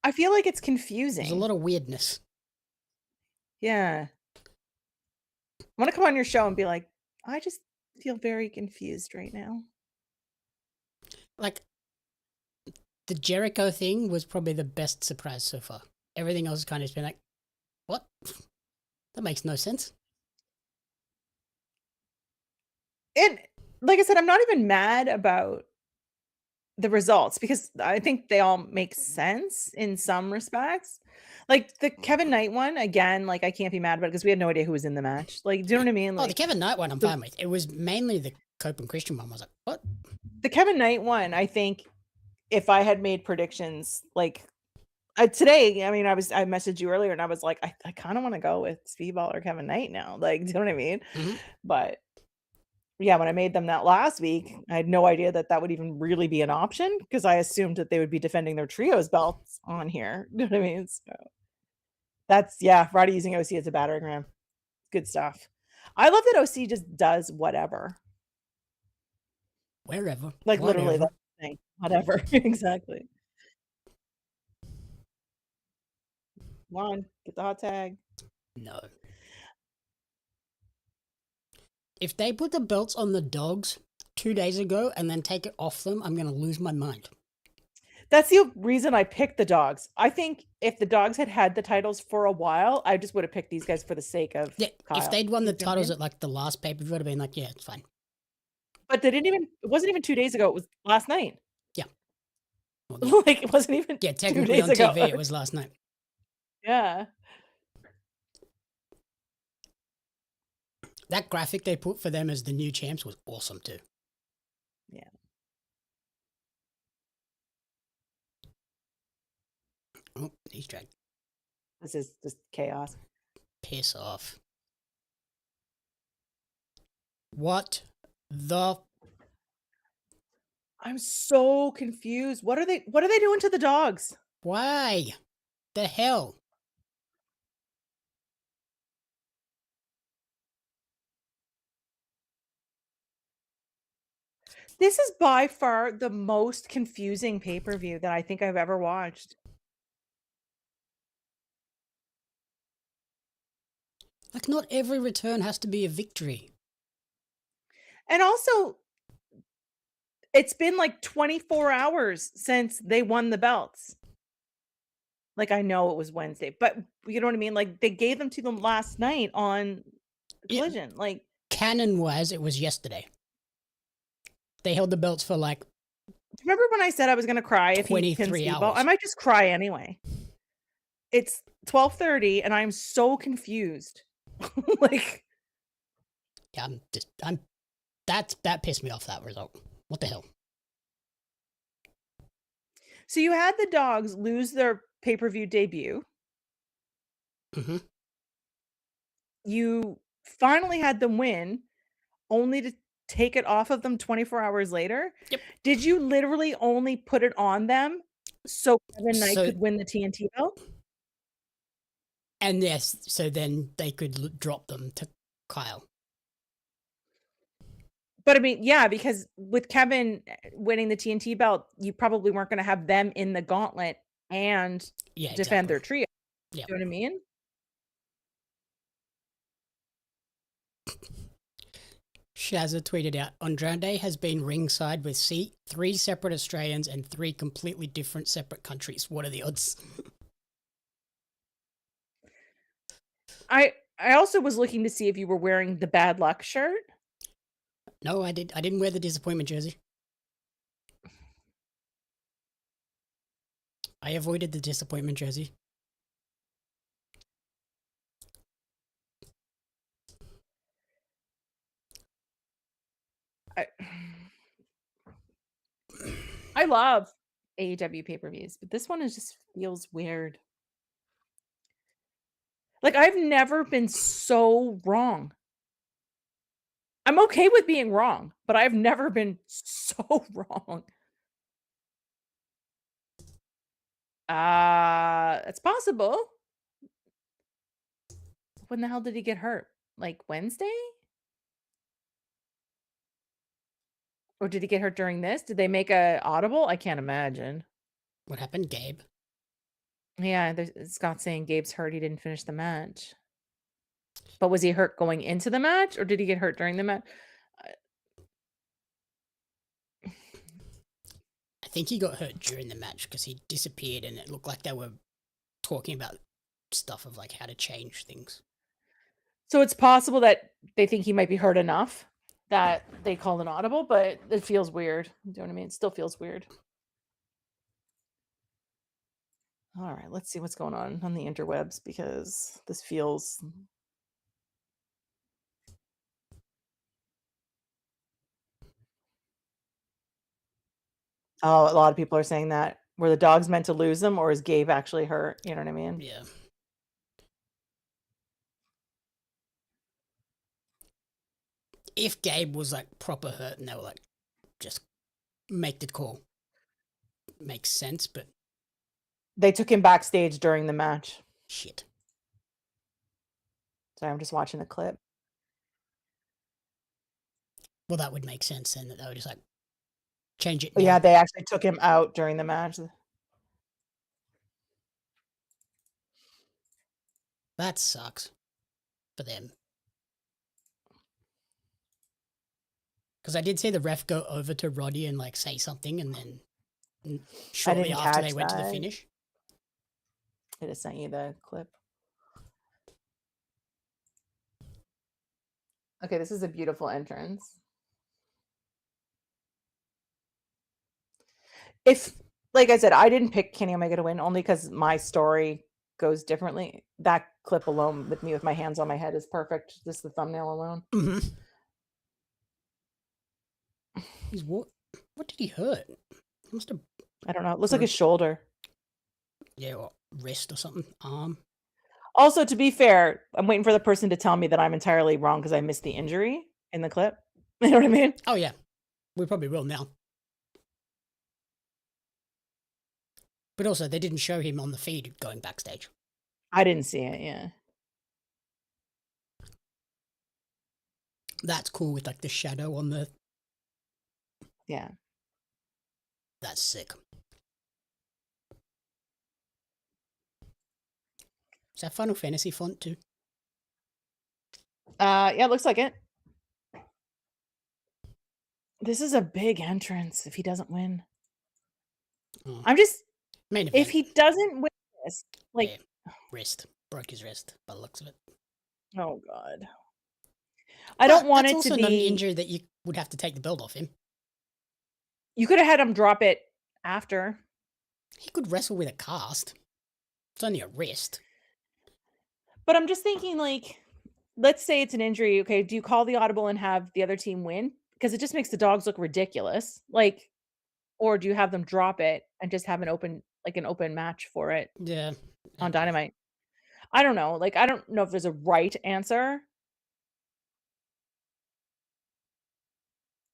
I feel like it's confusing. There's a lot of weirdness. Yeah. I want to come on your show and be like, I just feel very confused right now. Like, the Jericho thing was probably the best surprise so far. Everything else has kind of been like, what? That makes no sense. And like I said, I'm not even mad about the results because I think they all make sense in some respects. Like the Kevin Knight one, again, like I can't be mad about it because we had no idea who was in the match. Like, do you know what I mean? Like, the Kevin Knight one I'm fine with. It was mainly the Cope and Christian one. I was like, what? The Kevin Knight one, I think if I had made predictions, like today, I mean, I messaged you earlier and I was like, I kind of want to go with Speedball or Kevin Knight now. Like, do you know what I mean? Mm-hmm. But yeah, when I made them that last week, I had no idea that would even really be an option because I assumed that they would be defending their trios belts on here. You know what I mean? So that's, Roddy using OC as a battering ram. Good stuff. I love that OC just does whatever. Wherever. Like whatever. Literally that thing. Whatever. Exactly. One, get the hot tag. No. If they put the belts on the dogs 2 days ago and then take it off them, I'm going to lose my mind. That's the reason I picked the dogs. I think if the dogs had the titles for a while, I just would have picked these guys for the sake of Kyle. If they'd won the titles at like the last pay-per-view, I'd have been like, yeah, it's fine. But they it wasn't even 2 days ago. It was last night. Yeah. Well, like it wasn't even technically 2 days on ago. TV it was last night. Yeah. That graphic they put for them as the new champs was awesome too. Yeah. Oh, he's dragged. This is just chaos. Piss off. What the? I'm so confused. What are they doing to the dogs? Why? The hell? This is by far the most confusing pay-per-view that I think I've ever watched. Like, not every return has to be a victory. And also, it's been like 24 hours since they won the belts. Like, I know it was Wednesday, but you know what I mean? Like, they gave them to them last night on Collision. Like, canon-wise, it was yesterday. They held the belts for like. Remember when I said I was gonna cry if he pinned Steve Ball? I might just cry anyway. It's 12:30 and I'm so confused. Like, yeah, that pissed me off, that result. What the hell? So you had the Dogs lose their pay-per-view debut. Mm-hmm. You finally had them win, only to take it off of them 24 hours later. Yep. Did you literally only put it on them so Kevin Knight could win the TNT belt? And yes, so then they could drop them to Kyle. But I mean, yeah, because with Kevin winning the TNT belt, you probably weren't going to have them in the gauntlet and defend their trio. Yeah. You know what I mean? Shazza tweeted out, Andrade has been ringside with 3 separate Australians and 3 completely different separate countries. What are the odds? I also was looking to see if you were wearing the bad luck shirt. No, I didn't wear the disappointment jersey. I avoided the disappointment jersey. I love AEW pay-per-views, but this one just feels weird. Like, I've never been so wrong. I'm okay with being wrong, but I've never been so wrong. It's possible. When the hell did he get hurt? Like Wednesday? Or did he get hurt during this? Did they make a audible? I can't imagine. What happened, Gabe? Yeah, Scott's saying Gabe's hurt. He didn't finish the match. But was he hurt going into the match, or did he get hurt during the match? I think he got hurt during the match because he disappeared and it looked like they were talking about stuff of like how to change things. So it's possible that they think he might be hurt enough that they call an audible, but it feels weird. You know what I mean? It still feels weird. All right, let's see what's going on the interwebs because this feels... Oh, a lot of people are saying that. Were the Dogs meant to lose them, or is Gabe actually hurt? You know what I mean? Yeah. If Gabe was like proper hurt and they were like, just make the call, makes sense, but they took him backstage during the match. Shit. Sorry, I'm just watching the clip. Well, that would make sense then, that they would just like change it now. Yeah, they actually took him out during the match. That sucks for them. Because I did see the ref go over to Roddy and like say something, and then shortly after they went to the finish. I just sent you the clip. Okay, this is a beautiful entrance. If, like I said, I didn't pick Kenny Omega to win only because my story goes differently. That clip alone with me with my hands on my head is perfect. Just the thumbnail alone. Mm-hmm. What did he hurt? He must have... I don't know. It looks like his shoulder. Yeah, or wrist or something. Arm. Also, to be fair, I'm waiting for the person to tell me that I'm entirely wrong because I missed the injury in the clip. You know what I mean? Oh, yeah. We probably will now. But also, they didn't show him on the feed going backstage. I didn't see it, yeah. That's cool with like the shadow on the... Yeah. That's sick. Is that Final Fantasy font too? Yeah, it looks like it. This is a big entrance if he doesn't win. I'm just... If he doesn't win this. Like, Yeah. Wrist. Broke his wrist by the looks of it. oh God. I don't want that's it also to not an be. injury that you would have to take the belt off him. You could have had him drop it after. He could wrestle with a cast. It's only a wrist. But I'm just thinking, like, let's say it's an injury. Okay, do you call the audible and have the other team win? Because it just makes the dogs look ridiculous. Like, or do you have them drop it and just have an open match for it Yeah. on Dynamite? I don't know. Like, I don't know if there's a right answer.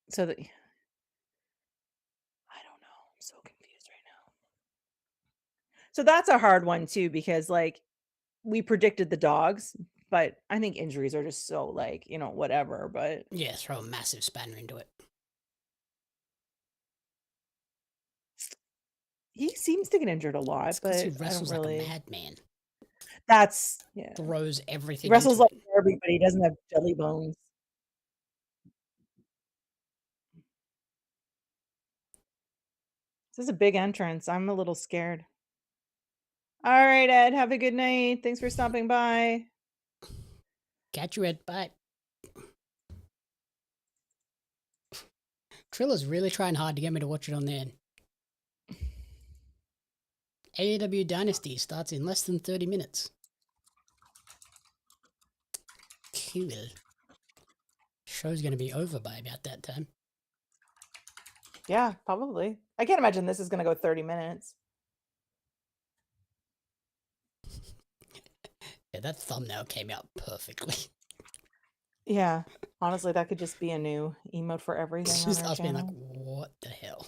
So that I don't know. I'm so confused right now. So that's a hard one too, because like we predicted the dogs, but I think injuries are just so like, whatever. But Yeah, throw a massive spanner into it. he seems to get injured a lot, Because he but I don't wrestles really. like a madman. That's yeah. Throws He everything wrestles into like it. Darby, but he doesn't have jelly bones. This is a big entrance. I'm a little scared. All right, Ed. Have a good night. Thanks for stopping by. Catch you, Ed. Bye. Trilla's really trying hard to get me to watch it on there. AEW Dynasty starts in less than 30 minutes. Cool. Show's going to be over by about that time. Yeah, probably. I can't imagine this is going to go 30 minutes. Yeah, that thumbnail came out perfectly. Yeah, honestly, that could just be a new emote for everything It's on just our us being channel. like, what the hell?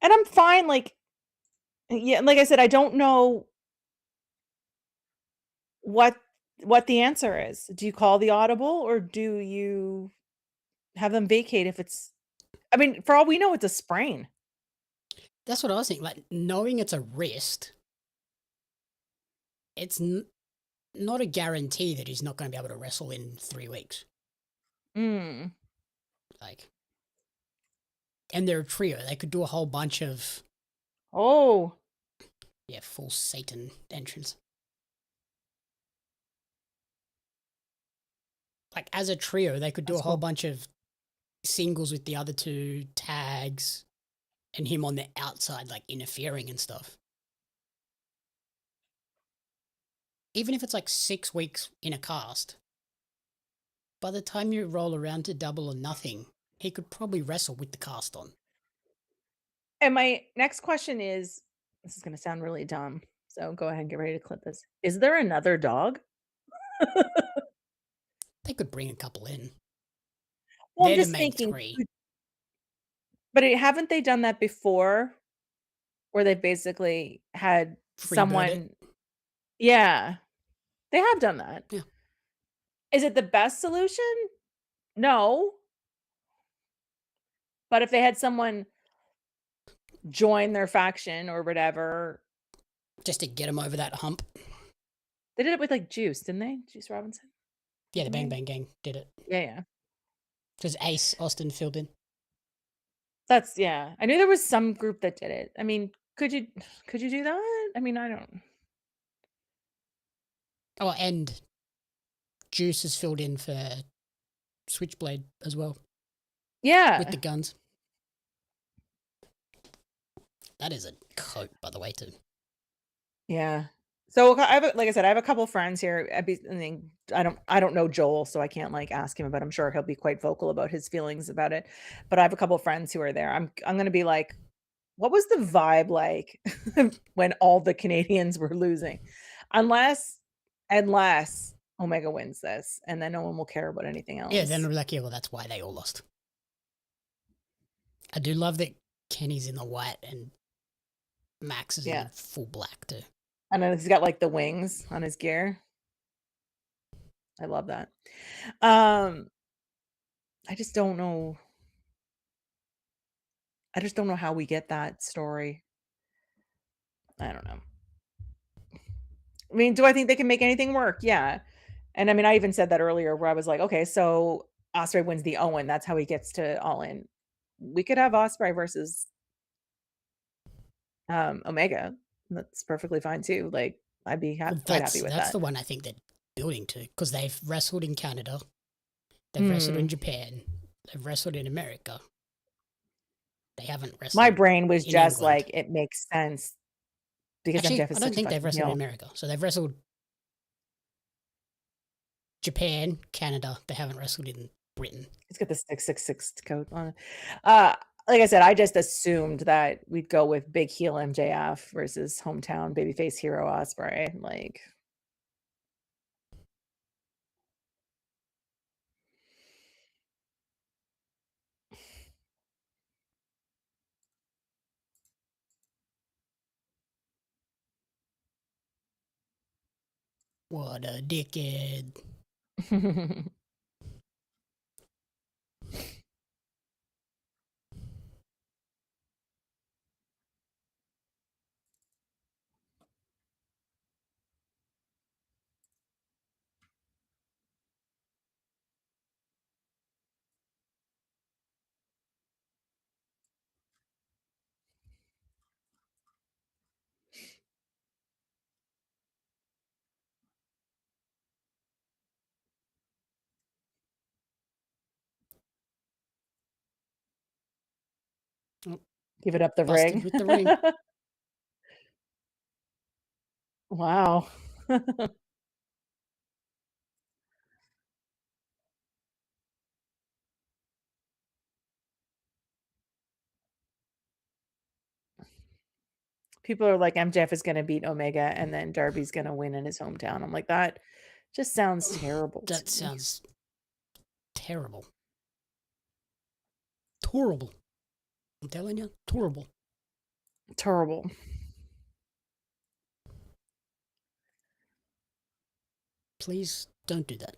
And I'm fine, like, yeah, like I said, I don't know what the answer is. Do you call the audible or do you have them vacate if it's I mean, for all we know, it's a sprain. That's what I was thinking. Like, knowing it's a wrist, it's not a guarantee that he's not going to be able to wrestle in 3 weeks. Mm. Like, and they're a trio. They could do a whole bunch of, Oh, yeah, full Satan entrance. Like, as a trio, they could do That's a whole cool. bunch of singles with the other two, tags, and him on the outside, like, interfering and stuff. Even if it's like 6 weeks in a cast, by the time you roll around to Double or Nothing, he could probably wrestle with the cast on. And my next question is, this is going to sound really dumb, so go ahead and get ready to clip this. Is there another dog? They could bring a couple in. Well, I'm They're the just main thinking, 3. but haven't they done that before? Where they've basically had Freebird someone. it. Yeah, they have done that. Yeah. Is it the best solution? No. But if they had someone join their faction or whatever. Just to get him over that hump. They did it with like Juice, didn't they? Juice Robinson? Yeah, the Bang Bang Gang did it. Yeah. Because Ace Austin filled in. That's yeah. I knew there was some group that did it. I mean, could you do that? I mean, I don't. Oh, and Juice is filled in for Switchblade as well. Yeah. With the guns. That is a coat, by the way, too. Yeah. So I have, like I said, I have a couple friends here. I don't know Joel, so I can't like ask him, but I'm sure he'll be quite vocal about his feelings about it. But I have a couple friends who are there. I'm gonna be like, what was the vibe like when all the Canadians were losing? Unless Omega wins this, and then no one will care about anything else. Yeah, then it'll be like, yeah, well, that's why they all lost. I do love that Kenny's in the white and Max is in full black too. And then he's got like the wings on his gear. I love that. I just don't know. I just don't know how we get that story. I don't know. I mean, do I think they can make anything work? Yeah. And I mean, I even said that earlier where I was like, okay, so Ospreay wins the Owen. That's how he gets to All In. We could have Ospreay versus Omega. That's perfectly fine too. Like, I'd be quite happy with that's that. the one I think they're building to, because they've wrestled in Canada, they've wrestled in Japan, they've wrestled in America. They haven't wrestled. My brain was in just England. like, it makes sense because Actually, MJF is I don't such think a they've fucking wrestled in heel. America. So they've wrestled Japan, Canada. They haven't wrestled in Britain. He's got the 666 code on it. Like I said, I just assumed that we'd go with big heel MJF versus hometown babyface hero Ospreay. Like, What a dickhead. give it up the Busted ring. with the ring. Wow. People are like, MJF is going to beat Omega and then Darby's going to win in his hometown. I'm like, that just sounds terrible. That sounds terrible. Terrible. I'm telling you, terrible. Terrible. Please don't do that.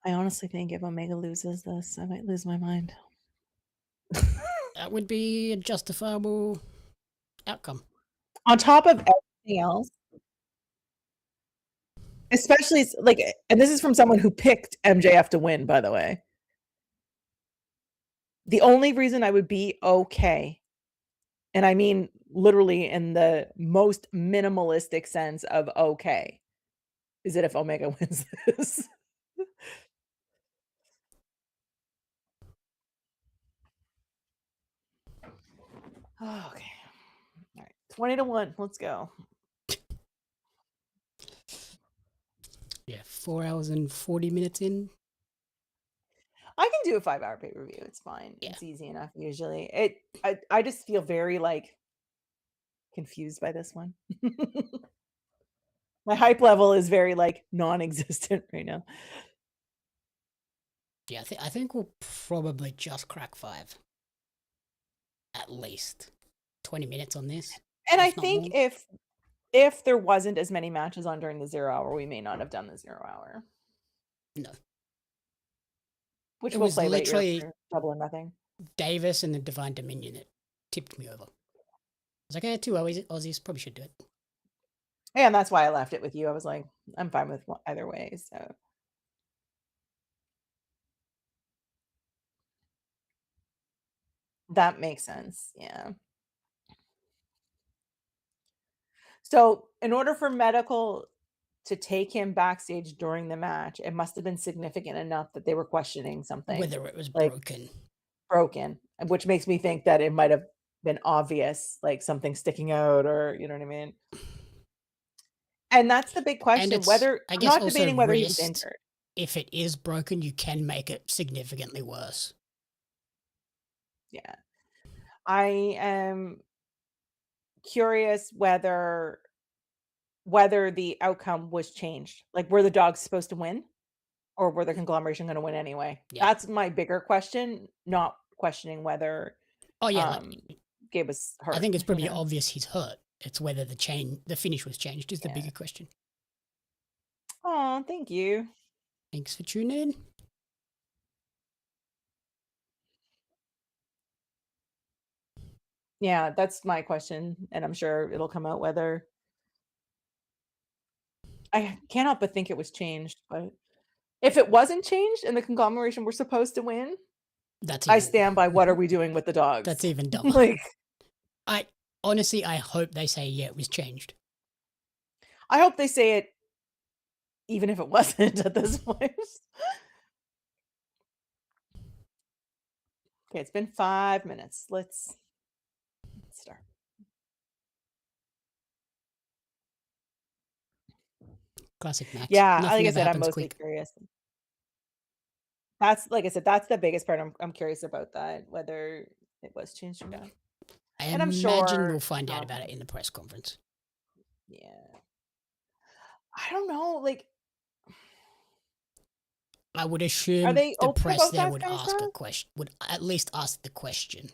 I honestly think if Omega loses this, I might lose my mind. That would be a justifiable outcome. On top of everything else, especially like, and this is from someone who picked MJF to win, by the way. The only reason I would be okay, and I mean literally in the most minimalistic sense of okay, is it if Omega wins this? Oh, okay. All right. 20-1. Let's go. Yeah, 4 hours and 40 minutes in. I can do a 5-hour pay-per-view. It's fine. Yeah. It's easy enough usually. I just feel very like confused by this one. My hype level is very like non-existent right now. Yeah, I think we'll probably just crack 5. At least 20 minutes on this. And I think more. if there wasn't as many matches on during the 0 hour, we may not have done the 0 hour. No. Which will play literally for Double or Nothing. Davis and the Divine Dominion that tipped me over. I was like, 2 Aussies probably should do it. Yeah, and that's why I left it with you. I was like, I'm fine with either way. So that makes sense. Yeah. So in order for medical to take him backstage during the match, it must have been significant enough that they were questioning something. Whether it was like, broken, which makes me think that it might have been obvious, like something sticking out, or you know what I mean. And that's the big question. Whether I'm not debating whether he was injured. If it is broken, you can make it significantly worse. Yeah, I am curious whether the outcome was changed. Like, were the dogs supposed to win, or were the Conglomeration going to win anyway? Yeah. That's my bigger question. Not questioning whether. Oh yeah, Gabe was hurt. I think it's pretty obvious he's hurt. It's whether the finish was changed is the bigger question. Oh, thank you. Thanks for tuning in. Yeah, that's my question, and I'm sure it'll come out whether I cannot but think it was changed, but if it wasn't changed and the Conglomeration were supposed to win, I stand by what are we doing with the dogs? That's even dumber. Like, I honestly, I hope they say, yeah, it was changed. I hope they say it even if it wasn't at this point. Okay, it's been 5 minutes. Let's start. Classic Max. Yeah, Nothing like I ever said, I'm happens mostly quick. curious. That's like I said, that's the biggest part. I'm curious about that, whether it was changed or not. I And I'm imagine sure we'll find out about it in the press conference. Yeah. I don't know, like I would are assume they the open press about there that would kind of ask a stuff? question, would at least ask the question.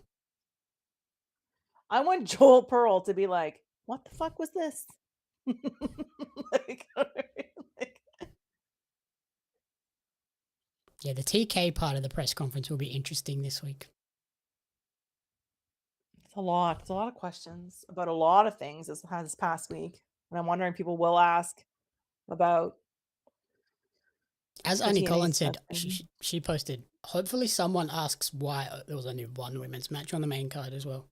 I want Joel Pearl to be like, "What the fuck was this?" Like, like Yeah, the TK part of the press conference will be interesting this week. it's a lot. It's a lot of questions about a lot of things this past week. And I'm wondering people will ask about As the Annie TNA Collins stuff said, she posted, hopefully someone asks why there was only one women's match on the main card as well.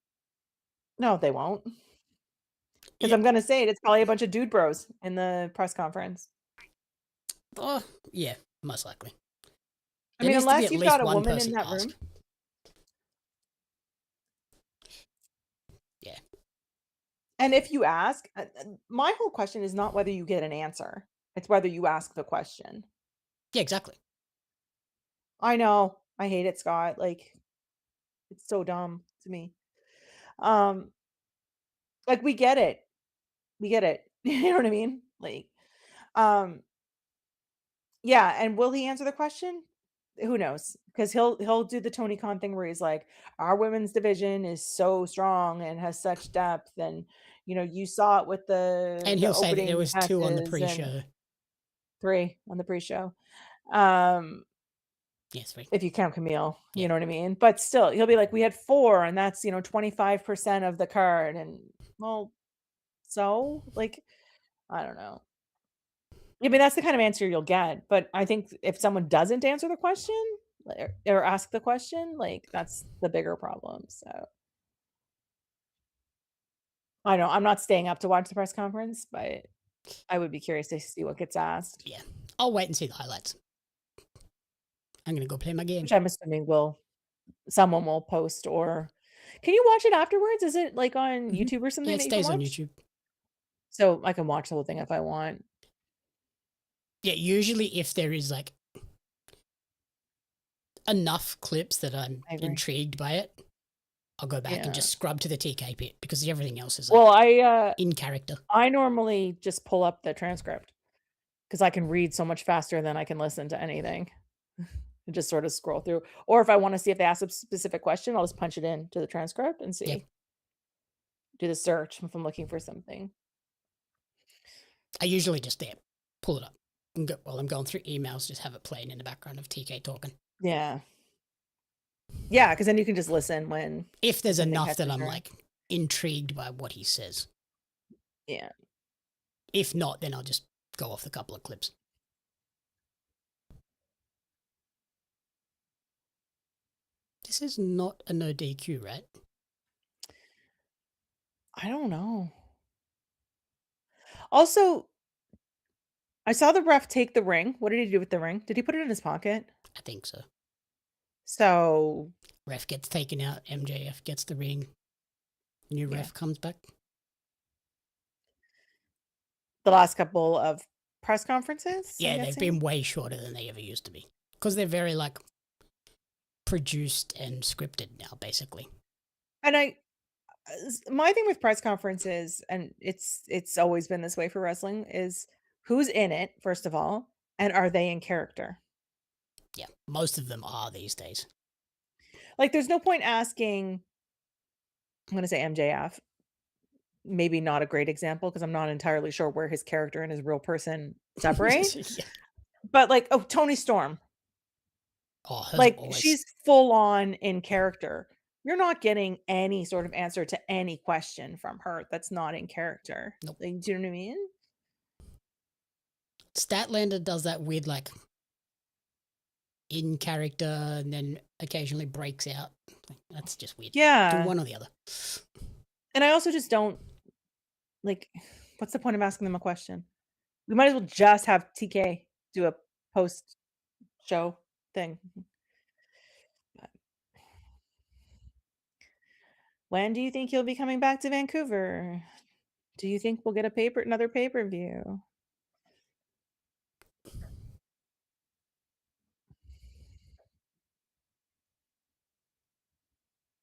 No, they won't. Because Yeah. I'm gonna say it's probably a bunch of dude bros in the press conference. Oh, yeah, most likely. I mean, unless you've got a woman in that room. Yeah. And if you ask, my whole question is not whether you get an answer. It's whether you ask the question. Yeah, exactly. I know. I hate it, Scott. Like, it's so dumb to me. Like we get it. We get it. You know what I mean? Like, um, yeah, and will he answer the question? Who knows? Because he'll do the Tony Khan thing where he's like, our women's division is so strong and has such depth, and you saw it with And he'll say that there was 2 on the matches pre-show. and 3 on the pre-show. Yes, 3. If you count Camille, you know what I mean? But still, he'll be like, we had 4, and that's 25% of the card. And well, so like, I don't know. I mean, that's the kind of answer you'll get. But I think if someone doesn't answer the question or ask the question, like that's the bigger problem. So I know I'm not staying up to watch the press conference, but I would be curious to see what gets asked. Yeah, I'll wait and see the highlights. I'm gonna go play my game. Which I'm assuming someone will post, or can you watch it afterwards? Is it like on YouTube or something? Yeah, it that stays you can on watch? YouTube. So I can watch the whole thing if I want. Yeah, usually if there is like enough clips that I'm intrigued by it, I'll go back and just scrub to the TK bit because everything else is like, in character. I normally just pull up the transcript because I can read so much faster than I can listen to anything. And just sort of scroll through. Or if I want to see if they ask a specific question, I'll just punch it in to the transcript and see. Yep. Do the search if I'm looking for something. I usually just pull it up and go, while I'm going through emails, just have it playing in the background of TK talking. Yeah. Yeah, because then you can just listen when if there's enough that I'm like intrigued by what he says. Yeah. If not, then I'll just go off the couple of clips. This is not a no DQ, right? I don't know. Also, I saw the ref take the ring. What did he do with the ring? Did he put it in his pocket? I think so. So ref gets taken out. MJF gets the ring. New ref comes back. The last couple of press conferences? Yeah, they've been way shorter than they ever used to be. Because they're very like produced and scripted now, basically. And my thing with press conferences, and it's always been this way for wrestling, is who's in it, first of all, and are they in character? Yeah, most of them are these days. Like, there's no point asking, I'm going to say MJF, maybe not a great example because I'm not entirely sure where his character and his real person separate. Yeah. But like, oh, Toni Storm. Oh, hers Like, always. she's full on in character. You're not getting any sort of answer to any question from her that's not in character. Nope. Like, do you know what I mean? Statlander does that weird, like, in character and then occasionally breaks out. That's just weird. Yeah. Do one or the other. And I also just don't, like, what's the point of asking them a question? We might as well just have TK do a post-show thing. When do you think you'll be coming back to Vancouver? Do you think we'll get another pay-per-view?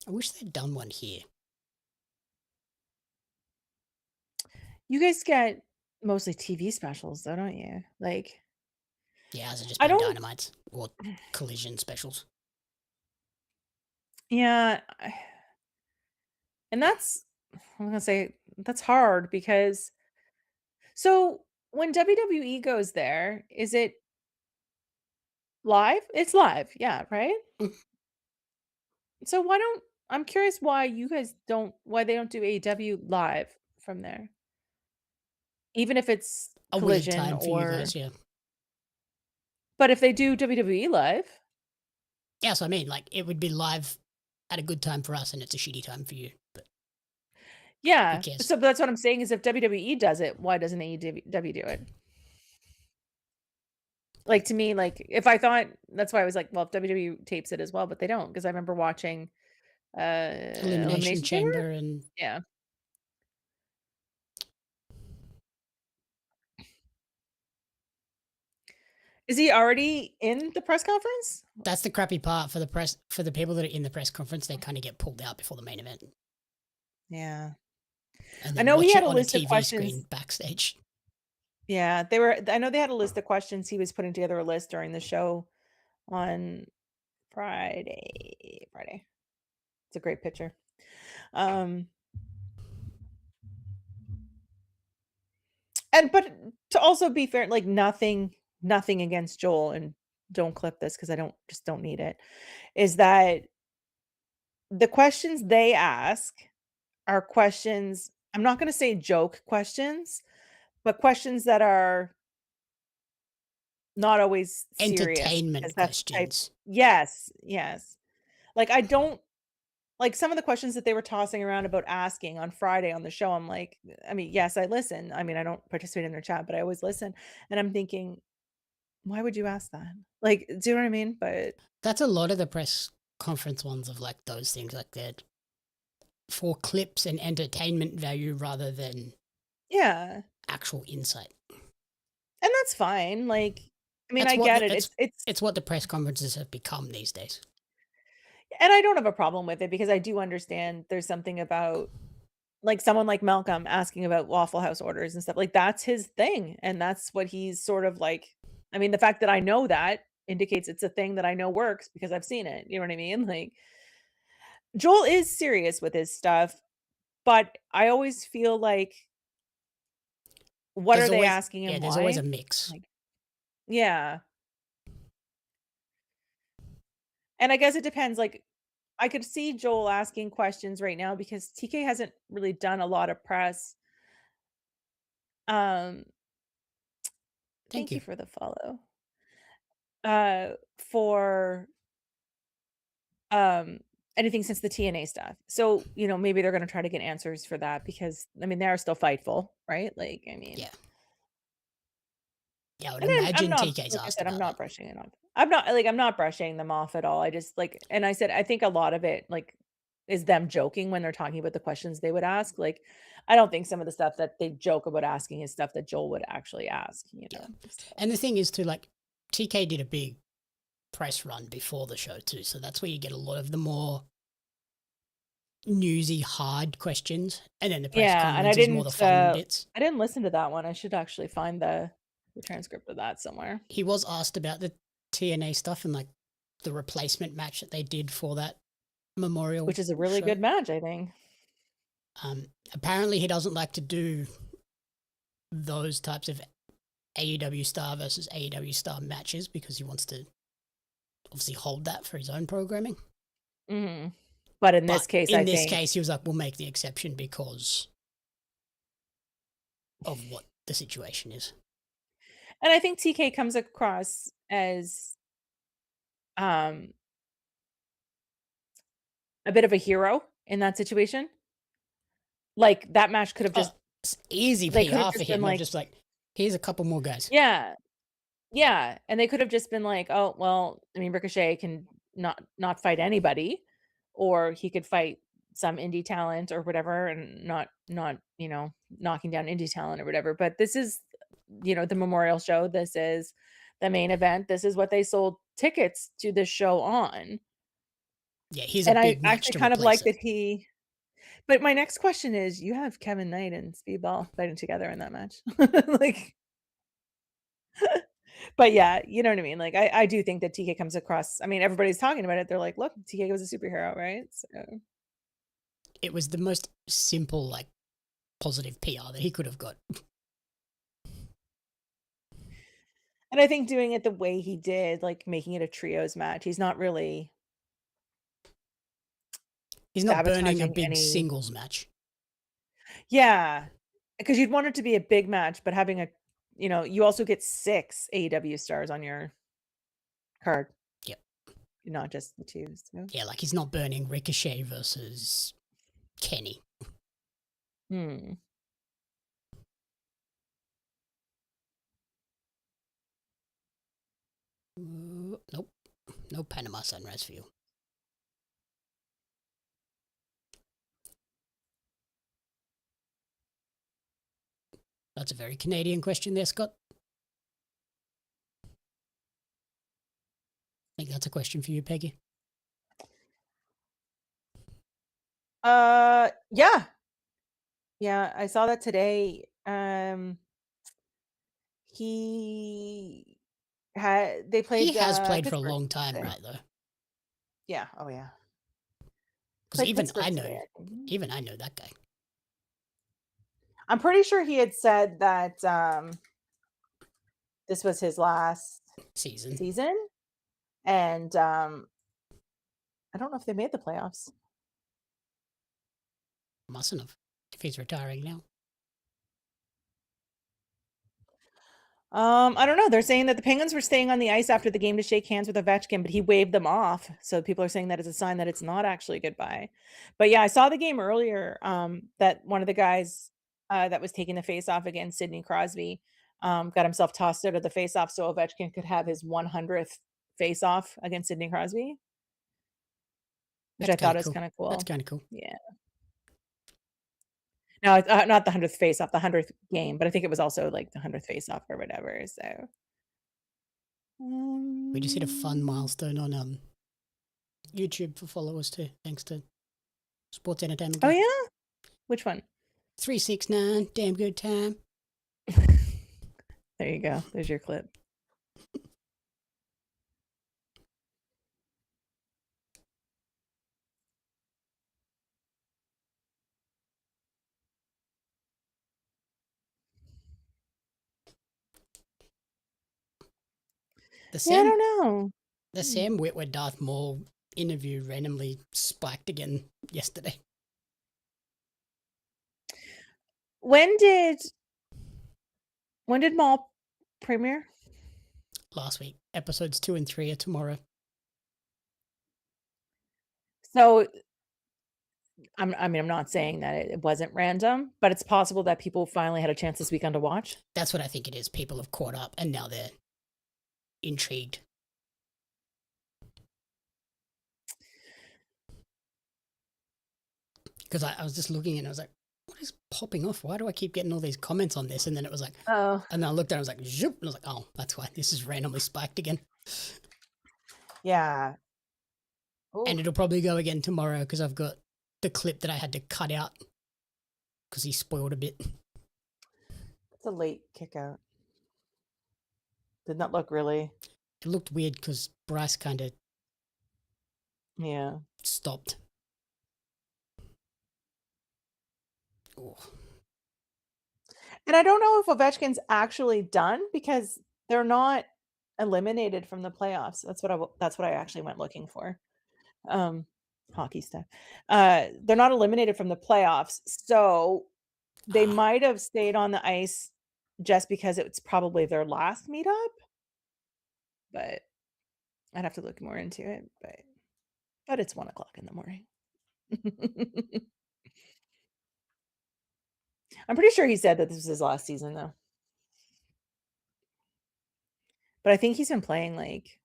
I wish they'd done one here. You guys get mostly TV specials, though, don't you? Like, yeah, has it just I been don't. Dynamites or Collision specials? Yeah, and that's, I'm gonna say that's hard because, so when WWE goes there, is it live? It's live, yeah, right? Mm. So I'm curious why they don't do AEW live from there, even if it's A weird Collision time for you guys, yeah. But if they do WWE live, yeah, so I mean, like, it would be live at a good time for us, and it's a shitty time for you. But yeah. who cares? So that's what I'm saying is if WWE does it, why doesn't AEW do it? Like, to me, like, if I thought, that's why I was like, well, if WWE tapes it as well, but they don't, because I remember watching Elimination Chamber and yeah. Is he already in the press conference? that's the crappy part for the press. For the people that are in the press conference, they kind of get pulled out before the main event. Yeah. And I then know watch he had it a on list a of TV questions. screen backstage. Yeah, I know they had a list of questions. He was putting together a list during the show on Friday. It's a great picture. But to also be fair, like, nothing against Joel, and don't clip this because I don't need it, is that the questions they ask are questions, I'm not going to say joke questions, but questions that are not always serious. Entertainment questions. Yes. Like, I don't like some of the questions that they were tossing around about asking on Friday on the show. I'm like, I mean, yes, I listen. I mean, I don't participate in their chat, but I always listen. And I'm thinking, why would you ask that? Like, do you know what I mean? But that's a lot of the press conference ones of like those things, like that for clips and entertainment value rather than actual insight. And that's fine. Like, I mean, I get it. It's what the press conferences have become these days. And I don't have a problem with it because I do understand there's something about, like, someone like Malcolm asking about Waffle House orders and stuff. Like, that's his thing. And that's what he's sort of like. I mean, the fact that I know that indicates it's a thing that I know works because I've seen it. You know what I mean? Like, Joel is serious with his stuff, but I always feel like, what are they asking and why? There's always a mix. Like, yeah. And I guess it depends. Like, I could see Joel asking questions right now because TK hasn't really done a lot of press. Thank you for the follow. For anything since the TNA stuff. So, you know, maybe they're going to try to get answers for that because, I mean, they are still fightful, right? Like, I mean, yeah, I would imagine not, TK's like I asked said, I'm about not brushing it off. I'm not brushing them off at all. I just, like, and I said, I think a lot of it, like, is them joking when they're talking about the questions they would ask. Like, I don't think some of the stuff that they joke about asking is stuff that Joel would actually ask, you know? So. And the thing is too, like, TK did a big press run before the show too, so that's where you get a lot of the more newsy, hard questions, and then the press conference is more the fun bits. I didn't listen to that one. I should actually find the transcript of that somewhere. He was asked about the TNA stuff and like the replacement match that they did for that memorial, which is a really good match, I think. Apparently he doesn't like to do those types of AEW star versus AEW star matches because he wants to obviously hold that for his own programming. Mm-hmm. But in this case, in this case, he was like, we'll make the exception because of what the situation is. And I think TK comes across as a bit of a hero in that situation. Like, that match could have just easy PR for him. Like, just like, here's a couple more guys. Yeah. Yeah. And they could have just been like, oh, well, I mean, Ricochet can not fight anybody, or he could fight some indie talent or whatever, and not, you know, knocking down indie talent or whatever. But this is, you know, the memorial show. This is the main event. This is what they sold tickets to this show on. Yeah, he's a big match to replace it. And I actually kind of like that he... But my next question is, you have Kevin Knight and Speedball fighting together in that match. Like, but yeah, you know what I mean? Like, I do think that TK comes across, I mean, everybody's talking about it. They're like, look, TK was a superhero, right? So it was the most simple, like, positive PR that he could have got. And I think doing it the way he did, like making it a trios match, he's not burning a big singles match. Yeah, because you'd want it to be a big match, but having you know, you also get 6 AEW stars on your card. Yep. Not just the 2. So. Yeah, like he's not burning Ricochet versus Kenny. Nope. No Panama Sunrise for you. That's a very Canadian question there, Scott. I think that's a question for you, Peggy. Yeah. Yeah, I saw that today. He has played for a long time, right, though? Yeah. Oh, yeah. Because even I know that guy. I'm pretty sure he had said that this was his last season. And I don't know if they made the playoffs. Mustn't have, if he's retiring now. I don't know. They're saying that the Penguins were staying on the ice after the game to shake hands with Ovechkin, but he waved them off. So people are saying that it's a sign that it's not actually goodbye. But yeah, I saw the game earlier that one of the guys that was taking the face-off against Sidney Crosby got himself tossed out of the face-off so Ovechkin could have his 100th face-off against Sidney Crosby, which I thought was kind of cool. That's kind of cool. Yeah. No, not the 100th face-off, the 100th game, but I think it was also like the 100th face-off or whatever. So we just hit a fun milestone on YouTube for followers too, thanks to Sports Entertainment. Oh yeah, which one? 369, damn good time. There you go. There's your clip. I don't know. The Sam Witwer Darth Maul interview randomly spiked again yesterday. When did Maul premiere? Last week. Episodes 2 and 3 are tomorrow. So I'm not saying that it wasn't random, but it's possible that people finally had a chance this weekend to watch. That's what I think it is. People have caught up and now they're intrigued. Because I was just looking and I was like, what is popping off? Why do I keep getting all these comments on this? And then it was like, oh. And then I looked at it, I was like, zoop, and I was like, oh, that's why this is randomly spiked again. Yeah. Ooh. And it'll probably go again tomorrow because I've got the clip that I had to cut out because he spoiled a bit. It's a late kick out. Did not look really. It looked weird because Bryce kind of stopped. Ooh. And I don't know if Ovechkin's actually done because they're not eliminated from the playoffs. That's what I actually went looking for. Hockey stuff. They're not eliminated from the playoffs, so they might have stayed on the ice just because it's probably their last meetup. But I'd have to look more into it. But it's 1:00 in the morning. I'm pretty sure he said that this was his last season, though. But I think he's been playing like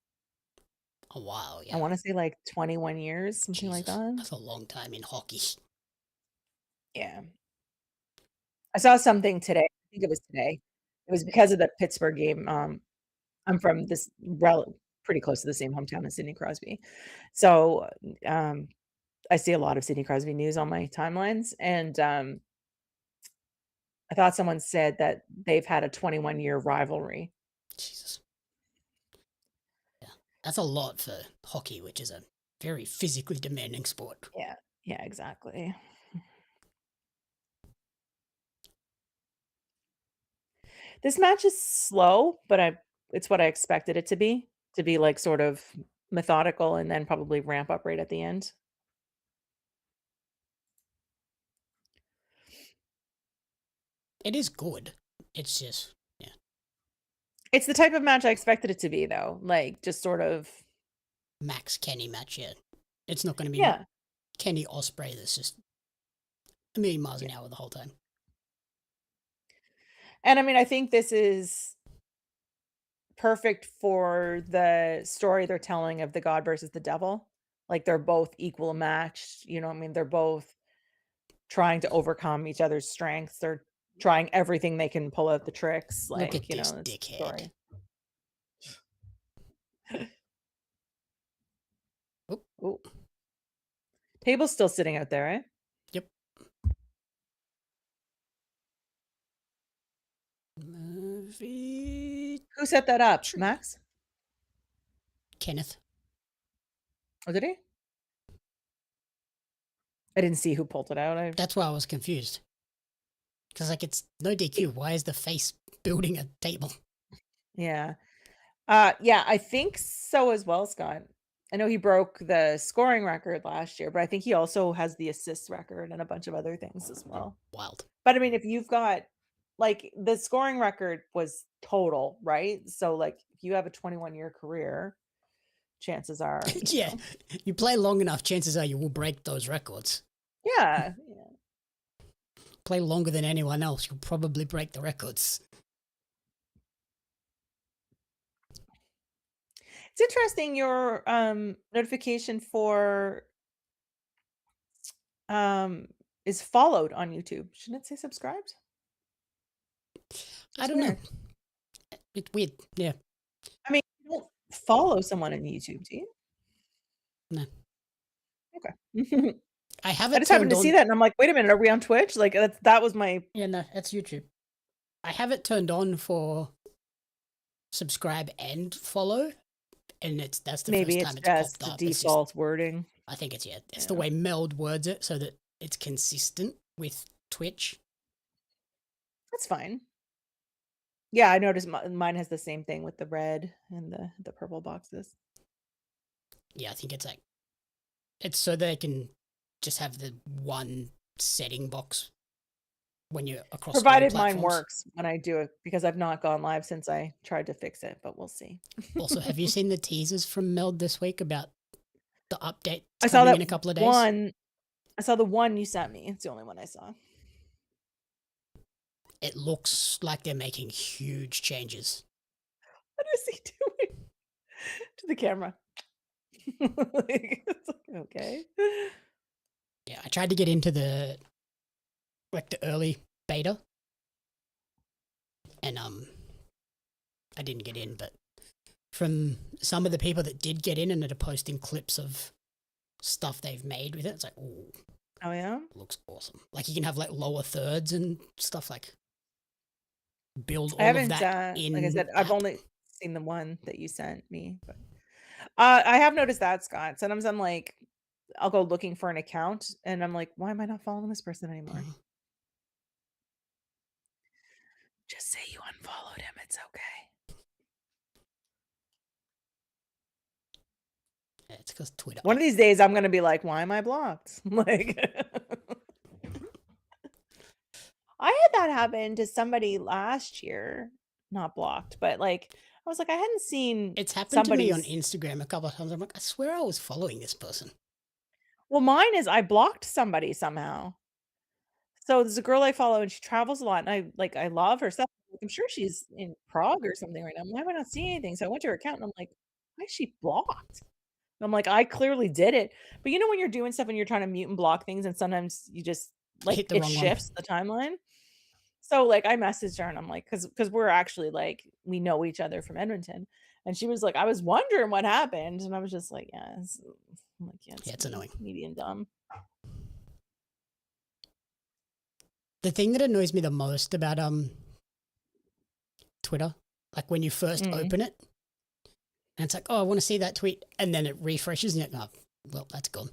a while, I want to say like 21 years, something like that. That's a long time in hockey. Yeah. I saw something today. I think it was today. It was because of the Pittsburgh game. I'm from this pretty close to the same hometown as Sidney Crosby. So I see a lot of Sidney Crosby news on my timelines. And I thought someone said that they've had a 21-year rivalry. Jesus. Yeah. That's a lot for hockey, which is a very physically demanding sport. Yeah, exactly. This match is slow, but it's what I expected it to be like sort of methodical and then probably ramp up right at the end. It is good. It's just, yeah. It's the type of match I expected it to be, though. Like, just sort of Max Kenny match, yeah. It's not going to be Kenny Ospreay that's just a million miles an hour the whole time. And I mean, I think this is perfect for the story they're telling of the God versus the devil. Like, they're both equal matched. You know what I mean? They're both trying to overcome each other's strengths. They're trying everything they can pull out the tricks. Like, look at this dickhead. Ooh. Table's still sitting out there, eh? Yep. Movie. Who set that up? Max? Kenneth. Oh, did he? I didn't see who pulled it out. That's why I was confused. Because, like, it's no DQ. Why is the face building a table? Yeah. Yeah, I think so as well, Scott. I know he broke the scoring record last year, but I think he also has the assists record and a bunch of other things as well. Wild. But I mean, if you've got like the scoring record was total, right? So like if you have a 21-year career, chances are you play long enough, chances are you will break those records. Yeah. Play longer than anyone else, you'll probably break the records. It's interesting your notification for is followed on YouTube. Shouldn't it say subscribed? I don't know. It's weird. Yeah. I mean, you don't follow someone on YouTube, do you? No. Okay. I have I just happened to see that and I'm like, wait a minute, are we on Twitch? Like that was my Yeah, no, that's YouTube. I have it turned on for subscribe and follow, and that's the first time it's popped up. The default wording. I think it's the way Meld words it so that it's consistent with Twitch. That's fine. Yeah, I noticed mine has the same thing with the red and the purple boxes. Yeah, I think it's so they can just have the one setting box when you're across. Provided mine works when I do it, because I've not gone live since I tried to fix it, but we'll see. Also, have you seen the teasers from Meld this week about the update? I saw that in a couple of days. I saw the one you sent me. It's the only one I saw. It looks like they're making huge changes. What is he doing to the camera? Okay. Yeah, I tried to get into the early beta, and I didn't get in. But from some of the people that did get in and that are posting clips of stuff they've made with it, it's like, oh yeah, looks awesome. Like you can have like lower thirds and stuff, like build all I haven't, of that in. Like I said, I've only seen the one that you sent me, but I have noticed that, Scott. Sometimes I'm like, I'll go looking for an account and I'm like, why am I not following this person anymore? Just say you unfollowed him. It's okay. Yeah, it's because Twitter. One of these days, I'm gonna be like, "Why am I blocked?" Like, I had that happen to somebody last year. Not blocked, but like, I was like, I hadn't seen. It's happened to me on Instagram a couple of times. I'm like, I swear I was following this person. Well, mine is I blocked somebody somehow. So there's a girl I follow, and she travels a lot, and I love her stuff. I'm sure she's in Prague or something right now. Why am I not seeing anything? So I went to her account, and I'm like, why is she blocked? And I'm like, I clearly did it. But you know when you're doing stuff and you're trying to mute and block things, and sometimes you just like Hit the it wrong shifts the timeline. So like I messaged her and I'm like, because we're actually like we know each other from Edmonton, and she was like, I was wondering what happened, and I was just like, yeah, I'm like, yeah, it's annoying, medium dumb. The thing that annoys me the most about Twitter, like when you first open it, and it's like, oh, I want to see that tweet, and then it refreshes, and you're like, oh, well, that's gone.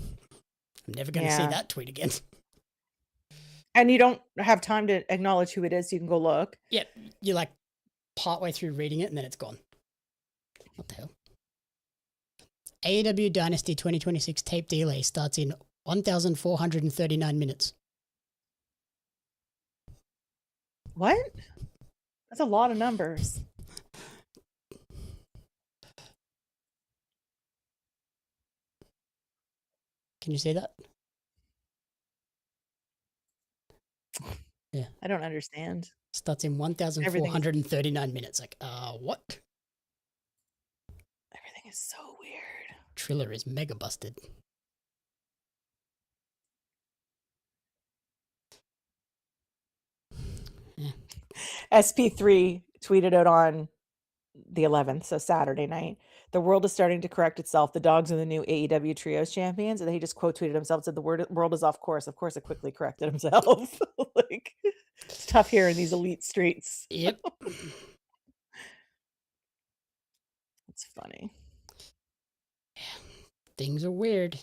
I'm never going to see that tweet again. And you don't have time to acknowledge who it is, so you can go look. Yeah, you're like partway through reading it, and then it's gone. What the hell? AEW Dynasty 2026 tape delay starts in 1,439 minutes. What? That's a lot of numbers. Can you see that? Yeah. I don't understand. Starts in 1,439 minutes. Like, what? Everything is so weird. Triller is mega busted. Yeah. SP3 tweeted out on the 11th, so Saturday night. The world is starting to correct itself. The dogs are the new AEW Trios champions. And he just quote tweeted himself, said the world is off course. Of course, it quickly corrected himself. Like, it's tough here in these elite streets. Yep. It's funny. Yeah. Things are weird.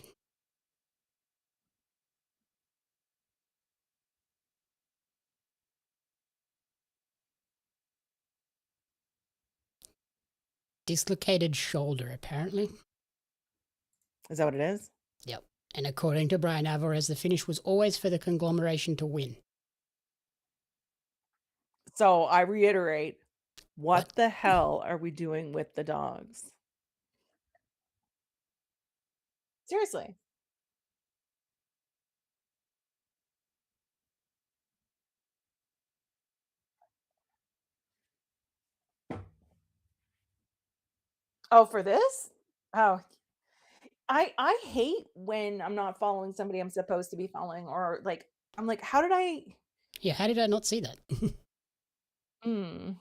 Dislocated shoulder, apparently. Is that what it is? Yep. And according to Brian Alvarez, the finish was always for the Conglomeration to win. So I reiterate, what the hell are we doing with the dogs? Seriously. Oh, for this? Oh, I hate when I'm not following somebody I'm supposed to be following, or like I'm like, how did I? Yeah, how did I not see that? Is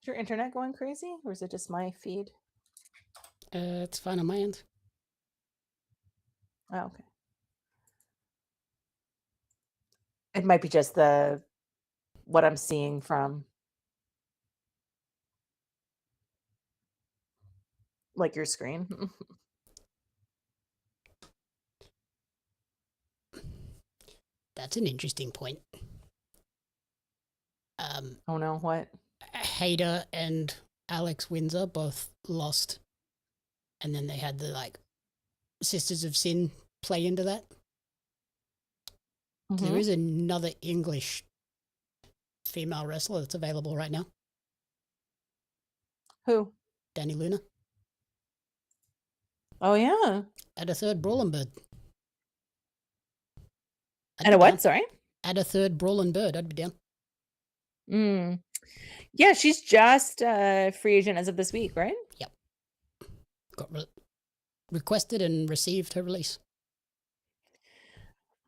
your internet going crazy, or is it just my feed? It's fine on my end. Oh, okay. It might be just what I'm seeing from like your screen. That's an interesting point. Oh no, what? Hayter and Alex Windsor both lost, and then they had the like Sisters of Sin play into that. There is another English female wrestler that's available right now. Who? Danny Luna. Oh yeah. Add a third Brawling Bird. And a what? Sorry? Add a third Brawling Bird. I'd be down. Yeah, she's just free agent as of this week, right? Yep. Got requested and received her release.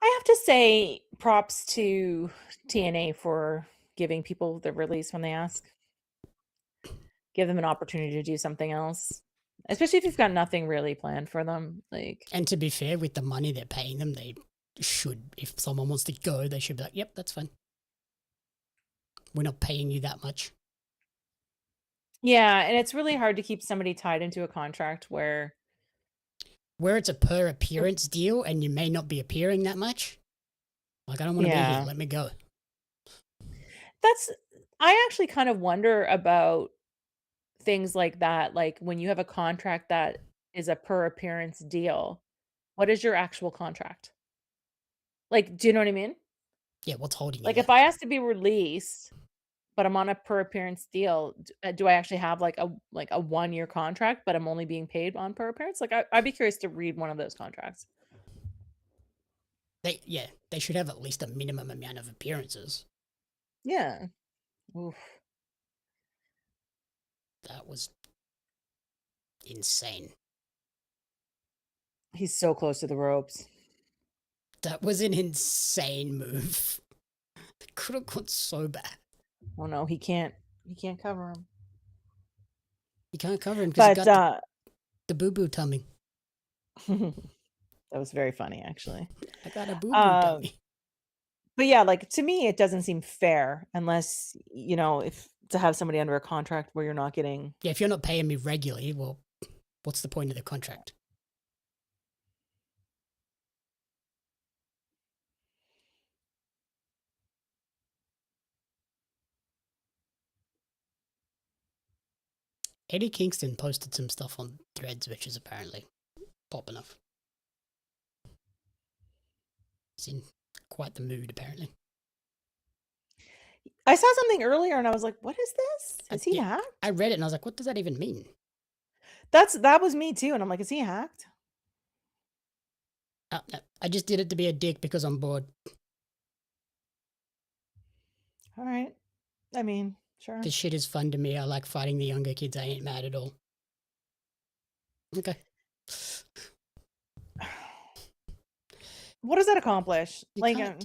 I have to say props to TNA for giving people the release when they ask. Give them an opportunity to do something else, especially if you've got nothing really planned for them. Like, and to be fair, with the money they're paying them, they should, if someone wants to go, they should be like, yep, that's fine. We're not paying you that much. Yeah, and it's really hard to keep somebody tied into a contract where where it's a per appearance deal and you may not be appearing that much. Like, I don't want to be here. Let me go. I actually kind of wonder about things like that. Like when you have a contract that is a per appearance deal, what is your actual contract? Like, do you know what I mean? Yeah, what's holding you Like there? if I ask to be released, but I'm on a per appearance deal, do I actually have like a 1-year contract, but I'm only being paid on per appearance? Like I'd be curious to read one of those contracts. They should have at least a minimum amount of appearances. Yeah. Oof. That was insane. He's so close to the ropes. That was an insane move. It could have gone so bad. Oh no, he can't cover him. You can't cover him because he got the boo-boo tummy. That was very funny, actually. I got a boo-boo tummy. But yeah, like to me, it doesn't seem fair unless, if to have somebody under a contract where you're not getting. Yeah, if you're not paying me regularly, well, what's the point of the contract? Eddie Kingston posted some stuff on Threads, which is apparently popping off. He's in quite the mood, apparently. I saw something earlier and I was like, what is this? Is he hacked? I read it and I was like, what does that even mean? That was me too. And I'm like, is he hacked? No, I just did it to be a dick because I'm bored. All right. I mean, sure. This shit is fun to me. I like fighting the younger kids. I ain't mad at all. Okay. What does that accomplish? You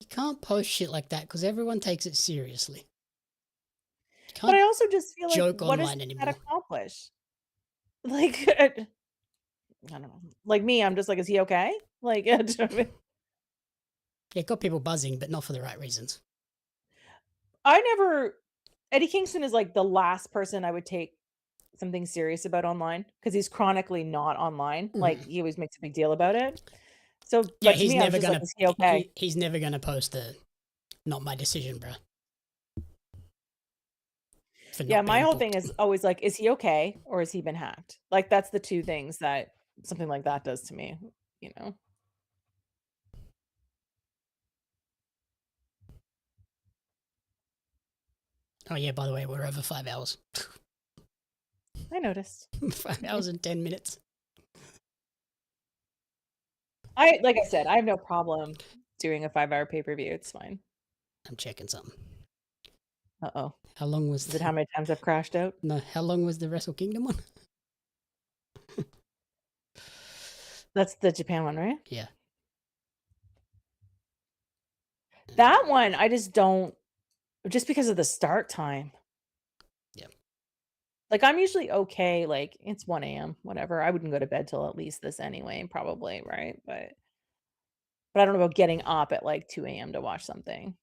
can't post shit like that because everyone takes it seriously. But I also just feel joke like, what does that accomplish? Like, I don't know. Like me, I'm just like, is he okay? Like, yeah, it got people buzzing, but not for the right reasons. Eddie Kingston is like the last person I would take something serious about online because he's chronically not online. Like he always makes a big deal about it. So, yeah, but to me, I was just like, is he okay? He's never gonna post a "not my decision, bro." Yeah, my whole thing is always like, is he okay or has he been hacked? Like that's the two things that something like that does to me, Oh yeah, by the way, we're over 5 hours. I noticed. 5 hours and 10 minutes. Like I said, I have no problem doing a 5-hour pay-per-view. It's fine. I'm checking something. Uh-oh. How long was Is it how many times I've crashed out? No, how long was the Wrestle Kingdom one? That's the Japan one, right? Yeah. That one, I just don't, just because of the start time. Yeah. Like I'm usually okay, like it's 1 a.m., whatever. I wouldn't go to bed till at least this anyway, probably, right? But I don't know about getting up at like 2 a.m. to watch something.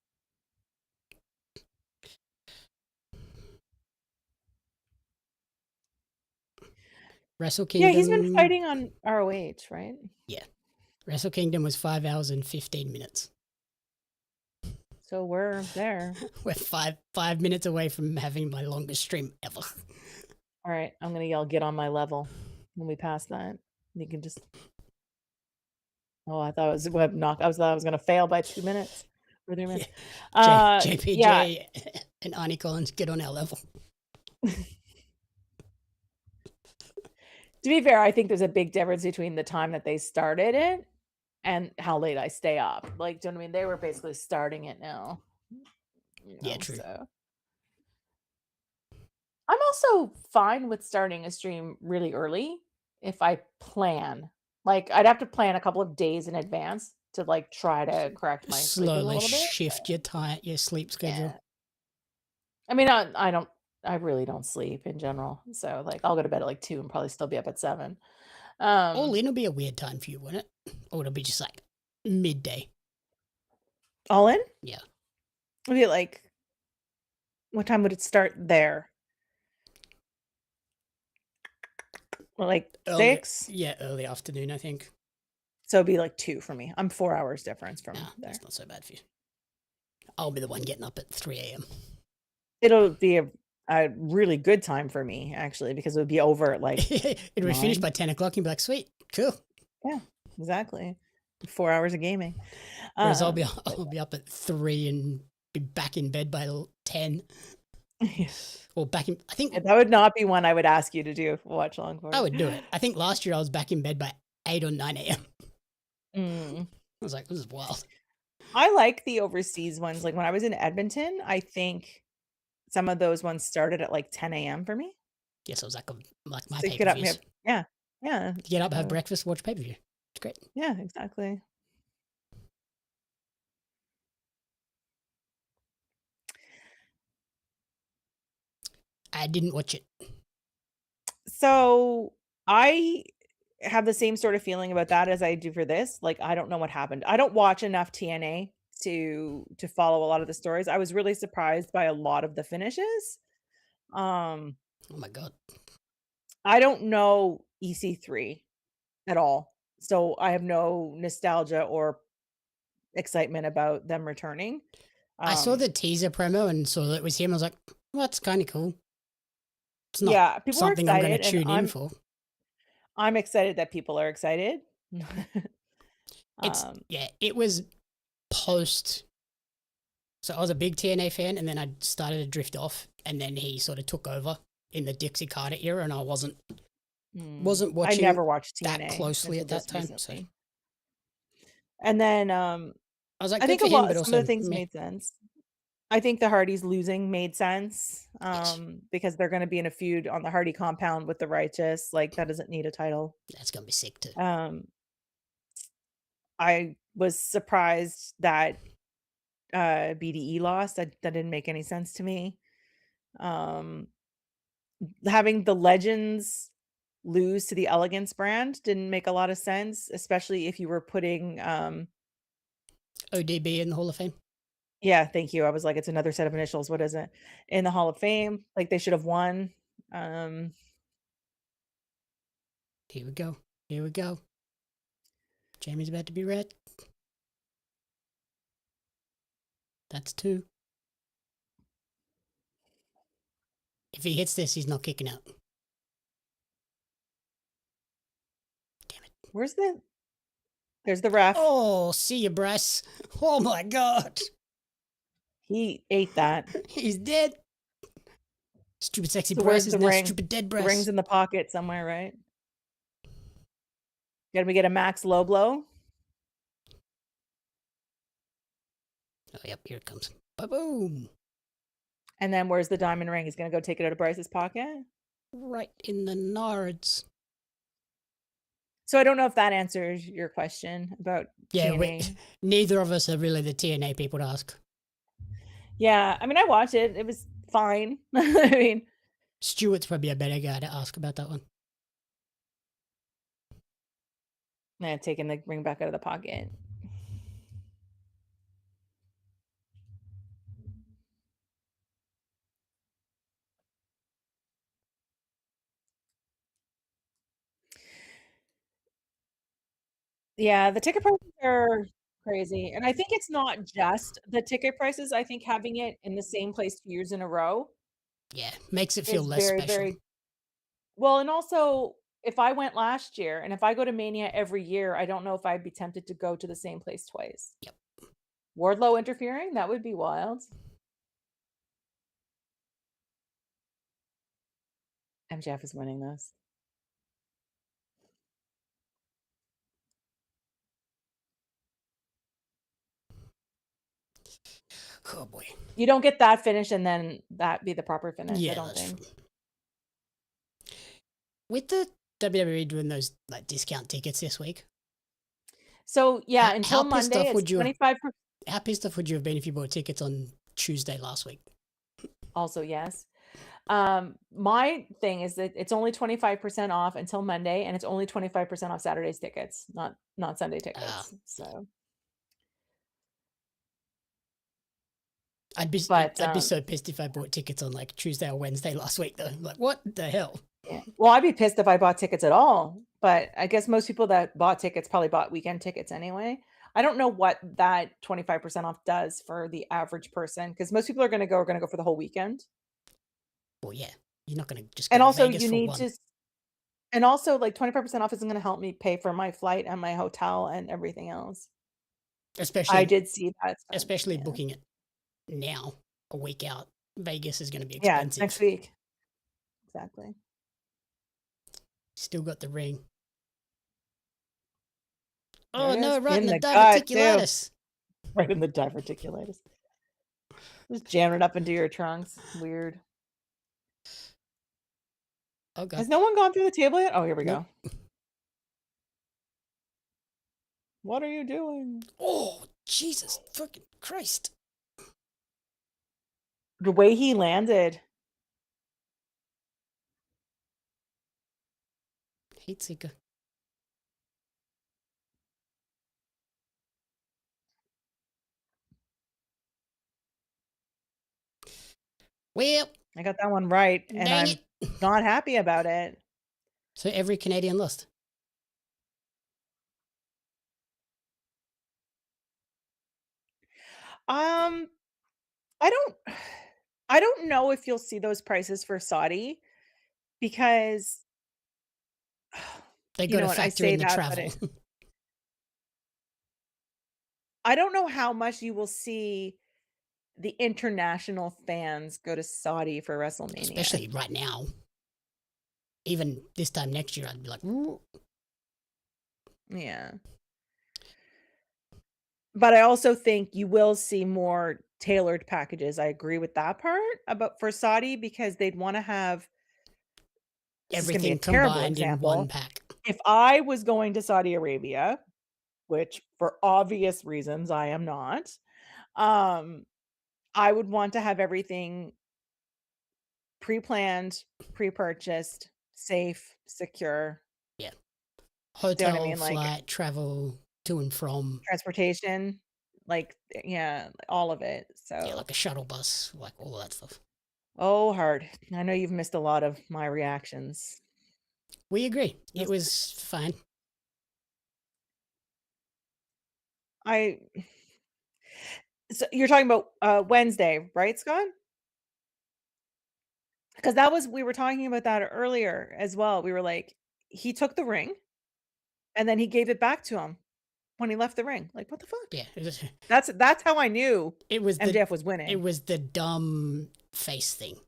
Wrestle Kingdom. Yeah, he's been fighting on ROH, right? Yeah. Wrestle Kingdom was 5 hours and 15 minutes. So we're there. We're 5 minutes away from having my longest stream ever. All right, I'm gonna yell, "Get on my level!" when we pass that. You can just. Oh, I thought it was web knock. I thought I was gonna fail by 2 minutes or 3 minutes. Yeah. JPJ and Arnie Collins, get on our level. To be fair, I think there's a big difference between the time that they started it and how late I stay up. Like, do you know what I mean? They were basically starting it now. Yeah, true. So. I'm also fine with starting a stream really early if I plan. Like, I'd have to plan a couple of days in advance to like try to correct my sleeping a little bit. Shift your sleep schedule. Yeah. I mean, I really don't sleep in general. So like I'll go to bed at like 2 and probably still be up at 7. Allin will be a weird time for you, wouldn't it? Or it'll be just like midday. Allin? Yeah. It'll be like, what time would it start there? like Early, 6. Yeah, early afternoon, I think. So it'd be like 2 for me. I'm 4 hours difference from there. That's not so bad for you. I'll be the one getting up at 3 a.m. It'll be a really good time for me, actually, because it would be over at like It'll be finished by 10 o'clock and be like, sweet, cool. Yeah, exactly. 4 hours of gaming. Whereas I'll be up at 3 and be back in bed by 10. Or back in, I think that would not be one I would ask you to do watch along for. I would do it. I think last year I was back in bed by 8 or 9 a.m. I was like, this is wild. I like the overseas ones. Like when I was in Edmonton, I think some of those ones started at like 10 a.m. for me. Yes, it was like my So pay-per-views. Yeah. Get up, have breakfast, watch pay-per-view. It's great. Yeah, exactly. I didn't watch it. So I have the same sort of feeling about that as I do for this. Like, I don't know what happened. I don't watch enough TNA to follow a lot of the stories. I was really surprised by a lot of the finishes. Oh my god. I don't know EC3 at all. So I have no nostalgia or excitement about them returning. I saw the teaser promo and saw that it was him. I was like, well, that's kind of cool. It's not people something I'm going to tune in for. I'm excited that people are excited. It was post. So I was a big TNA fan, and then I started to drift off, and then he sort of took over in the Dixie Carter era, and I wasn't watching. I never watched TNA that closely at that time. So. And then I was like, I think some of the things made sense. I think the Hardys losing made sense because they're going to be in a feud on the Hardy compound with the Righteous. Like, that doesn't need a title. That's going to be sick too. I was surprised that BDE lost. That didn't make any sense to me. Having the Legends lose to the Elegance brand didn't make a lot of sense, especially if you were putting ODB in the Hall of Fame. Yeah, thank you. I was like, it's another set of initials. What is it? In the Hall of Fame. Like, they should have won. Here we go. Here we go. Jamie's about to be red. That's 2. If he hits this, he's not kicking out. Damn it. There's the ref. Oh, see you, Bryce. Oh my god. He ate that. He's dead. Stupid sexy Bryce is now stupid dead Bryce. The ring's in the pocket somewhere, right? Can we get a max low blow? Oh, yep, here it comes. Ba-boom. And then where's the diamond ring? He's going to go take it out of Bryce's pocket? Right in the nards. So I don't know if that answers your question about TNA. Neither of us are really the TNA people to ask. Yeah, I mean, I watched it. It was fine. I mean, Stuart's probably a better guy to ask about that one. Taking the ring back out of the pocket. Yeah, the ticket prices are crazy. And I think it's not just the ticket prices. I think having it in the same place 2 years in a row. Yeah, makes it feel less special. Well, and also, if I went last year and if I go to Mania every year, I don't know if I'd be tempted to go to the same place twice. Yep. Wardlow interfering? That would be wild. MJF is winning this. Oh boy. You don't get that finish and then that be the proper finish, I don't think. True. With the WWE doing those like discount tickets this week. So yeah, until Monday, it's 25%. How pissed off would you have been if you bought tickets on Tuesday last week? Also, yes. My thing is that it's only 25% off until Monday, and it's only 25% off Saturday's tickets, not Sunday tickets. So I'd be so pissed if I bought tickets on like Tuesday or Wednesday last week though. Like, what the hell? Yeah. Well, I'd be pissed if I bought tickets at all, but I guess most people that bought tickets probably bought weekend tickets anyway. I don't know what that 25% off does for the average person, because most people are going to go for the whole weekend. Well, yeah, you're not going to just go And to also Vegas you for need one. to, and also like 25% off isn't going to help me pay for my flight and my hotel and everything else. Especially, I did see that. especially yeah. booking it now, a week out. Vegas is going to be Yeah, expensive. next week. Exactly. Still got the ring. There Oh it no, is. right in the gut, too. diverticulitis. Right in the diverticulitis. Just jamming it up into your trunks. Weird. Oh god. Has no one gone through the table yet? Oh, here we Nope. go. What are you doing? Oh, Jesus freaking Christ. The way he landed. Heat seeker. Well, I got that one right, and dang I'm it. not happy about it. So every Canadian lost. I don't know if you'll see those prices for Saudi, because They you got know to what, I factor say in the that, but travel. I don't know how much you will see the international fans go to Saudi for WrestleMania. Especially right now. Even this time next year, I'd be like, ooh. Yeah. But I also think you will see more tailored packages. I agree with that part about for Saudi, because they'd want to have, this is going to be a Everything terrible combined in example. one pack. If I was going to Saudi Arabia, which for obvious reasons I am not, I would want to have everything pre-planned, pre-purchased, safe, secure. Yeah. Do you know what I Hotel, mean? Like flight, travel to and from. transportation, like, yeah, all of it. Yeah, So, like a shuttle bus, like all that stuff. oh, hard. I know you've missed a lot of my reactions. We agree. It Yes. was fine. So you're talking about Wednesday, right, Scott? Because we were talking about that earlier as well. We were like, he took the ring and then he gave it back to him when he left the ring. Like, what the fuck? Yeah. That's how I knew It was MJF was winning. It was the dumb face thing.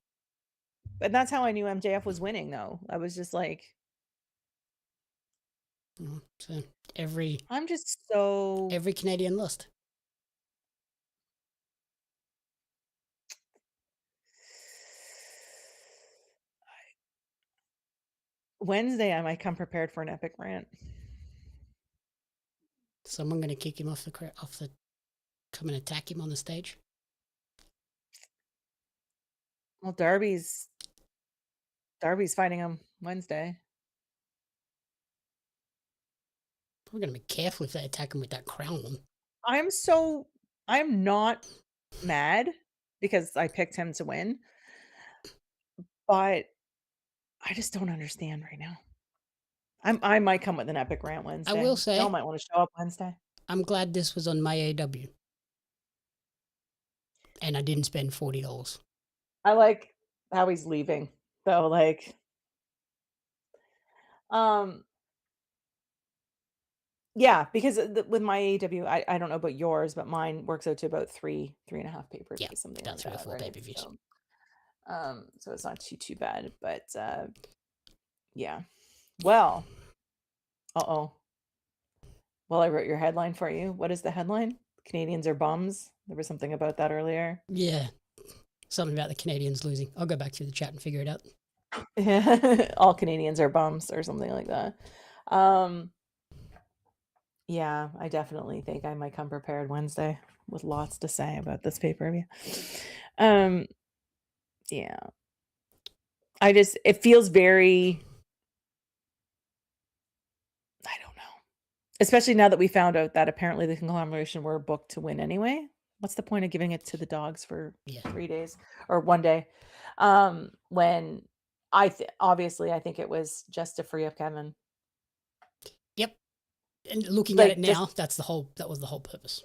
But that's how I knew MJF was winning, though. I was just like, So every Canadian lost. Wednesday, I might come prepared for an epic rant. Someone gonna kick him off the come and attack him on the stage. Well, Darby's fighting him Wednesday. We're gonna be careful if they attack him with that crown on. I'm not mad because I picked him to win, but I just don't understand right now. I might come with an epic rant Wednesday. I will say, y'all might want to show up Wednesday. I'm glad this was on my AW, and I didn't spend $40. I like how he's leaving, though. Like, yeah, because with my AEW, I don't know about yours, but mine works out to about 3.5 papers, something about like 3 or that, 4 right? pay-per-views. So it's not too bad, but yeah. Well, well, I wrote your headline for you. What is the headline? Canadians are bums. There was something about that earlier. Yeah, something about the Canadians losing. I'll go back through the chat and figure it out. All Canadians are bums or something like that. Yeah, I definitely think I might come prepared Wednesday with lots to say about this pay-per-view. Yeah. It feels very, I don't know. Especially now that we found out that apparently the Conglomeration were booked to win anyway. What's the point of giving it to the dogs for 3 days or 1 day? When obviously, I think it was just to free up Kevin. Yep. And looking at Like, it now, that was the whole purpose.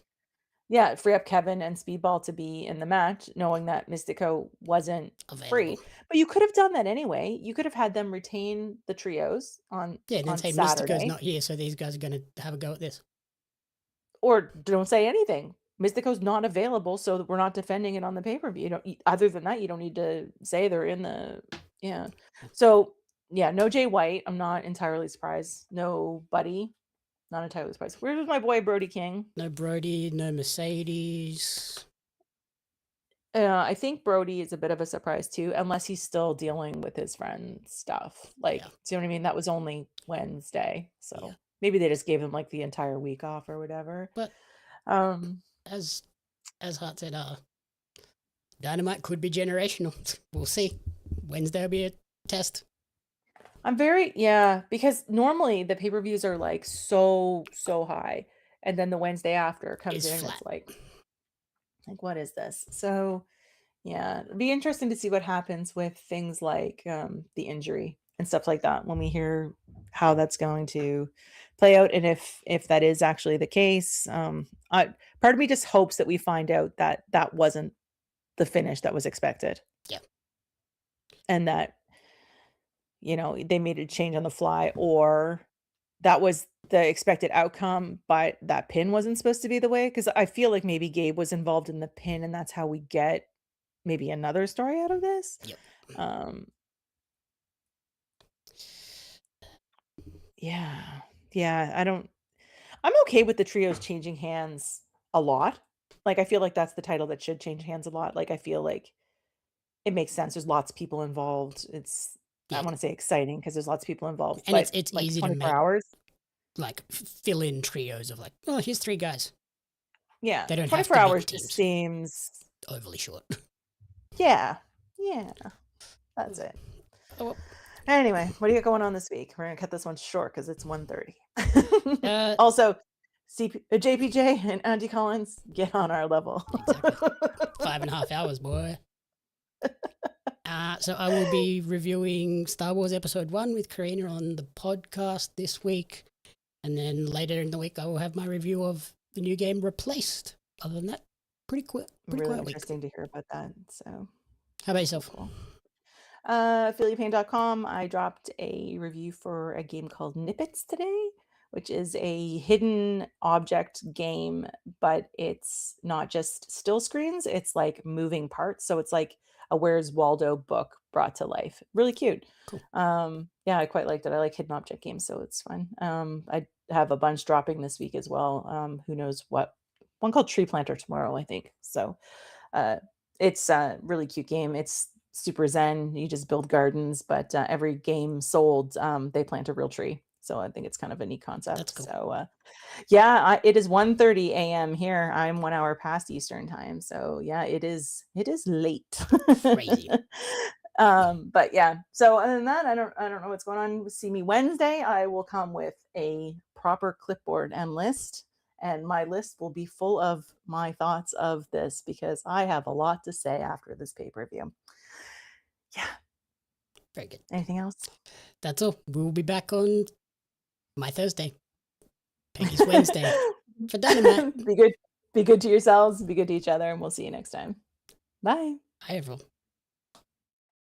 Yeah, free up Kevin and Speedball to be in the match, knowing that Mystico wasn't free. But you could have done that anyway. You could have had them retain the trios on and then say Saturday. Mystico's not here, so these guys are going to have a go at this. Or don't say anything. Mystico's not available, so we're not defending it on the pay-per-view. Other than that, you don't need to say they're in the So, yeah, no Jay White. I'm not entirely surprised. No Buddy. Not entirely surprised. Where's my boy Brody King? No Brody, no Mercedes. I think Brody is a bit of a surprise too, unless he's still dealing with his friend's stuff. Like, do you know what I mean? That was only Wednesday, so maybe they just gave him like the entire week off or whatever. But as Hart said, Dynamite could be generational. We'll see. Wednesday will be a test. I'm because normally the pay-per-views are like so high, and then the Wednesday after comes in, it's like what is this? So yeah, it'd be interesting to see what happens with things like the injury and stuff like that when we hear how that's going to play out, and if that is actually the case. Part of me just hopes that we find out that that wasn't the finish that was expected. Yeah. And that, they made a change on the fly, or that was the expected outcome, but that pin wasn't supposed to be the way. Because I feel like maybe Gabe was involved in the pin, and that's how we get maybe another story out of this. Yep. I'm okay with the trios changing hands a lot. Like, I feel like that's the title that should change hands a lot. Like, I feel like it makes sense. There's lots of people involved. It's I want to say exciting because there's lots of people involved. And but it's like easy 24 to make hours. Like fill in trios of like, oh, here's 3 guys. Yeah. They don't 24 have to hours just seems overly short. Yeah. That's it. Oh, well. Anyway, what do you got going on this week? We're gonna cut this one short because it's 1:30. Also, JPJ and Andy Collins, get on our level. Exactly. 5.5 hours, boy. So I will be reviewing Star Wars Episode 1 with Karina on the podcast this week. And then later in the week, I will have my review of the new game Replaced. Other than that, pretty quick. Really interesting to hear about that. So, how about yourself? Cool. PhillyPain.com. I dropped a review for a game called Nippets today, which is a hidden object game, but it's not just still screens. It's like moving parts. So it's like a Where's Waldo book brought to life. Really cute. Cool. I quite liked it. I like hidden object games, so it's fun. I have a bunch dropping this week as well. Who knows what? One called Tree Planter tomorrow, I think. So it's a really cute game. It's super zen. You just build gardens, but every game sold, they plant a real tree. So I think it's kind of a neat concept. That's cool. So it is 1:30 a.m. here. I'm 1 hour past Eastern time. So yeah, it is late. Crazy. But yeah. So other than that, I don't know what's going on. See me Wednesday. I will come with a proper clipboard and list. And my list will be full of my thoughts of this because I have a lot to say after this pay-per-view. Yeah. Very good. Anything else? That's all. We'll be back on my Thursday. Peggy's Wednesday for Dynamite. Be good to yourselves. Be good to each other. And we'll see you next time. Bye. Bye, everyone.